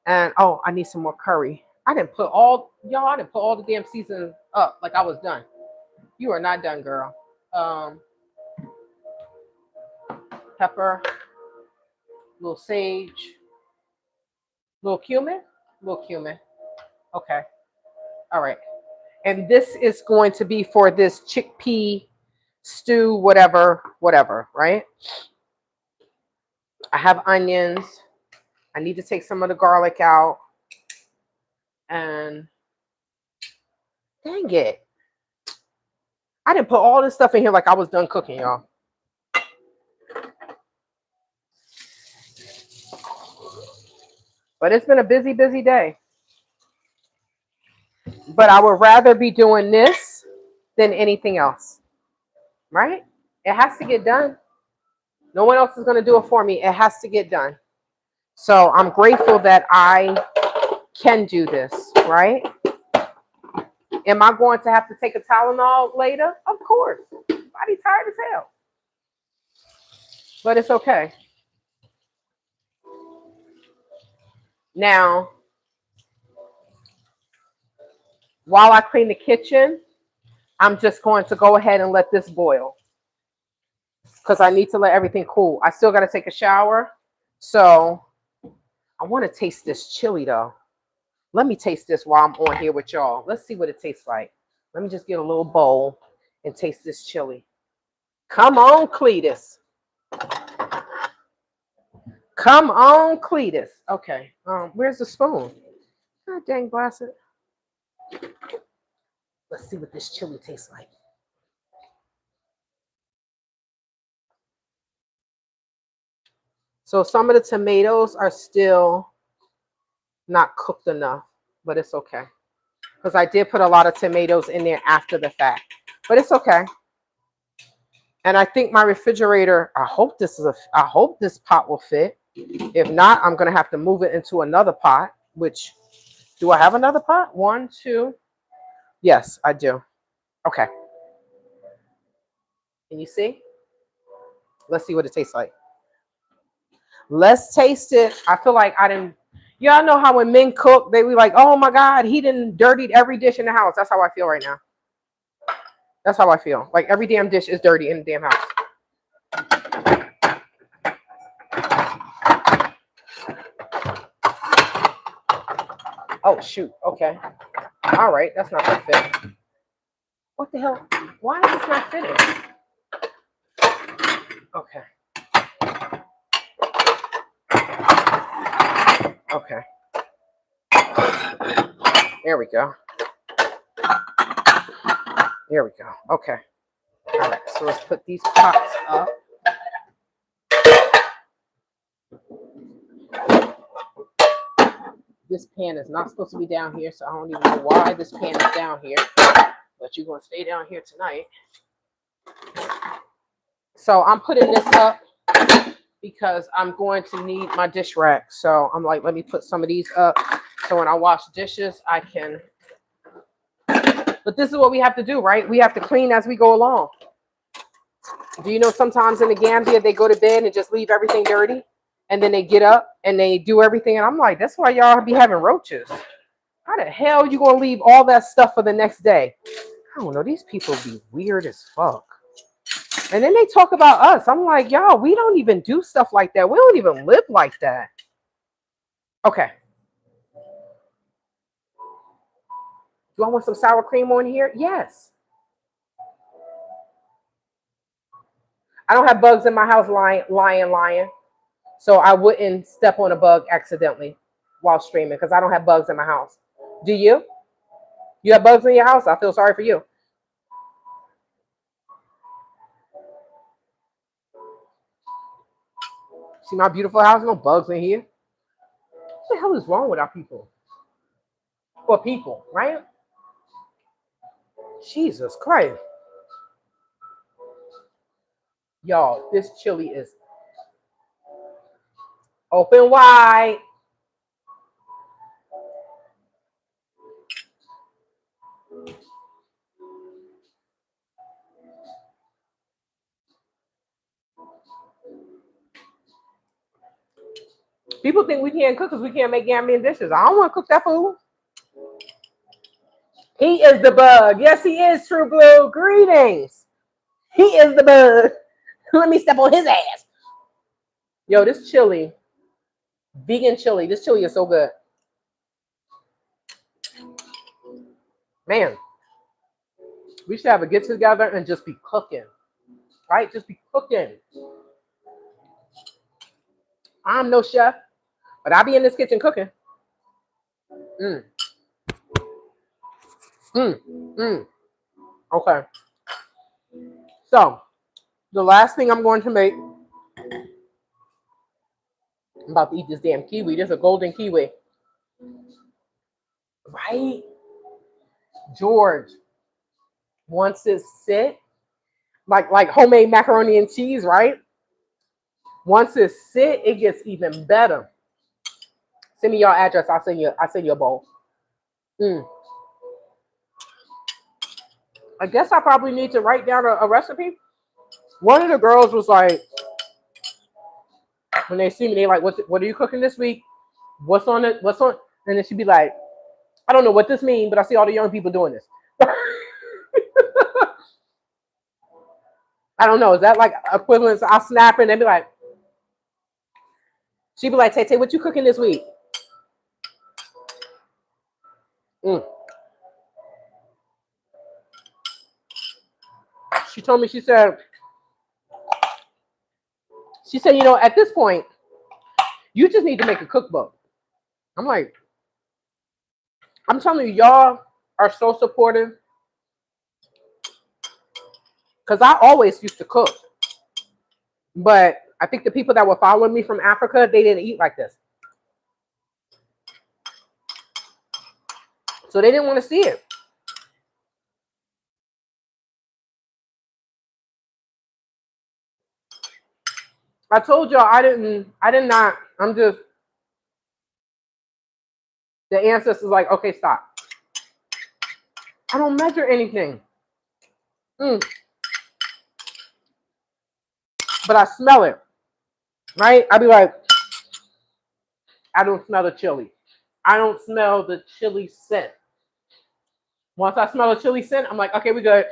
And I need some more curry. I didn't put all the damn season up like I was done. You are not done, girl. Um, Pepper, little sage, little cumin, little cumin. Okay. All right. And this is going to be for this chickpea stew, whatever, whatever, right? I have onions. I need to take some of the garlic out. And dang it. I didn't put all this stuff in here like I was done cooking, y'all. But it's been a busy, busy day. But I would rather be doing this than anything else, right? It has to get done. No one else is going to do it for me. It has to get done. So I'm grateful that I can do this, right? Am I going to have to take a Tylenol later? Of course. Body tired as hell. But it's okay. Now, while I clean the kitchen, I'm just going to go ahead and let this boil because I need to let everything cool. I still got to take a shower. So I want to taste this chili though. Let me taste this while I'm on here with y'all. Let's see what it tastes like. Let me just get a little bowl and taste this chili. Come on, Cletus. Come on, Cletus. Okay. Where's the spoon? God dang, blast it. Let's see what this chili tastes like. So some of the tomatoes are still not cooked enough, but it's okay. Because I did put a lot of tomatoes in there after the fact. But it's okay. And I think my refrigerator, I hope this pot will fit. If not, I'm gonna have to move it into another pot, which do I have another pot? 1, 2. Yes, I do. Okay. Can you see? Let's see what it tastes like. Let's taste it. I feel like I didn't. Y'all know how when men cook, they be like, "Oh my God, he didn't dirtied every dish in the house." That's how I feel right now. That's how I feel. Like every damn dish is dirty in the damn house. Oh shoot. Okay. All right. That's not gonna fit. What the hell? Why is this not fitting? Okay. Okay. There we go. There we go. Okay. All right. So let's put these pots up. This pan is not supposed to be down here, so I don't even know why this pan is down here. But you're going to stay down here tonight. So I'm putting this up because I'm going to need my dish rack. So I'm like, let me put some of these up. So when I wash dishes, I can. But this is what we have to do, right? We have to clean as we go along. Do you know sometimes in the Gambia, they go to bed and just leave everything dirty? And then they get up and they do everything. And I'm like, that's why y'all be having roaches. How the hell you going to leave all that stuff for the next day? I don't know. These people be weird as fuck. And then they talk about us. I'm like, y'all, we don't even do stuff like that. We don't even live like that. Okay. Do I want some sour cream on here? Yes. I don't have bugs in my house lying. So I wouldn't step on a bug accidentally while streaming because I don't have bugs in my house. Do you? You have bugs in your house? I feel sorry for you. See my beautiful house? No bugs in here. What the hell is wrong with our people? Or people, right? Jesus Christ. Y'all, this chili is open wide. People think we can't cook because we can't make Gambian dishes. I don't want to cook that food. He is the bug. Yes, he is, True Blue. Greetings. He is the bug. Let me step on his ass. Yo, this chili, vegan chili. This chili is so good. Man, we should have a get together and just be cooking. Right? Just be cooking. I'm no chef, but I be in this kitchen cooking. Mm, mm, mm. Okay. So, the last thing I'm going to make, I'm about to eat this damn kiwi. This is a golden kiwi. Right? George, once it sit, like homemade macaroni and cheese, right? Once it sit, it gets even better. Send me your address. I'll send you a bowl. Mm. I guess I probably need to write down a recipe. One of the girls was like, when they see me, they like, what are you cooking this week? What's on it? What's on? And then she'd be like, I don't know what this means, but I see all the young people doing this. I don't know. Is that like equivalent to I snap and they'd be like, she'd be like, Tay, what you cooking this week? Mm. She told me, she said, you know, at this point, you just need to make a cookbook. I'm like, I'm telling you, y'all are so supportive. Because I always used to cook. But I think the people that were following me from Africa, they didn't eat like this. So they didn't want to see it. I told y'all I'm just, the ancestors like, okay, stop. I don't measure anything. Mm. But I smell it, right? I'd be like, I don't smell the chili. I don't smell the chili scent. Once I smell the chili scent, I'm like, okay, we good.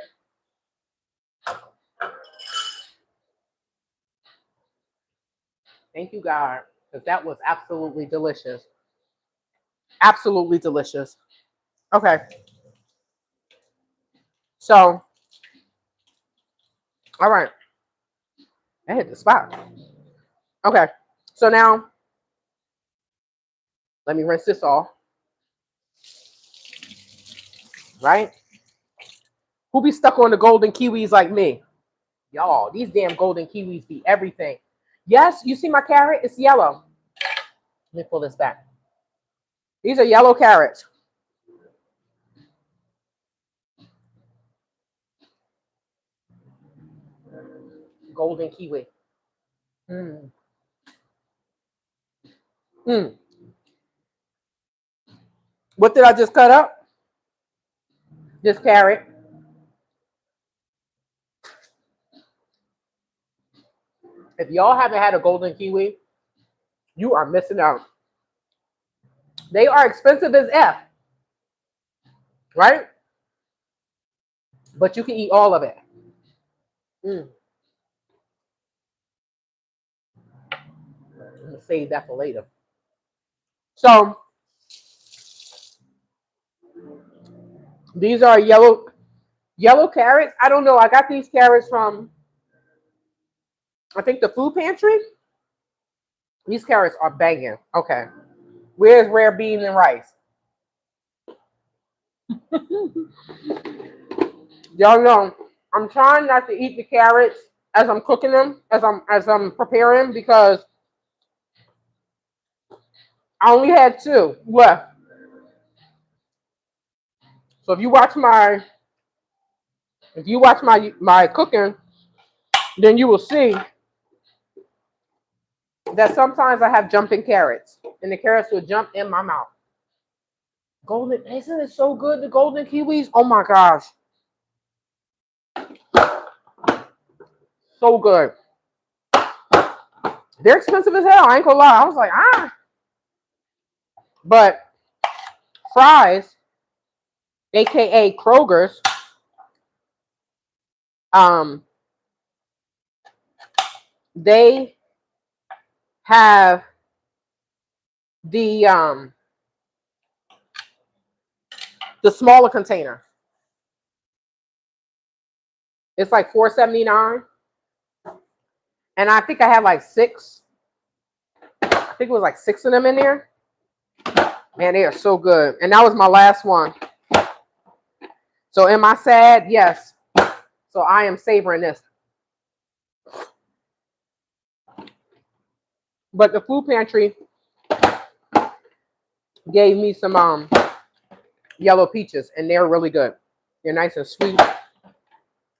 Thank you, God, because that was absolutely delicious. Absolutely delicious. Okay. So, all right. I hit the spot. Okay. So now, let me rinse this off. Right? Who be stuck on the golden kiwis like me? Y'all, these damn golden kiwis be everything. Yes, you see my carrot? It's yellow. Let me pull this back. These are yellow carrots. Golden kiwi. Mm. Mm. What did I just cut up? This carrot. If y'all haven't had a golden kiwi, you are missing out. They are expensive as F, right? But you can eat all of it. Mm. I'm gonna save that for later. So these are yellow carrots. I don't know. I got these carrots from, I think, the food pantry. These carrots are banging. Okay. Where's rare beans and rice? Y'all know I'm trying not to eat the carrots as I'm cooking them, as I'm preparing, because I only had 2 left. So if you watch my cooking, then you will see that sometimes I have jumping carrots, and the carrots will jump in my mouth. Golden, isn't it so good? The golden kiwis. Oh my gosh, so good. They're expensive as hell. I ain't gonna lie. I was like, but fries, aka Kroger's, they have the smaller container. It's like $4.79, and I think I have like six. I think it was like six of them in there. Man, they are so good. And that was my last one. So am I sad? Yes. So I am savoring this. But the food pantry gave me some yellow peaches, and they're really good. They're nice and sweet.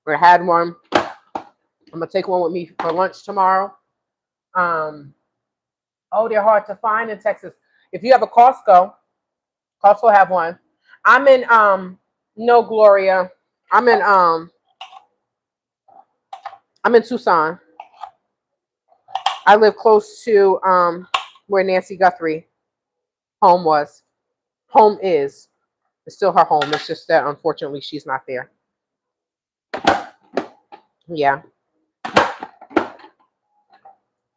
I had one. I'm gonna take one with me for lunch tomorrow. Oh, they're hard to find in Texas. If you have a Costco have one. I'm in no, Gloria. I'm in Tucson. I live close to where Nancy Guthrie home was. Home is. It's still her home. It's just that unfortunately she's not there. Yeah.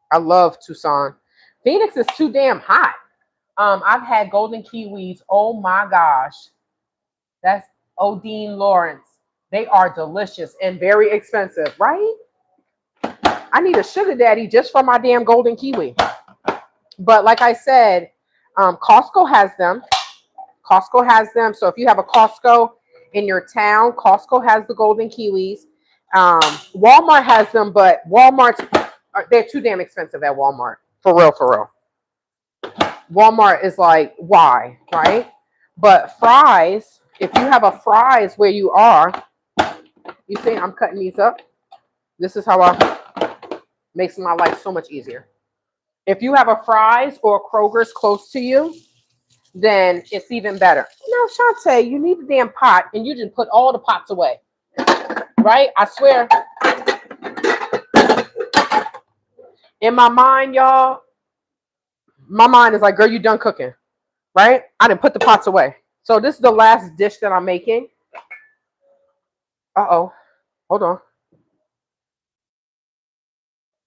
I love Tucson. Phoenix is too damn hot. I've had golden kiwis. Oh my gosh. That's Odine Lawrence. They are delicious and very expensive, right? I need a sugar daddy just for my damn golden kiwi. But like I said, Costco has them. Costco has them. So if you have a Costco in your town, Costco has the golden kiwis. Walmart has them, but they're too damn expensive at Walmart. For real, for real. Walmart is like, why, right? But Fry's, if you have a Fry's where you are, you see I'm cutting these up. This is how makes my life so much easier. If you have a Fry's or a Kroger's close to you, then it's even better. Now, Shantae, you need the damn pot, and you didn't put all the pots away, right? I swear. In my mind, y'all, my mind is like, girl, you done cooking, right? I didn't put the pots away. So this is the last dish that I'm making. Uh-oh. Hold on.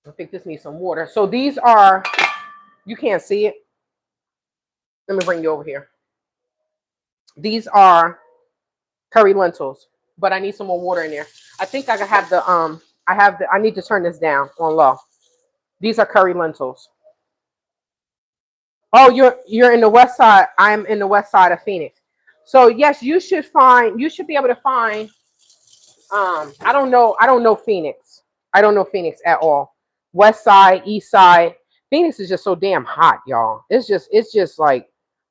I think this needs some water. So these are, you can't see it. Let me bring you over here. These are curry lentils, but I need some more water in there. I think I have I need to turn this down on low. These are curry lentils. Oh, you're in the west side. I'm in the west side of Phoenix. So yes, you should be able to find I don't know Phoenix. I don't know Phoenix at all. West side, east side. Phoenix is just so damn hot, y'all. It's just like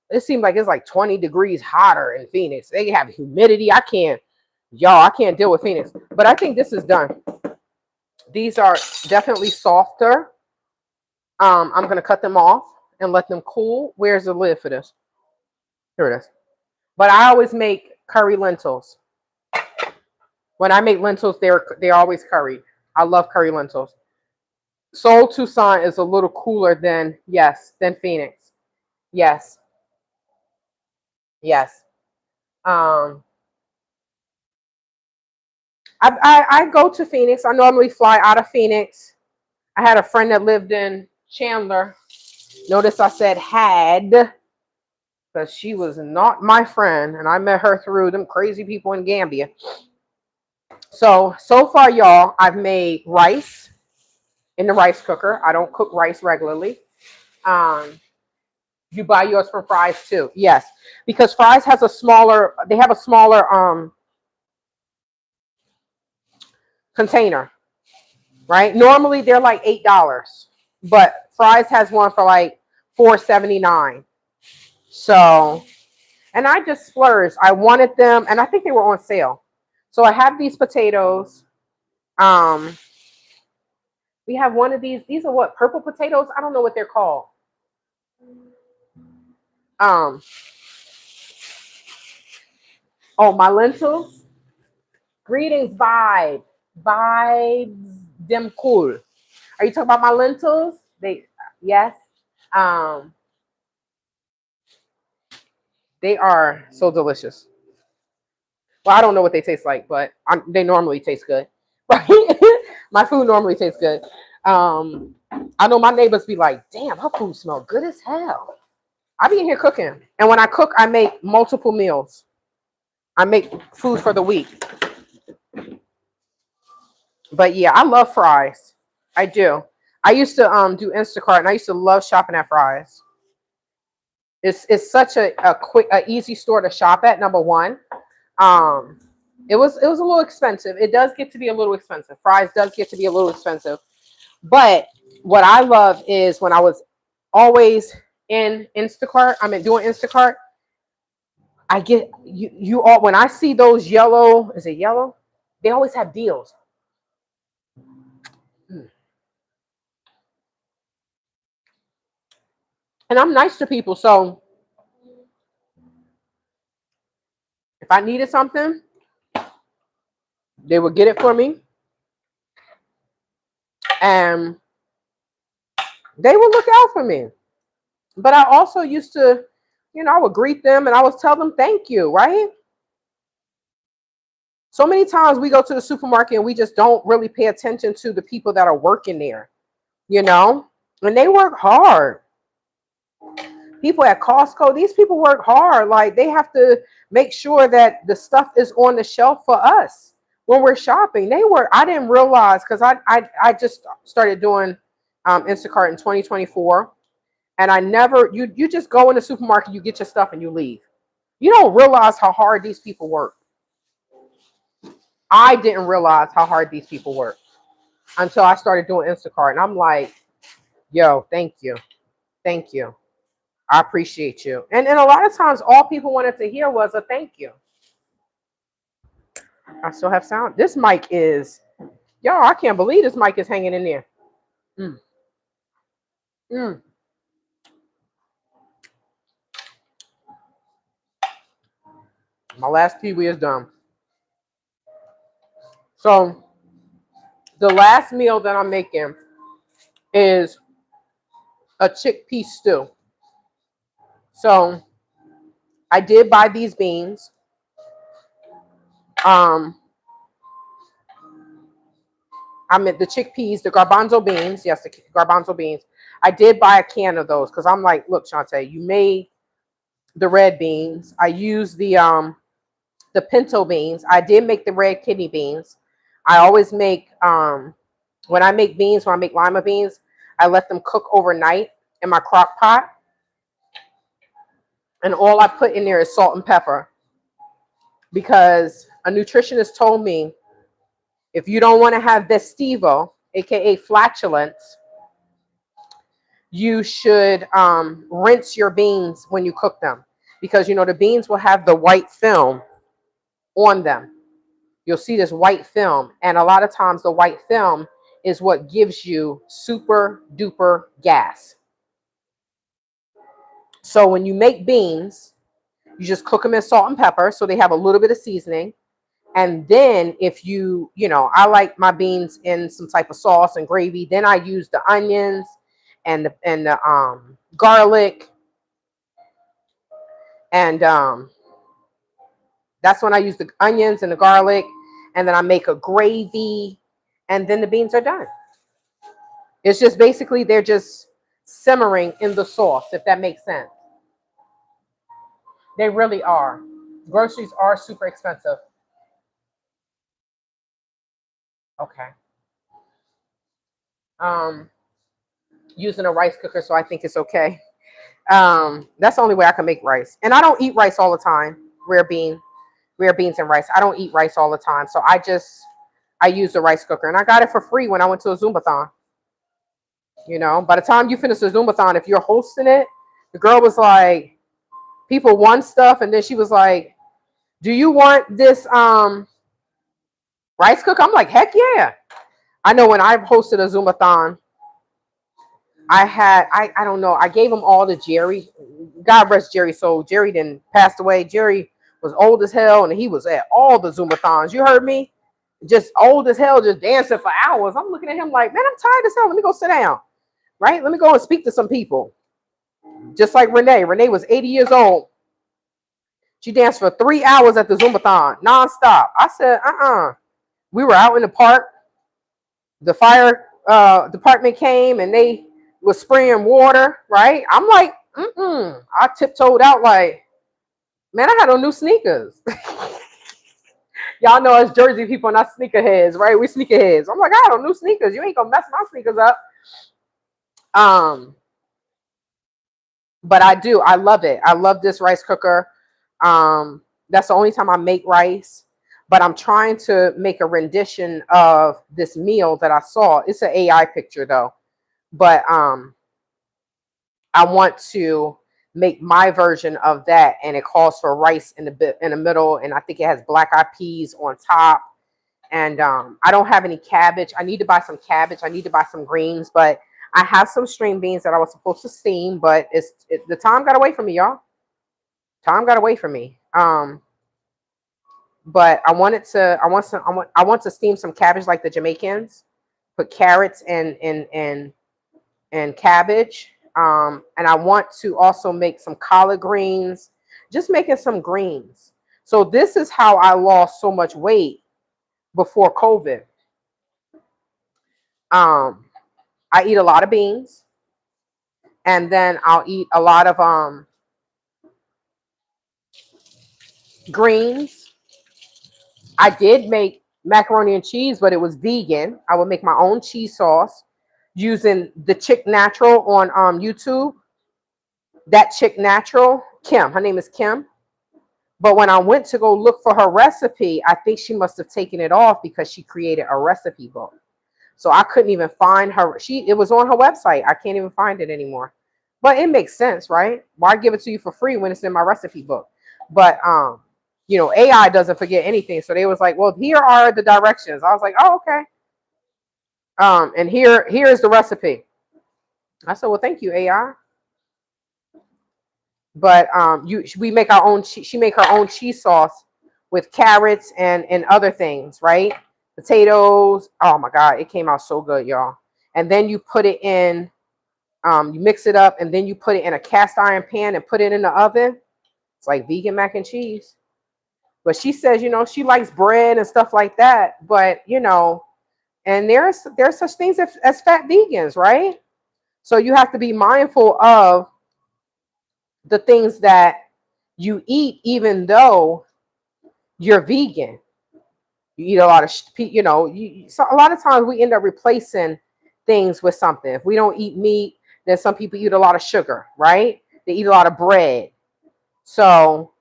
it seems like it's like 20 degrees hotter in Phoenix. They have humidity. I can't deal with Phoenix. But I think this is done. These are definitely softer. I'm gonna cut them off and let them cool. Where's the lid for this? Here it is. But I always make curry lentils. When I make lentils, they're always curried. I love curry lentils. Seoul Tucson is a little cooler than Phoenix. Yes. Yes. I go to Phoenix. I normally fly out of Phoenix. I had a friend that lived in Chandler. Notice I said had, because she was not my friend, and I met her through them crazy people in Gambia. So far, y'all, I've made rice in the rice cooker. I don't cook rice regularly. You buy yours from Fry's too. Yes, because Fry's has a smaller container, right? Normally they're like $8, but Fry's has one for like $4.79. So, and I just splurged. I wanted them, and I think they were on sale. So I have these potatoes. We have one of these. These are what, purple potatoes? I don't know what they're called. Oh, my lentils. Greetings, vibes, them cool. Are you talking about my lentils? Yes. They are so delicious. Well, I don't know what they taste like, but they normally taste good. Right? My food normally tastes good. I know my neighbors be like, damn, her food smells good as hell. I be in here cooking. And when I cook, I make multiple meals. I make food for the week. But yeah, I love fries. I do. I used to do Instacart, and I used to love shopping at Fry's. It's such a quick, easy store to shop at. Number one, um, it was a little expensive. It does get to be a little expensive. Fries does get to be a little expensive. But what I love is when I was always in Instacart. I mean, doing Instacart. I get you all when I see those yellow. Is it yellow? They always have deals. Mm. And I'm nice to people, so if I needed something, they would get it for me, and they would look out for me. But I also used to, I would greet them and I would tell them thank you, right? So many times we go to the supermarket and we just don't really pay attention to the people that are working there, you know? And they work hard. People at Costco, these people work hard. Like they have to make sure that the stuff is on the shelf for us when we're shopping. They work. I didn't realize because I just started doing Instacart in 2024, and I never you just go in the supermarket, you get your stuff, and you leave. You don't realize how hard these people work. I didn't realize how hard these people work until I started doing Instacart, and I'm like, yo, thank you. I appreciate you. And a lot of times all people wanted to hear was a thank you. I still have sound. This mic is, y'all, I can't believe this mic is hanging in there. Mm, mm. My last kiwi is done. So the last meal that I'm making is a chickpea stew. So I did buy these beans. Um, I meant the chickpeas, the garbanzo beans. Yes, the garbanzo beans. I did buy a can of those because I'm like, look, Shantae, you made the red beans. I used the pinto beans. I did make the red kidney beans. I always make when I make beans, when I make lima beans, I let them cook overnight in my crock pot. And all I put in there is salt and pepper because a nutritionist told me if you don't want to have vestivo, aka flatulence, you should rinse your beans when you cook them because the beans will have the white film on them. You'll see this white film, and a lot of times the white film is what gives you super duper gas. So when you make beans, you just cook them in salt and pepper so they have a little bit of seasoning. And then if I like my beans in some type of sauce and gravy, then I use the onions and the garlic, and that's when I use the onions and the garlic, and then I make a gravy, and then the beans are done. It's just basically they're just simmering in the sauce, if that makes sense. They really are. Groceries are super expensive. Okay. Um, Using a rice cooker, so I think it's okay. That's the only way I can make rice. And I don't eat rice all the time. Rare beans and rice. I don't eat rice all the time. So I use the rice cooker. And I got it for free when I went to a Zumbathon. By the time you finish the Zumbathon, if you're hosting it, the girl was like, people want stuff, and then she was like, do you want this rice cooker? I'm like, heck yeah. I know when I hosted a Zumbathon, I don't know, I gave them all to Jerry. God rest Jerry soul. Jerry then passed away. Jerry was old as hell, and he was at all the Zumbathons. You heard me? Just old as hell, just dancing for hours. I'm looking at him like, man, I'm tired as hell. Let me go sit down. Right? Let me go and speak to some people. Just like Renee. Renee was 80 years old. She danced for 3 hours at the Zumbathon, nonstop. I said, We were out in the park. The fire department came and they was spraying water, right? I'm like, I tiptoed out like, man, I had on new sneakers. Y'all know us Jersey people not sneakerheads, right? We sneakerheads. I'm like, I had on new sneakers. You ain't gonna mess my sneakers up. But I do. I love it. I love this rice cooker. That's the only time I make rice. But I'm trying to make a rendition of this meal that I saw. It's an AI picture though. But I want to make my version of that, and it calls for rice in the middle, and I think it has black eyed peas on top. And I don't have any cabbage. I need to buy some cabbage. I need to buy some greens, but I have some string beans that I was supposed to steam, but the time got away from me, y'all. Time got away from me. But I want to steam some cabbage like the Jamaicans. Put carrots and cabbage. And I want to also make some collard greens, just making some greens. So this is how I lost so much weight before COVID. I eat a lot of beans, and then I'll eat a lot of greens. I did make macaroni and cheese, but it was vegan. I would make my own cheese sauce using the Chick Natural on YouTube. That Chick Natural, Kim, her name is Kim. But when I went to go look for her recipe, I think she must have taken it off because she created a recipe book. So I couldn't even find her. It was on her website. I can't even find it anymore. But it makes sense, right? Why give it to you for free when it's in my recipe book? But AI doesn't forget anything. So they was like, well, here are the directions. I was like, oh, okay. And here is the recipe. I said, well, thank you, AI. But we make our own. She make her own cheese sauce with carrots and other things, right? Potatoes. Oh my God, it came out so good, y'all. And then you put it in. You mix it up, and then you put it in a cast iron pan and put it in the oven. It's like vegan mac and cheese. But she says, she likes bread and stuff like that. But and there's such things as fat vegans, right? So you have to be mindful of the things that you eat, even though you're vegan. You eat a lot of, so a lot of times we end up replacing things with something. If we don't eat meat, then some people eat a lot of sugar, right? They eat a lot of bread. So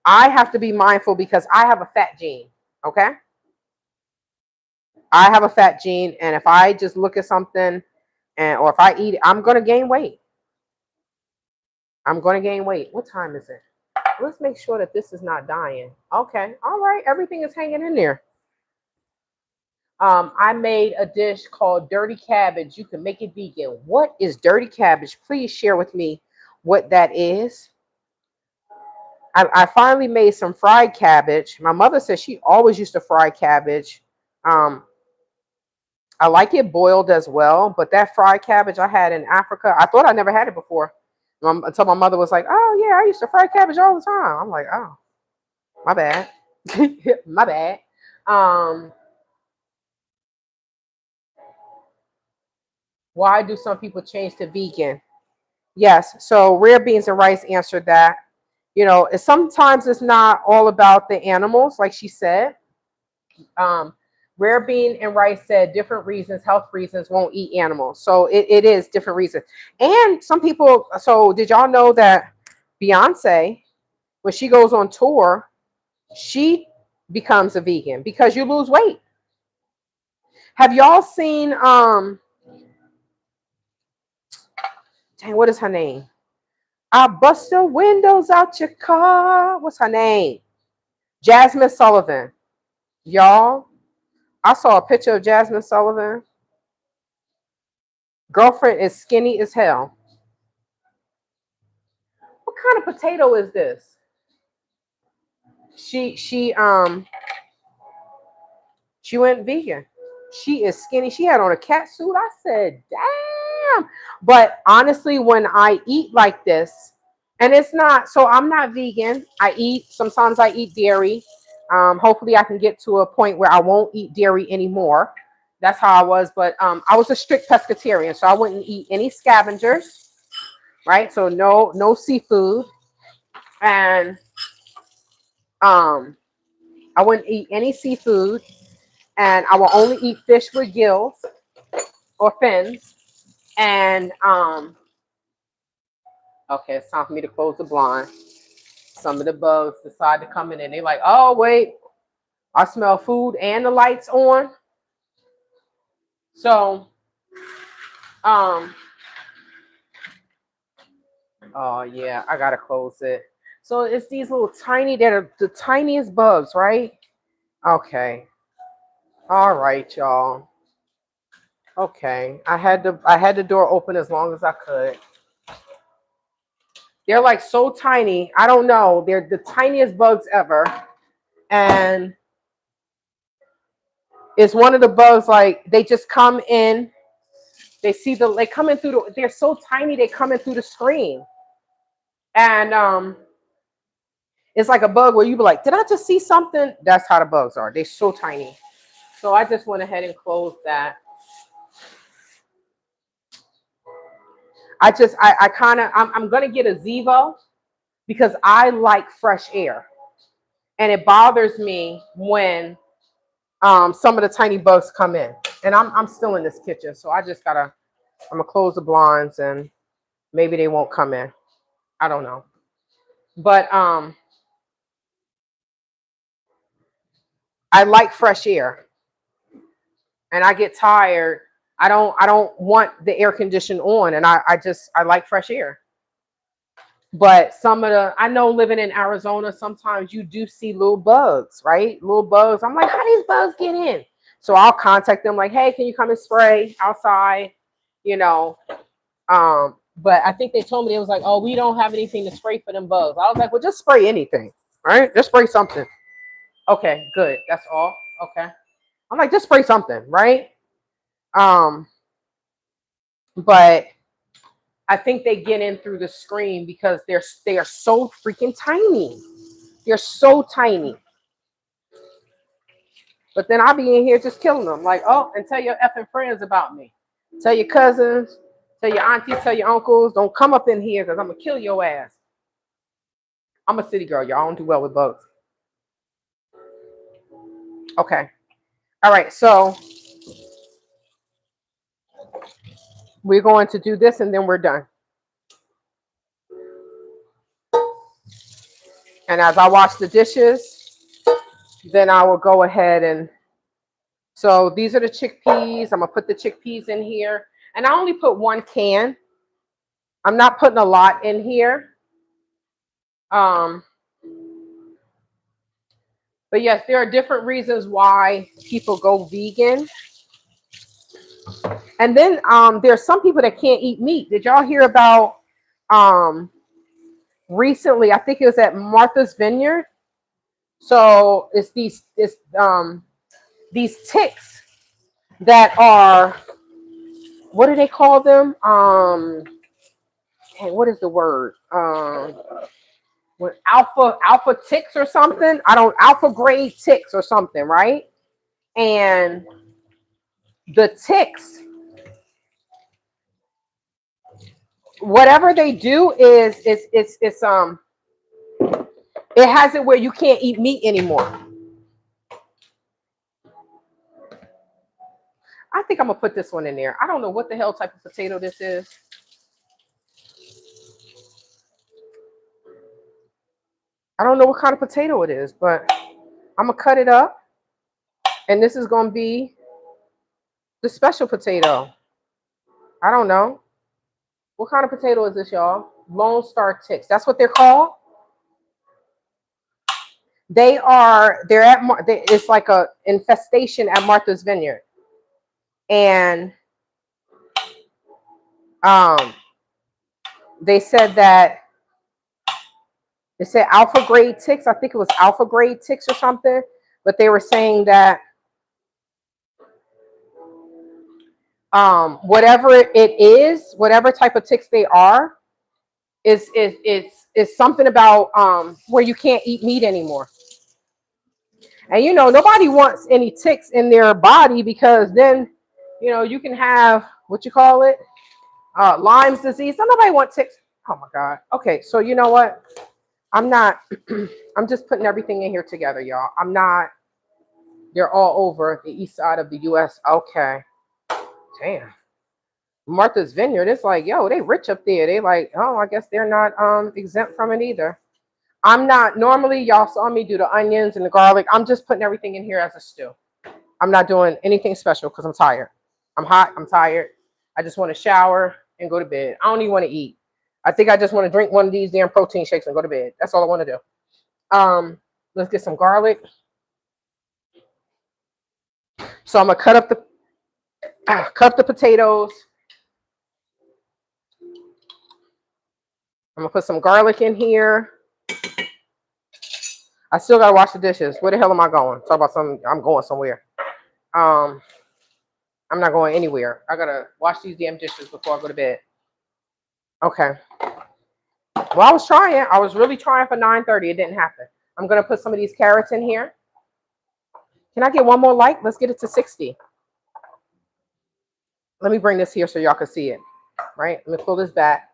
I have to be mindful because I have a fat gene, okay? I have a fat gene, and if I just look at something or if I eat it, I'm going to gain weight. I'm going to gain weight. What time is it? Let's make sure that this is not dying. Okay. All right. Everything is hanging in there. I made a dish called dirty cabbage. You can make it vegan. What is dirty cabbage? Please share with me what that is. I finally made some fried cabbage. My mother said she always used to fry cabbage. I like it boiled as well, but that fried cabbage I had in Africa, I thought I never had it before. Until my mother was like, oh yeah, I used to fry cabbage all the time. I'm like, oh, my bad. My bad. Why do some people change to vegan? Yes, so rare beans and rice answered that. Sometimes it's not all about the animals, like she said. Rare bean and rice said different reasons, health reasons, won't eat animals. So it is different reasons. And some people, so did y'all know that Beyonce, when she goes on tour, she becomes a vegan because you lose weight. Have y'all seen what is her name? I bust the windows out your car. What's her name? Jasmine Sullivan. Y'all, I saw a picture of Jasmine Sullivan. Girlfriend is skinny as hell. What kind of potato is this? She went vegan. She is skinny. She had on a cat suit. I said, damn. But honestly, when I eat like this, And it's not, so I'm not vegan. Sometimes I eat dairy. Hopefully I can get to a point where I won't eat dairy anymore. That's how I was. But I was a strict pescatarian, so I wouldn't eat any scavengers, right? So no seafood. And um, I wouldn't eat any seafood. And I will only eat fish with gills or fins. And okay, it's time for me to close the blind. Some of the bugs decide to come in and they're like, oh, wait, I smell food and the lights on. So, oh yeah, I gotta close it. So it's these little tiny, that are the tiniest bugs, right? Okay. All right, y'all. Okay. I had the door open as long as I could. They're like so tiny. I don't know. They're the tiniest bugs ever. And it's one of the bugs, like they just come in. They come in through they're so tiny, they come in through the screen. And it's like a bug where you be like, did I just see something? That's how the bugs are. They're so tiny. So I just went ahead and closed that. I'm gonna get a Zevo because I like fresh air. And it bothers me when some of the tiny bugs come in. And I'm still in this kitchen, so I'm gonna close the blinds and maybe they won't come in. I don't know. But I like fresh air. And I get tired. I don't want the air condition on, and I like fresh air. But I know living in Arizona, sometimes you do see little bugs, right? Little bugs. I'm like, how these bugs get in? So I'll contact them like, hey, can you come and spray outside? You know. But I think they told me, it was like, oh, we don't have anything to spray for them bugs. I was like, well, just spray anything, right? Just spray something. Okay, good. That's all. Okay. I'm like, just spray something, right? Um, but I think they get in through the screen because they are so freaking tiny. They're so tiny. But then I'll be in here just killing them. Like, oh, and tell your effing friends about me. Tell your cousins, tell your aunties, tell your uncles, don't come up in here because I'm gonna kill your ass. I'm a city girl, y'all. I don't do well with bugs. Okay. All right, so we're going to do this and then we're done. And as I wash the dishes, then I will go ahead and, so these are the chickpeas. I'm gonna put the chickpeas in here. And I only put 1 can. I'm not putting a lot in here. But yes, there are different reasons why people go vegan. And then there are some people that can't eat meat. Did y'all hear about recently? I think it was at Martha's Vineyard. So it's these ticks that are, what do they call them? Hey, what is the word? What, alpha ticks or something? I don't, alpha grade ticks or something, right? And the ticks, whatever they do is it's it has it where you can't eat meat anymore. I think I'm gonna put this one in there. I don't know what the hell type of potato this is. I don't know what kind of potato it is, but I'm gonna cut it up, and this is gonna be the special potato. I don't know what kind of potato is this, y'all. Lone Star ticks. That's what they're called. They're at it's like a infestation at Martha's Vineyard, and um, they said that they said alpha grade ticks. I think it was alpha grade ticks or something, but they were saying that whatever it is, whatever type of ticks they are, It's something about where you can't eat meat anymore. And you know, nobody wants any ticks in their body because then, you know, you can have what you call it, Lyme's disease. Don't nobody want ticks. Oh my God. Okay, so you know what? I'm not. I'm just putting everything in here together, y'all. I'm not. They're all over the east side of the U.S. Okay. Damn. Martha's Vineyard. It's like, yo, they rich up there. They like, oh, I guess they're not exempt from it either. I'm not normally. Y'all saw me do the onions and the garlic. I'm just putting everything in here as a stew. I'm not doing anything special because I'm tired. I'm hot. I'm tired. I just want to shower and go to bed. I don't even want to eat. I think I just want to drink one of these damn protein shakes and go to bed. That's all I want to do. Let's get some garlic. So I'm gonna cut up the potatoes. I'm gonna put some garlic in here. I still gotta wash the dishes. Where the hell am I going? Talk about something. I'm going somewhere. I'm not going anywhere. I gotta wash these damn dishes before I go to bed. Okay. Well, I was trying. I was really trying for 9:30. It didn't happen. I'm gonna put some of these carrots in here. Can I get one more like? Let's get it to 60. Let me bring this here so y'all can see it. Right? Let me pull this back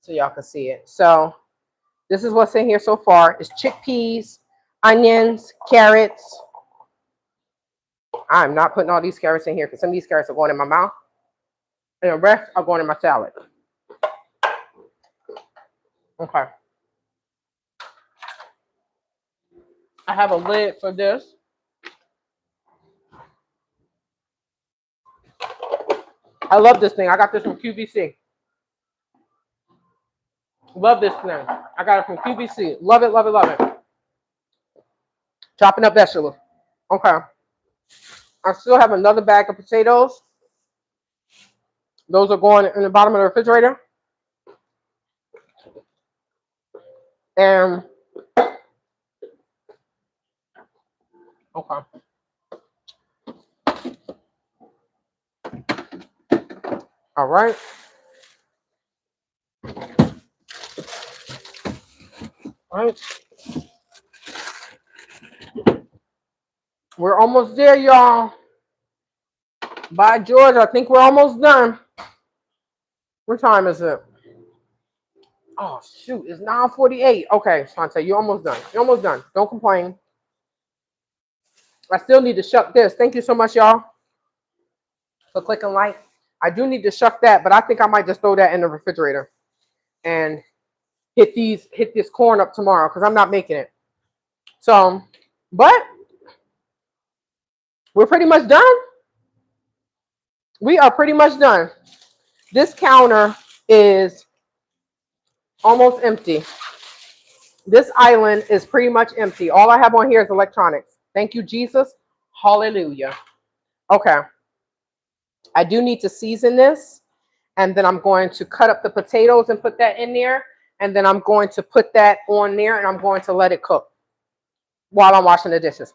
so y'all can see it. So this is what's in here so far. It's chickpeas, onions, carrots. I'm not putting all these carrots in here because some of these carrots are going in my mouth and the rest are going in my salad. Okay. I have a lid for this. I love this thing. I got this from QVC. Love this thing. I got it from QVC. Love it, love it, love it. Chopping up vegetables. Okay. I still have another bag of potatoes. Those are going in the bottom of the refrigerator. And okay. All right. All right. We're almost there, y'all. By George, I think we're almost done. What time is it? Oh, shoot. It's 9:48. Okay, Shante, you're almost done. You're almost done. Don't complain. I still need to shuck this. Thank you so much, y'all, for clicking like. I do need to shuck that, but I think I might just throw that in the refrigerator and hit this corn up tomorrow because I'm not making it. So, but we're pretty much done. We are pretty much done. This counter is almost empty. This island is pretty much empty. All I have on here is electronics. Thank you, Jesus. Hallelujah. Okay. I do need to season this. And then I'm going to cut up the potatoes and put that in there. And then I'm going to put that on there and I'm going to let it cook while I'm washing the dishes.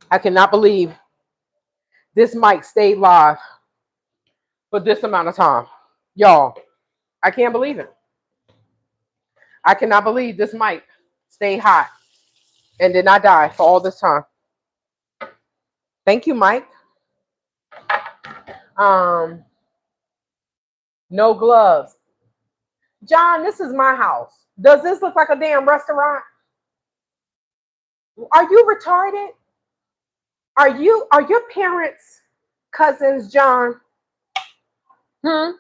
I cannot believe this mic stayed live for this amount of time. Y'all, I can't believe it. I cannot believe this mic stayed hot and did not die for all this time. Thank you, Mike. No gloves. John, this is my house. Does this look like a damn restaurant? Are you retarded? Are your parents cousins, John? Are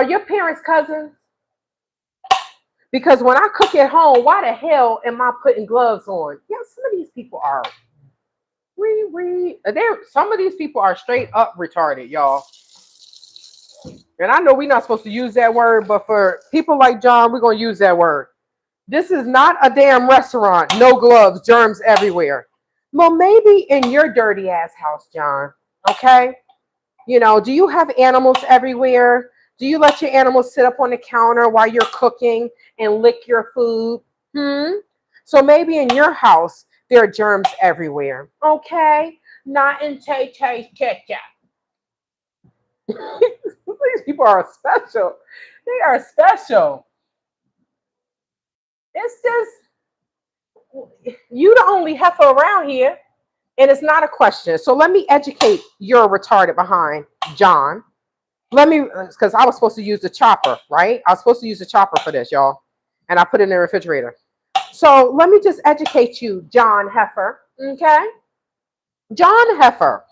your parents cousins? Because when I cook at home, why the hell am I putting gloves on? Yeah, some of these people are some of these people are straight up retarded, y'all. And I know we're not supposed to use that word, but for people like John, we're gonna use that word. This is not a damn restaurant. No gloves, germs everywhere. Well, maybe in your dirty ass house, John. Okay? You know, do you have animals everywhere? Do you let your animals sit up on the counter while you're cooking and lick your food? So maybe in your house, There are germs everywhere. Okay? Not in Tay Tay's ketchup. These people are special. They are special. It's just, you the only heifer around here, and it's not a question. So let me educate your retarded behind, John. Let me, because I was supposed to use the chopper, right? I was supposed to use the chopper for this, y'all. And I put it in the refrigerator. So let me just educate you, John Heifer. Okay? John Heifer.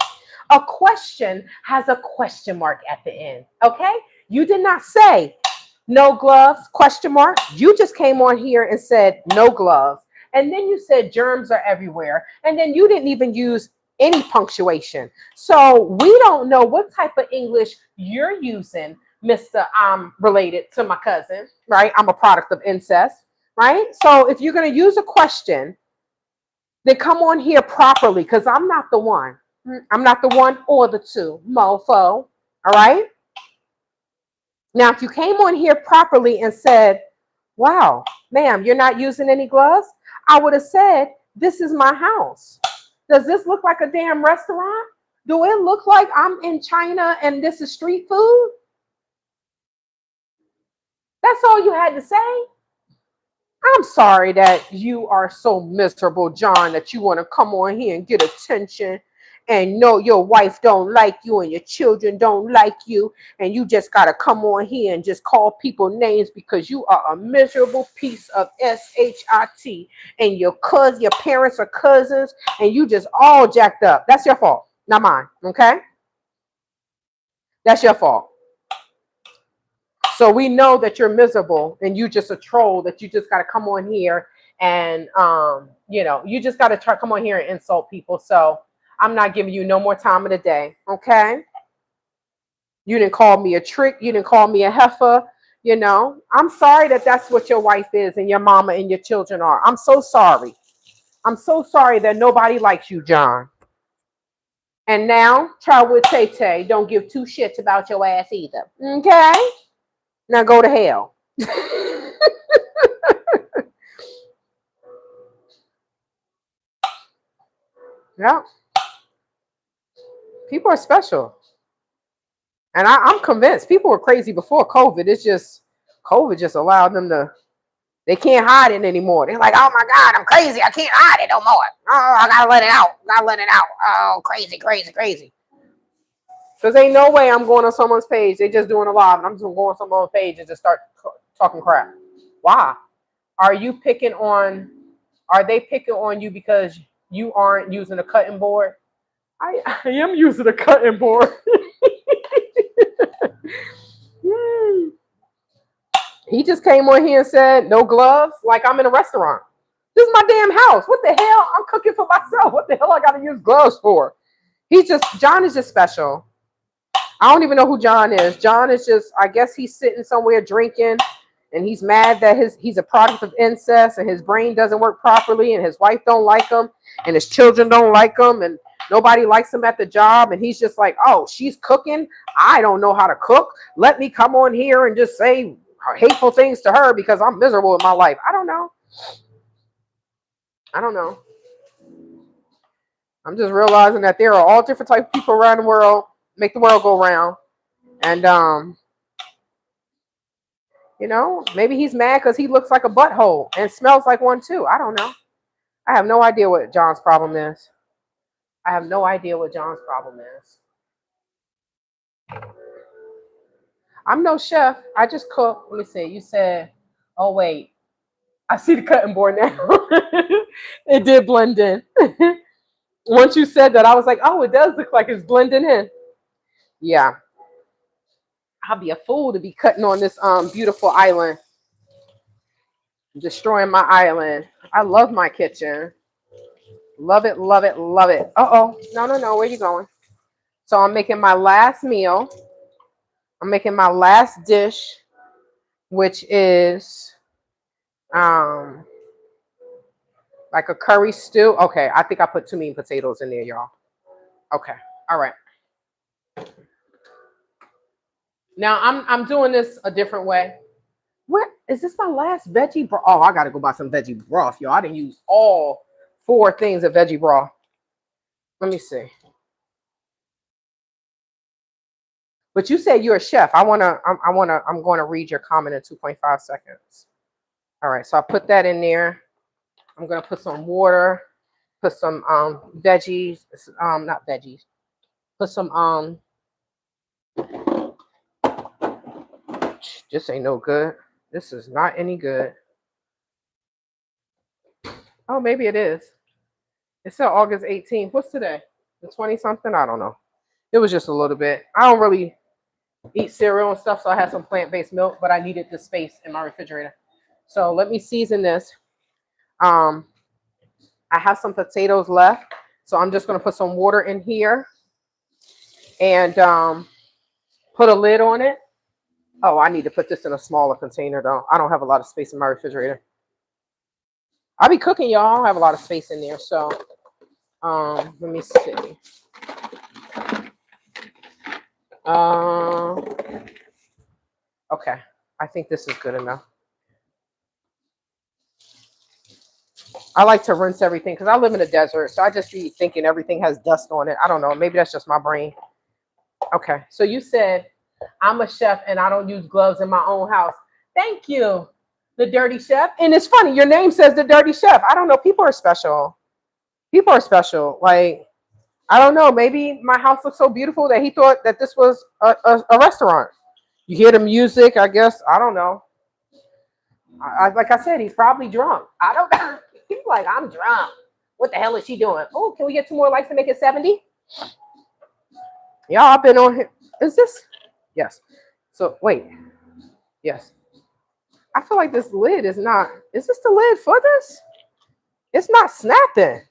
A question has a question mark at the end. Okay? You did not say no gloves, question mark. You just came on here and said no gloves. And then you said germs are everywhere. And then you didn't even use any punctuation. So we don't know what type of English you're using, Mr. I'm related to my cousin, right? I'm a product of incest, right? So if you're going to use a question, then come on here properly, because I'm not the one. I'm not the one or the two, mofo. All right? Now, if you came on here properly and said, wow, ma'am, you're not using any gloves, I would have said, this is my house. Does this look like a damn restaurant? Do it look like I'm in China and this is street food? That's all you had to say? I'm sorry that you are so miserable, John, that you want to come on here and get attention and know your wife don't like you and your children don't like you, and you just got to come on here and just call people names because you are a miserable piece of shit, and your parents are cousins, and you just all jacked up. That's your fault, not mine. Okay? That's your fault. So we know that you're miserable and you just a troll, that you just got to come on here and, you just got to come on here and insult people. So I'm not giving you no more time of the day. Okay. You didn't call me a trick. You didn't call me a heifer. I'm sorry that that's what your wife is and your mama and your children are. I'm so sorry. I'm so sorry that nobody likes you, John. And now try with Tay Tay. Don't give two shits about your ass either. Okay. Now go to hell. Yeah. People are special. And I'm convinced people were crazy before COVID. It's just COVID just allowed them to, they can't hide it anymore. They're like, oh my God, I'm crazy. I can't hide it no more. Oh, I gotta let it out. Gotta let it out. Oh, crazy, crazy, crazy. Because ain't no way I'm going on someone's page. They just doing a live and I'm just going to go on someone's page and just start talking crap. Why? Are they picking on you because you aren't using a cutting board? I am using a cutting board. He just came on here and said, no gloves, like I'm in a restaurant. This is my damn house. What the hell? I'm cooking for myself. What the hell I got to use gloves for? John is just special. I don't even know who John is. John is just, I guess he's sitting somewhere drinking and he's mad that he's a product of incest and his brain doesn't work properly and his wife don't like him and his children don't like him and nobody likes him at the job, and he's just like, oh, she's cooking. I don't know how to cook. Let me come on here and just say hateful things to her because I'm miserable in my life. I don't know. I'm just realizing that there are all different types of people around the world, make the world go round. And maybe he's mad because he looks like a butthole and smells like one too. I don't know. I have no idea what John's problem is. I'm no chef. I just cook. Let me see. You said, oh wait, I see the cutting board now. It did blend in. Once you said that, I was like, oh, it does look like it's blending in. Yeah. I'll be a fool to be cutting on this beautiful island. Destroying my island. I love my kitchen. Love it, love it, love it. Uh-oh. No. Where you going? So I'm making my last meal. I'm making my last dish, which is like a curry stew. Okay, I think I put too many potatoes in there, y'all. Okay. All right. Now I'm doing this a different way. Where is this my last veggie broth? Oh, I gotta go buy some veggie broth, y'all. I didn't use all 4 things of veggie broth. Let me see. But you said you're a chef. I'm going to read your comment in 2.5 seconds. All right, so I put that in there. I'm going to put some water, put some veggies, not veggies. Put some this ain't no good. This is not any good. Oh, maybe it is. It said August 18th. What's today? The 20 something? I don't know. It was just a little bit. I don't really eat cereal and stuff, so I had some plant-based milk, but I needed the space in my refrigerator. So let me season this. I have some potatoes left, so I'm just going to put some water in here and put a lid on it. Oh, I need to put this in a smaller container, though. I don't have a lot of space in my refrigerator. I'll be cooking, y'all. I don't have a lot of space in there, so let me see. Okay, I think this is good enough. I like to rinse everything because I live in a desert, so I just be thinking everything has dust on it. I don't know. Maybe that's just my brain. Okay, so you said I'm a chef and I don't use gloves in my own house. Thank you, the Dirty Chef. And it's funny, your name says the Dirty Chef. I don't know. People are special. People are special. Like, I don't know. Maybe my house looks so beautiful that he thought that this was a restaurant. You hear the music, I guess. I don't know. Like I said, he's probably drunk. I don't know. He's like, I'm drunk. What the hell is she doing? Oh, can we get 2 more likes to make it 70? Y'all, I've been on here. Is this? Yes. So, wait. Yes. I feel like this lid is not. Is this the lid for this? It's not snapping.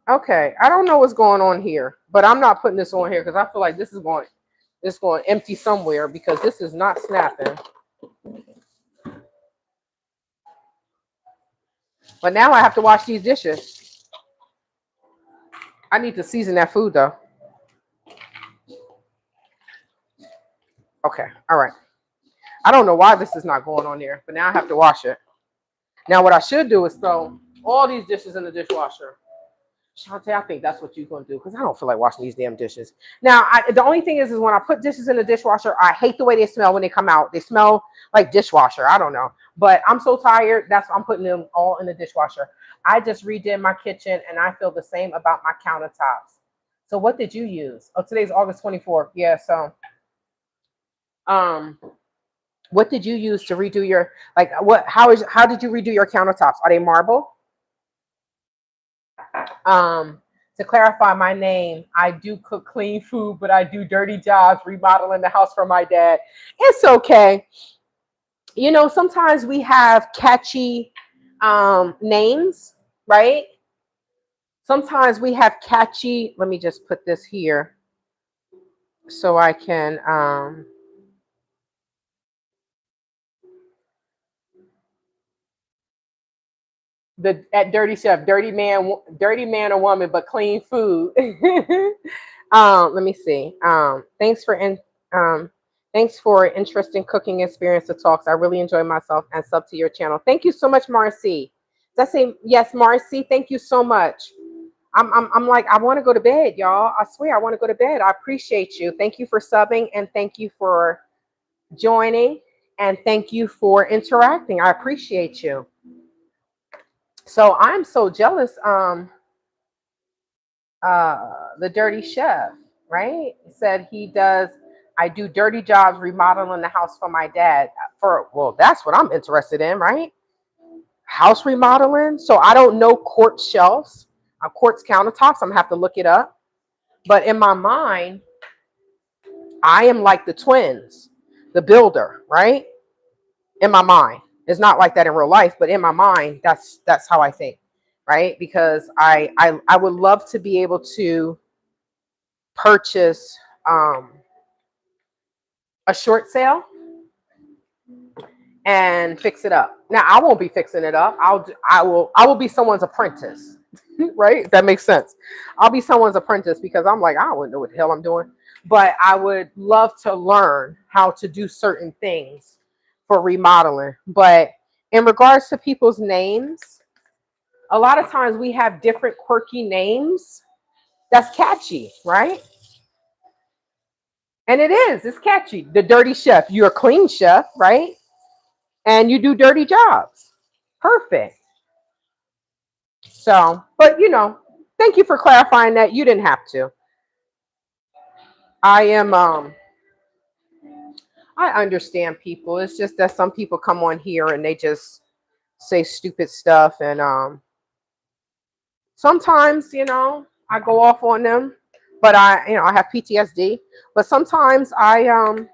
Okay. I don't know what's going on here, but I'm not putting this on here because I feel like this is going empty somewhere because this is not snapping. But now I have to wash these dishes. I need to season that food though. Okay. All right. I don't know why this is not going on there, but now I have to wash it. Now what I should do is throw all these dishes in the dishwasher. Shantae, I think that's what you're going to do because I don't feel like washing these damn dishes. Now, the only thing is when I put dishes in the dishwasher, I hate the way they smell when they come out. They smell like dishwasher. I don't know. But I'm so tired. That's why I'm putting them all in the dishwasher. I just redid my kitchen, and I feel the same about my countertops. So what did you use? Oh, today's August 24th. Yeah, so what did you use to redo your, like, how did you redo your countertops? Are they marble? To clarify my name, I do cook clean food, but I do dirty jobs remodeling the house for my dad. It's okay. You know, sometimes we have catchy names, right? Sometimes we have catchy, let me just put this here so I can at Dirty Chef, dirty man or woman, but clean food. Let me see. Thanks for interesting cooking experience to talks. I really enjoy myself and sub to your channel. Thank you so much, Marcy. Does that say yes, Marcy? Thank you so much. I'm like, I want to go to bed, y'all. I swear I want to go to bed. I appreciate you. Thank you for subbing and thank you for joining and thank you for interacting. I appreciate you. So I'm so jealous. The Dirty Chef, right? Said I do dirty jobs remodeling the house for my dad. Well, that's what I'm interested in, right? House remodeling. So I don't know quartz shelves, quartz countertops. I'm gonna have to look it up. But in my mind, I am like the twins, the builder, right? In my mind. It's not like that in real life, but in my mind, that's how I think, right? Because I would love to be able to purchase a short sale and fix it up. Now I won't be fixing it up. I will be someone's apprentice, right? If that makes sense. I'll be someone's apprentice because I'm like, I wouldn't know what the hell I'm doing, but I would love to learn how to do certain things for remodeling. But in regards to people's names, a lot of times we have different quirky names that's catchy, right? And it's catchy. The dirty chef. You're a clean chef, right? And you do dirty jobs. Perfect. So, but thank you for clarifying that. You didn't have to. I am I understand people. It's just that some people come on here and they just say stupid stuff, and sometimes, I go off on them, but I have PTSD, but sometimes I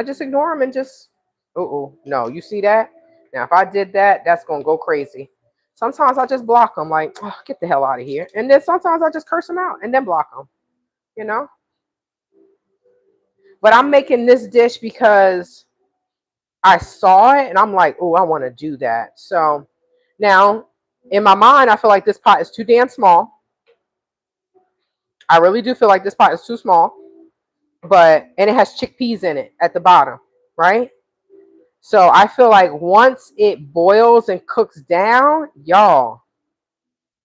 just ignore them and just, oh, no, you see that? Now, if I did that, that's going to go crazy. Sometimes I just block them, like, oh, get the hell out of here. And then sometimes I just curse them out and then block them, you know? But I'm making this dish because I saw it and I'm like, oh, I want to do that. So now in my mind, I feel like this pot is too damn small. I really do feel like this pot is too small, and it has chickpeas in it at the bottom, right? So I feel like once it boils and cooks down, y'all.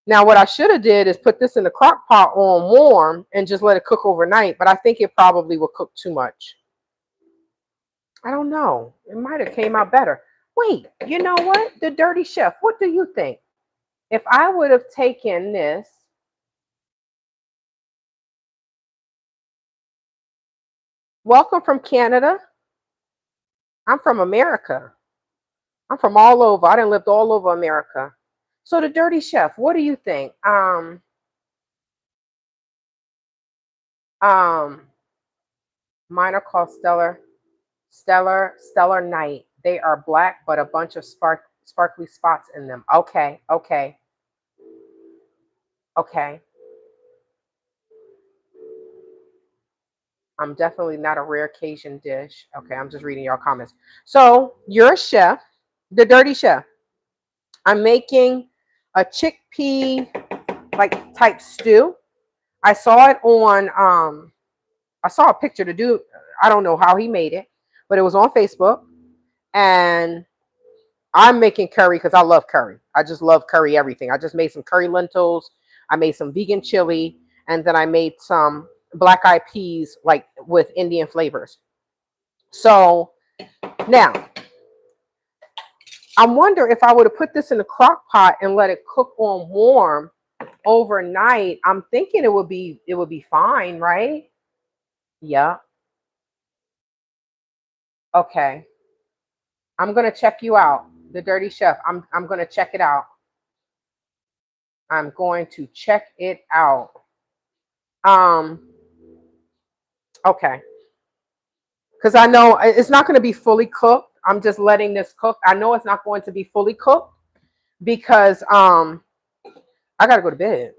Now what I should have did is put this in the crock pot on warm and just let it cook overnight, but I think it probably will cook too much. I don't know. It might have came out better. Wait, you know what? The dirty chef, what do you think? If I would have taken this, welcome from Canada. I'm from America. I'm from all over. I done lived all over America. So the dirty chef, what do you think? Mine are called Stellar Night. They are black, but a bunch of sparkly spots in them. Okay. I'm definitely not a rare Cajun dish. Okay, I'm just reading your comments. So you're a chef, the dirty chef. I'm making a chickpea like type stew. I saw it on I saw a picture to do. I don't know how he made it, but it was on Facebook. And I'm making curry because I love curry. I just love curry everything. I just made some curry lentils. I made some vegan chili, and then I made some black eyed peas like with Indian flavors. So now I wonder if I would have put this in the crock pot and let it cook on warm overnight. I'm thinking it would be fine, right? Yeah. Okay. I'm gonna check you out, the dirty chef. I'm gonna check it out. I'm going to check it out. Um, okay. Because I know it's not going to be fully cooked. I'm just letting this cook. I know it's not going to be fully cooked because I gotta go to bed.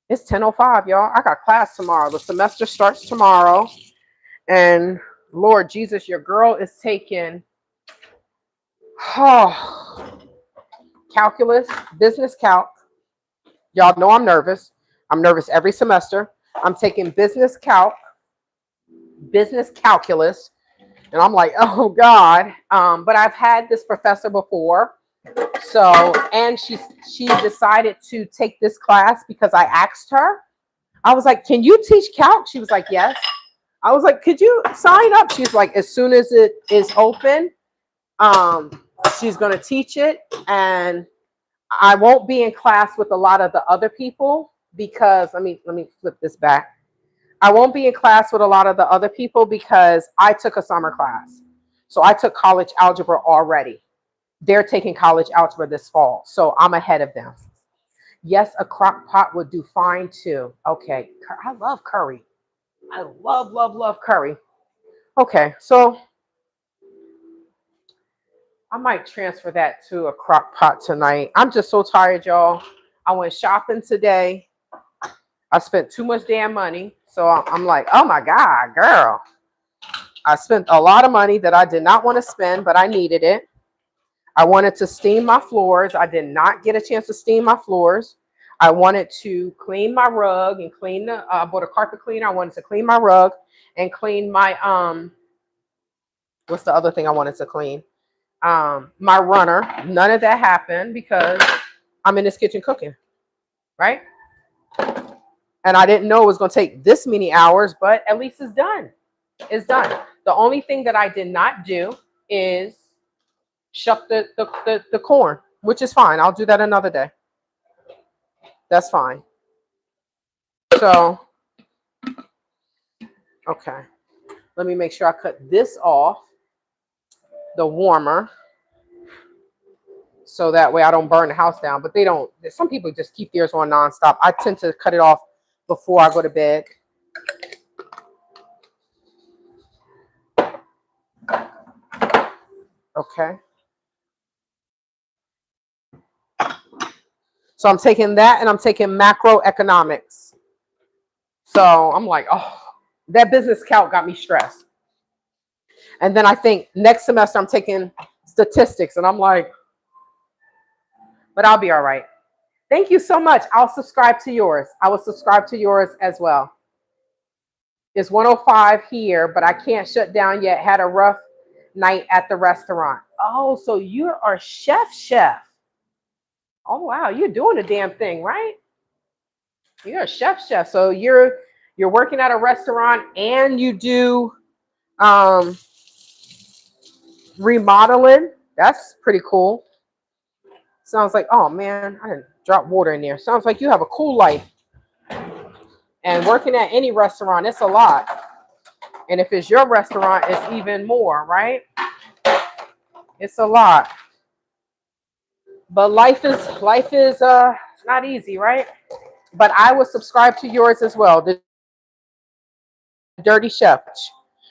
It's 10:05, y'all. I got class tomorrow. The semester starts tomorrow. And Lord Jesus, your girl is taking calculus, business calc. Y'all know I'm nervous. I'm nervous every semester. I'm taking business calculus, and I'm like, oh God. But I've had this professor before, so and she decided to take this class because I asked her. I was like, can you teach calc? She was like, yes. I was like, could you sign up? She's like, as soon as it is open, she's gonna teach it, and I won't be in class with a lot of the other people because let me flip this back. I won't be in class with a lot of the other people because I took a summer class. So I took college algebra already. They're taking college algebra this fall. So I'm ahead of them. Yes, a crock pot would do fine too. Okay. I love curry. I love curry. Okay. So I might transfer that to a crock pot tonight. I'm just so tired, y'all. I went shopping today. I spent too much damn money. So I'm like, oh my God, girl. I spent a lot of money that I did not want to spend, but I needed it. I wanted to steam my floors. I did not get a chance to steam my floors. I wanted to clean my rug and I bought a carpet cleaner. I wanted to clean my rug and clean my, what's the other thing I wanted to clean? My runner. None of that happened because I'm in this kitchen cooking, right? And I didn't know it was going to take this many hours, but at least it's done. It's done. The only thing that I did not do is shuck the corn, which is fine. I'll do that another day. That's fine. So, okay. Let me make sure I cut this off, the warmer, so that way I don't burn the house down. But they don't. Some people just keep theirs on nonstop. I tend to cut it off before I go to bed. Okay. So I'm taking that and I'm taking macroeconomics. So I'm like, oh, that business calc got me stressed. And then I think next semester I'm taking statistics and I'm like, but I'll be all right. Thank you so much. I'll subscribe to yours. I will subscribe to yours as well. It's 105 here, but I can't shut down yet. Had a rough night at the restaurant. Oh, so you are chef. Oh, wow. You're doing the damn thing, right? You're a chef. So you're working at a restaurant and you do remodeling. That's pretty cool. Sounds like, oh man, I didn't drop water in there. Sounds like you have a cool life. And working at any restaurant, it's a lot. And if it's your restaurant, it's even more, right? It's a lot. But life is not easy, right? But I will subscribe to yours as well, the Dirty Chef.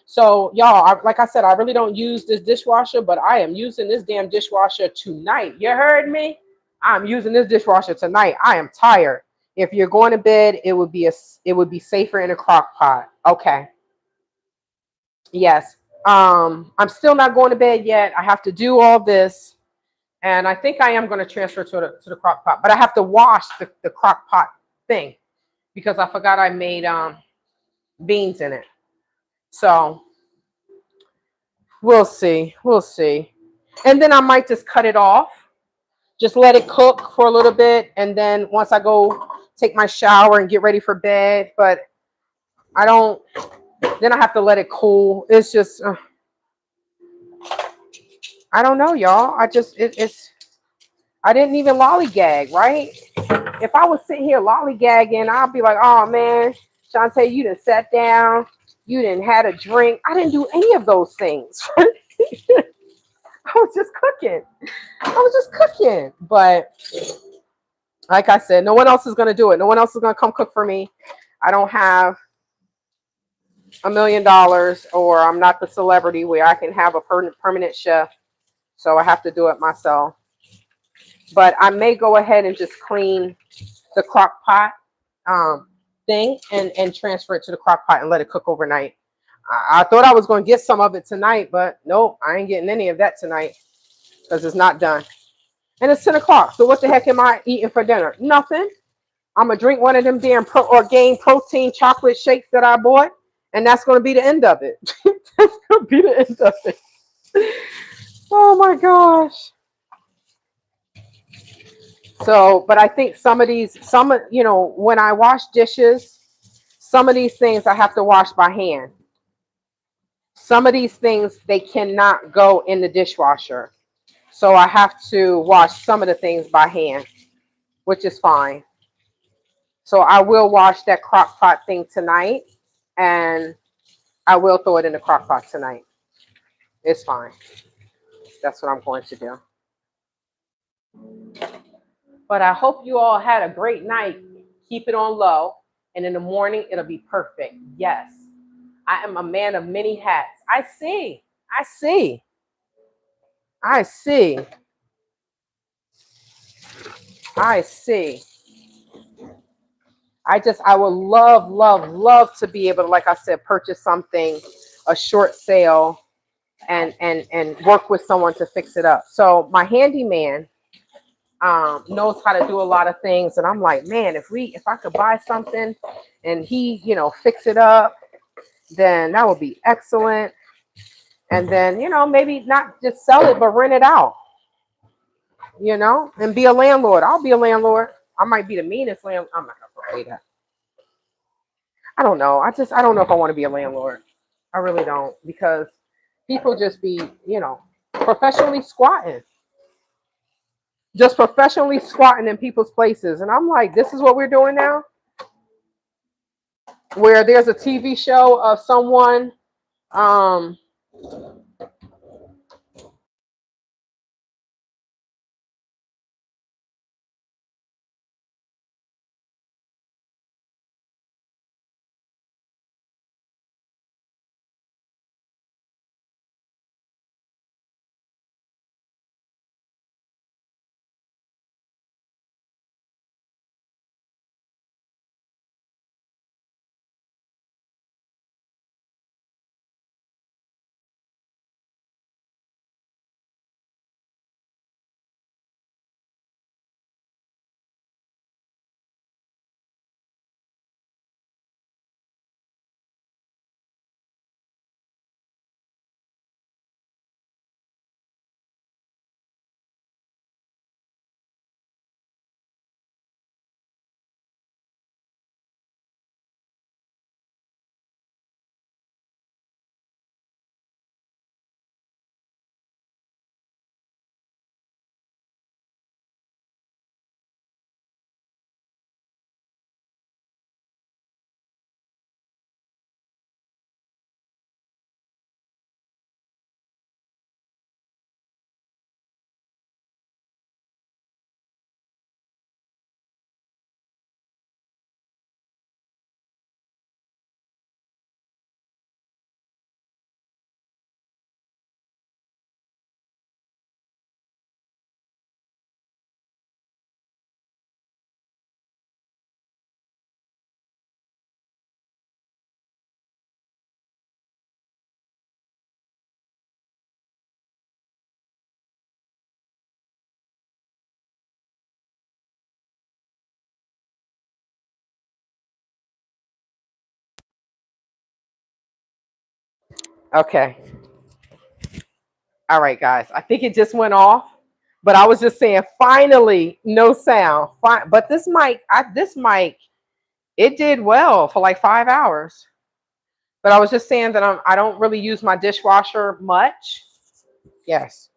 So y'all, like I said, I really don't use this dishwasher, but I am using this damn dishwasher tonight. You heard me? I'm using this dishwasher tonight. I am tired. If you're going to bed, it would be safer in a crock pot. Okay. Yes. I'm still not going to bed yet. I have to do all this. And I think I am going to transfer to the crock pot. But I have to wash the crock pot thing because I forgot I made beans in it. So we'll see. We'll see. And then I might just cut it off. Just let it cook for a little bit. And then once I go take my shower and get ready for bed. But I don't. Then I have to let it cool. It's just, I don't know, y'all. I didn't even lollygag, right? If I was sitting here lollygagging, I'd be like, oh man, Shantae, you done sat down. You didn't had a drink. I didn't do any of those things. I was just cooking. But like I said, no one else is going to do it. No one else is going to come cook for me. I don't have $1 million, or I'm not the celebrity where I can have a permanent chef. So I have to do it myself. But I may go ahead and just clean the crock pot thing and transfer it to the crock pot and let it cook overnight. I thought I was going to get some of it tonight, but nope, I ain't getting any of that tonight because it's not done. And it's 10 o'clock. So what the heck am I eating for dinner? Nothing. I'm going to drink one of them damn Orgain protein chocolate shakes that I bought. And that's going to be the end of it. That's going to be the end of it. Oh my gosh. So, but I think when I wash dishes, some of these things I have to wash by hand. Some of these things, they cannot go in the dishwasher. So I have to wash some of the things by hand, which is fine. So I will wash that crock pot thing tonight, and I will throw it in the crock pot tonight. It's fine. That's what I'm going to do. But I hope you all had a great night. Keep it on low. And in the morning, it'll be perfect. Yes. I am a man of many hats. I see. I would love to be able to, like I said, purchase something, a short sale, and work with someone to fix it up. So my handyman knows how to do a lot of things, and I'm like, man, if I could buy something and he, fix it up, then that would be excellent. And then, maybe not just sell it, but rent it out. you know, and be a landlord. I'll be a landlord. I might be the meanest landlord. I'm not gonna say that. I don't know. I don't know if I want to be a landlord. I really don't, because people just be, you know, professionally squatting. Just professionally squatting in people's places. And I'm like, this is what we're doing now? Where there's a TV show of someone um okay. All right, guys. I think it just went off. But I was just saying, finally, no sound. Fine. But this mic, it did well for like 5 hours. But I was just saying that I don't really use my dishwasher much. Yes.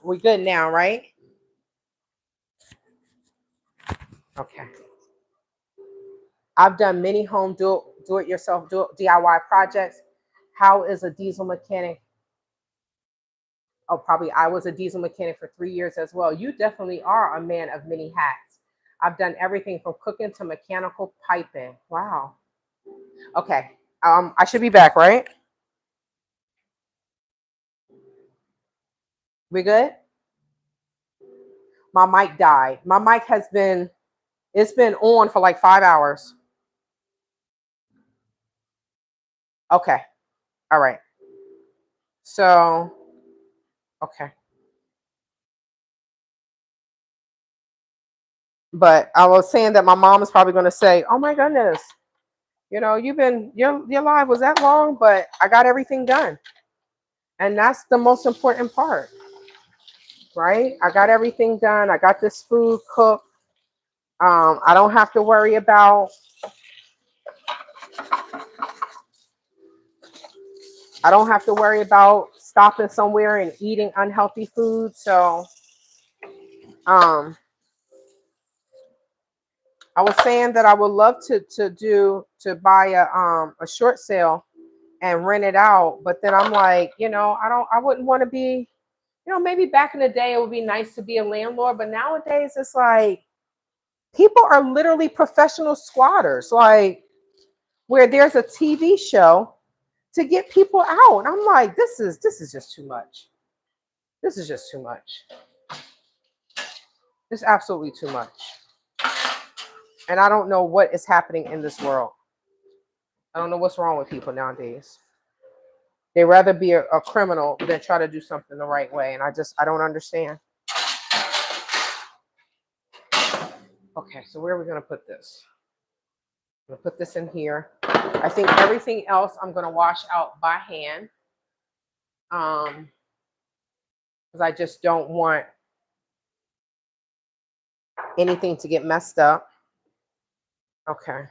We good now, right? Okay. I've done many home do it yourself DIY projects. How is a diesel mechanic? Oh, probably I was a diesel mechanic for 3 years as well. You definitely are a man of many hats. I've done everything from cooking to mechanical piping. Wow. Okay. I should be back, right? We good? My mic died. My mic it's been on for like 5 hours. Okay. All right. So, okay. But I was saying that my mom is probably going to say, "Oh my goodness, you know, your live was that long, but I got everything done." And that's the most important part, right? I got everything done. I got this food cooked. I don't have to worry about stopping somewhere and eating unhealthy food. So, um, I was saying that I would love to buy a short sale and rent it out, but then I'm like, I wouldn't want to be, maybe back in the day it would be nice to be a landlord, but nowadays it's like people are literally professional squatters, like where there's a TV show to get people out. And I'm like, this is just too much. This is just too much. It's absolutely too much. And I don't know what is happening in this world. I don't know what's wrong with people nowadays. They rather be a criminal than try to do something the right way. And I don't understand. Okay, so where are we going to put this? I'm going to put this in here. I think everything else I'm going to wash out by hand. Because I just don't want anything to get messed up. Okay.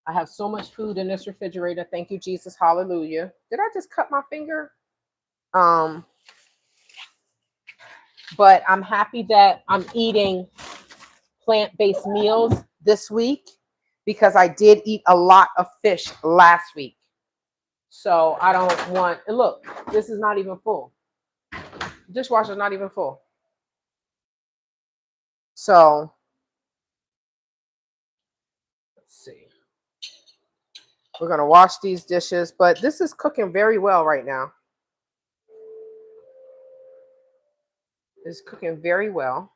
I have so much food in this refrigerator. Thank you, Jesus. Hallelujah. Did I just cut my finger? Um, but I'm happy that I'm eating plant-based meals this week because I did eat a lot of fish last week. So I don't want, and look, this is not even full. Dishwasher's not even full. So let's see. We're gonna wash these dishes, but this is cooking very well right now. It's cooking very well.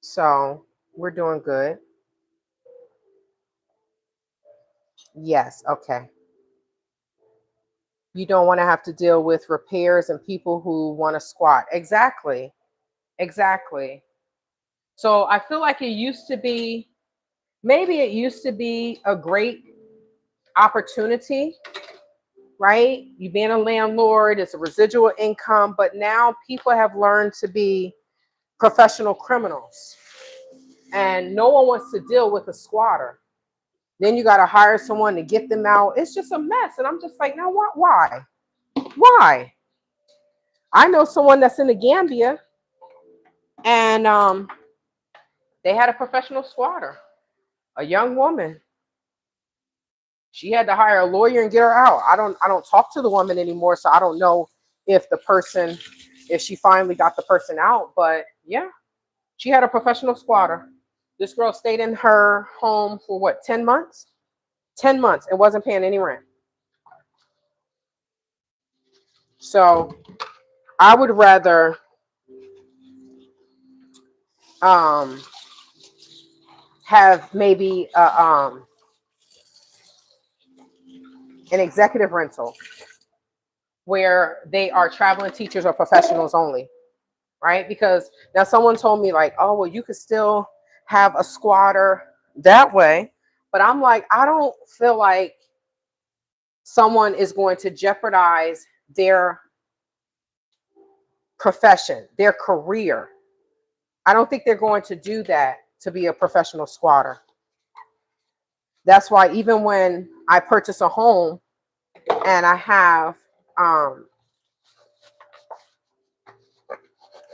So we're doing good. Yes, okay. You don't want to have to deal with repairs and people who want to squat. Exactly. Exactly. So I feel like it used to be, maybe it used to be a great opportunity, right? You being a landlord, it's a residual income, but now people have learned to be professional criminals and no one wants to deal with a squatter. Then you got to hire someone to get them out. It's just a mess. And I'm just like, now what? Why? Why? I know someone that's in the Gambia and they had a professional squatter, a young woman. She had to hire a lawyer and get her out. I don't talk to the woman anymore, so I don't know if if she finally got the person out. But yeah, she had a professional squatter. This girl stayed in her home for what, 10 months? 10 months and wasn't paying any rent. So I would rather um, have maybe an executive rental where they are traveling teachers or professionals only, right? Because now someone told me like, oh, well, you could still have a squatter that way. But I'm like, I don't feel like someone is going to jeopardize their profession, their career. I don't think they're going to do that to be a professional squatter. That's why even when I purchase a home and I have, I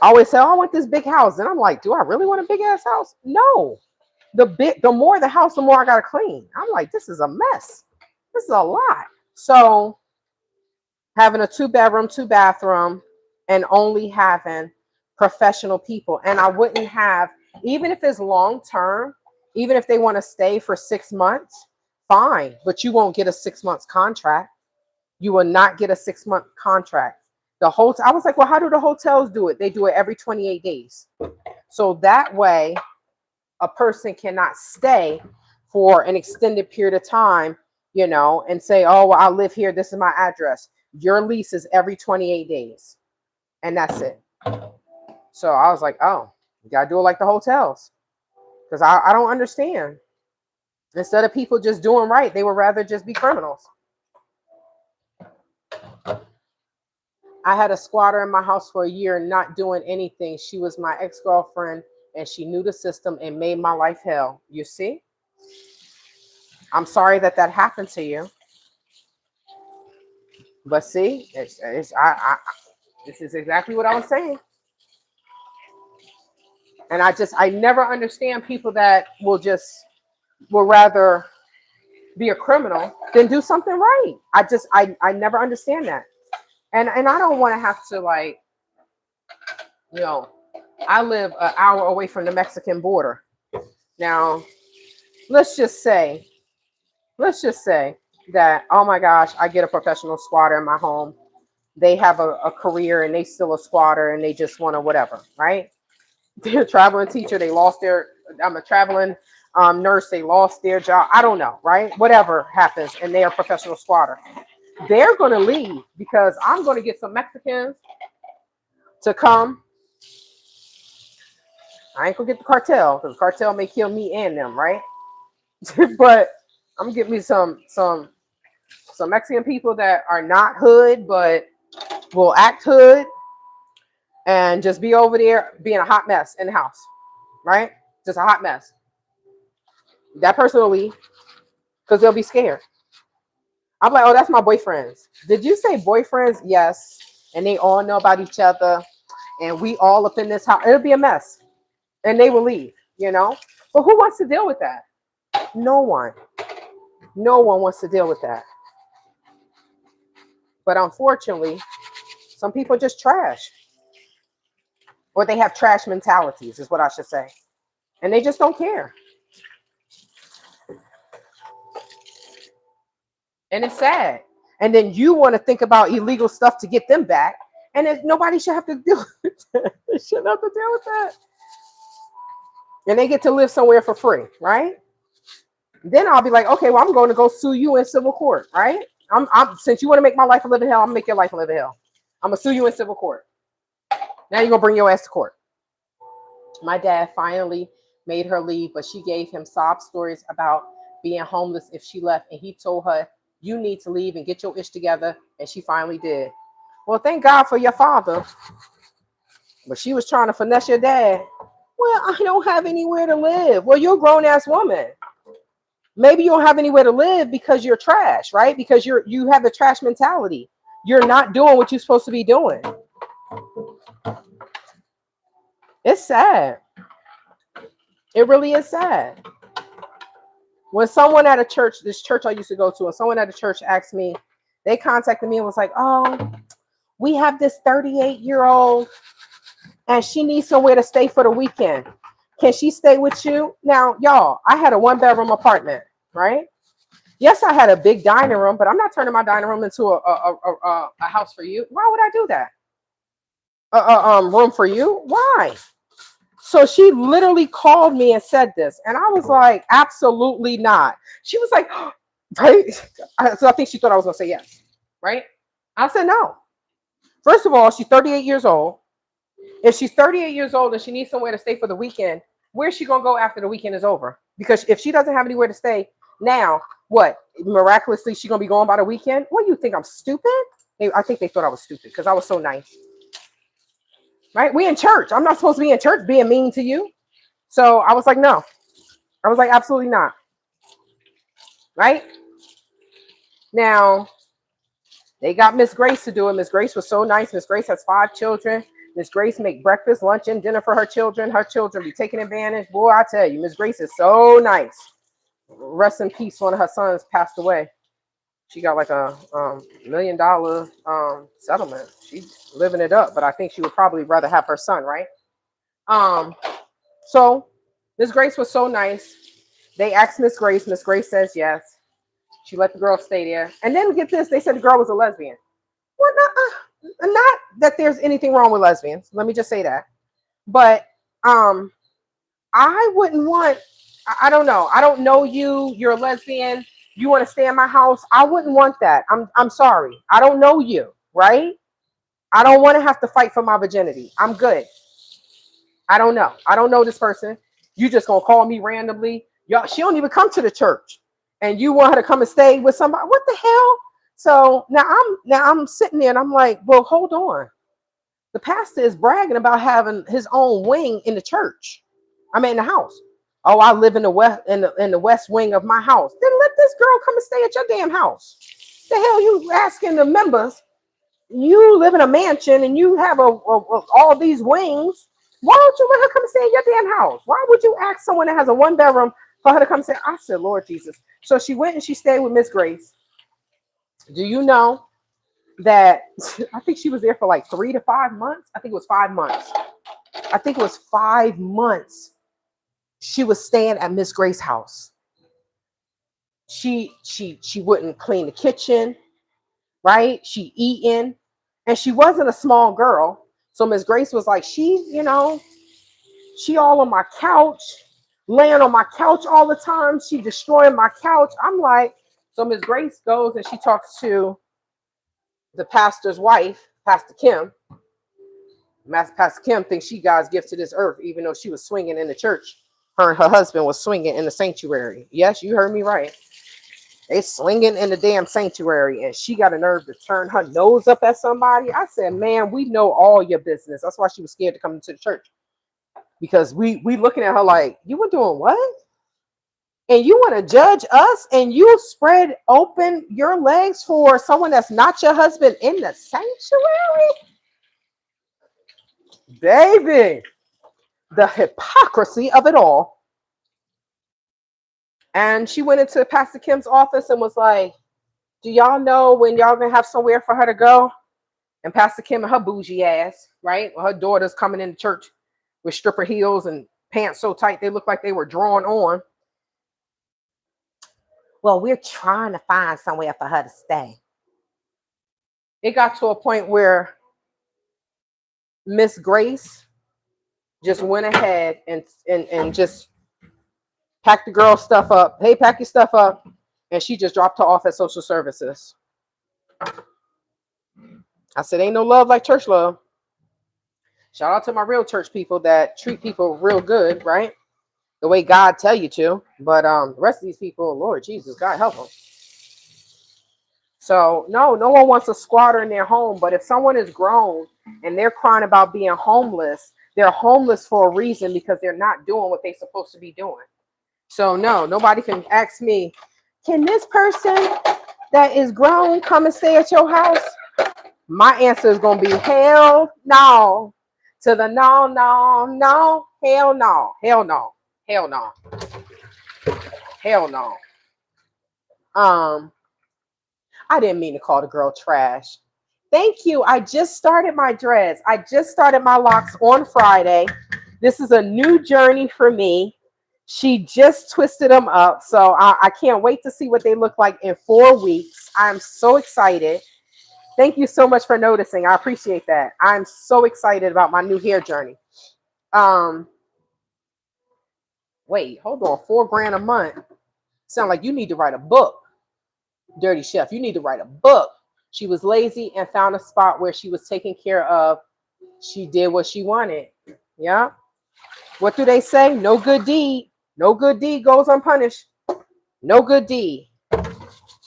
always say, oh, I want this big house. And I'm like, do I really want a big ass house? No. The more the house, the more I gotta clean. I'm like, this is a mess. This is a lot. So having a 2-bedroom, 2-bathroom, and only having professional people. And I wouldn't have, even if it's long term, even if they want to stay for 6 months, fine. But you won't get a 6 months contract. You will not get a 6-month contract. The hotel, I was like, well, how do the hotels do it? They do it every 28 days. So that way, a person cannot stay for an extended period of time, and say, oh, well, I live here. This is my address. Your lease is every 28 days. And that's it. So I was like, oh, you got to do it like the hotels. Because I don't understand. Instead of people just doing right, they would rather just be criminals. I had a squatter in my house for a year not doing anything. She was my ex-girlfriend and she knew the system and made my life hell. You see? I'm sorry that happened to you. But see, this is exactly what I was saying. And I never understand people that will rather be a criminal than do something right. I never understand that. And I don't want to have to I live an hour away from the Mexican border. Now, let's just say that, oh my gosh, I get a professional squatter in my home. They have a career and they still a squatter and they just want to whatever, right? They're a traveling teacher. I'm a traveling nurse. They lost their job. I don't know, right? Whatever happens and they are a professional squatter. They're going to leave because I'm going to get some Mexicans to come. I ain't going to get the cartel because the cartel may kill me and them, right? But I'm going to get me some Mexican people that are not hood but will act hood. and just be over there being a hot mess in the house, right? Just a hot mess. That person will leave because they'll be scared. I'm like, oh, that's my boyfriends. Did you say boyfriends? Yes. And they all know about each other, and we all up in this house. It'll be a mess, and they will leave, you know? But who wants to deal with that? No one. No one wants to deal with that. But unfortunately, some people just trash, or they have trash mentalities, is what I should say. And they just don't care. And it's sad. And then you want to think about illegal stuff to get them back. And nobody should have to deal with that. They shouldn't have to deal with that. And they get to live somewhere for free, right? Then I'll be like, okay, well, I'm going to go sue you in civil court, right? Since you want to make my life a living hell, I'm going to make your life a living hell. I'm going to sue you in civil court. Now you're going to bring your ass to court. My dad finally made her leave, but she gave him sob stories about being homeless if she left. And he told her, you need to leave and get your ish together. And she finally did. Well, thank God for your father. But she was trying to finesse your dad. Well, I don't have anywhere to live. Well, you're a grown-ass woman. Maybe you don't have anywhere to live because you're trash, right? Because you have the trash mentality. You're not doing what you're supposed to be doing. It's sad. It really is sad. When someone at a church, this church I used to go to, and someone at a church asked me, they contacted me and was like, oh, we have this 38-year-old and she needs somewhere to stay for the weekend. Can she stay with you? Now, y'all, I had a 1-bedroom apartment, right? Yes, I had a big dining room, but I'm not turning my dining room into a house for you. Why would I do that? Room for you? Why? So she literally called me and said this, and I was like, absolutely not. She was like, right? So I think she thought I was going to say yes, right? I said no. First of all, she's 38 years old. If she's 38 years old and she needs somewhere to stay for the weekend, where's she going to go after the weekend is over? Because if she doesn't have anywhere to stay now, what? Miraculously, she's going to be going by the weekend? What do you think? I'm stupid? I think they thought I was stupid because I was so nice. Right? We in church. I'm not supposed to be in church being mean to you. So I was like, no. I was like, absolutely not. Right? Now, they got Miss Grace to do it. Miss Grace was so nice. Miss Grace has 5 children. Miss Grace make breakfast, lunch, and dinner for her children. Her children be taking advantage. Boy, I tell you, Miss Grace is so nice. Rest in peace. One of her sons passed away. She got like a $1 million settlement. She's living it up, but I think she would probably rather have her son, right? So Miss Grace was so nice. They asked Miss Grace. Miss Grace says yes. She let the girl stay there. And then get this, they said the girl was a lesbian. Well, not that there's anything wrong with lesbians. Let me just say that. But I wouldn't want, I don't know. I don't know you. You're a lesbian. You want to stay in my house? I wouldn't want that. I'm sorry. I don't know you, right? I don't want to have to fight for my virginity. I'm good. I don't know. I don't know this person. You just gonna call me randomly. Y'all, she don't even come to the church. And you want her to come and stay with somebody? What the hell? So now I'm sitting there and I'm like, well, hold on. The pastor is bragging about having his own wing in the church. I mean, in the house. Oh, I live in the west wing of my house. Then let this girl come and stay at your damn house. The hell you asking the members? You live in a mansion and you have all these wings. Why don't you let her come and stay in your damn house? Why would you ask someone that has a 1-bedroom for her to come say? I said, Lord Jesus. So she went and she stayed with Miss Grace. Do you know that I think she was there for like 3 to 5 months? I think it was 5 months. I think it was 5 months. She was staying at Miss Grace's house. She wouldn't clean the kitchen, right? She eating, and she wasn't a small girl. So Miss Grace was like, she all on my couch, laying on my couch all the time. She destroying my couch. I'm like, so Miss Grace goes and she talks to the pastor's wife, Pastor Kim. Pastor Kim thinks she God's gift to this earth, even though she was swinging in the church. Her and her husband was swinging in the sanctuary. Yes, you heard me right. They swinging in the damn sanctuary, and she got a nerve to turn her nose up at somebody. I said, "Man, we know all your business." That's why she was scared to come into the church, because we looking at her like, "You were doing what? And you want to judge us? And you spread open your legs for someone that's not your husband in the sanctuary, baby." The hypocrisy of it all. And she went into Pastor Kim's office and was like, "Do y'all know when y'all gonna have somewhere for her to go?" And Pastor Kim and her bougie ass, right? Well, her daughter's coming into church with stripper heels and pants so tight they look like they were drawn on. "Well, we're trying to find somewhere for her to stay." It got to a point where Miss Grace just went ahead and just packed the girl's stuff up. "Hey, pack your stuff up." And she just dropped her off at social services. I said, ain't no love like church love. Shout out to my real church people that treat people real good, right? The way God tell you to. But the rest of these people, Lord Jesus, God help them. So no one wants a squatter in their home. But if someone is grown and they're crying about being homeless, they're homeless for a reason, because they're not doing what they're supposed to be doing. So no, nobody can ask me, "Can this person that is grown come and stay at your house?" My answer is going to be hell no. To the no, no, no, hell no, hell no, hell no, hell no. I didn't mean to call the girl trash. Thank you. I just started my dreads. I just started my locks on Friday. This is a new journey for me. She just twisted them up. So I can't wait to see what they look like in 4 weeks. I'm so excited. Thank you so much for noticing. I appreciate that. I'm so excited about my new hair journey. Wait, hold on. $4,000 a month. Sound like you need to write a book. Dirty Chef, you need to write a book. She was lazy and found a spot where she was taken care of. She did what she wanted. Yeah. What do they say? No good deed. No good deed goes unpunished. No good deed.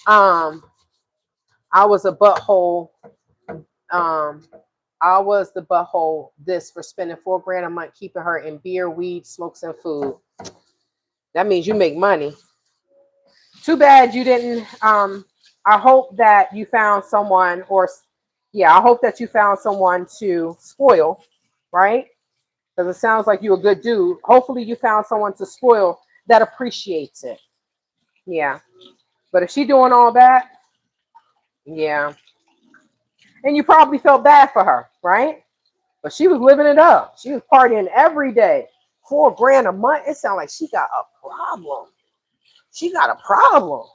I was a butthole. I was the butthole this for spending $4,000 a month keeping her in beer, weed, smokes, and food. That means you make money. Too bad you didn't. I hope that you found someone, I hope that you found someone to spoil, right? Because it sounds like you're a good dude. Hopefully you found someone to spoil that appreciates it. Yeah. But if she doing all that, yeah. And you probably felt bad for her, right? But she was living it up. She was partying every day. $4,000 a month. It sounds like she got a problem. She got a problem.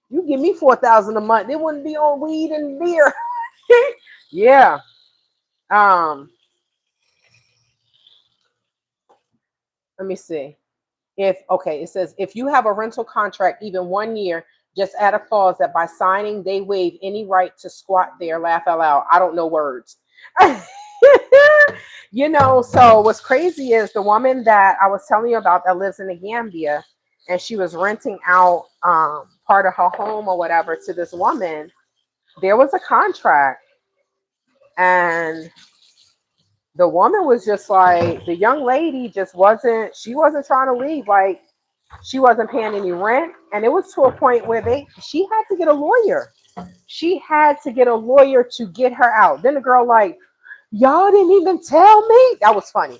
You give me $4,000 a month, it wouldn't be on weed and beer. Yeah. Let me see. It says if you have a rental contract even 1 year, just add a clause that by signing they waive any right to squat there. Laugh out loud. I don't know words. So what's crazy is the woman that I was telling you about that lives in the Gambia, and she was renting out part of her home or whatever to this woman. There was a contract, and the woman was just like, the young lady just wasn't trying to leave. Like, she wasn't paying any rent, and it was to a point where she had to get a lawyer. She had to get a lawyer to get her out. Then the girl like, y'all didn't even tell me. That was funny.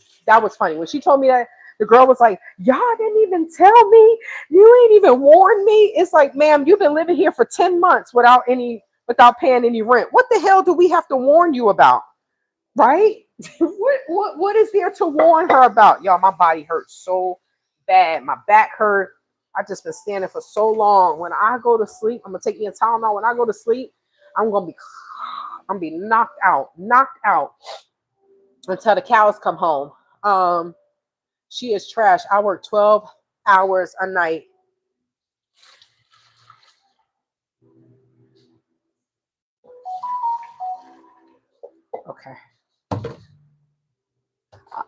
When she told me that, the girl was like, y'all didn't even tell me. You ain't even warned me. It's like, ma'am, you've been living here for 10 months without paying any rent. What the hell do we have to warn you about? Right? What is there to warn her about? Y'all, my body hurts so bad. My back hurt. I just been standing for so long. When I go to sleep, I'm gonna take me a Tylenol. When I go to sleep, I'm gonna be knocked out until the cows come home. She is trash. I work 12 hours a night. Okay.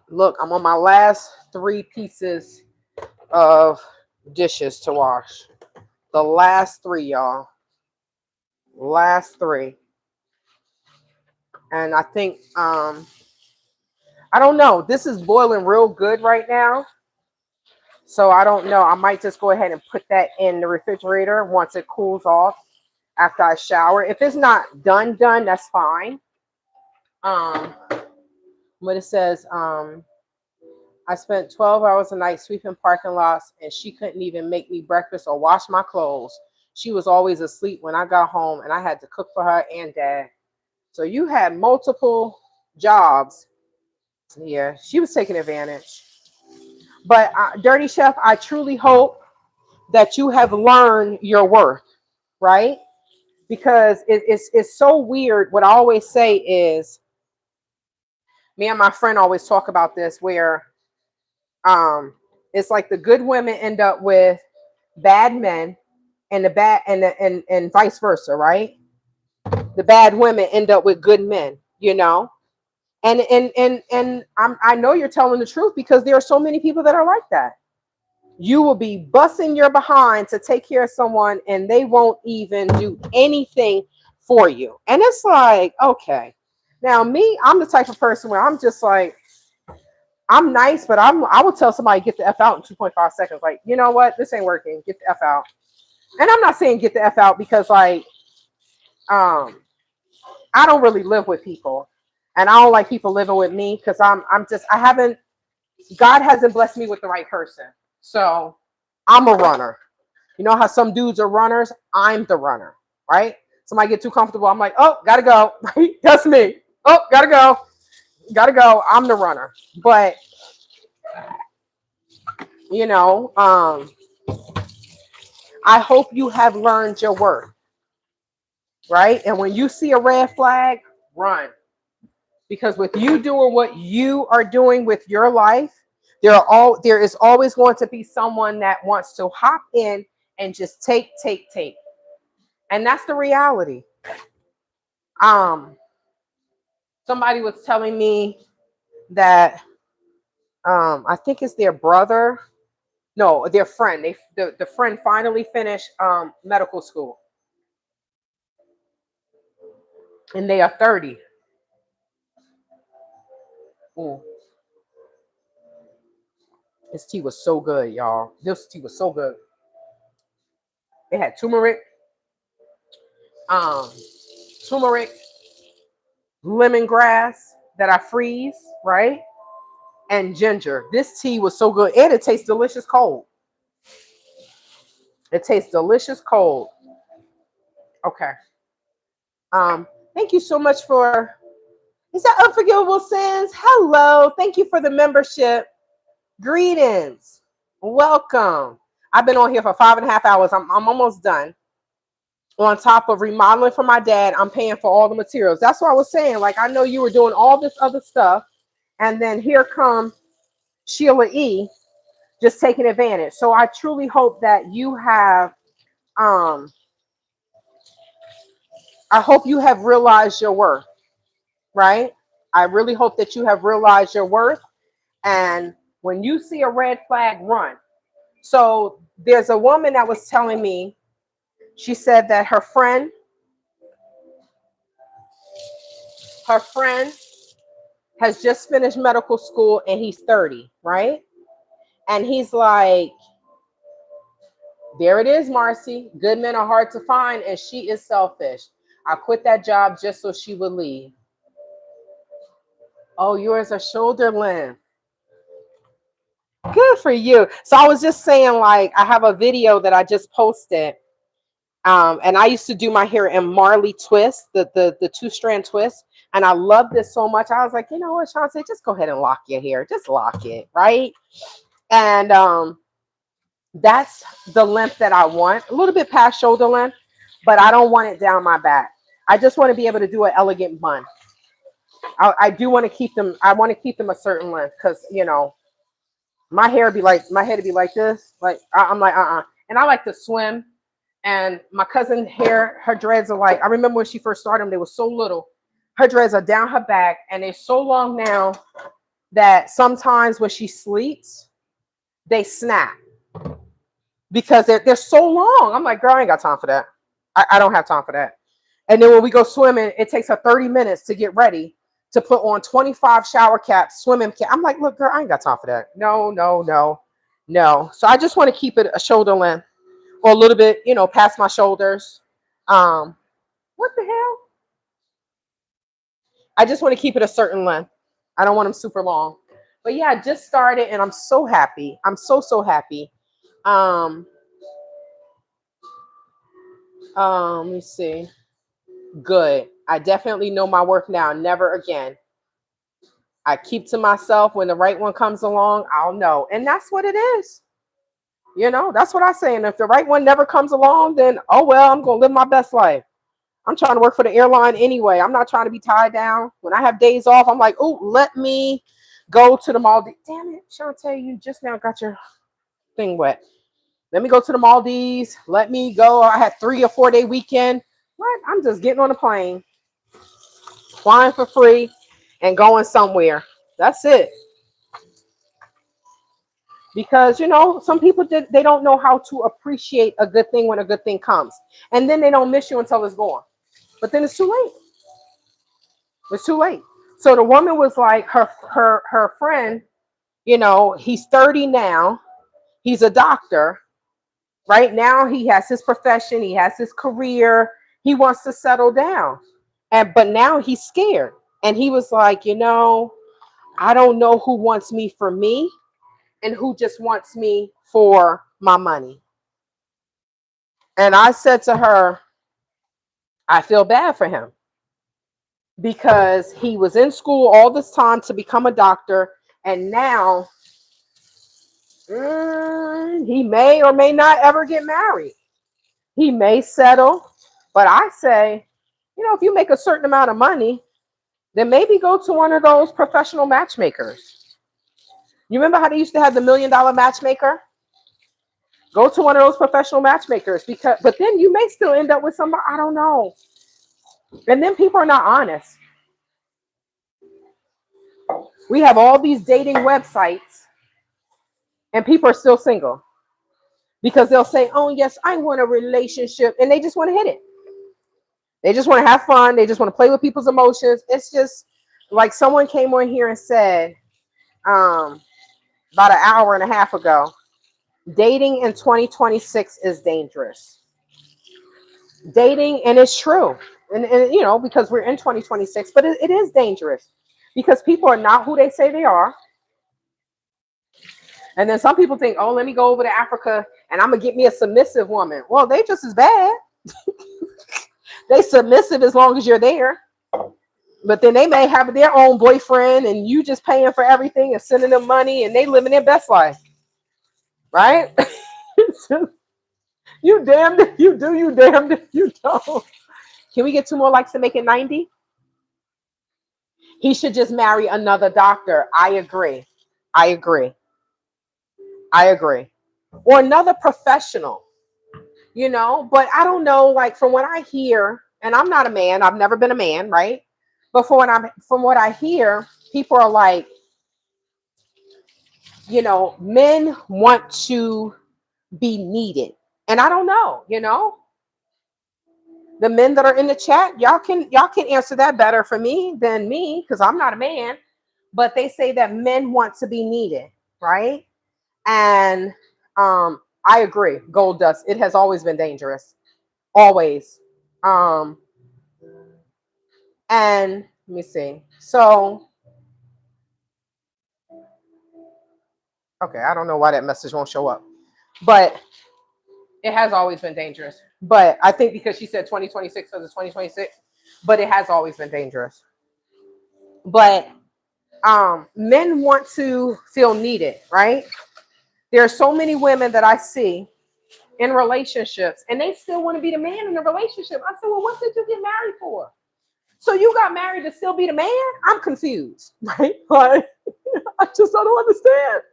Look, I'm on my last 3 pieces of dishes to wash. The last three, y'all. Last three. And I think, I don't know. This is boiling real good right now. So I don't know. I might just go ahead and put that in the refrigerator once it cools off after I shower. If it's not done, that's fine. But it says, I spent 12 hours a night sweeping parking lots, and she couldn't even make me breakfast or wash my clothes. She was always asleep when I got home, and I had to cook for her and dad. So you had multiple jobs. Yeah, she was taking advantage. But Dirty Chef, I truly hope that you have learned your worth, right? Because it's so weird. What I always say is, me and my friend always talk about this, where it's like the good women end up with bad men, and the bad and vice versa, right? The bad women end up with good men, you know. I know you're telling the truth, because there are so many people that are like that. You will be busting your behind to take care of someone, and they won't even do anything for you. And it's like, okay. Now me, I'm the type of person where I'm just like, I'm nice, but I will tell somebody, get the F out in 2.5 seconds. Like, you know what? This ain't working. Get the F out. And I'm not saying get the F out because, like, I don't really live with people, and I don't like people living with me, because I haven't, God hasn't blessed me with the right person. So I'm a runner. You know how some dudes are runners? I'm the runner, right? Somebody get too comfortable, I'm like, oh, gotta go. That's me. Oh, gotta go. Gotta go. I'm the runner. But you know, I hope you have learned your worth, right? And when you see a red flag, run. Because with you doing what you are doing with your life, there is always going to be someone that wants to hop in and just take. And that's the reality. Somebody was telling me that I think it's their brother, no, their friend. The friend finally finished medical school, and they are 30. Ooh, this tea was so good, y'all. This tea was so good. It had turmeric, um, turmeric, lemongrass that I freeze, right? And ginger. This tea was so good. And it tastes delicious cold. It tastes delicious cold. Okay. Thank you so much for, is that Unforgivable Sins? Hello. Thank you for the membership. Greetings. Welcome. I've been on here for 5.5 hours. I'm almost done. On top of remodeling for my dad, I'm paying for all the materials. That's what I was saying. Like, I know you were doing all this other stuff, and then here come Sheila E. just taking advantage. So I truly hope that you have, I hope you have realized your worth, right? I really hope that you have realized your worth. And when you see a red flag, run. So there's a woman that was telling me, she said that her friend has just finished medical school, and he's 30, right? And he's like, there it is, Marcy. Good men are hard to find, and she is selfish. I quit that job just so she would leave. Oh, yours are shoulder length. Good for you. So I was just saying, like, I have a video that I just posted. And I used to do my hair in Marley twist, the 2-strand twist. And I love this so much. I was like, you know what, Chauncey, just go ahead and lock your hair. Just lock it, right? And that's the length that I want. A little bit past shoulder length, but I don't want it down my back. I just want to be able to do an elegant bun. I do want to keep them. I want to keep them a certain length, because, you know, my head would be like this. Like, I'm like, and I like to swim. And my cousin hair, her dreads are like, I remember when she first started them, they were so little. Her dreads are down her back, and they're so long now that sometimes when she sleeps, they snap. because they're so long. I'm like, girl, I ain't got time for that. I don't have time for that. And then when we go swimming, it takes her 30 minutes to get ready to put on 25 shower caps, swimming cap. I'm like, look, girl, I ain't got time for that. No, no, no, no. So I just want to keep it a shoulder length or a little bit, past my shoulders. What the hell? I just want to keep it a certain length. I don't want them super long. But yeah, I just started and I'm so happy. I'm so, so happy. Let me see. Good. I definitely know my worth now. Never again. I keep to myself. When the right one comes along, I'll know. And that's what it is. That's what I say. And if the right one never comes along, then oh well, I'm gonna live my best life. I'm trying to work for the airline anyway. I'm not trying to be tied down. When I have days off, I'm like, oh, let me go to the Maldives. Damn it, Shantae, you just now got your thing wet. Let me go to the Maldives. Let me go. I had 3 or 4 day weekend. What? I'm just getting on a plane, flying for free, and going somewhere. That's it. Because some people they don't know how to appreciate a good thing when a good thing comes, and then they don't miss you until it's gone. But then it's too late. It's too late. So the woman was like, her friend. He's 30 now. He's a doctor. Right now, he has his profession. He has his career. He wants to settle down, but now he's scared. And he was like, I don't know who wants me for me and who just wants me for my money. And I said to her, I feel bad for him because he was in school all this time to become a doctor. And now he may or may not ever get married. He may settle. But I say, if you make a certain amount of money, then maybe go to one of those professional matchmakers. You remember how they used to have the $1 million matchmaker? Go to one of those professional matchmakers, but then you may still end up with somebody, I don't know. And then people are not honest. We have all these dating websites and people are still single because they'll say, oh yes, I want a relationship. And they just want to hit it. They just want to have fun. They just want to play with people's emotions. It's just like someone came on here and said about an hour and a half ago, dating in 2026 is dangerous. Dating, and it's true. And because we're in 2026, but it is dangerous because people are not who they say they are. And then some people think, oh, let me go over to Africa and I'm going to get me a submissive woman. Well, they just as bad. They submissive as long as you're there. But then they may have their own boyfriend and you just paying for everything and sending them money and they living their best life. Right? You damned if you do, you damned if you don't. Can we get 2 more likes to make it 90? He should just marry another doctor. I agree. Or another professional, but I don't know, like from what I hear, and I'm not a man, I've never been a man, right? But from what I hear, people are like, men want to be needed. And I don't know, the men that are in the chat, y'all can answer that better for me than me, because I'm not a man. But they say that men want to be needed, right? And I agree. Gold dust. It has always been dangerous. Always. And let me see. So, okay, I don't know why that message won't show up, but it has always been dangerous. But I think because she said 2026 because it's 2026, but it has always been dangerous. But men want to feel needed, right? There are so many women that I see in relationships and they still want to be the man in the relationship. I said, well, what did you get married for? So you got married to still be the man? I'm confused, right? Like, I don't understand,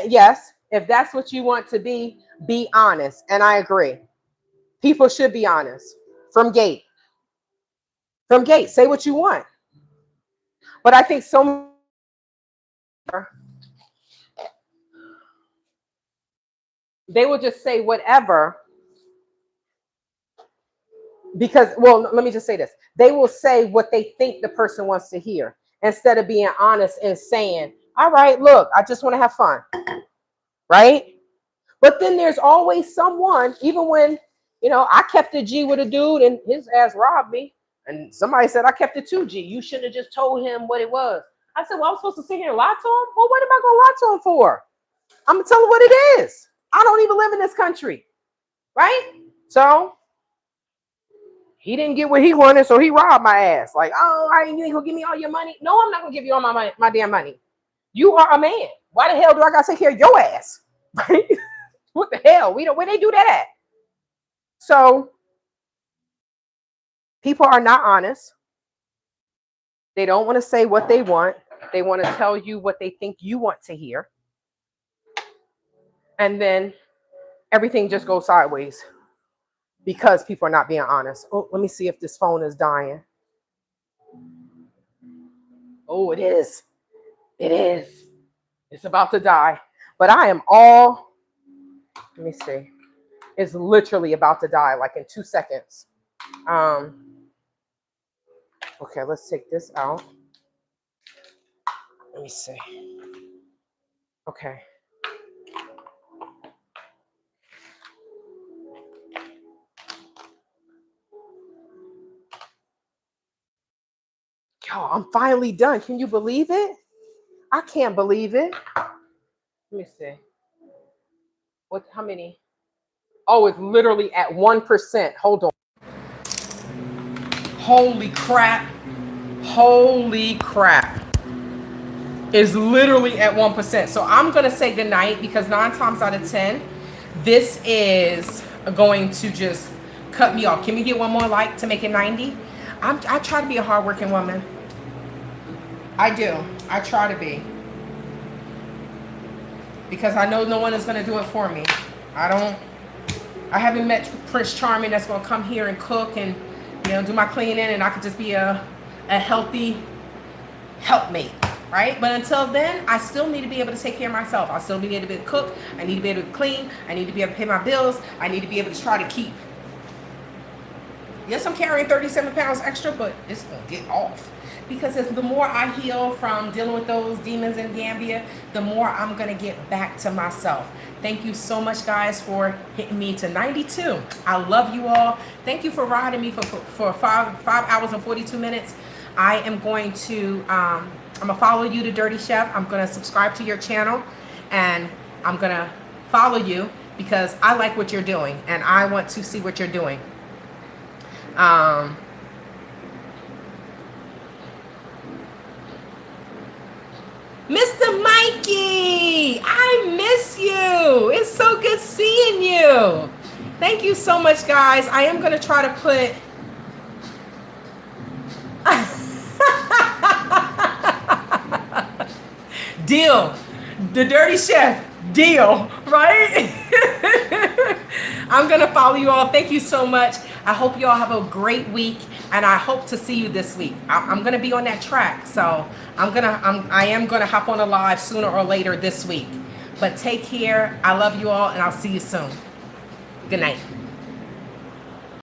yes, if that's what you want to be honest. And I agree. People should be honest from gate. Say what you want. But I think so many, they will just say whatever because, well, let me just say this. They will say what they think the person wants to hear instead of being honest and saying, all right, look, I just want to have fun. Right. But then there's always someone, even when, I kept a G with a dude and his ass robbed me. And somebody said, I kept a 2G. You should have just told him what it was. I said, well, I'm supposed to sit here and lie to him? Well, what am I going to lie to him for? I'm going to tell him what it is. I don't even live in this country. Right? So he didn't get what he wanted, so he robbed my ass. Like, oh, I ain't going to give me all your money. No, I'm not going to give you all my money, my damn money. You are a man. Why the hell do I got to take care of your ass? Right? What the hell? Where they do that at? So people are not honest. They don't want to say what they want. They want to tell you what they think you want to hear. And then everything just goes sideways because people are not being honest. Oh, let me see if this phone is dying. Oh, it is. It is. It's about to die. But I am all, let me see. It's literally about to die, like in 2 seconds. Okay, let's take this out. Let me see. Okay. Yo, I'm finally done. Can you believe it? I can't believe it. Let me see. How many? Oh, it's literally at 1%. Hold on. Holy crap. Holy crap. It's literally at 1%. So I'm going to say goodnight because 9 times out of 10, this is going to just cut me off. Can we get one more like to make it 90? I try to be a hardworking woman. I do. I try to be. Because I know no one is going to do it for me. I haven't met Prince Charming that's going to come here and cook and, do my cleaning, and I could just be a healthy helpmate, right? But until then, I still need to be able to take care of myself. I still need to be able to cook. I need to be able to clean. I need to be able to pay my bills. I need to be able to try to keep. Yes, I'm carrying 37 pounds extra, but it's going to get off. Because the more I heal from dealing with those demons in Gambia, the more I'm going to get back to myself. Thank you so much, guys, for hitting me to 92. I love you all. Thank you for riding me for 5 hours and 42 minutes. I am going to, I'm going to follow you to Dirty Chef. I'm going to subscribe to your channel, and I'm going to follow you because I like what you're doing, and I want to see what you're doing. Mr. Mikey, I miss you. It's so good seeing you. Thank you so much, guys. I am going to try to put... Deal. The Dirty Chef. Deal. Right? I'm going to follow you all. Thank you so much. I hope you all have a great week, and I hope to see you this week. I'm going to be on that track, so I am going to hop on a live sooner or later this week. But take care. I love you all, and I'll see you soon. Good night.